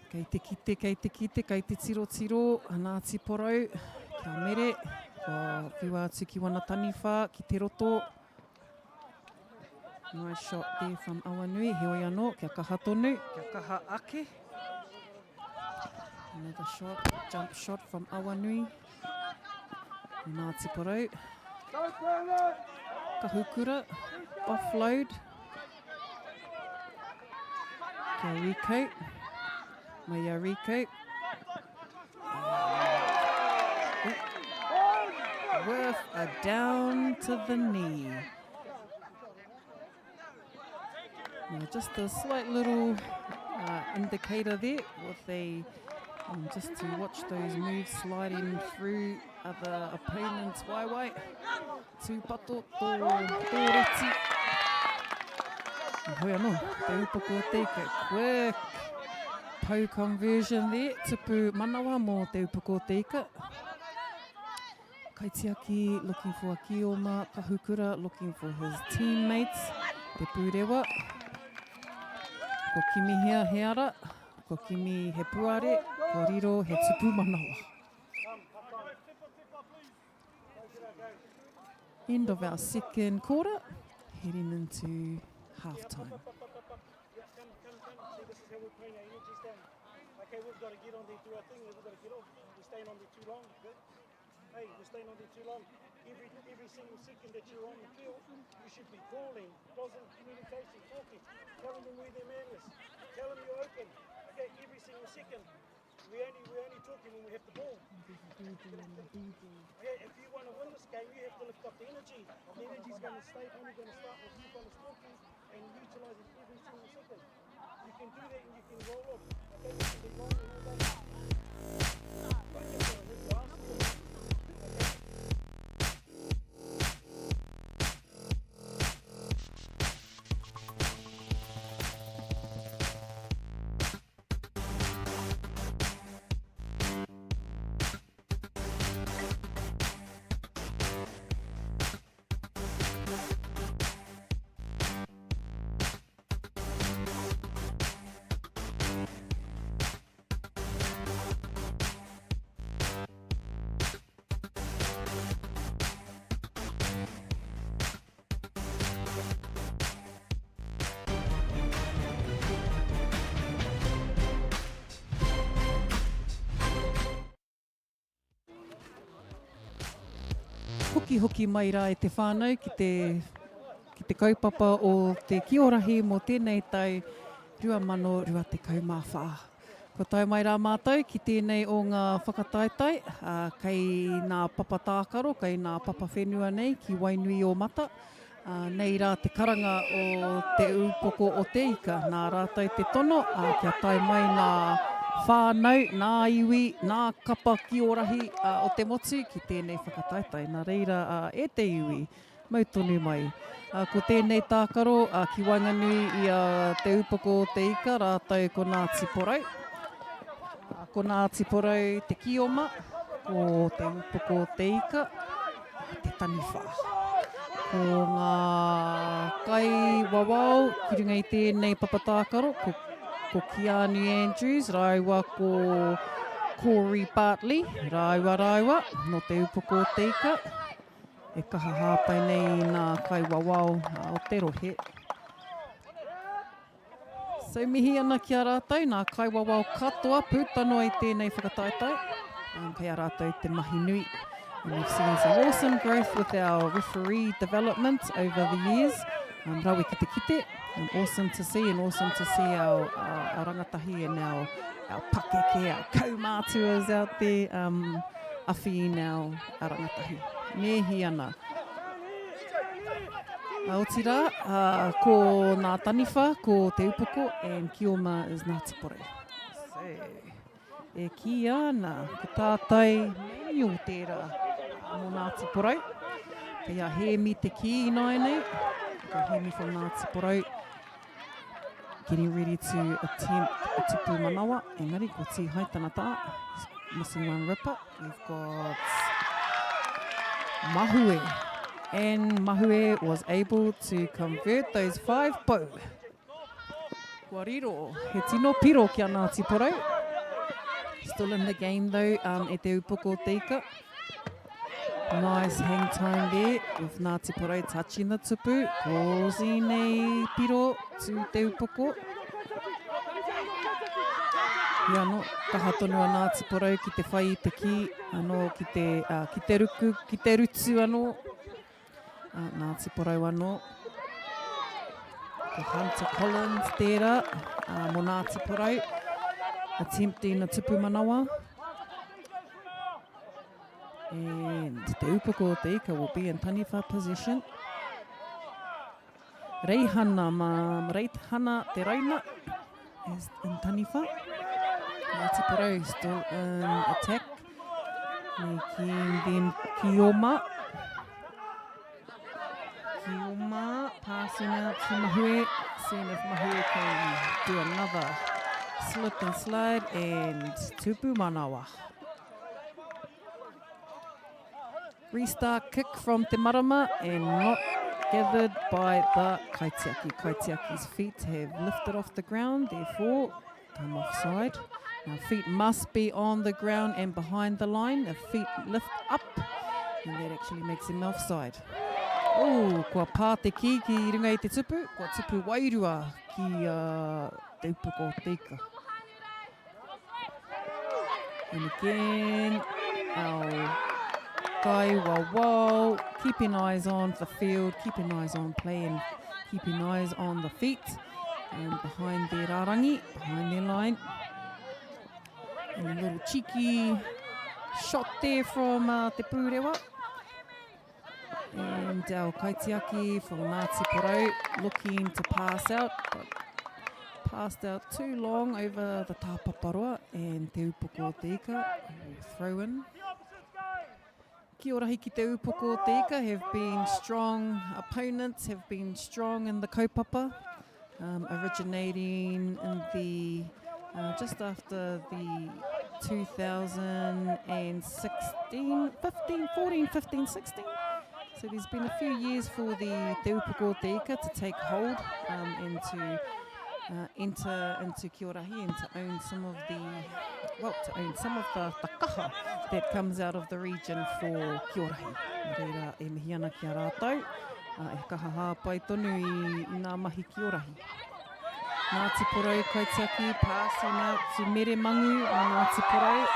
Kei te kite, kei te kite, kei te tiro tiro, Ngāti Porou, kia mere, ko whiwa atu ki wana taniwha, ki te roto. Nice shot there from Awanui, heoi anō, kia kaha tonu, kia kaha ake. Another shot, jump shot from Awanui. Ngāti Porou. Ka hukura, offload. Kia Rico. Maia Rico. Worth a down to the knee. Now just a slight little indicator there with a just to watch those moves sliding through other opponents' waiwai. Tūpato tō reti. Hoi anō, te upoko te ika. Quick pou conversion there. Tupu manawa mō te upoko te ika. Kaitiaki looking for a Kioma. Kahukura looking for his teammates. Te pūrewa. Ko Kimi hea he ara. Ko Kimi he puare. Ko Riro he tupu manawa. End of our second quarter, heading into half-time. Okay, we've got to get on there, do our thing, we've got to get off. We're staying on there too long. Hey, we're staying on there too long. Every single second that you're on the field, you should be calling, positive communication, talking, telling them where their man is, tell them you're open. Okay, every single second. We're only talking when we have the ball. Yeah, if you want to win this game, you have to lift up the energy. The energy's going to stay, only going to start with you fellas talking and utilising every single second. You can do that and you can roll off. Okay, you can be long and all that. hoki hoki mai rā e te whānau ki te kaupapa o te Kiorahi mō tēnei tau 2024. Ko tau mai rā mātou ki tēnei o ngā whakataetai, kei ngā papa tākaro, kei ngā papa whenua nei ki Wainuiomata. Nei rā te karanga o te upoko o te ika, nā rātou te tono, kia tai mai ngā whānau, nā iwi, nā kapa Kiorahi o te motu ki tēnei whakataetai. Nā reira e te iwi, mautonu mai. Ko tēnei tākaro ki Wainganui i te upoko o te ika, rātou ko ngā tiporau. Ko ngā tiporau te kioma, ko te upoko o te ika, te taniwha. Ko ngā kai wawao, ki runga i tēnei papatākaro, ko Keanu Andrews, rāua ko Corey Bartley, rāua, no te upoko o te ika. E kaha hāpai nei nā kai wawao o te rohe. So mihi ana ki a rātou, nā kai wawao katoa, pūtanoa i tēnei whakataetai. Kei a rātou te mahi nui. And we've seen some awesome growth with our referee development over the years. Rawi kite kite. Awesome to see and awesome to see our rangatahi and our pakeke, our kaumātuas out there awhi in our rangatahi. Nehi ana. Aotearoa, ko ngā taniwha, ko te upoko, and kioma is ngā tipore. So, e ki ana, ko tātai menu tērā mō ngā tiporau. Kia he mi te ki nai nei. Kia he mi from ngā tiporau. Getting ready to attempt a tupu manawa. Engari, ko ti haitana tā. Missing one ripper. We've got Mahue. And Mahue was able to convert those 5 pou. Kua riro, he tino piro kia ngā tiporau. Still in the game though, e te upoko o te ika. Nice hang time there with ngā tiporau touching the tupu, causing a piro to te upoko. Ia no, kaha tonu a ngā tiporau ki te whai i te ki, ano ki te ruku, ki te rutu ano. Ngā tiporau ano. Ko Hunter Collins tērā, mō ngā tiporau. Attempting a tupu manawa. And te upoko o te ika will be in taniwha position. Reihana Reihana te rauna is in taniwha. Ngā tiporau still in attack. Making them kioma. Kioma passing out to Mahue. Seeing if Mahue can do another slip and slide and tupu manawa. Restart kick from Te Marama and not gathered by the kaitiaki. Kaitiaki's feet have lifted off the ground, therefore come offside. Now feet must be on the ground and behind the line. If feet lift up, and that actually makes him offside. Oh, kua pā te ki runga i te tupu, kua tupu wairua ki te upoko o te ika. And again, our guy wow, keeping eyes on the field, keeping eyes on play and keeping eyes on the feet. And behind their rarangi, behind their line. And a little cheeky shot there from Te Pūrewa. And our kaitiaki from Ngā Tiporau looking to pass out, but passed out too long over the tāpaparoa and te upoko o te ika, throw in. Kiorahi ki te upoko o te ika have been strong opponents, have been strong in the kaupapa, originating in the just after the 2016, 15, 16. So there's been a few years for the Te Upoko o Te Ika to take hold and to enter into Kiorahi and to own some of the kaha that comes out of the region for Kiorahi. Reira e mihi ana ki a rātou, e kaha hāpai tonu i ngā mahi Kiorahi. Ngā Tiporau kaitiaki passing out to Mere Mangu on Ngā Tiporau.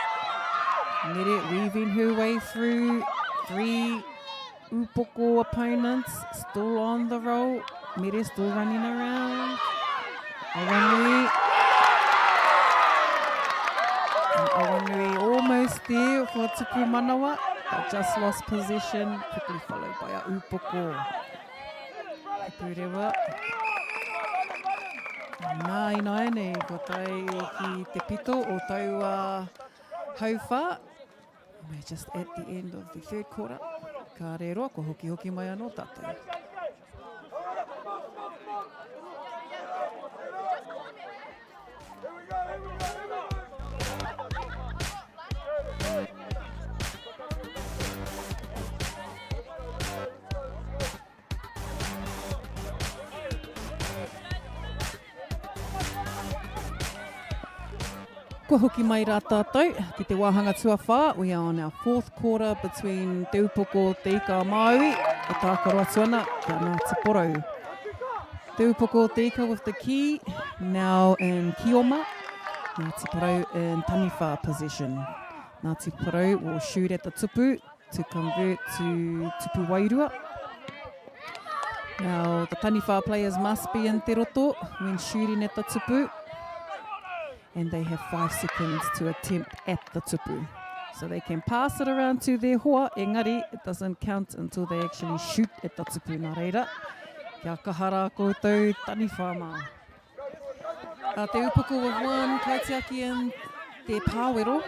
Mere weaving her way through 3 Upoko opponents still on the roll. Mere still running around. Awanui. And Awanui almost there for Tupu Manawa, but just lost possession, quickly followed by a Upoko. Purewa. Nā ina ene, ko tai ki te pito o taua hauwha. We're just at the end of the third quarter. Ka re roa, ko hoki hoki mai anō tātou. Ko hoki mai rā tātou, ki te wāhanga tuawha, we are on our fourth quarter between Te Upoko, Te Ika Maui, o Tākaroa Tuana, kia Ngāti Porou. Te Upoko, Te Ika with the key, now in Kioma, Ngāti Porou in Taniwha position. Ngāti Porou will shoot at the tupu to convert to tupu wairua. Now the Taniwha players must be in te roto when shooting at the tupu. And they have 5 seconds to attempt at the tupu. So they can pass it around to their hoa, engari, it doesn't count until they actually shoot at the tupu, nā reira. Kia kahara koutou Taniwha mā. Te Upoko with one kaitiaki in their pāwero,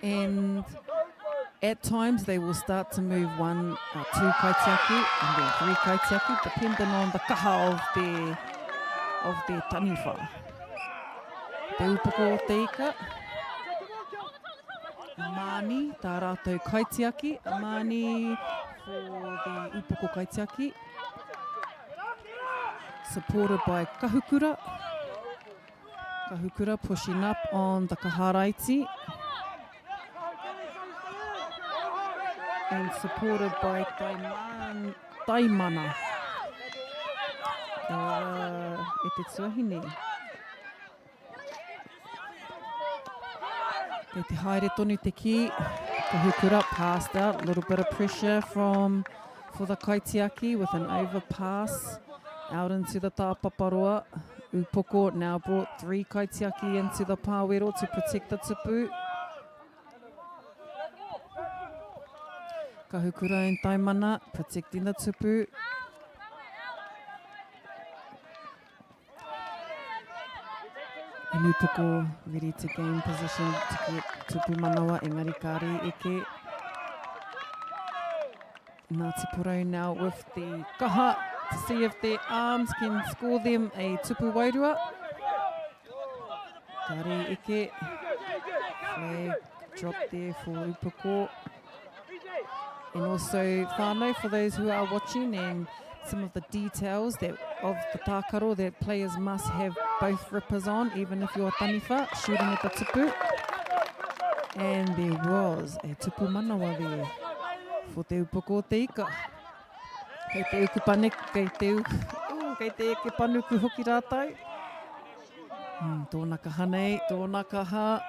and at times they will start to move 1, 2 kaitiaki and then 3 kaitiaki, depending on the kaha of their Taniwha. Te Upoko o Te Ika. Mani, tā rātou kaitiaki. Mani for the Upoko kaitiaki. Supported by Kahukura. Kahukura pushing up on the kaharaiti. And supported by Taimana. E te tuahine. Kei te haere tonu te ki, Kahukura passed out, a little bit of pressure for the kaitiaki with an overpass out into the tāpaparoa. Upoko now brought 3 kaitiaki into the pāwero to protect the tupu. Kahukura and Taimana protecting the tupu. And Upoko ready to gain position to get tupu manawa, engari kāre eke. Ngāti Porou now with the kaha to see if their arms can score them a tupu wairua. Kāre eke. Flag drop there for Upoko. And also whānau for those who are watching, and some of the details of the tākaro that players must have both rippers on, even if you're Taniwha shooting at the tupu. And there was a tupu manawa there for Te Upoko Te Ika. Kei te uku panek, kei te eke panuku hoki rātou. Tōna kaha nei, tōna kaha.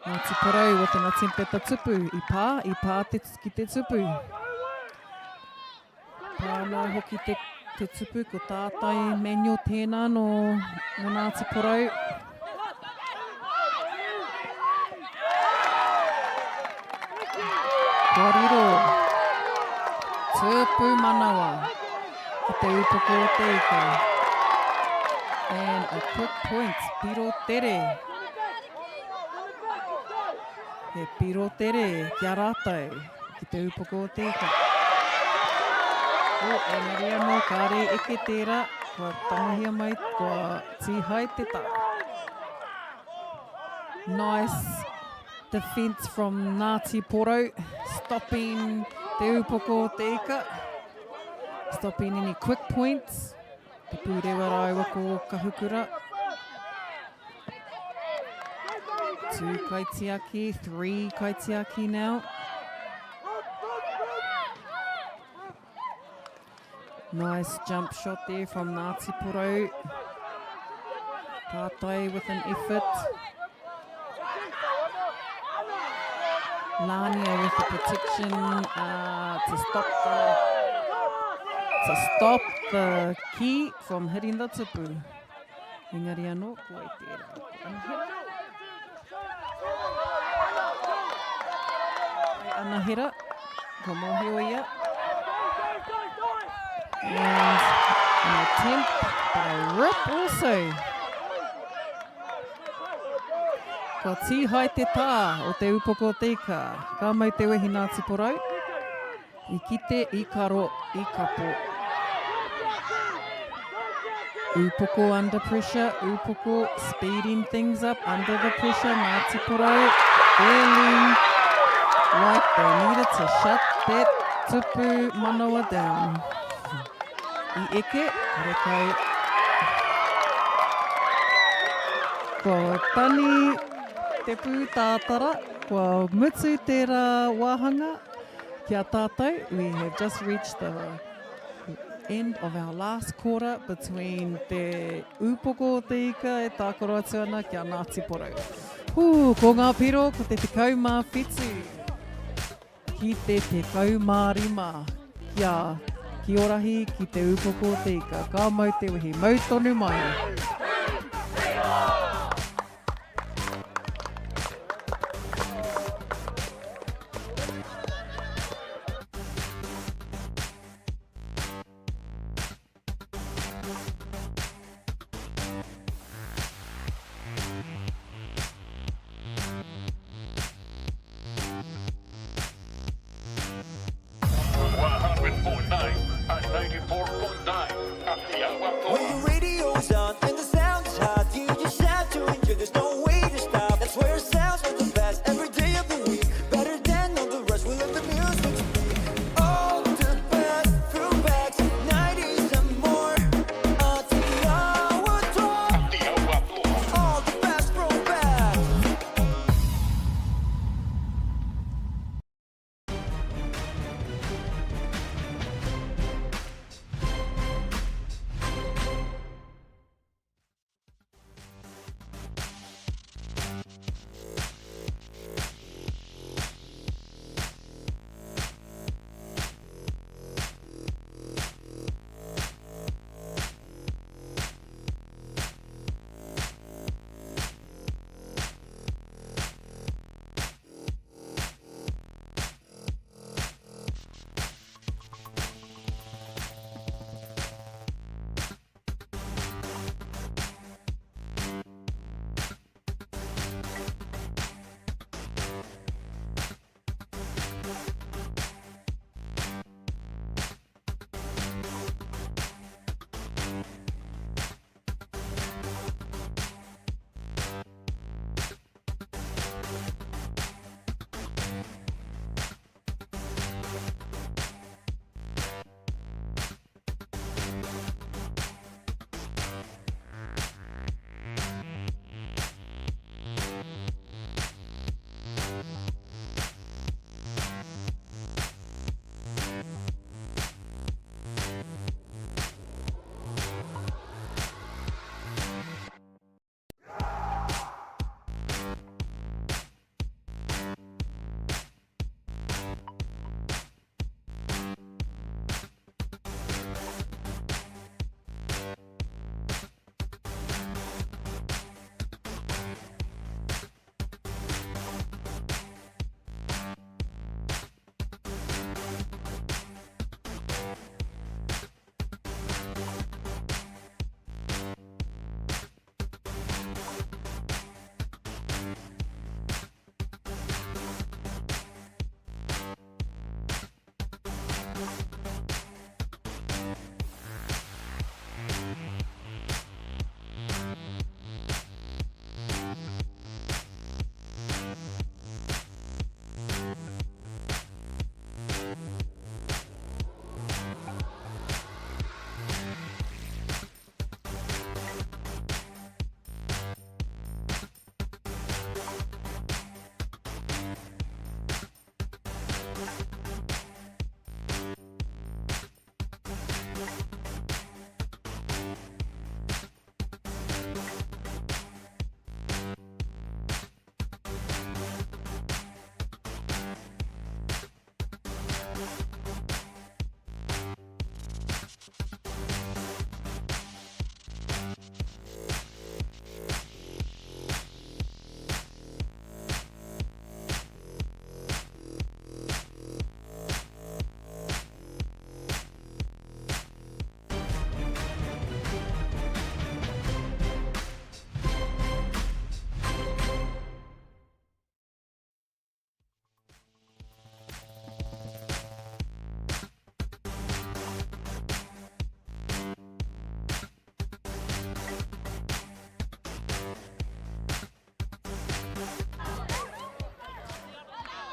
Ngāti Porou with an attempt at the tupu. I pā ki te tupu. Pāno hoki te tupu ko tātai manual tēnā no Ngāti Porou. Kōrero. Tupu manawa. Ki te Upoko o Te Ika. And a quick point. Piro tere. He piro tere kia rātou ki te Upoko o Te Ika. Engari anō kāre eke tērā, kua tangohia mai, kua tīhai te tā. Nice defence from Ngāti Porou, stopping Te Upoko o Te Ika, stopping any quick points. Te pūrewa raiwa ko Kahukura. 2 kaitiaki, 3 kaitiaki now. Nice jump shot there from Ngāti Porou. Tātai with an effort. Lania with the protection to stop the ki from hitting the tupu. Engari anō, ko ai tērā. Anahera. Ai anahera, ko mōhio ia. And an attempt, but a rip also. Ka tīhai te tā o te upoko teika. Ka mau te wehi Ngāti Porou. I kite, i karo, i kapo. Upoko under pressure, upoko speeding things up under the pressure. Ngāti Porou feeling like they needed to shut that tupu manawa down. I eke, rekai. Kua tani te pū tātara, kua mutu tērā wāhanga. Kia tātou, we have just reached the end of our last quarter between te upoko te ika e tākoro atu ana kia Ngāti Porou. Ko ngā piro, ko te tekau mā whitu. Ki te tekau mā rima. Kia Kiorahi ki te upoko te ika. Ka mau te wehi, mau tonu mai. When the radio's on and the sound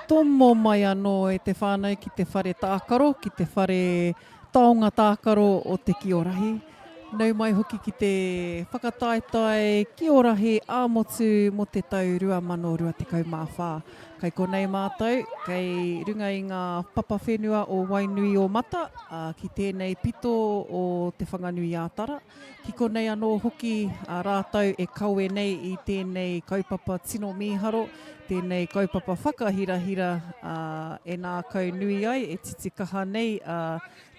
tomo mai anō e te whānau ki te whare tākaro, ki te whare taonga tākaro o te Kiorahi. Nau mai hoki ki te whakataetai Kiorahi āmotu mo te tau 2024. Kei konei mātou, kei runga i ngā papa whenua o Wainuiomata, ki tēnei pito o te whanganuiatara. Ki konei anō hoki rātou e kaue nei i tēnei kaupapa tino mīharo, tēnei kaupapa whakahirahira e nā kau nui ai, e titi kaha nei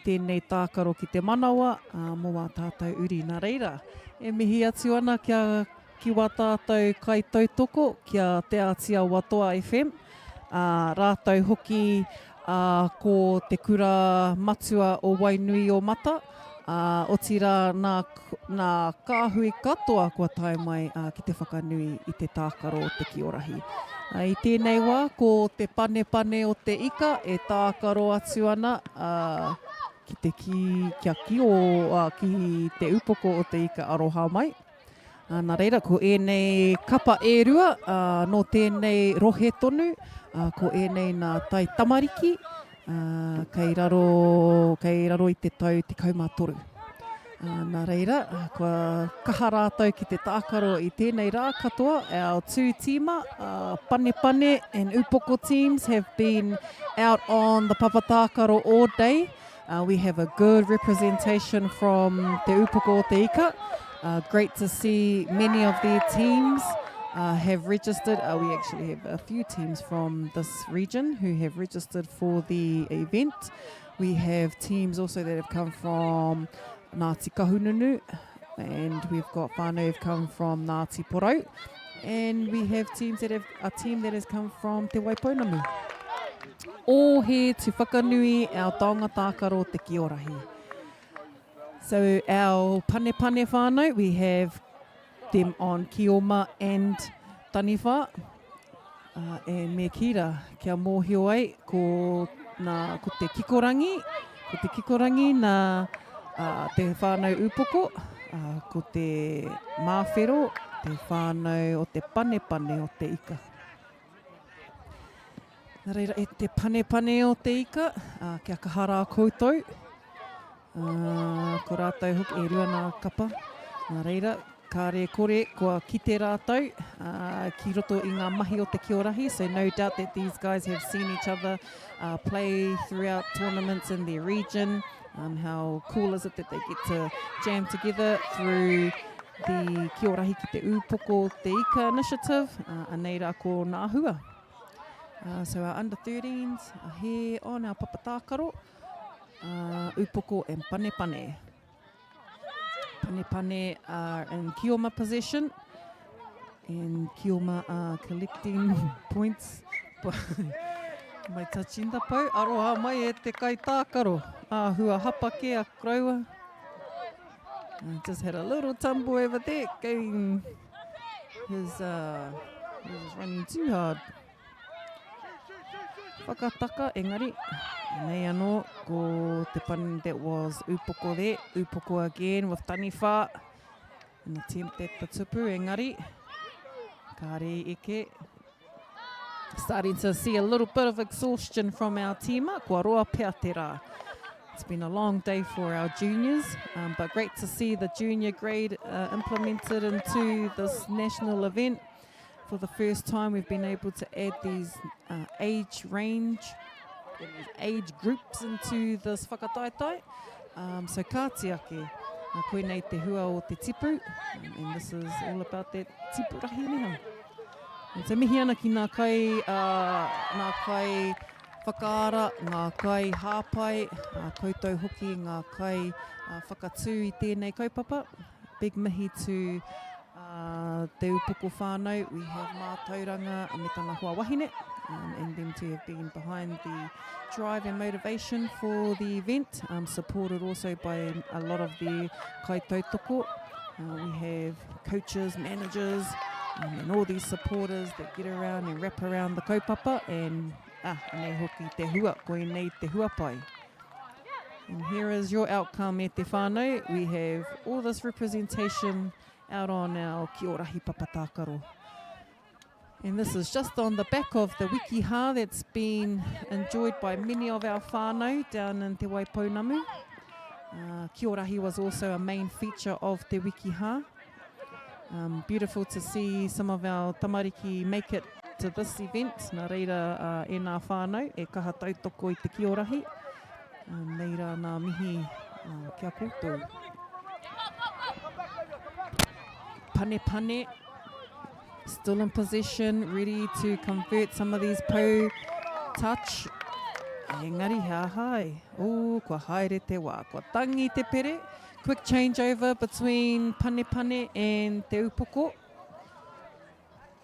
tēnei tākaro ki te manawa, mō wā tātou uri nā reira. E mihi atu ana ki wā tātou kai tautoko, kia Te Atia Watoa FM. Rātou hoki ko te kura matua o Wainuiomata. O tira nā kāhui katoa kua tae mai ki te whakanui i te tākaro o te Kiorahi. I tēnei wā, ko te pane o te ika e tākaro atu ana ki te ki te upoko o te ika aroha mai. Nā reira, ko ēnei kapa e rua no tēnei rohe tonu, ko ēnei nā tai tamariki, kei raro i te tau te kaumātoru. Nā reira, kua kaha rātou ki te tākaro i tēnei rā katoa, our two tīma, pane and upoko teams have been out on the papatākaro all day. We have a good representation from te upoko o te ika. Great to see many of their teams have registered. We actually have a few teams from this region who have registered for the event. We have teams also that have come from Ngāti Kahununu, and we've got whānau who've come from Ngāti Porou, and we have a team that has come from Te Waiponamu. All here to whakanui our taonga tākaro o te Kiorahi. So our pane whānau, we have them on Kioma and Taniwha. E me kira, kia mōhio ai ko te kikorangi, nā te whānau upoko, ko te māwhero, te whānau o te pane o te ika. Nā reira, e te pane o te ika, kia kahara koutou. Ko rātou hoki e rua nā kapa. Nā reira, kāre kore kua kite rātou ki roto i ngā mahi o te Kiorahi. So no doubt that these guys have seen each other play throughout tournaments in their region. How cool is it that they get to jam together through the Kiorahi ki te upoko te ika initiative. Anei rā ko nā hua. So our under 13s are here on our papatākaro. Upoko and pane. Pane are in Kioma possession, and Kioma are collecting points. Mai tachinda pau, aroha mai e te kai tākaro. Hua hapake a kraua. Just had a little tumble over there, going he was running too hard. Whakataka, engari. Nei anō, ko te pane that was upoko there. Upoko again with Taniwha. An attempt at the tupu, engari. Kāre eke. Starting to see a little bit of exhaustion from our tīma. Kua roa pea te rā. It's been a long day for our juniors, but great to see the junior grade implemented into this national event. For the first time, we've been able to add these age range, age groups into this whakataetai. So kātiake, koenei te hua o te tipu, and this is all about that tipu rahi neha. And so mihi ana ki ngā kai whakaara, ngā kai hāpai, koutou hoki ngā kai whakatū i tēnei kaupapa. Big mihi to te upoko whānau. We have Mā Tauranga me tana hoa wahine, and them to have been behind the drive and motivation for the event, supported also by a lot of the kai tautoko. We have coaches, managers, and all these supporters that get around and wrap around the kaupapa, and nei hoki te hua, koenei te hua pai. And here is your outcome e te whānau. We have all this representation out on our Kiorahi papatākaro. And this is just on the back of the wikiha that's been enjoyed by many of our whānau down in Te Waipounamu. Kiorahi was also a main feature of Te wikiha. Beautiful to see some of our tamariki make it to this event. Nā reira e nā whānau, e kaha tautoko i te Kiorahi. Neira nā mihi kia koutou. Pane pane. Still in possession, ready to convert some of these pou touch. Engari hahai. Oh, kua haere te wā. Kua tangi te pere. Quick changeover between pane pane and te upoko.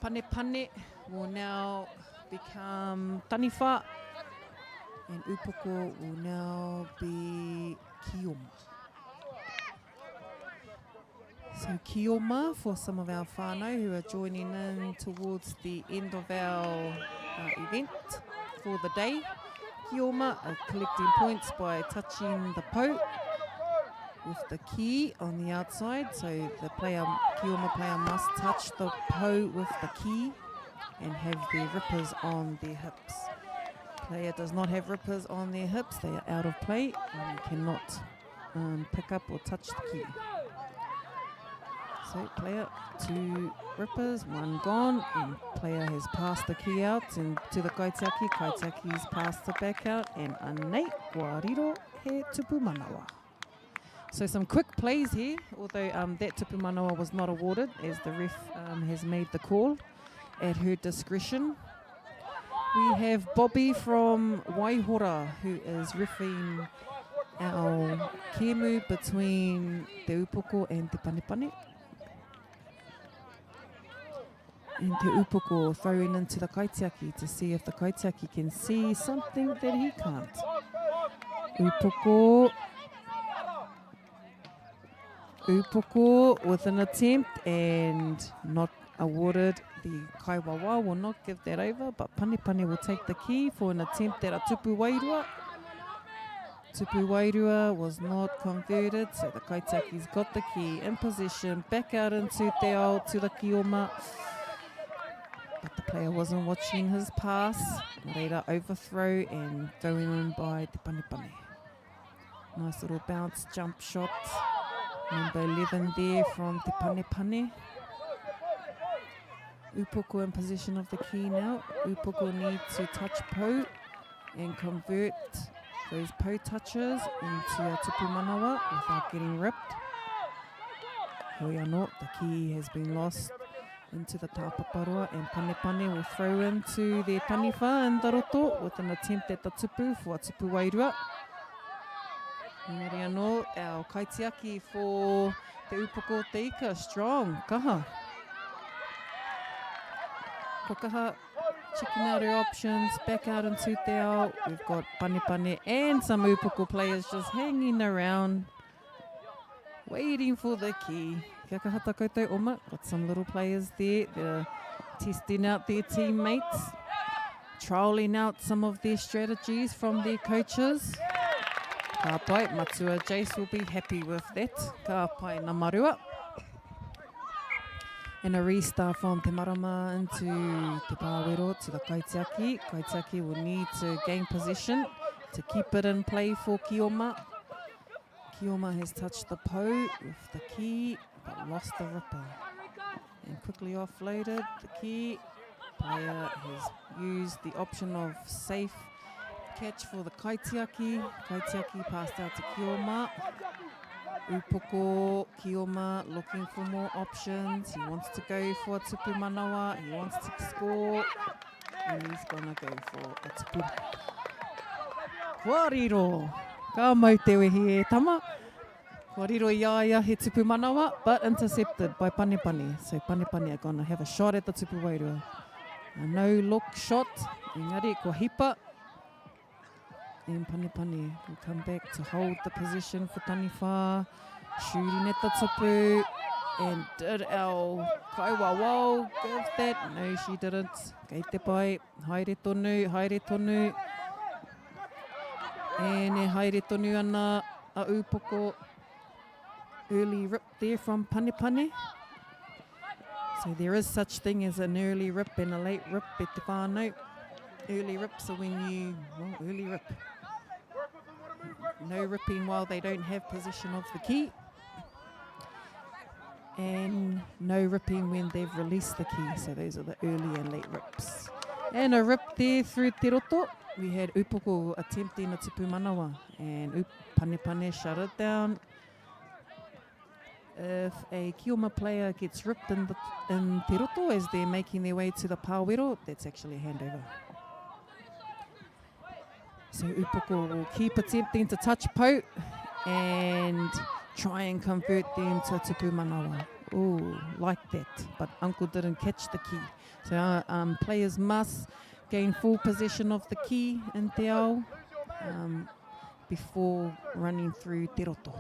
Pane pane will now become taniwha. And upoko will now be kioma. So kioma for some of our whānau who are joining in towards the end of our event for the day. Kioma are collecting points by touching the pou with the ki on the outside. So the kioma player must touch the pou with the ki and have their rippers on their hips. Player does not have rippers on their hips, they are out of play and cannot pick up or touch the ki. So player, 2 rippers, 1 gone, and player has passed the ki out and to the kaitiaki. Kaitiaki's passed it back out, and anei, kua riro he tupu manawa. So some quick plays here, although that tupu manawa was not awarded as the ref has made the call at her discretion. We have Bobby from Waihora who is refereeing our kemu between Te Upoko and Te Panepane. And Te Upoko throwing into the kaitiaki to see if the kaitiaki can see something that he can't. Upoko with an attempt and not awarded. The Kaiwawa will not give that over, but Panepane will take the ki for an attempt at a tupu wairua. Tupu wairua was not converted, so the kaitiaki's got the ki in position, back out into te ao to the kioma. But the player wasn't watching his pass. Reira overthrow and going in by Te Panepane. Nice little bounce jump shot. Number 11 there from Te Panepane. Upoko in possession of the ki now. Upoko needs to touch pou and convert those pou touches into a tupu manawa without getting ripped. Hoi anō, the ki has been lost into the tapaparoa, and Panepane will throw into their taniwha in Taroto with an attempt at the tupu for a tupu wairua. Engari anō, our kaitiaki for Te Upoko Te Ika, strong, kaha. Kokaha, checking out her options, back out into te ao. We've got Panepane and some Upoko players just hanging around, waiting for the ki. Kia kaha tā koutou oma, got some little players there that are testing out their teammates, trialling out some of their strategies from their coaches. Ka pai, Matua Jace will be happy with that. Ka pai na marua. And a restart from Te Marama into Te Pāwero to the Kaitiaki. Kaitiaki will need to gain position to keep it in play for Kioma. Kioma has touched the pou with the ki, but lost the ripper. And quickly offloaded the ki. Player has used the option of safe catch for the Kaitiaki. Kaitiaki passed out to Kioma. Upoko, Kioma looking for more options. He wants to go for a tupu manawa. He wants to score. And he's going to go for a tupu. Kua riro. Ka mau te wehi e tama. Kua riro iaia he tupu manawa, but intercepted by Panepane. So Panepane are going to have a shot at the tupu wairua. A no-look shot. Engari, kua hipa. And Panepane will come back to hold the position for taniwha. Shooting at the tupu. And did our Kaiwawao give that? No, she didn't. Kei te pai. Haere tonu, haere tonu. And e haere tonu ana a Upoko. Early rip there from Panepane. So there is such thing as an early rip and a late rip e te whānau. Early rips are when you, well, early rip. No ripping while they don't have possession of the key. And no ripping when they've released the key. So those are the early and late rips. And a rip there through Te Roto. We had Upoko attempting a tipu manawa. And Panepane shut it down. If a Kioma player gets ripped in Te Roto as they're making their way to the pāwero, that's actually a handover. So Upoko will keep attempting to touch Pou and try and convert them to tipu manawa. Oh, like that. But Uncle didn't catch the key. So players must gain full possession of the key in te ao before running through Te Roto.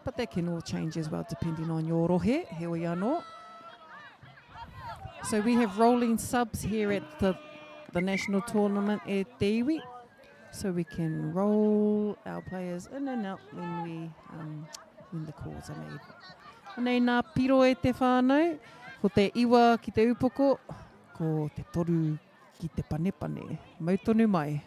But that can all change as well depending on your rohe, he o iano. So we have rolling subs here at the national tournament at Te Iwi. So we can roll our players in and out when the calls are made. Nei nā piro e te whānau, ko te iwa ki te upoko, ko te toru ki te panepane. Mautonu mai.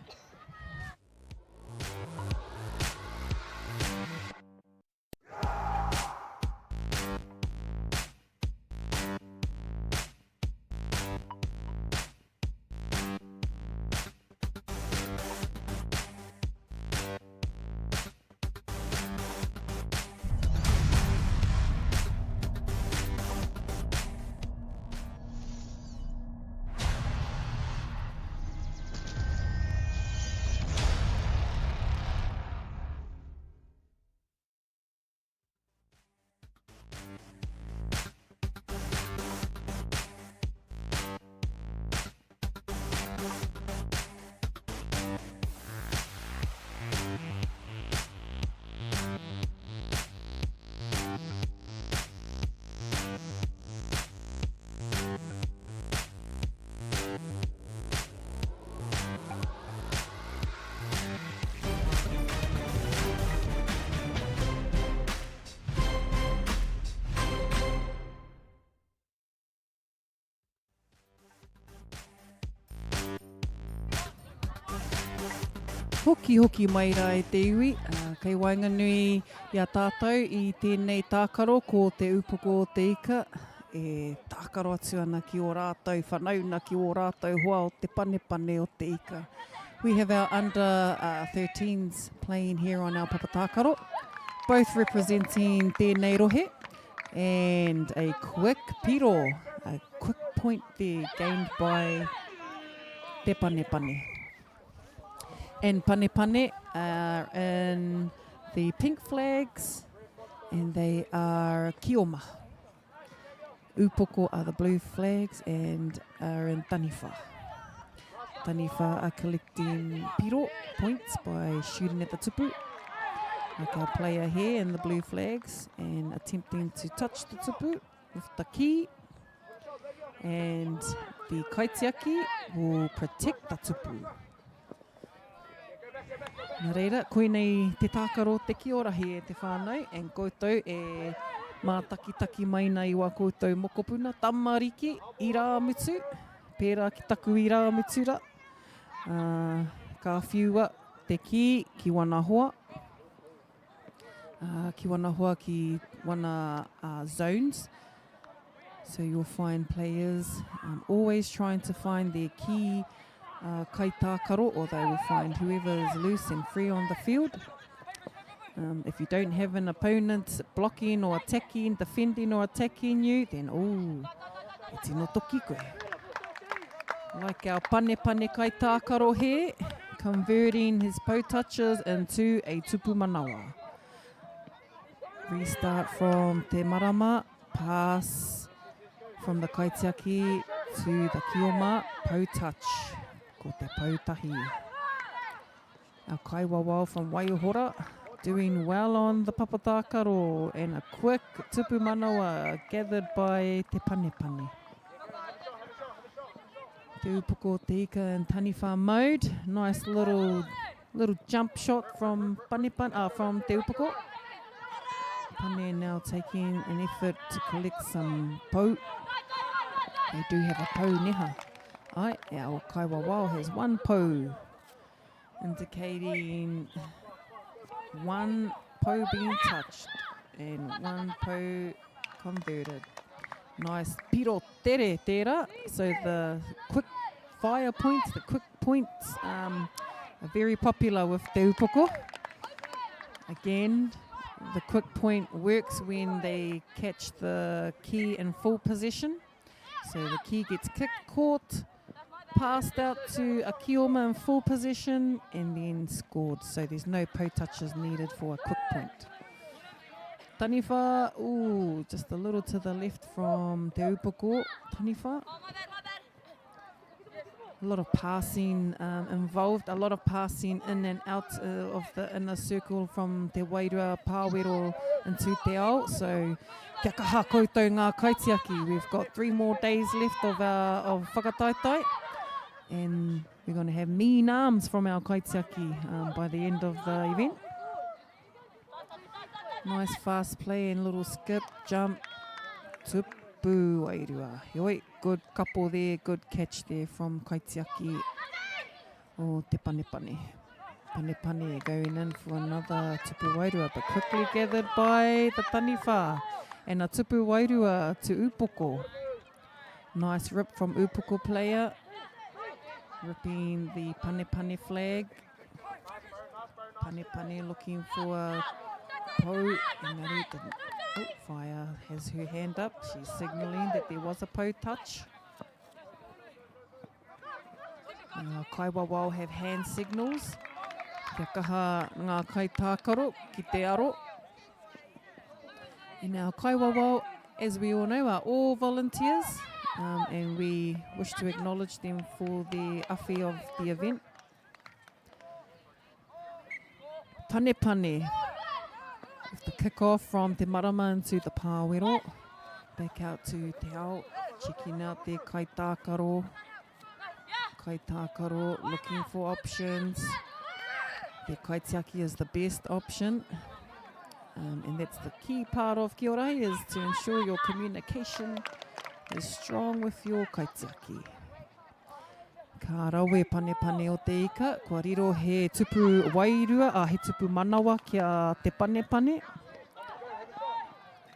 Hoki mai rā e te iwi, kei Wainganui i a tātou i tēnei tākaro ko te upoko o te ika, e tākaro atu ana ki o rātou whanauna ki o rātou hoa o te panepane o te ika. We have our under 13s playing here on our papatākaro, both representing tēnei rohe, and a quick piro, a quick point there gained by te panepane. And Panepane are in the pink flags, and they are Kioma. Upoko are the blue flags and are in Taniwha. Taniwha are collecting piro points by shooting at the tupu. Like our player here in the blue flags and attempting to touch the tupu with the key. And the kaitiaki will protect the tupu. Nā reira, koe nei te tākaro te Kiorahi e te whānau, and koutou e mātakitaki mai nei wā koutou mokopuna, tamariki, i rā mutu, pērā ki taku i rā mutura. Ka whiua te ki wana hoa. Ki wana hoa ki wana zones. So you'll find players always trying to find their key kai tākaro, or they will find whoever is loose and free on the field. If you don't have an opponent blocking or attacking, defending or attacking you, then e tino toki koe. Like our Panepane kai tākaro here, converting his po touches into a tupu manawa. Restart from te marama, pass from the kaitiaki to the Kioma, po touch. Ko te pautahi. Our kaiwawa from Waiuhora doing well on the papatākaro, and a quick tupu manawa gathered by te panepane. Te upoko te ika in Taniwha mode. Nice little jump shot from from te upoko. Pane now taking an effort to collect some pou. They do have a pou neha. Ai, our Kaiwawao has one pou, indicating one pou being touched and one pou converted. Nice piro tere tera. So the quick fire points, the quick points are very popular with Te Upoko. Again, the quick point works when they catch the key in full position. So the key gets kicked, caught, passed out to a kioma in full position and then scored. So there's no po touches needed for a quick point. Taniwha, ooh, just a little to the left from Te Upoko. Taniwha. A lot of passing involved, a lot of passing in and out of the inner circle from Te Wairua Pāwero into Te Ao. So, kia kaha koutou ngā kaitiaki. We've got 3 more days left of whakataitai. And we're going to have mean arms from our kaitiaki by the end of the event. Nice fast play and little skip, jump, tupu Wairua. Yoi, good couple there, good catch there from kaitiaki o te Panepane. Panepane going in for another tupu Wairua, but quickly gathered by the Taniwha. And a tupu Wairua to Upoko. Nice rip from Upoko player. Ripping the Panepane flag. Panepane looking for a po. Engari didn't. Oh, Fire has her hand up. She's signalling that there was a po touch. Kaiwawao have hand signals. Kia kaha ngā kaitākaro ki te aro. And our Kaiwawao, as we all know, are all volunteers. And we wish to acknowledge them for the awhi of the event. Panepane, with the kick-off from Te Marama into the Pāwero. Back out to Te Ao, checking out their kaitākaro. Kaitākaro, looking for options. Their kaitiaki is the best option. And that's the key part of Kiorahi, is to ensure your communication is strong with your kaitiaki. Ka rawe Panepane o te ika, kua riro he tupu Wairua, he tupu manawa kia te Panepane.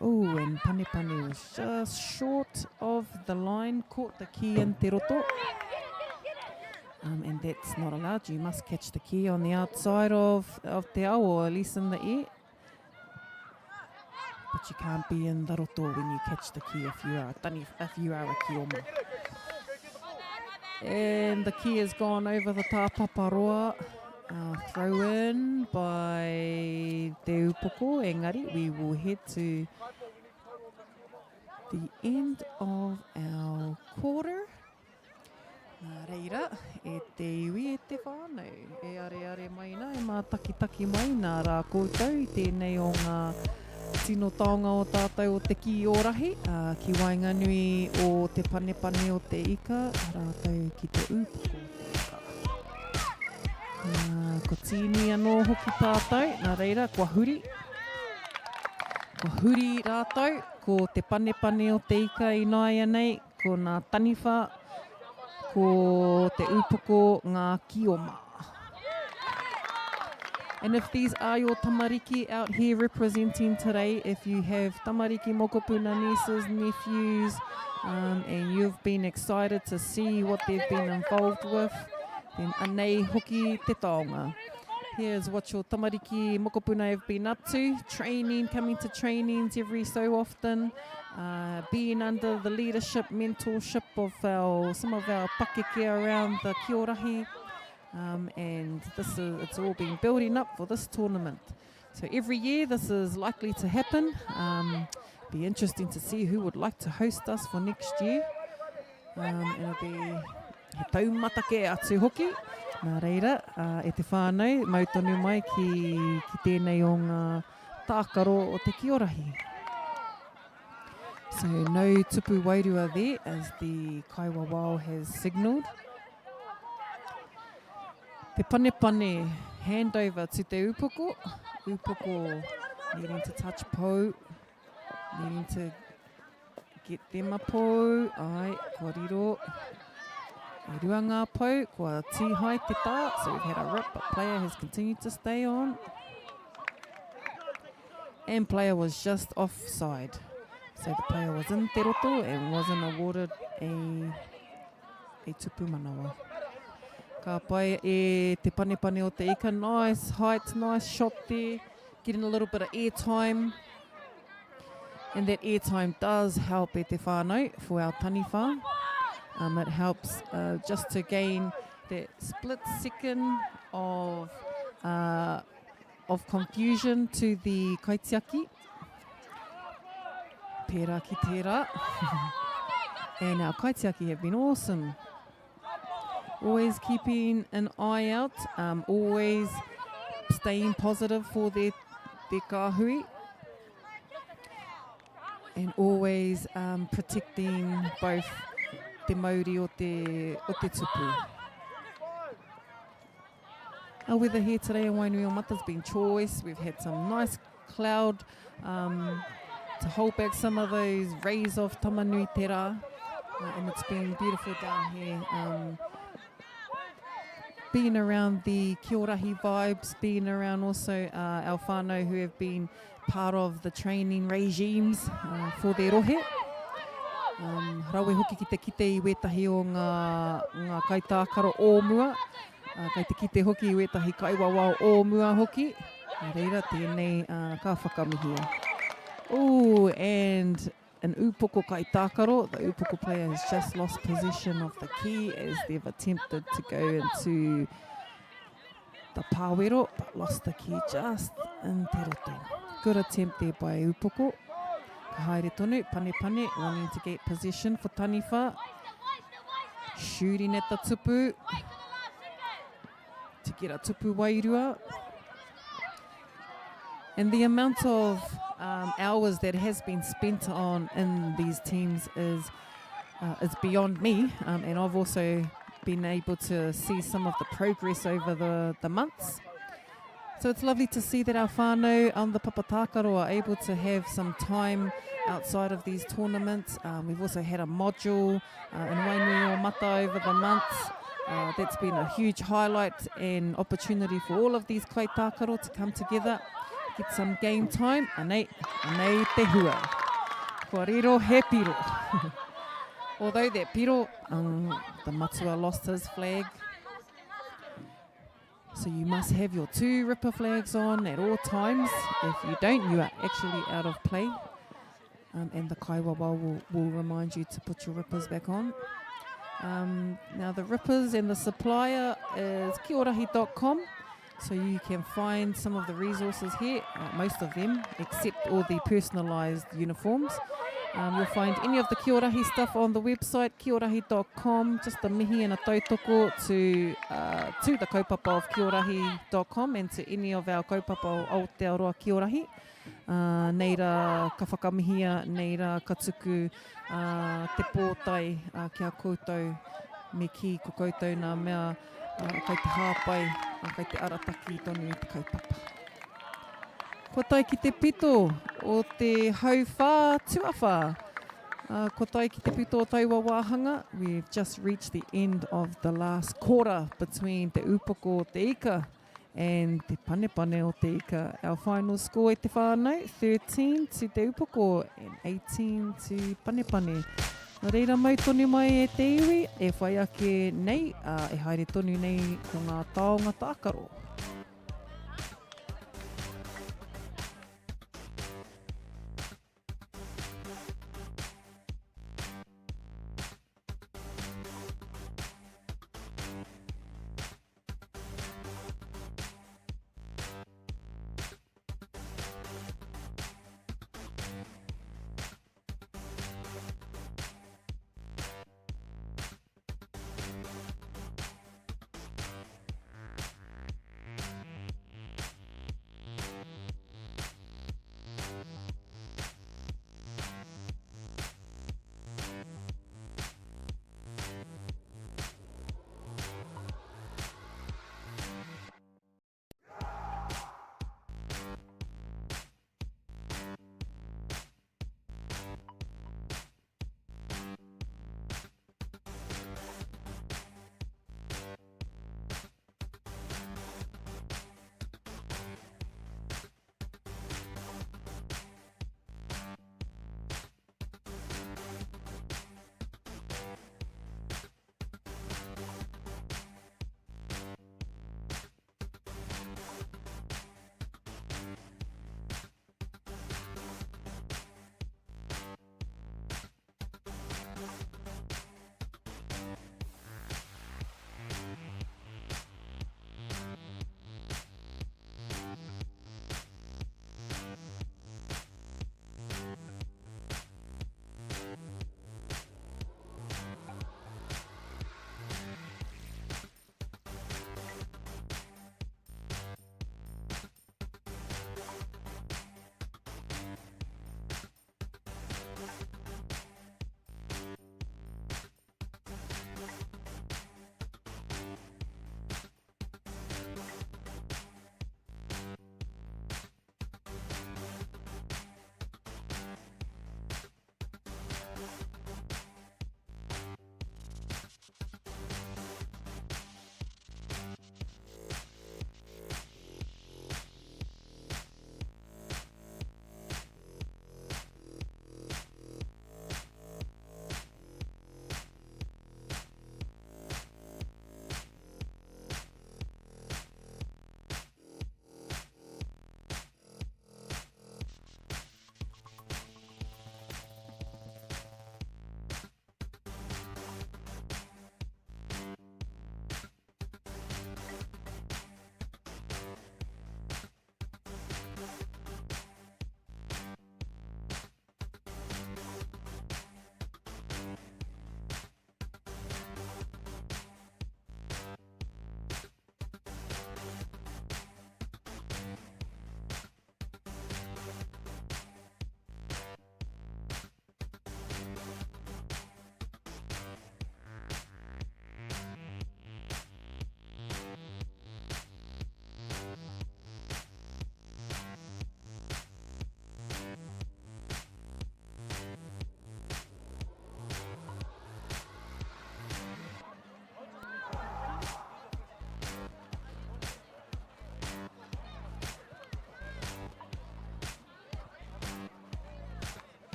Oh, and Panepane was just short of the line, caught the key in te roto. And that's not allowed. You must catch the key on the outside of te ao, or at least in the air. But you can't be in the roto when you catch the key if you are a kioma. And the key has gone over the tāpaparoa. Throw in by Te Upoko. Engari, we will head to the end of our quarter. Nā reira, e te iwi e te whānau. E are maina, e mā taki mai nā rā koutou, i tēnei o ngā tino taonga o tātou o te Kiorahi, ki Wainganui o te Panepane o te ika, rātou ki te Upoko o te ika. Ko tini anō hoki tātou, nā reira, kua huri. Kua huri rātou, ko te Panepane o te ika i nāia nei, ko ngā Taniwha, ko te Upoko ngā kioma. And if these are your tamariki out here representing today, if you have tamariki mokopuna nieces, nephews, and you've been excited to see what they've been involved with, then anei hoki te taonga. Here's what your tamariki mokopuna have been up to. Training, coming to trainings every so often. Being under the leadership, mentorship of some of our pakeke around the Kiorahi. And it's all been building up for this tournament. So every year this is likely to happen. Be interesting to see who would like to host us for next year. It'll be he taumatake atu hoki. Nā reira, e te whānau, mautonu mai ki tēnei o ngā tākaro o te Kiorahi. So no tupu wairua there, as the Kaiwawao has signalled. Te Panepane handover to te Upoko. Upoko needing to touch po, needing to get them a po. Ai, koriro. E rua ngā po, kua tihai te tā. So we've had a rip, but player has continued to stay on. And player was just offside. So the player was in te roto and wasn't awarded a tupu manawa. Ka pai e te panepane o te ika. Nice height, nice shot there. Getting a little bit of air time. And that air time does help e te whānau for our taniwha. It helps just to gain that split second of confusion to the kaitiaki. Pērā ki tērā. And our kaitiaki have been awesome. Always keeping an eye out, always staying positive for their kāhui. And always protecting both te mauri o te tupu. Our weather here today in Wainuiomata has been choice. We've had some nice cloud to hold back some of those rays of tamanui te rā. And it's been beautiful down here. Being around the Kiorahi vibes, being around also our whānau who have been part of the training regimes for their rohe. Rawe hoki ki te kite I wetahi o ngā kaitākaro ōmua. Kei te kite hoki I wetahi kaiwawa o ōmua hoki. Reira, tēnei ka whakamihia. Ooh, and an upoko kaitākaro. The upoko player has just lost possession of the key as they've attempted to go into the pāwero, but lost the key just in te roto. Good attempt there by upoko. Ka haere tonu, pane, wanting to get possession for taniwha. Shooting at the tupu. To get a tupu wairua. And the amount of hours that has been spent on in these teams is beyond me. And I've also been able to see some of the progress over the months. So it's lovely to see that our whānau on the papatākaro are able to have some time outside of these tournaments. We've also had a module in Wainuiomata over the months. That's been a huge highlight and opportunity for all of these kaitākaro to come together, get some game time. Anei te hua. Kua riro he piro. Although that piro, the matua lost his flag. So you must have your 2 ripper flags on at all times. If you don't, you are actually out of play. And the kaiwawa will remind you to put your rippers back on. Now the rippers and the supplier is Kiorahi.com. So you can find some of the resources here, most of them, except all the personalised uniforms. You'll find any of the Kiorahi stuff on the website, Kiorahi.com, just a mihi and a tautoko to the kaupapa of Kiorahi.com and to any of our kaupapa o Aotearoa Kiorahi. Neira ka whakamihia, neira ka tuku, te pōtai kia koutou, me ki ko koutou nā mea, kei te hāpai, kei te arataki tonu I te kaupapa. Ko tai ki te pito o te hauwhā tuawha. Ko tai ki te pito o taua wāhanga. We've just reached the end of the last quarter between te upoko o te ika and te panepane o te ika. Our final score e te whānau, 13 to te upoko and 18 to panepane. Nā reira mai tonu mai e te iwi, e whai ake nei, e haere tonu nei ko ngā taonga tākaro.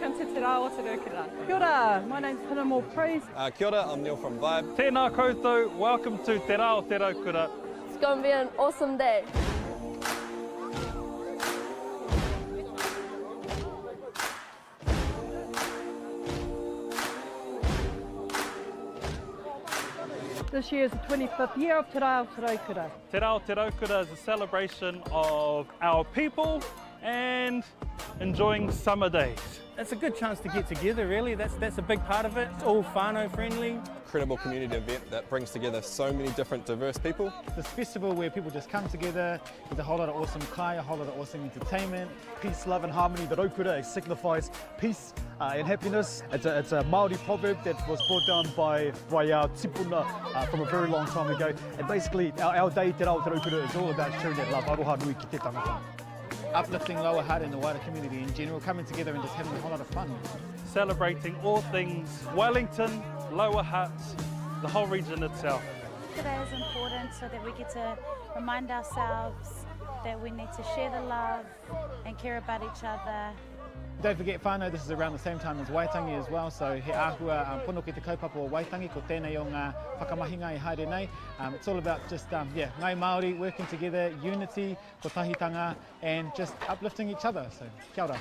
welcome to Te Aotearoa. Kia ora, my name's Pinamore Praise. Kia ora, I'm Neil from Vibe. Tēnā koutou, welcome to Te Aotearoa. It's going to be an awesome day. This year is the 25th year of Te Aotearoa. Te Aotearoa is a celebration of our people and enjoying summer days. It's a good chance to get together, really. That's a big part of it. It's all whānau friendly. Incredible community event that brings together so many different diverse people. This festival where people just come together, there's a whole lot of awesome kai, a whole lot of awesome entertainment, peace, love and harmony. The raukura, it signifies peace and happiness. It's a Māori proverb that was brought down by our tipuna from a very long time ago. And basically our day Te Aotearoa is all about sharing that love. Aroha nui ki te tangata. Uplifting lower heart and the wider community in general, coming together and just having a whole lot of fun. Celebrating all things Wellington, Lower Hutt, the whole region itself. Today is important so that we get to remind ourselves that we need to share the love and care about each other. Don't forget whānau, this is around the same time as Waitangi as well, so he āhua pono ki te kaupapa o Waitangi, ko tēnei o ngā whakamahinga I haere nei. It's all about just, ngai Māori working together, unity, ko tahitanga, and just uplifting each other, so kia ora.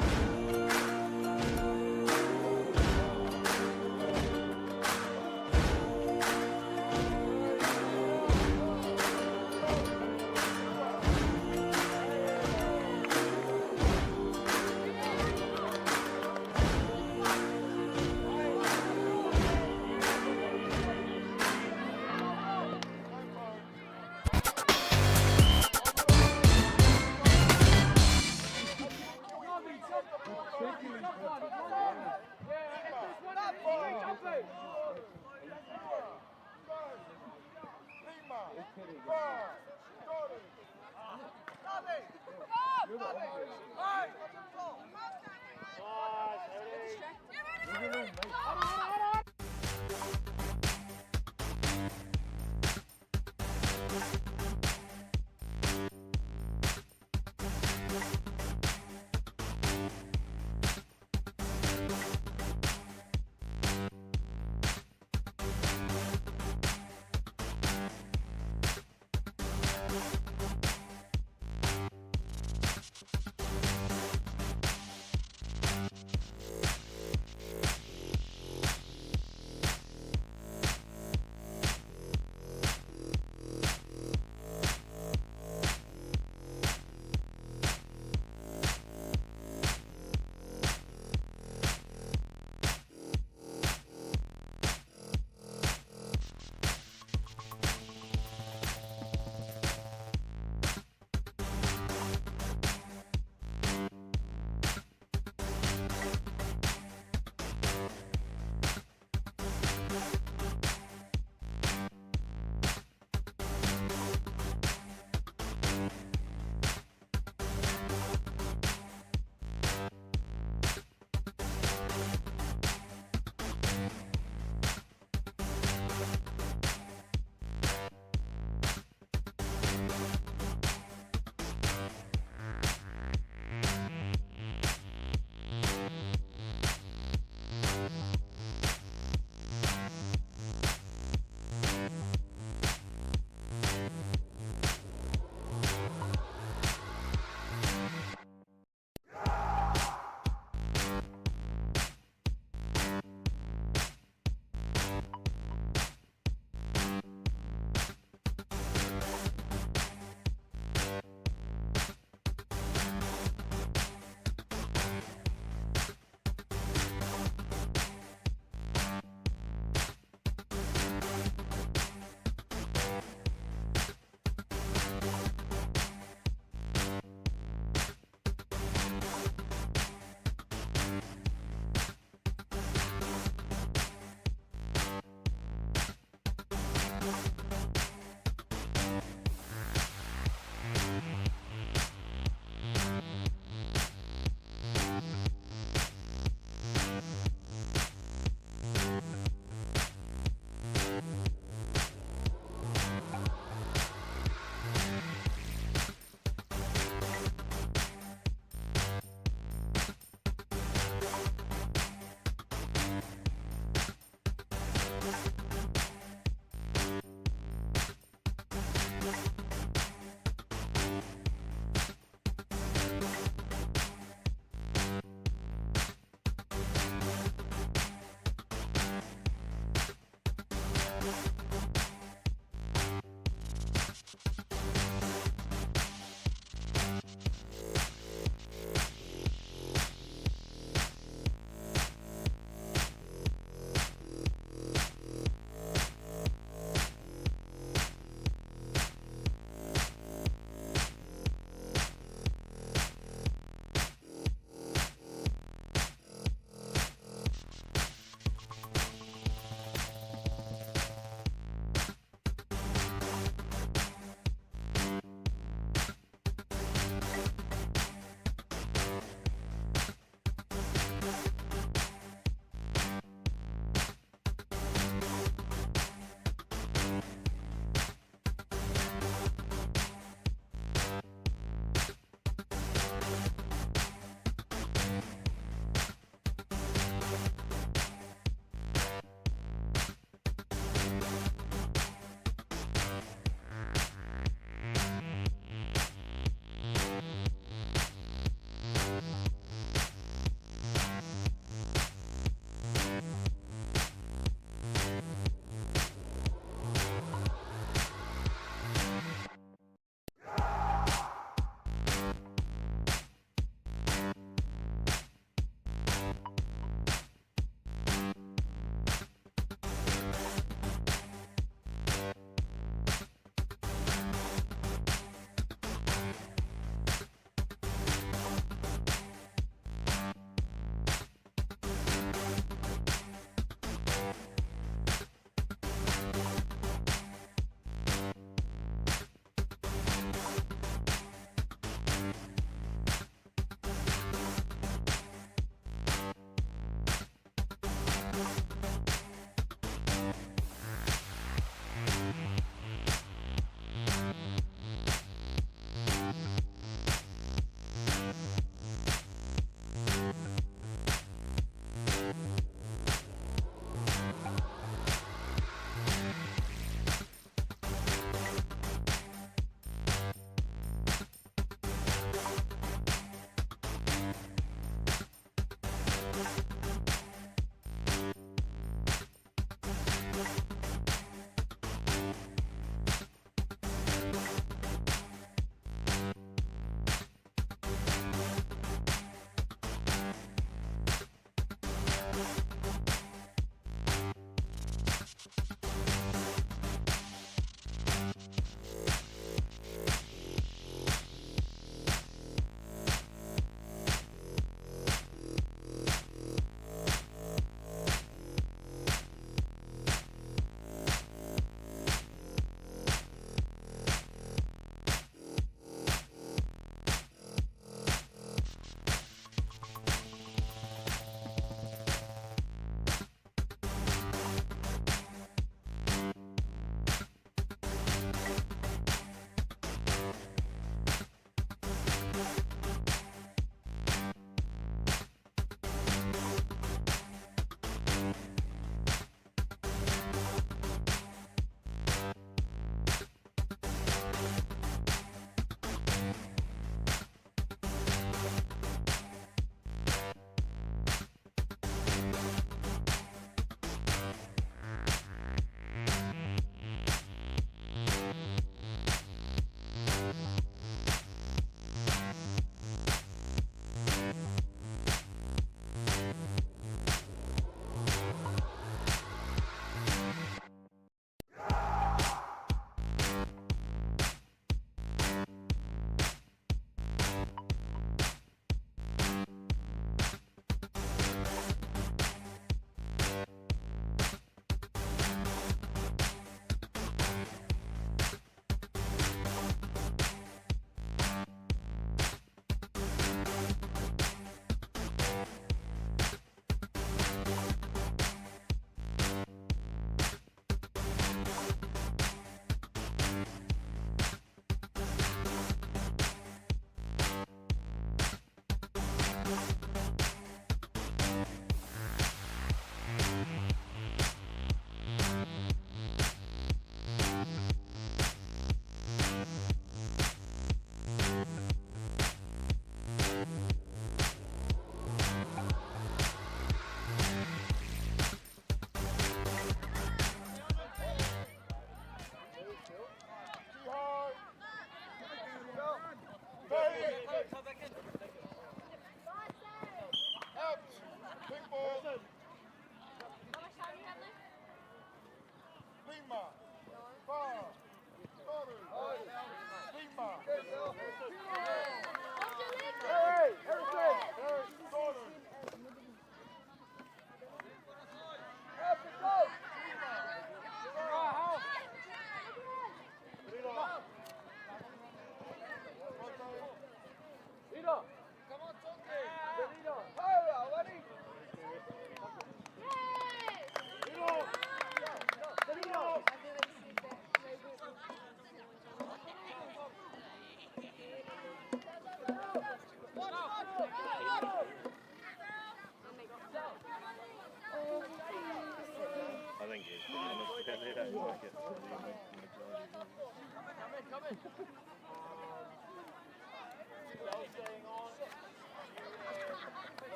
I think he's pretty honest about that. I like it.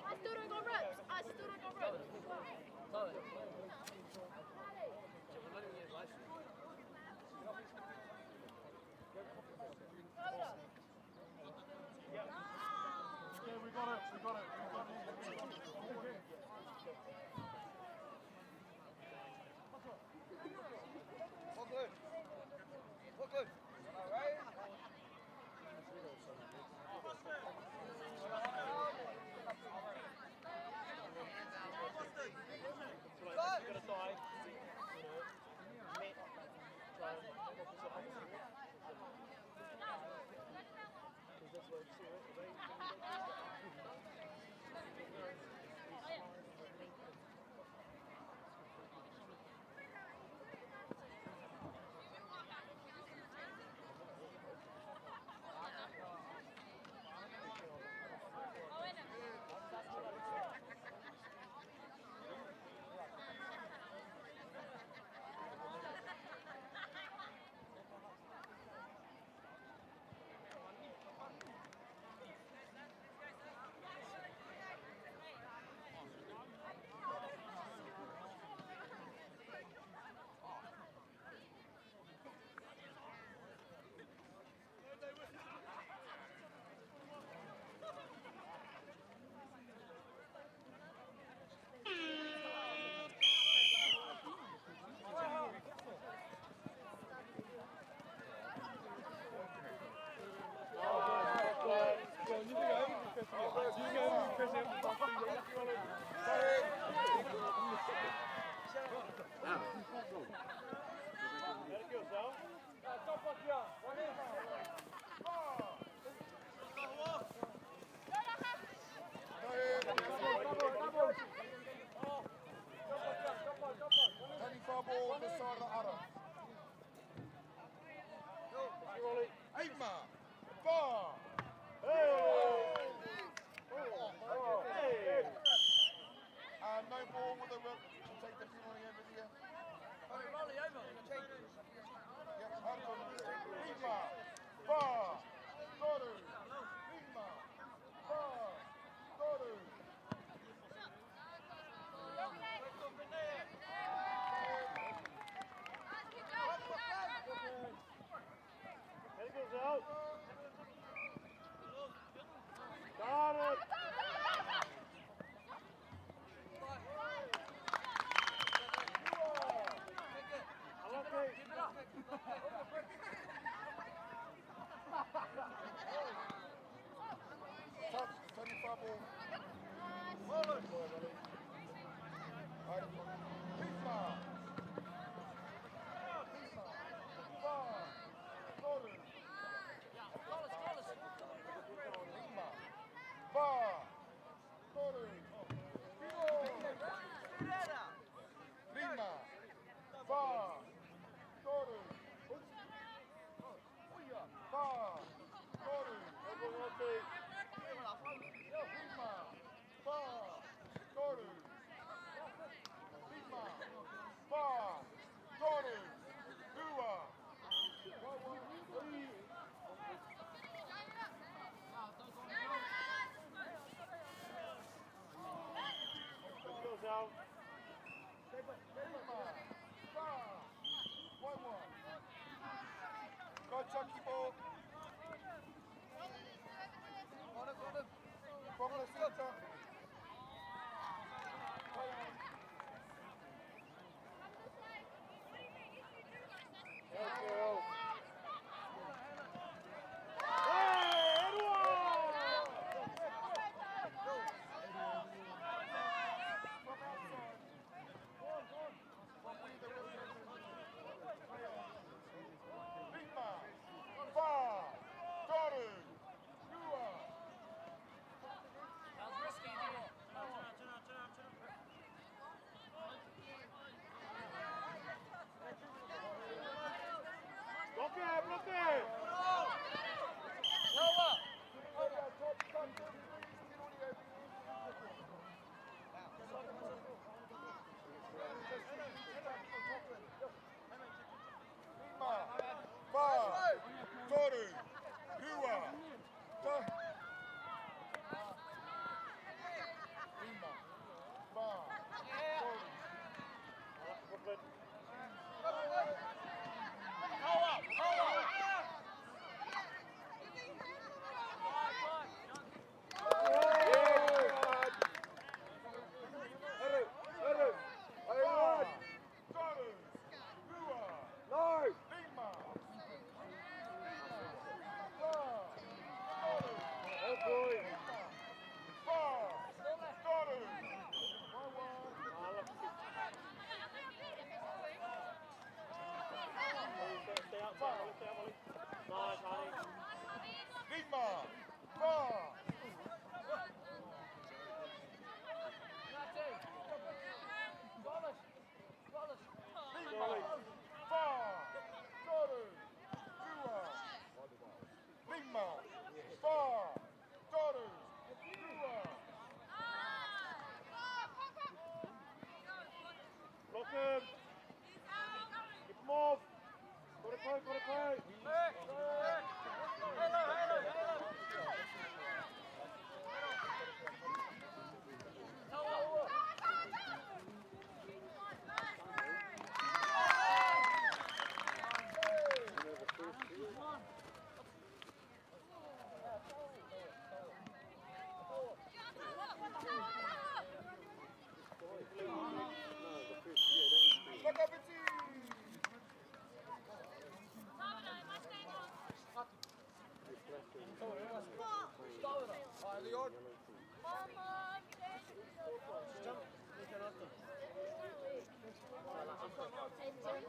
I still don't got ropes. I still don't got ropes. We got it.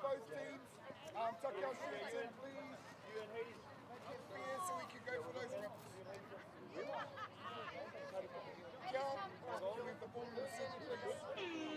Both teams, tuck your shoes in, please. Make it fair so we can go for those runs. Jump, with the ball in the center, please.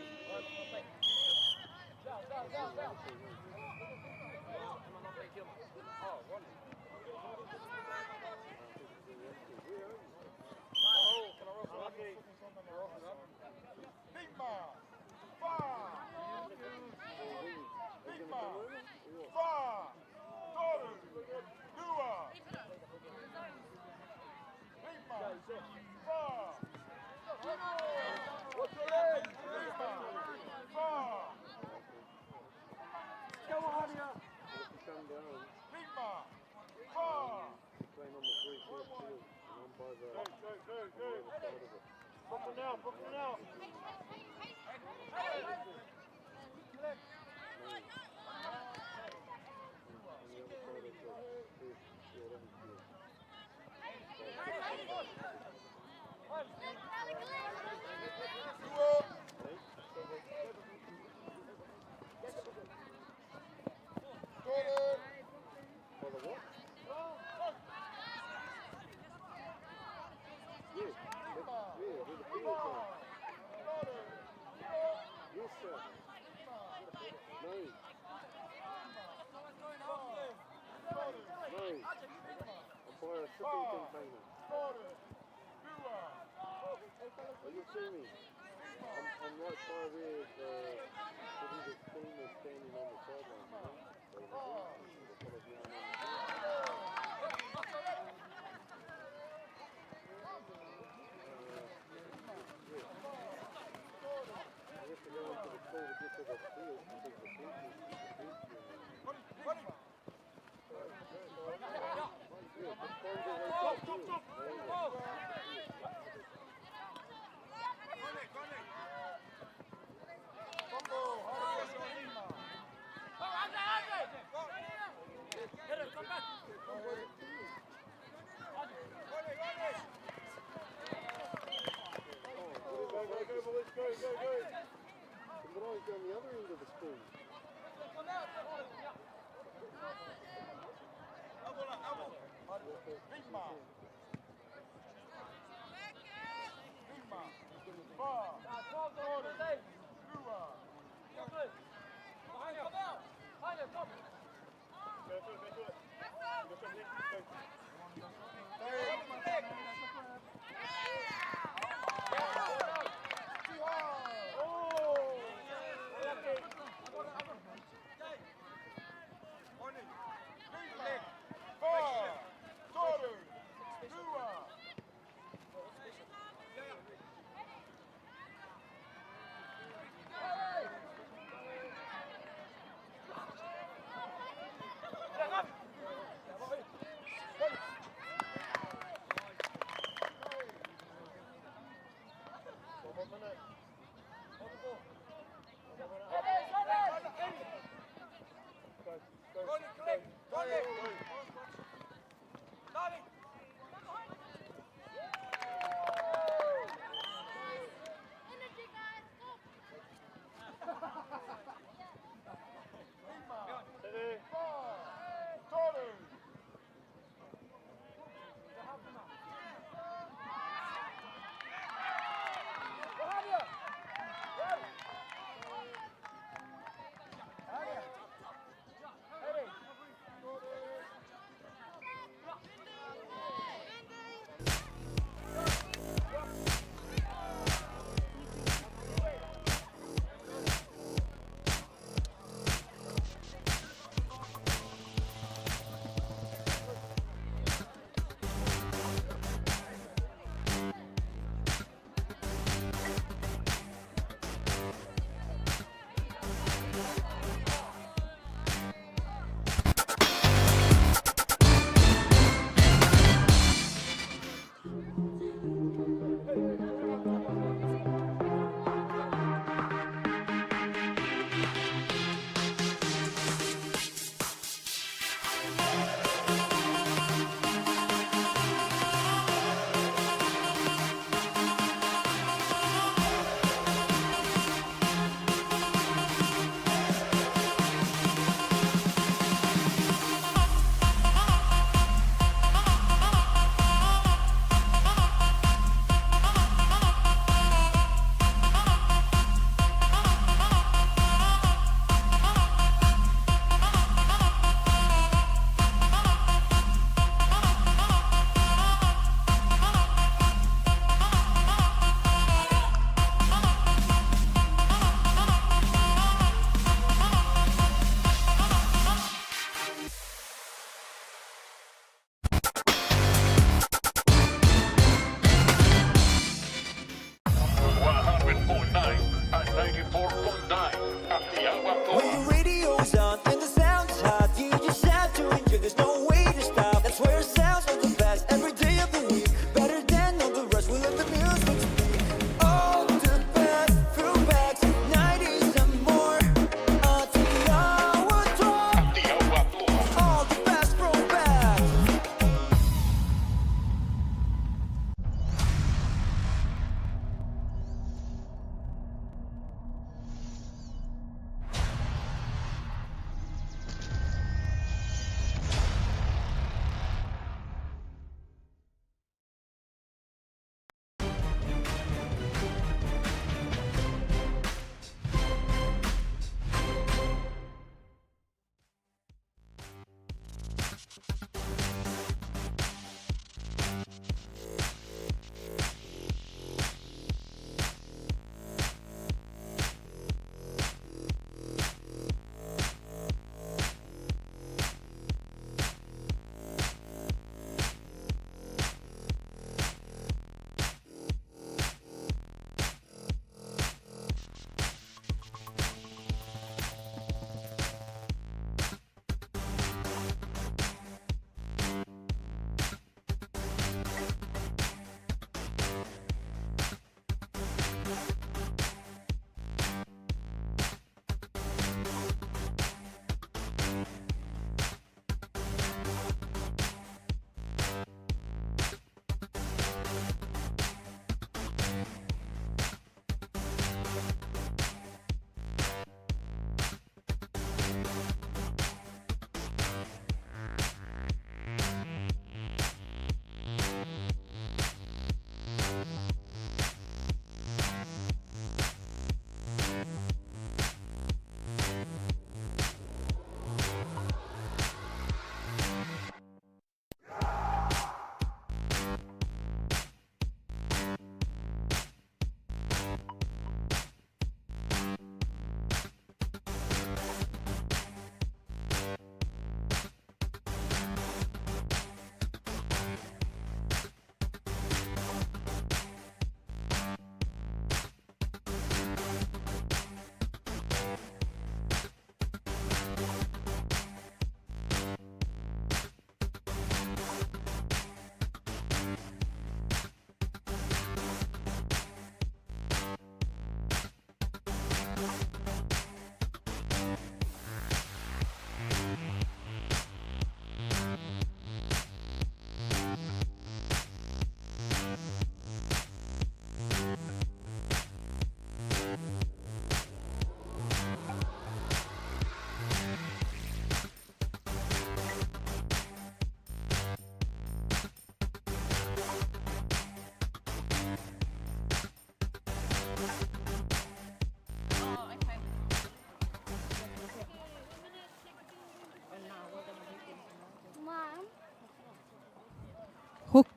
other end of the spoon.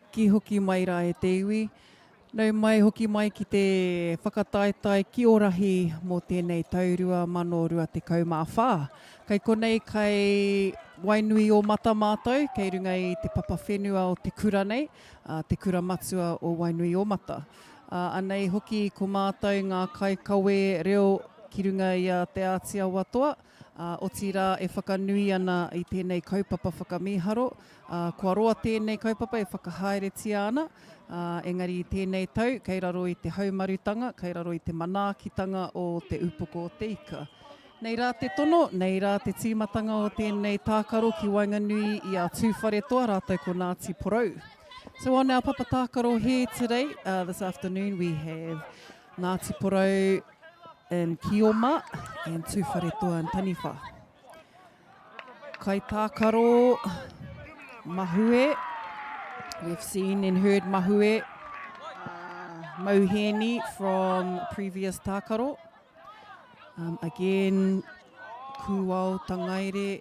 Hiki hoki mai rā e te iwi. Nau mai hoki mai ki te whakataetai Kiorahi mō tēnei taurua mano rua te kaumawha. Kei konei kai Wainuiomata mātou, kei runga i te papa whenua o te kura nei, te kura matua o Wainuiomata. Anei hoki ko mātou ngā kai kawe reo ki runga i te Aotearoa toa. O tira e whakanui ana i tēnei kaupapa whakamiharo. Kua roa tēnei kaupapa e whakahaeretia ana. Engari i tēnei tau, kei raro i te haumarutanga, kei raro i te manaakitanga o te upoko o te ika. Nei rā te tono, nei rā te tīmatanga o tēnei tākaro ki Wainganui i a tūwhare toa rātou ko Ngāti Porou. So on our papa tākaro here today, this afternoon we have Ngāti Porou in Kioma and tūwhare toa in Taniwha. Kai tākaro mahue. We've seen and heard mahue, mauheni from previous tākaro. Again, kuao tangaire,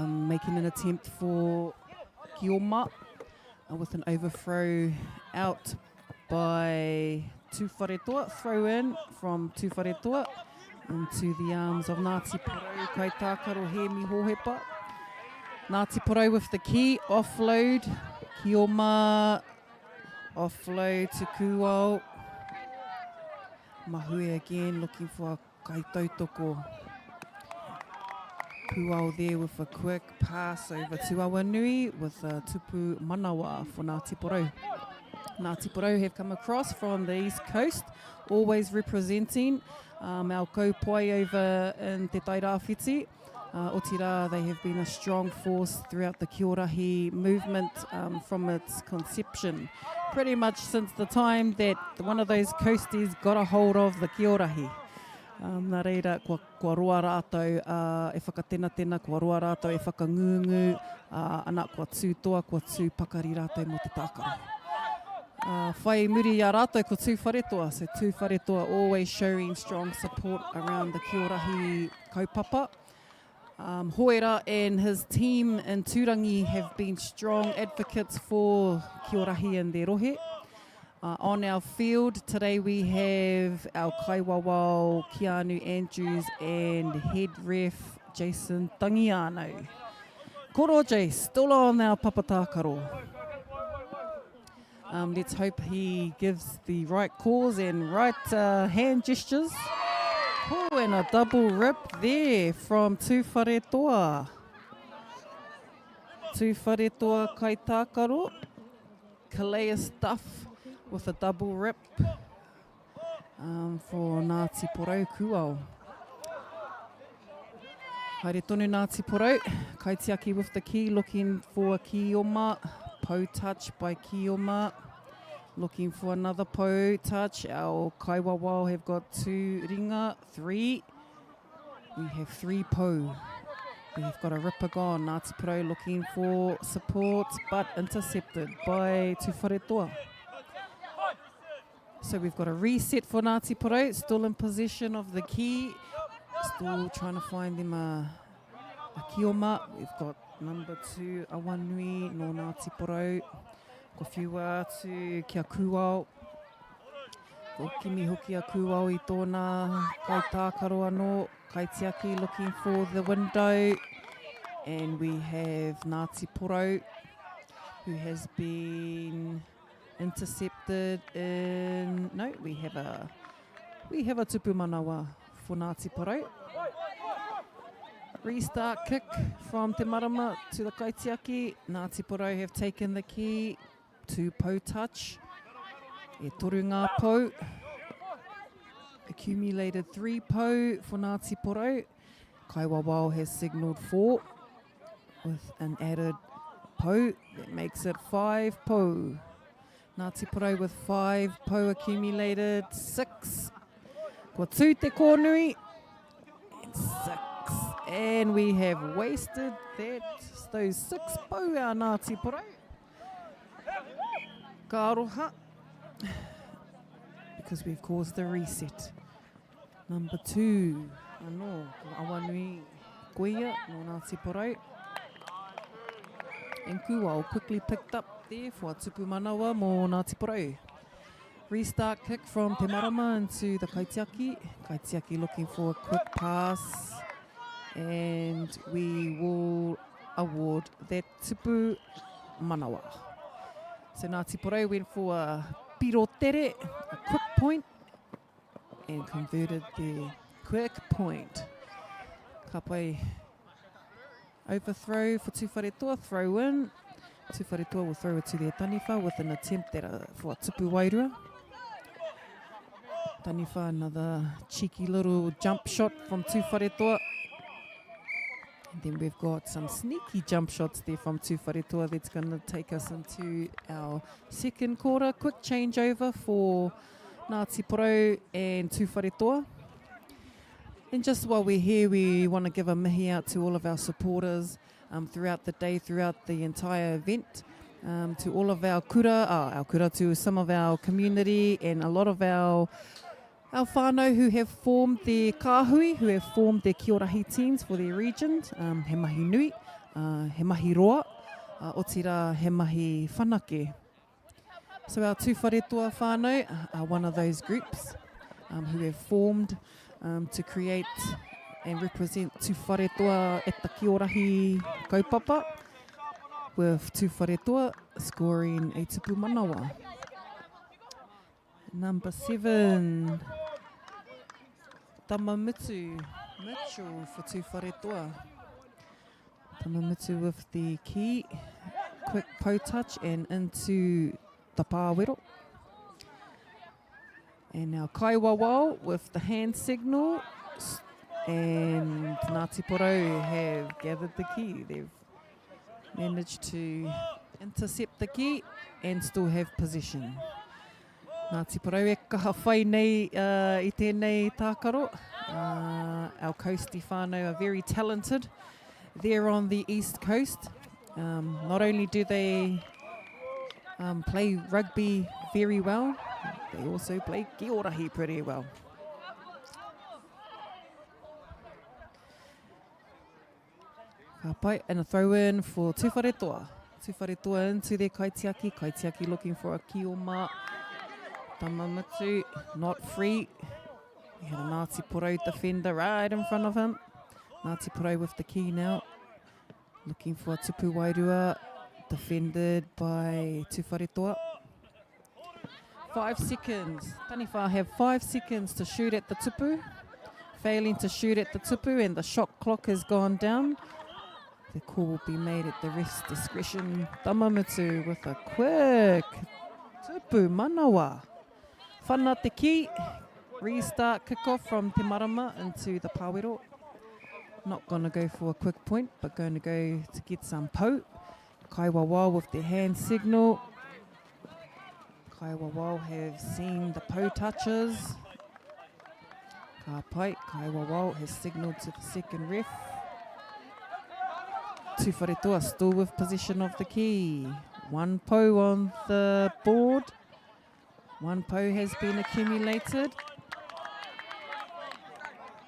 making an attempt for Kioma with an overthrow out by Tūwharetoa, throw in from Tūwharetoa into the arms of Ngāti Porou, kai tākaro he mi hohepa. Ngāti Porou with the key, offload, Kioma, offload to kuao. Mahue again looking for a kai tautoko. Kuao there with a quick pass over to Awanui with a tupu manawa for Ngāti Porou. Ngāti Porou have come across from the east coast, always representing our kaupoi over in Te Tairāwhiti. Otira, they have been a strong force throughout the Kiorahi movement from its conception. Pretty much since the time that one of those coasties got a hold of the Kiorahi. Nā reira, kua roa rātou e whakatena, kua roa rātou e whakangungu, ana kua tūtoa, kua tūpakari rātou mo te tākaro. Whai muri a rātou ko Tūwharetoa, so Tūwharetoa always showing strong support around the Kiorahi kaupapa. Hoera and his team in Tūrangi have been strong advocates for Kiorahi and their rohe. On our field today we have our kaiwawao Keanu Andrews and head ref Jason Tangiano. Koro Jace, still on our papatākaro. Let's hope he gives the right calls and right hand gestures. Oh, and a double rip there from Tūwharetoa. Tūwharetoa kai tākaro. Kalea stuff with a double rip for Ngāti Porou kuao. Haere tonu Ngāti Porou. Kaitiaki with the key, looking for Kioma. Po touch by Kioma. Looking for another po touch. Our kaiwawao have got 2 ringa, 3. We have 3 po. We've got a ripper gone. Ngāti Porou looking for support, but intercepted by Tūwharetoa. So we've got a reset for Ngāti Porou, still in possession of the key. Still trying to find them a Kioma. We've got number 2, Awanui, no Ngāti Porou. Ko whiua atu kia kuao. Ko kimi hoki a kuao i tōna kai tākaro anō. Kai tiaki looking for the window. And we have Ngāti Porou, who has been intercepted in... No, we have a tupu manawa for Ngāti Porou. Restart kick from Te Marama to the Kaitiaki. Ngāti Porou have taken the key. 2 po touch. E toru ngā po. Accumulated 3 po for Ngāti Porou. Kaiwawao has signalled 4 with an added po. That makes it 5 po. Ngāti Porou with 5 po accumulated. 6. Kua tū te kōnui. And 6. And we have wasted those 6 po our Ngāti Porou. Ka aroha. Because we've caused the reset. Number 2. Anō, Awanui Koia, no Ngāti Porou. And Kuwao quickly picked up there for tupu manawa mō Ngāti Porou. Restart kick from Te Marama into the Kaitiaki. Kaitiaki looking for a quick pass. And we will award that tupu manawa. So Ngāti Porou went for a piro tere, a quick point, and converted the quick point. Ka pai overthrow for Tuwharetoa, throw in. Tuwharetoa will throw it to their taniwha with an attempt for tupu wairua. Taniwha, another cheeky little jump shot from Tuwharetoa. And then we've got some sneaky jump shots there from Tuwharetoa that's going to take us into our second quarter. Quick changeover for Ngāti Porou and Tuwharetoa. And just while we're here, we want to give a mihi out to all of our supporters throughout the day, throughout the entire event. To all of our kura, to some of our community and a lot of our whānau who have formed their kāhui, who have formed their Kiorahi teams for their regions. He mahi nui, he mahi roa, o tira he mahi whanake. So our Tuwharetoa whānau are one of those groups who have formed to create and represent Tuwharetoa at the Kiorahi kaupapa, with Tuwharetoa scoring a tupu manawa. Number 7, Tamamutu Mitchell for Tuwharetoa. Tamamutu with the key, quick po touch and into the pāwero. And now Kaiwawao with the hand signal, and Ngāti Porou have gathered the key. They've managed to intercept the key and still have possession. Ngāti Porou e kaha whai nei I tēnei tākaro. Our coastie whānau are very talented. They're on the east coast. Not only do they play rugby very well, they also play Kiorahi pretty well. Kapai, and a throw in for Tuwharetoa. Tuwharetoa into their Kaitiaki. Kaitiaki looking for a Kioma. Tamamutu not free. We had a Ngāti Porou defender right in front of him. Ngāti Porou with the key now. Looking for a tupu wairua. Defended by Tuwharetoa. 5 seconds. Taniwha have 5 seconds to shoot at the tupu. Failing to shoot at the tupu and the shot clock has gone down. The call will be made at the ref's discretion. Tamamutu with a quick tupu manawa. Whana te ki. Restart kickoff from Te Marama into the pāwero. Not going to go for a quick point, but going to go to get some po. Kaiwawao with their hand signal. Kaiwawao have seen the po touches. Kapai, Kaiwawao has signalled to the second ref. Tuwharetoa still with possession of the key. 1 po on the board. 1 po has been accumulated.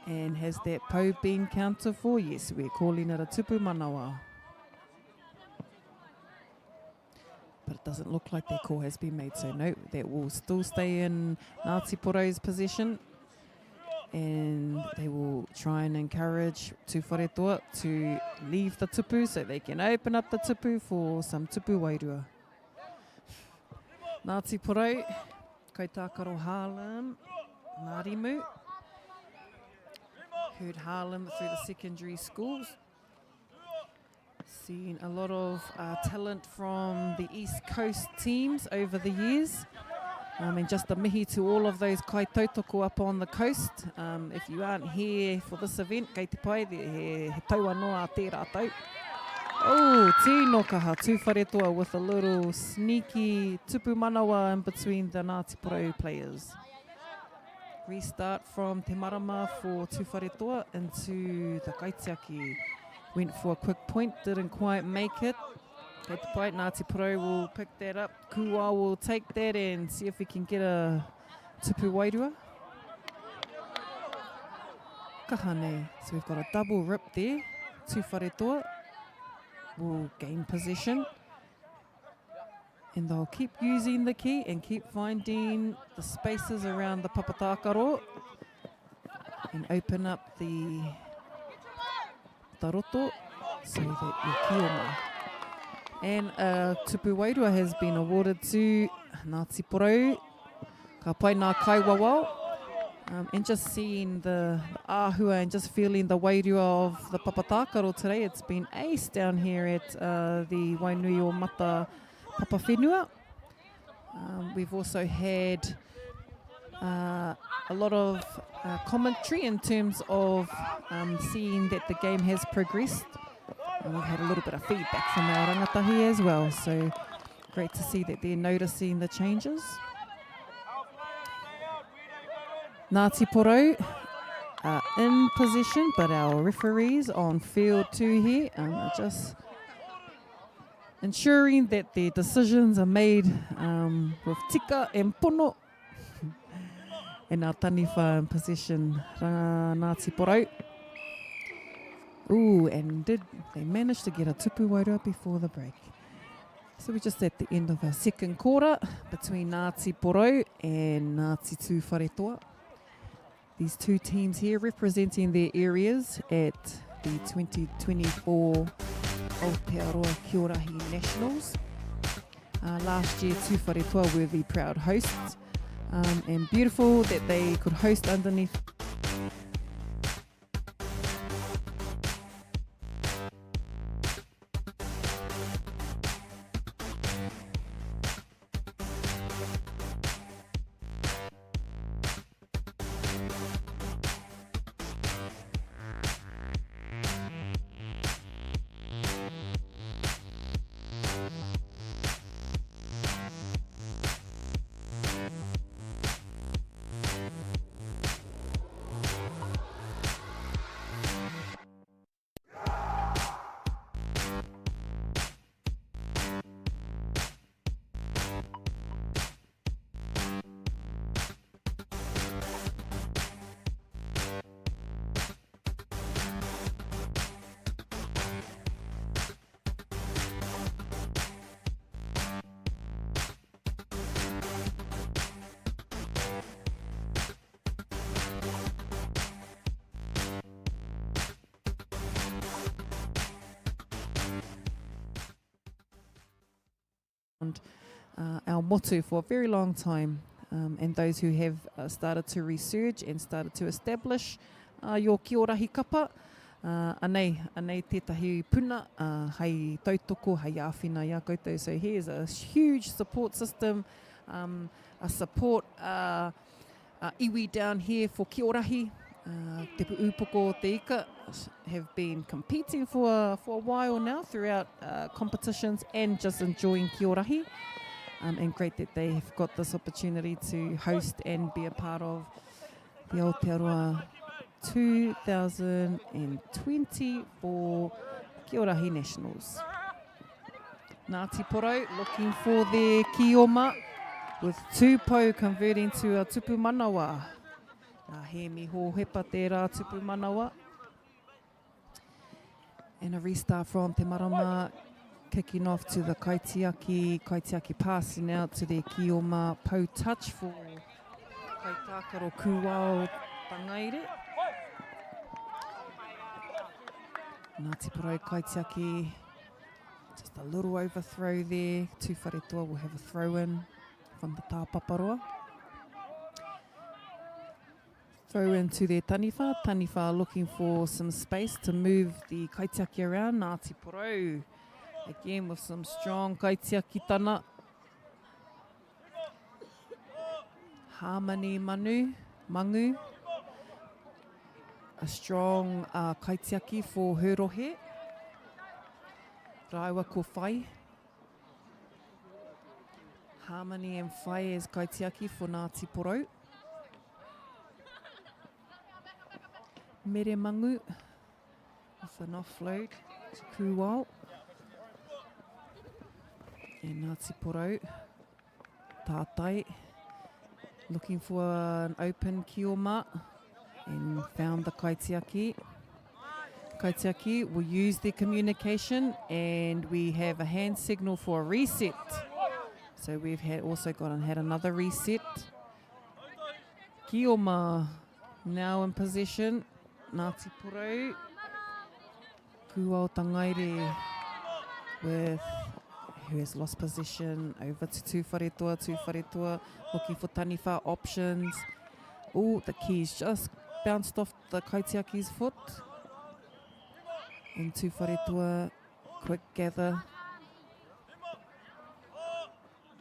And has that po been counted for? Yes, we're calling it a tupu manawa. But it doesn't look like that call has been made, so no, that will still stay in Ngāti Porou's possession. And they will try and encourage Tuwharetoa to leave the tupu so they can open up the tupu for some tupu wairua. Ngāti Porou, Kaitākaro Harlem, Ngārimu. Heard Harlem through the secondary schools. Seen a lot of talent from the East Coast teams over the years. And just a mihi to all of those kai tautoko up on the coast. If you aren't here for this event, kei te pai, he taua noa te rātou. Oh, tino kaha, Tuwharetoa with a little sneaky tupu manawa in between the Ngāti Porou players. Restart from Te Marama for Tuwharetoa into the Kaitiaki. Went for a quick point, didn't quite make it. Kei te pai, Ngāti Porou will pick that up. Kua will take that and see if we can get a tupu wairua. Kahane. So we've got a double rip there. Tuwharetoa. will gain possession. And they'll keep using the key and keep finding the spaces around the papatakaro and open up the taroto so that your kioma. And tupu wairua has been awarded to Ngāti Porou, ka pai nā kaiwawao. And just seeing the āhua and just feeling the wairua of the papatakaro today, it's been ace down here at the Wainuiomata Papa Whenua. We've also had a lot of commentary in terms of seeing that the game has progressed. And we've had a little bit of feedback from our rangatahi as well, so great to see that they're noticing the changes. Ngāti Porou are in position, but our referees on field 2 here are just ensuring that their decisions are made with tika and pono. And our taniwha in position, Ngāti Porou. Ooh, and did they manage to get a tupu wairua before the break. So we're just at the end of our second quarter between Ngāti Porou and Ngāti Tū Wharetoa. These two teams here representing their areas at the 2024 Aotearoa Kiorahi Nationals. Last year, Tū Wharetoa were the proud hosts, and beautiful that they could host underneath our motto for a very long time, and those who have started to resurge and started to establish your Kiorahi kapa. Anei tētahi puna, hei tautoko, hei āwhina ia koutou. So here's a huge support system, a support iwi down here for Kiorahi. Te Upoko Te Ika have been competing for a while now throughout competitions and just enjoying Kiorahi. And great that they have got this opportunity to host and be a part of the Aotearoa 2024 Kiorahi Nationals. Ngāti Porou looking for their kioma with tūpou converting to a tupu manawa. He miho hepa tērā tupu manawa. And a restart from Te Marama, kicking off to the Kaitiaki passing out to their kioma pou touch for Kaitākaro Kuwao Tangaire. Ngāti Porou Kaitiaki, just a little overthrow there. Tū Wharetoa will have a throw in from the tāpaparoa. Throw into their taniwha. Taniwha looking for some space to move the kaitiaki around. Ngāti Porou, again with some strong kaitiaki tana. Harmony Mangu. A strong kaitiaki for her rohe. Raiwa ko whai. Harmony and whai as kaitiaki for Ngāti Porou. Mere Mangu with an offload to Kuwao. And Ngāti Porou, Tātai, looking for an open kioma and found the kaitiaki. kaitiaki will use their communication, and we have a hand signal for a reset. So we've also had another reset. Kioma now in possession. Ngāti Porou. Kuao Tangaire with who has lost possession over to Tūwharetua, looking for taniwha options. Oh, the keys just bounced off the kaitiaki's foot. And Tūwharetua, quick gather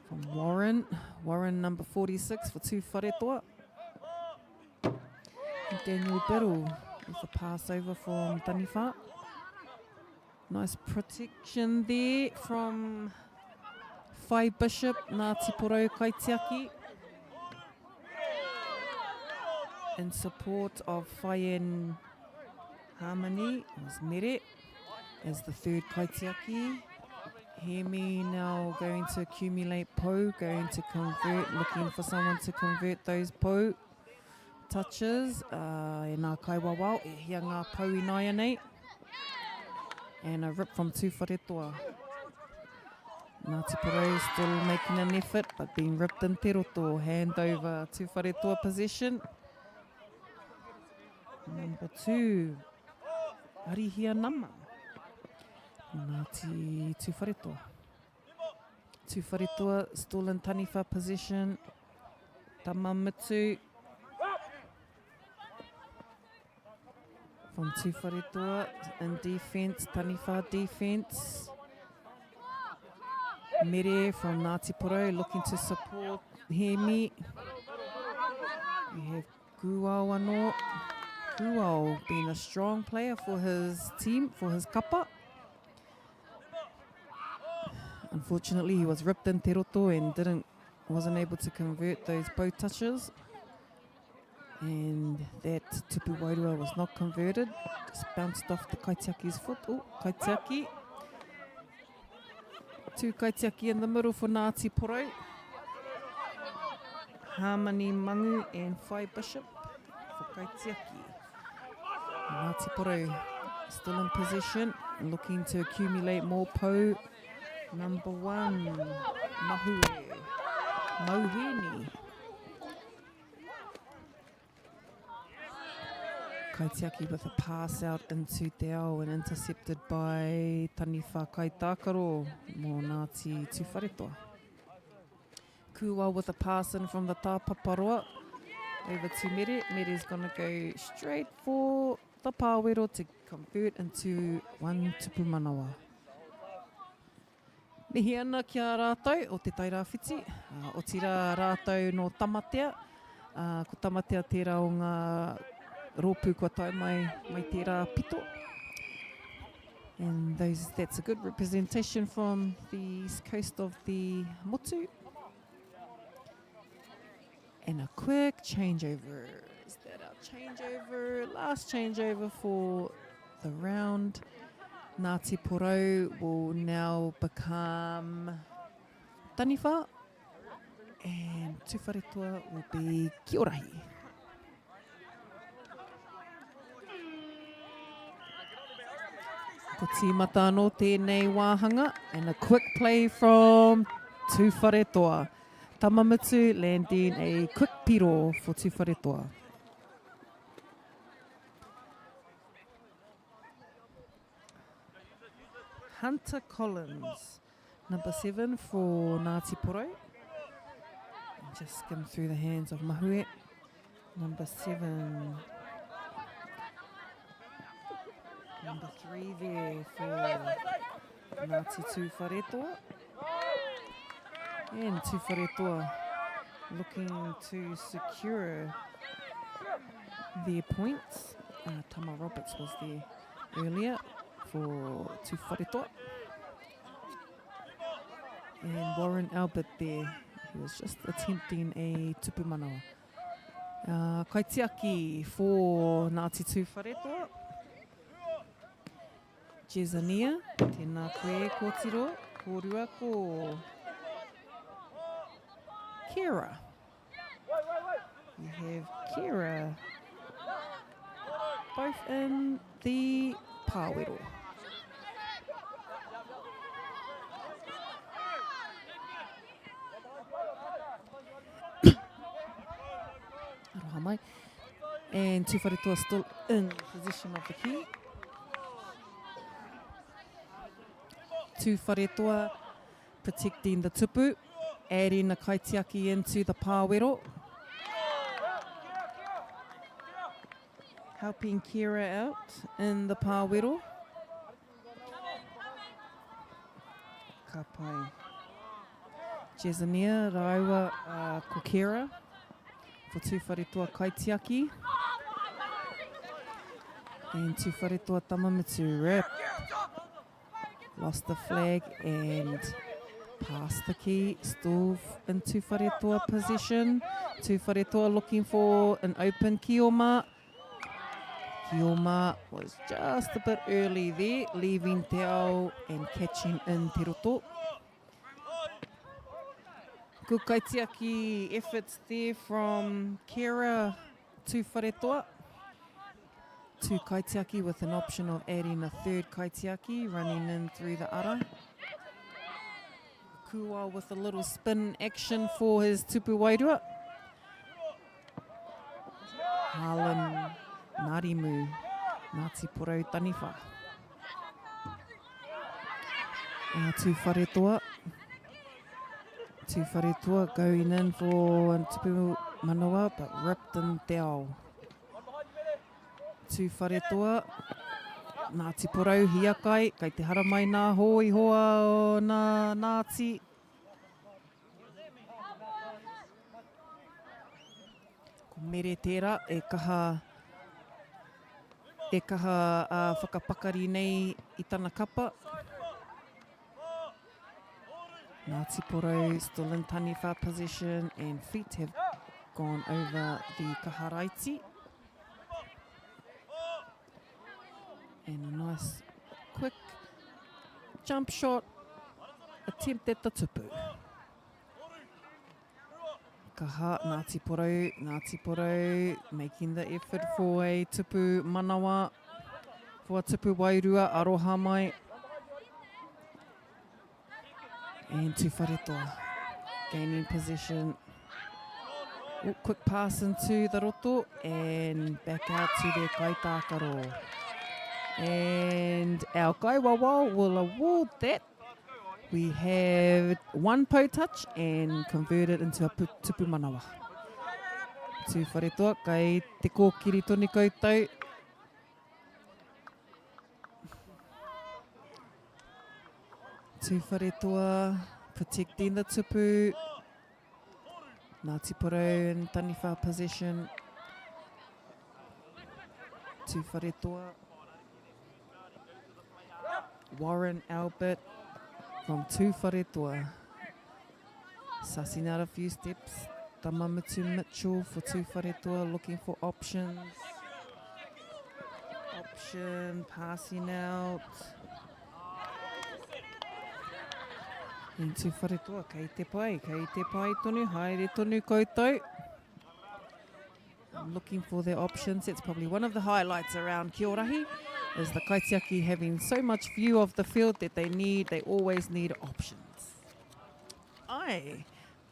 from Warren. Warren number 46 for Tūwharetua. And Daniel Biddle with a pass over from taniwha. Nice protection there from Whai Bishop, Ngāti Porou kaitiaki. In support of Whaian Harmony was Mere as the third kaitiaki. Hemi now going to accumulate po, going to convert, looking for someone to convert those po touches. E nā kaiwawao, e hia ngā po I nai anei. And a rip from Tūwharetua. Ngāti Porou still making an effort, but being ripped in te roto. Hand over Tūwharetua possession. Number 2, Arihia Nama. Ngāti Tūwharetua. Tūwharetua still in taniwha possession. Tamamitsu. From Tūwharetua in defence, taniwha defence. Mere from Ngāti Porou looking to support Hemi. We have Kuao anō. Kuao being a strong player for his team, for his kapa. Unfortunately, he was ripped in te roto and wasn't able to convert those bow touches. And that tupu wairua was not converted. Just bounced off the kaitiaki's foot. Oh, kaitiaki. 2 kaitiaki in the middle for Ngāti Porou. Harmony Mangu and Whai Bishop for kaitiaki. Ngāti Porou still in position, looking to accumulate more po. Number 1, Mahue. Mohini. Kaitiaki with a pass out into te ao and intercepted by taniwha Kaitākaro mō Ngāti Tūwharetua. Kuao with a pass in from the tāpaparoa over to Mere. Mere's going to go straight for the pāwero to convert into 1 tupu manawa. Mihi ana kia rātou o te tairawhiti, o tira rātou no tamatea. Ko tamatea tērā o ngā rōpū kua tai mai tērā pito. And that's a good representation from the east coast of the motu. And a quick changeover. Is that our changeover? Last changeover for the round. Ngāti Porou will now become taniwha. And Tūwharetua will be Kiorahi. Ko tīmata anō tēnei wāhanga. And a quick play from Tūwharetua. Tamamitsu landing a quick piro for Tūwharetua. Hunter Collins, number 7 for Ngāti Porou. Just skim through the hands of Mahue. Number 7. Number 3 there for Ngāti Tūwharetua. And Tūwharetua looking to secure their points. Tama Roberts was there earlier for Tūwharetua. And Warren Albert there, he was just attempting a tupu manawa. Kaitiaki for Ngāti Tūwharetua. Jezania, tēnā koe kōtiro, kōrua ko Kira. We have Kira both in the pāwero. Aroha mai. And tūwharetua still in position of the key. Tūwharetua protecting the tupu, adding the kaitiaki into the pāwero. Helping Kira out in the pāwero. Ka pai. Jesania, rāua ko Kira for tūwharetua kaitiaki. And tūwharetua Tamamitu rip. Lost the flag and passed the key. Still in tūwharetua position. Tūwharetua looking for an open Kioma. Kioma was just a bit early there, leaving te ao and catching in te roto. Good kaitiaki efforts there from Kira tūwharetua. 2 kaitiaki with an option of adding a 3rd kaitiaki, running in through the ara. Kua with a little spin action for his tupu wairua. Harlan Narimu, Ngāti Porou Taniwha. Tūwharetua. Tūwharetua going in for tupu manawa, but ripped in te ao. Tūwharetua. Ngāti Porou hiakai, kei te haramai nā hoi hoa o nā Ngāti. Ko mere tērā e kaha whakapakari nei I tana kapa. Ngāti Porou still in taniwha position and feet have gone over the kaharaiti. And a nice quick jump shot attempt at the tupu. Kaha, Ngāti Porou making the effort for a tupu manawa, for a tupu wairua, aroha mai. And tūwharetua gaining possession. Oh, quick pass into the roto and back out to their kaitākaro. And our kaiwawa will award that. We have 1 po touch and convert it into a tupu manawa. Tūwharetua, kai te kōkiri toni koutou. Tūwharetua, protecting the tupu. Ngāti Porou in taniwha position. Tūwharetua. Warren Albert from Tūwharetua. Sussing out a few steps. Tamamitu Mitchell for Tūwharetua looking for options. Option, passing out. And Tūwharetua, kei te pai tonu, haere tonu koutou. I'm looking for their options. It's probably one of the highlights around Kiorahi, is the kaitiaki having so much view of the field that they always need options. Ai,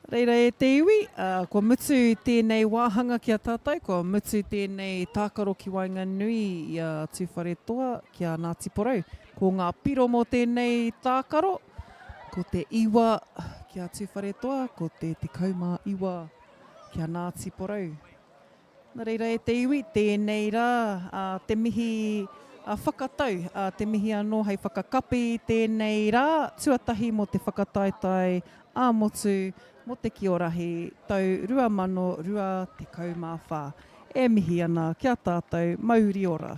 reira e te iwi, kua mutu tēnei wāhanga ki a tātou, kua mutu tēnei tākaro ki Wainganui I a Tūwharetua ki a Ngāti Porou. Ko ngā piro mō tēnei tākaro, ko te iwa ki a Tūwharetua, ko te kaumā iwa ki a Ngāti Porou. Nā reira e te iwi, tēnei rā, te mihi whakatau, te mihi anō hei whakakapi, tēnei rā, tuatahi mō te whakataetai, āmotu, mō te Kiorahi, tau 2022 te kaumā whā. E mihi ana, kia tātou, mauri ora.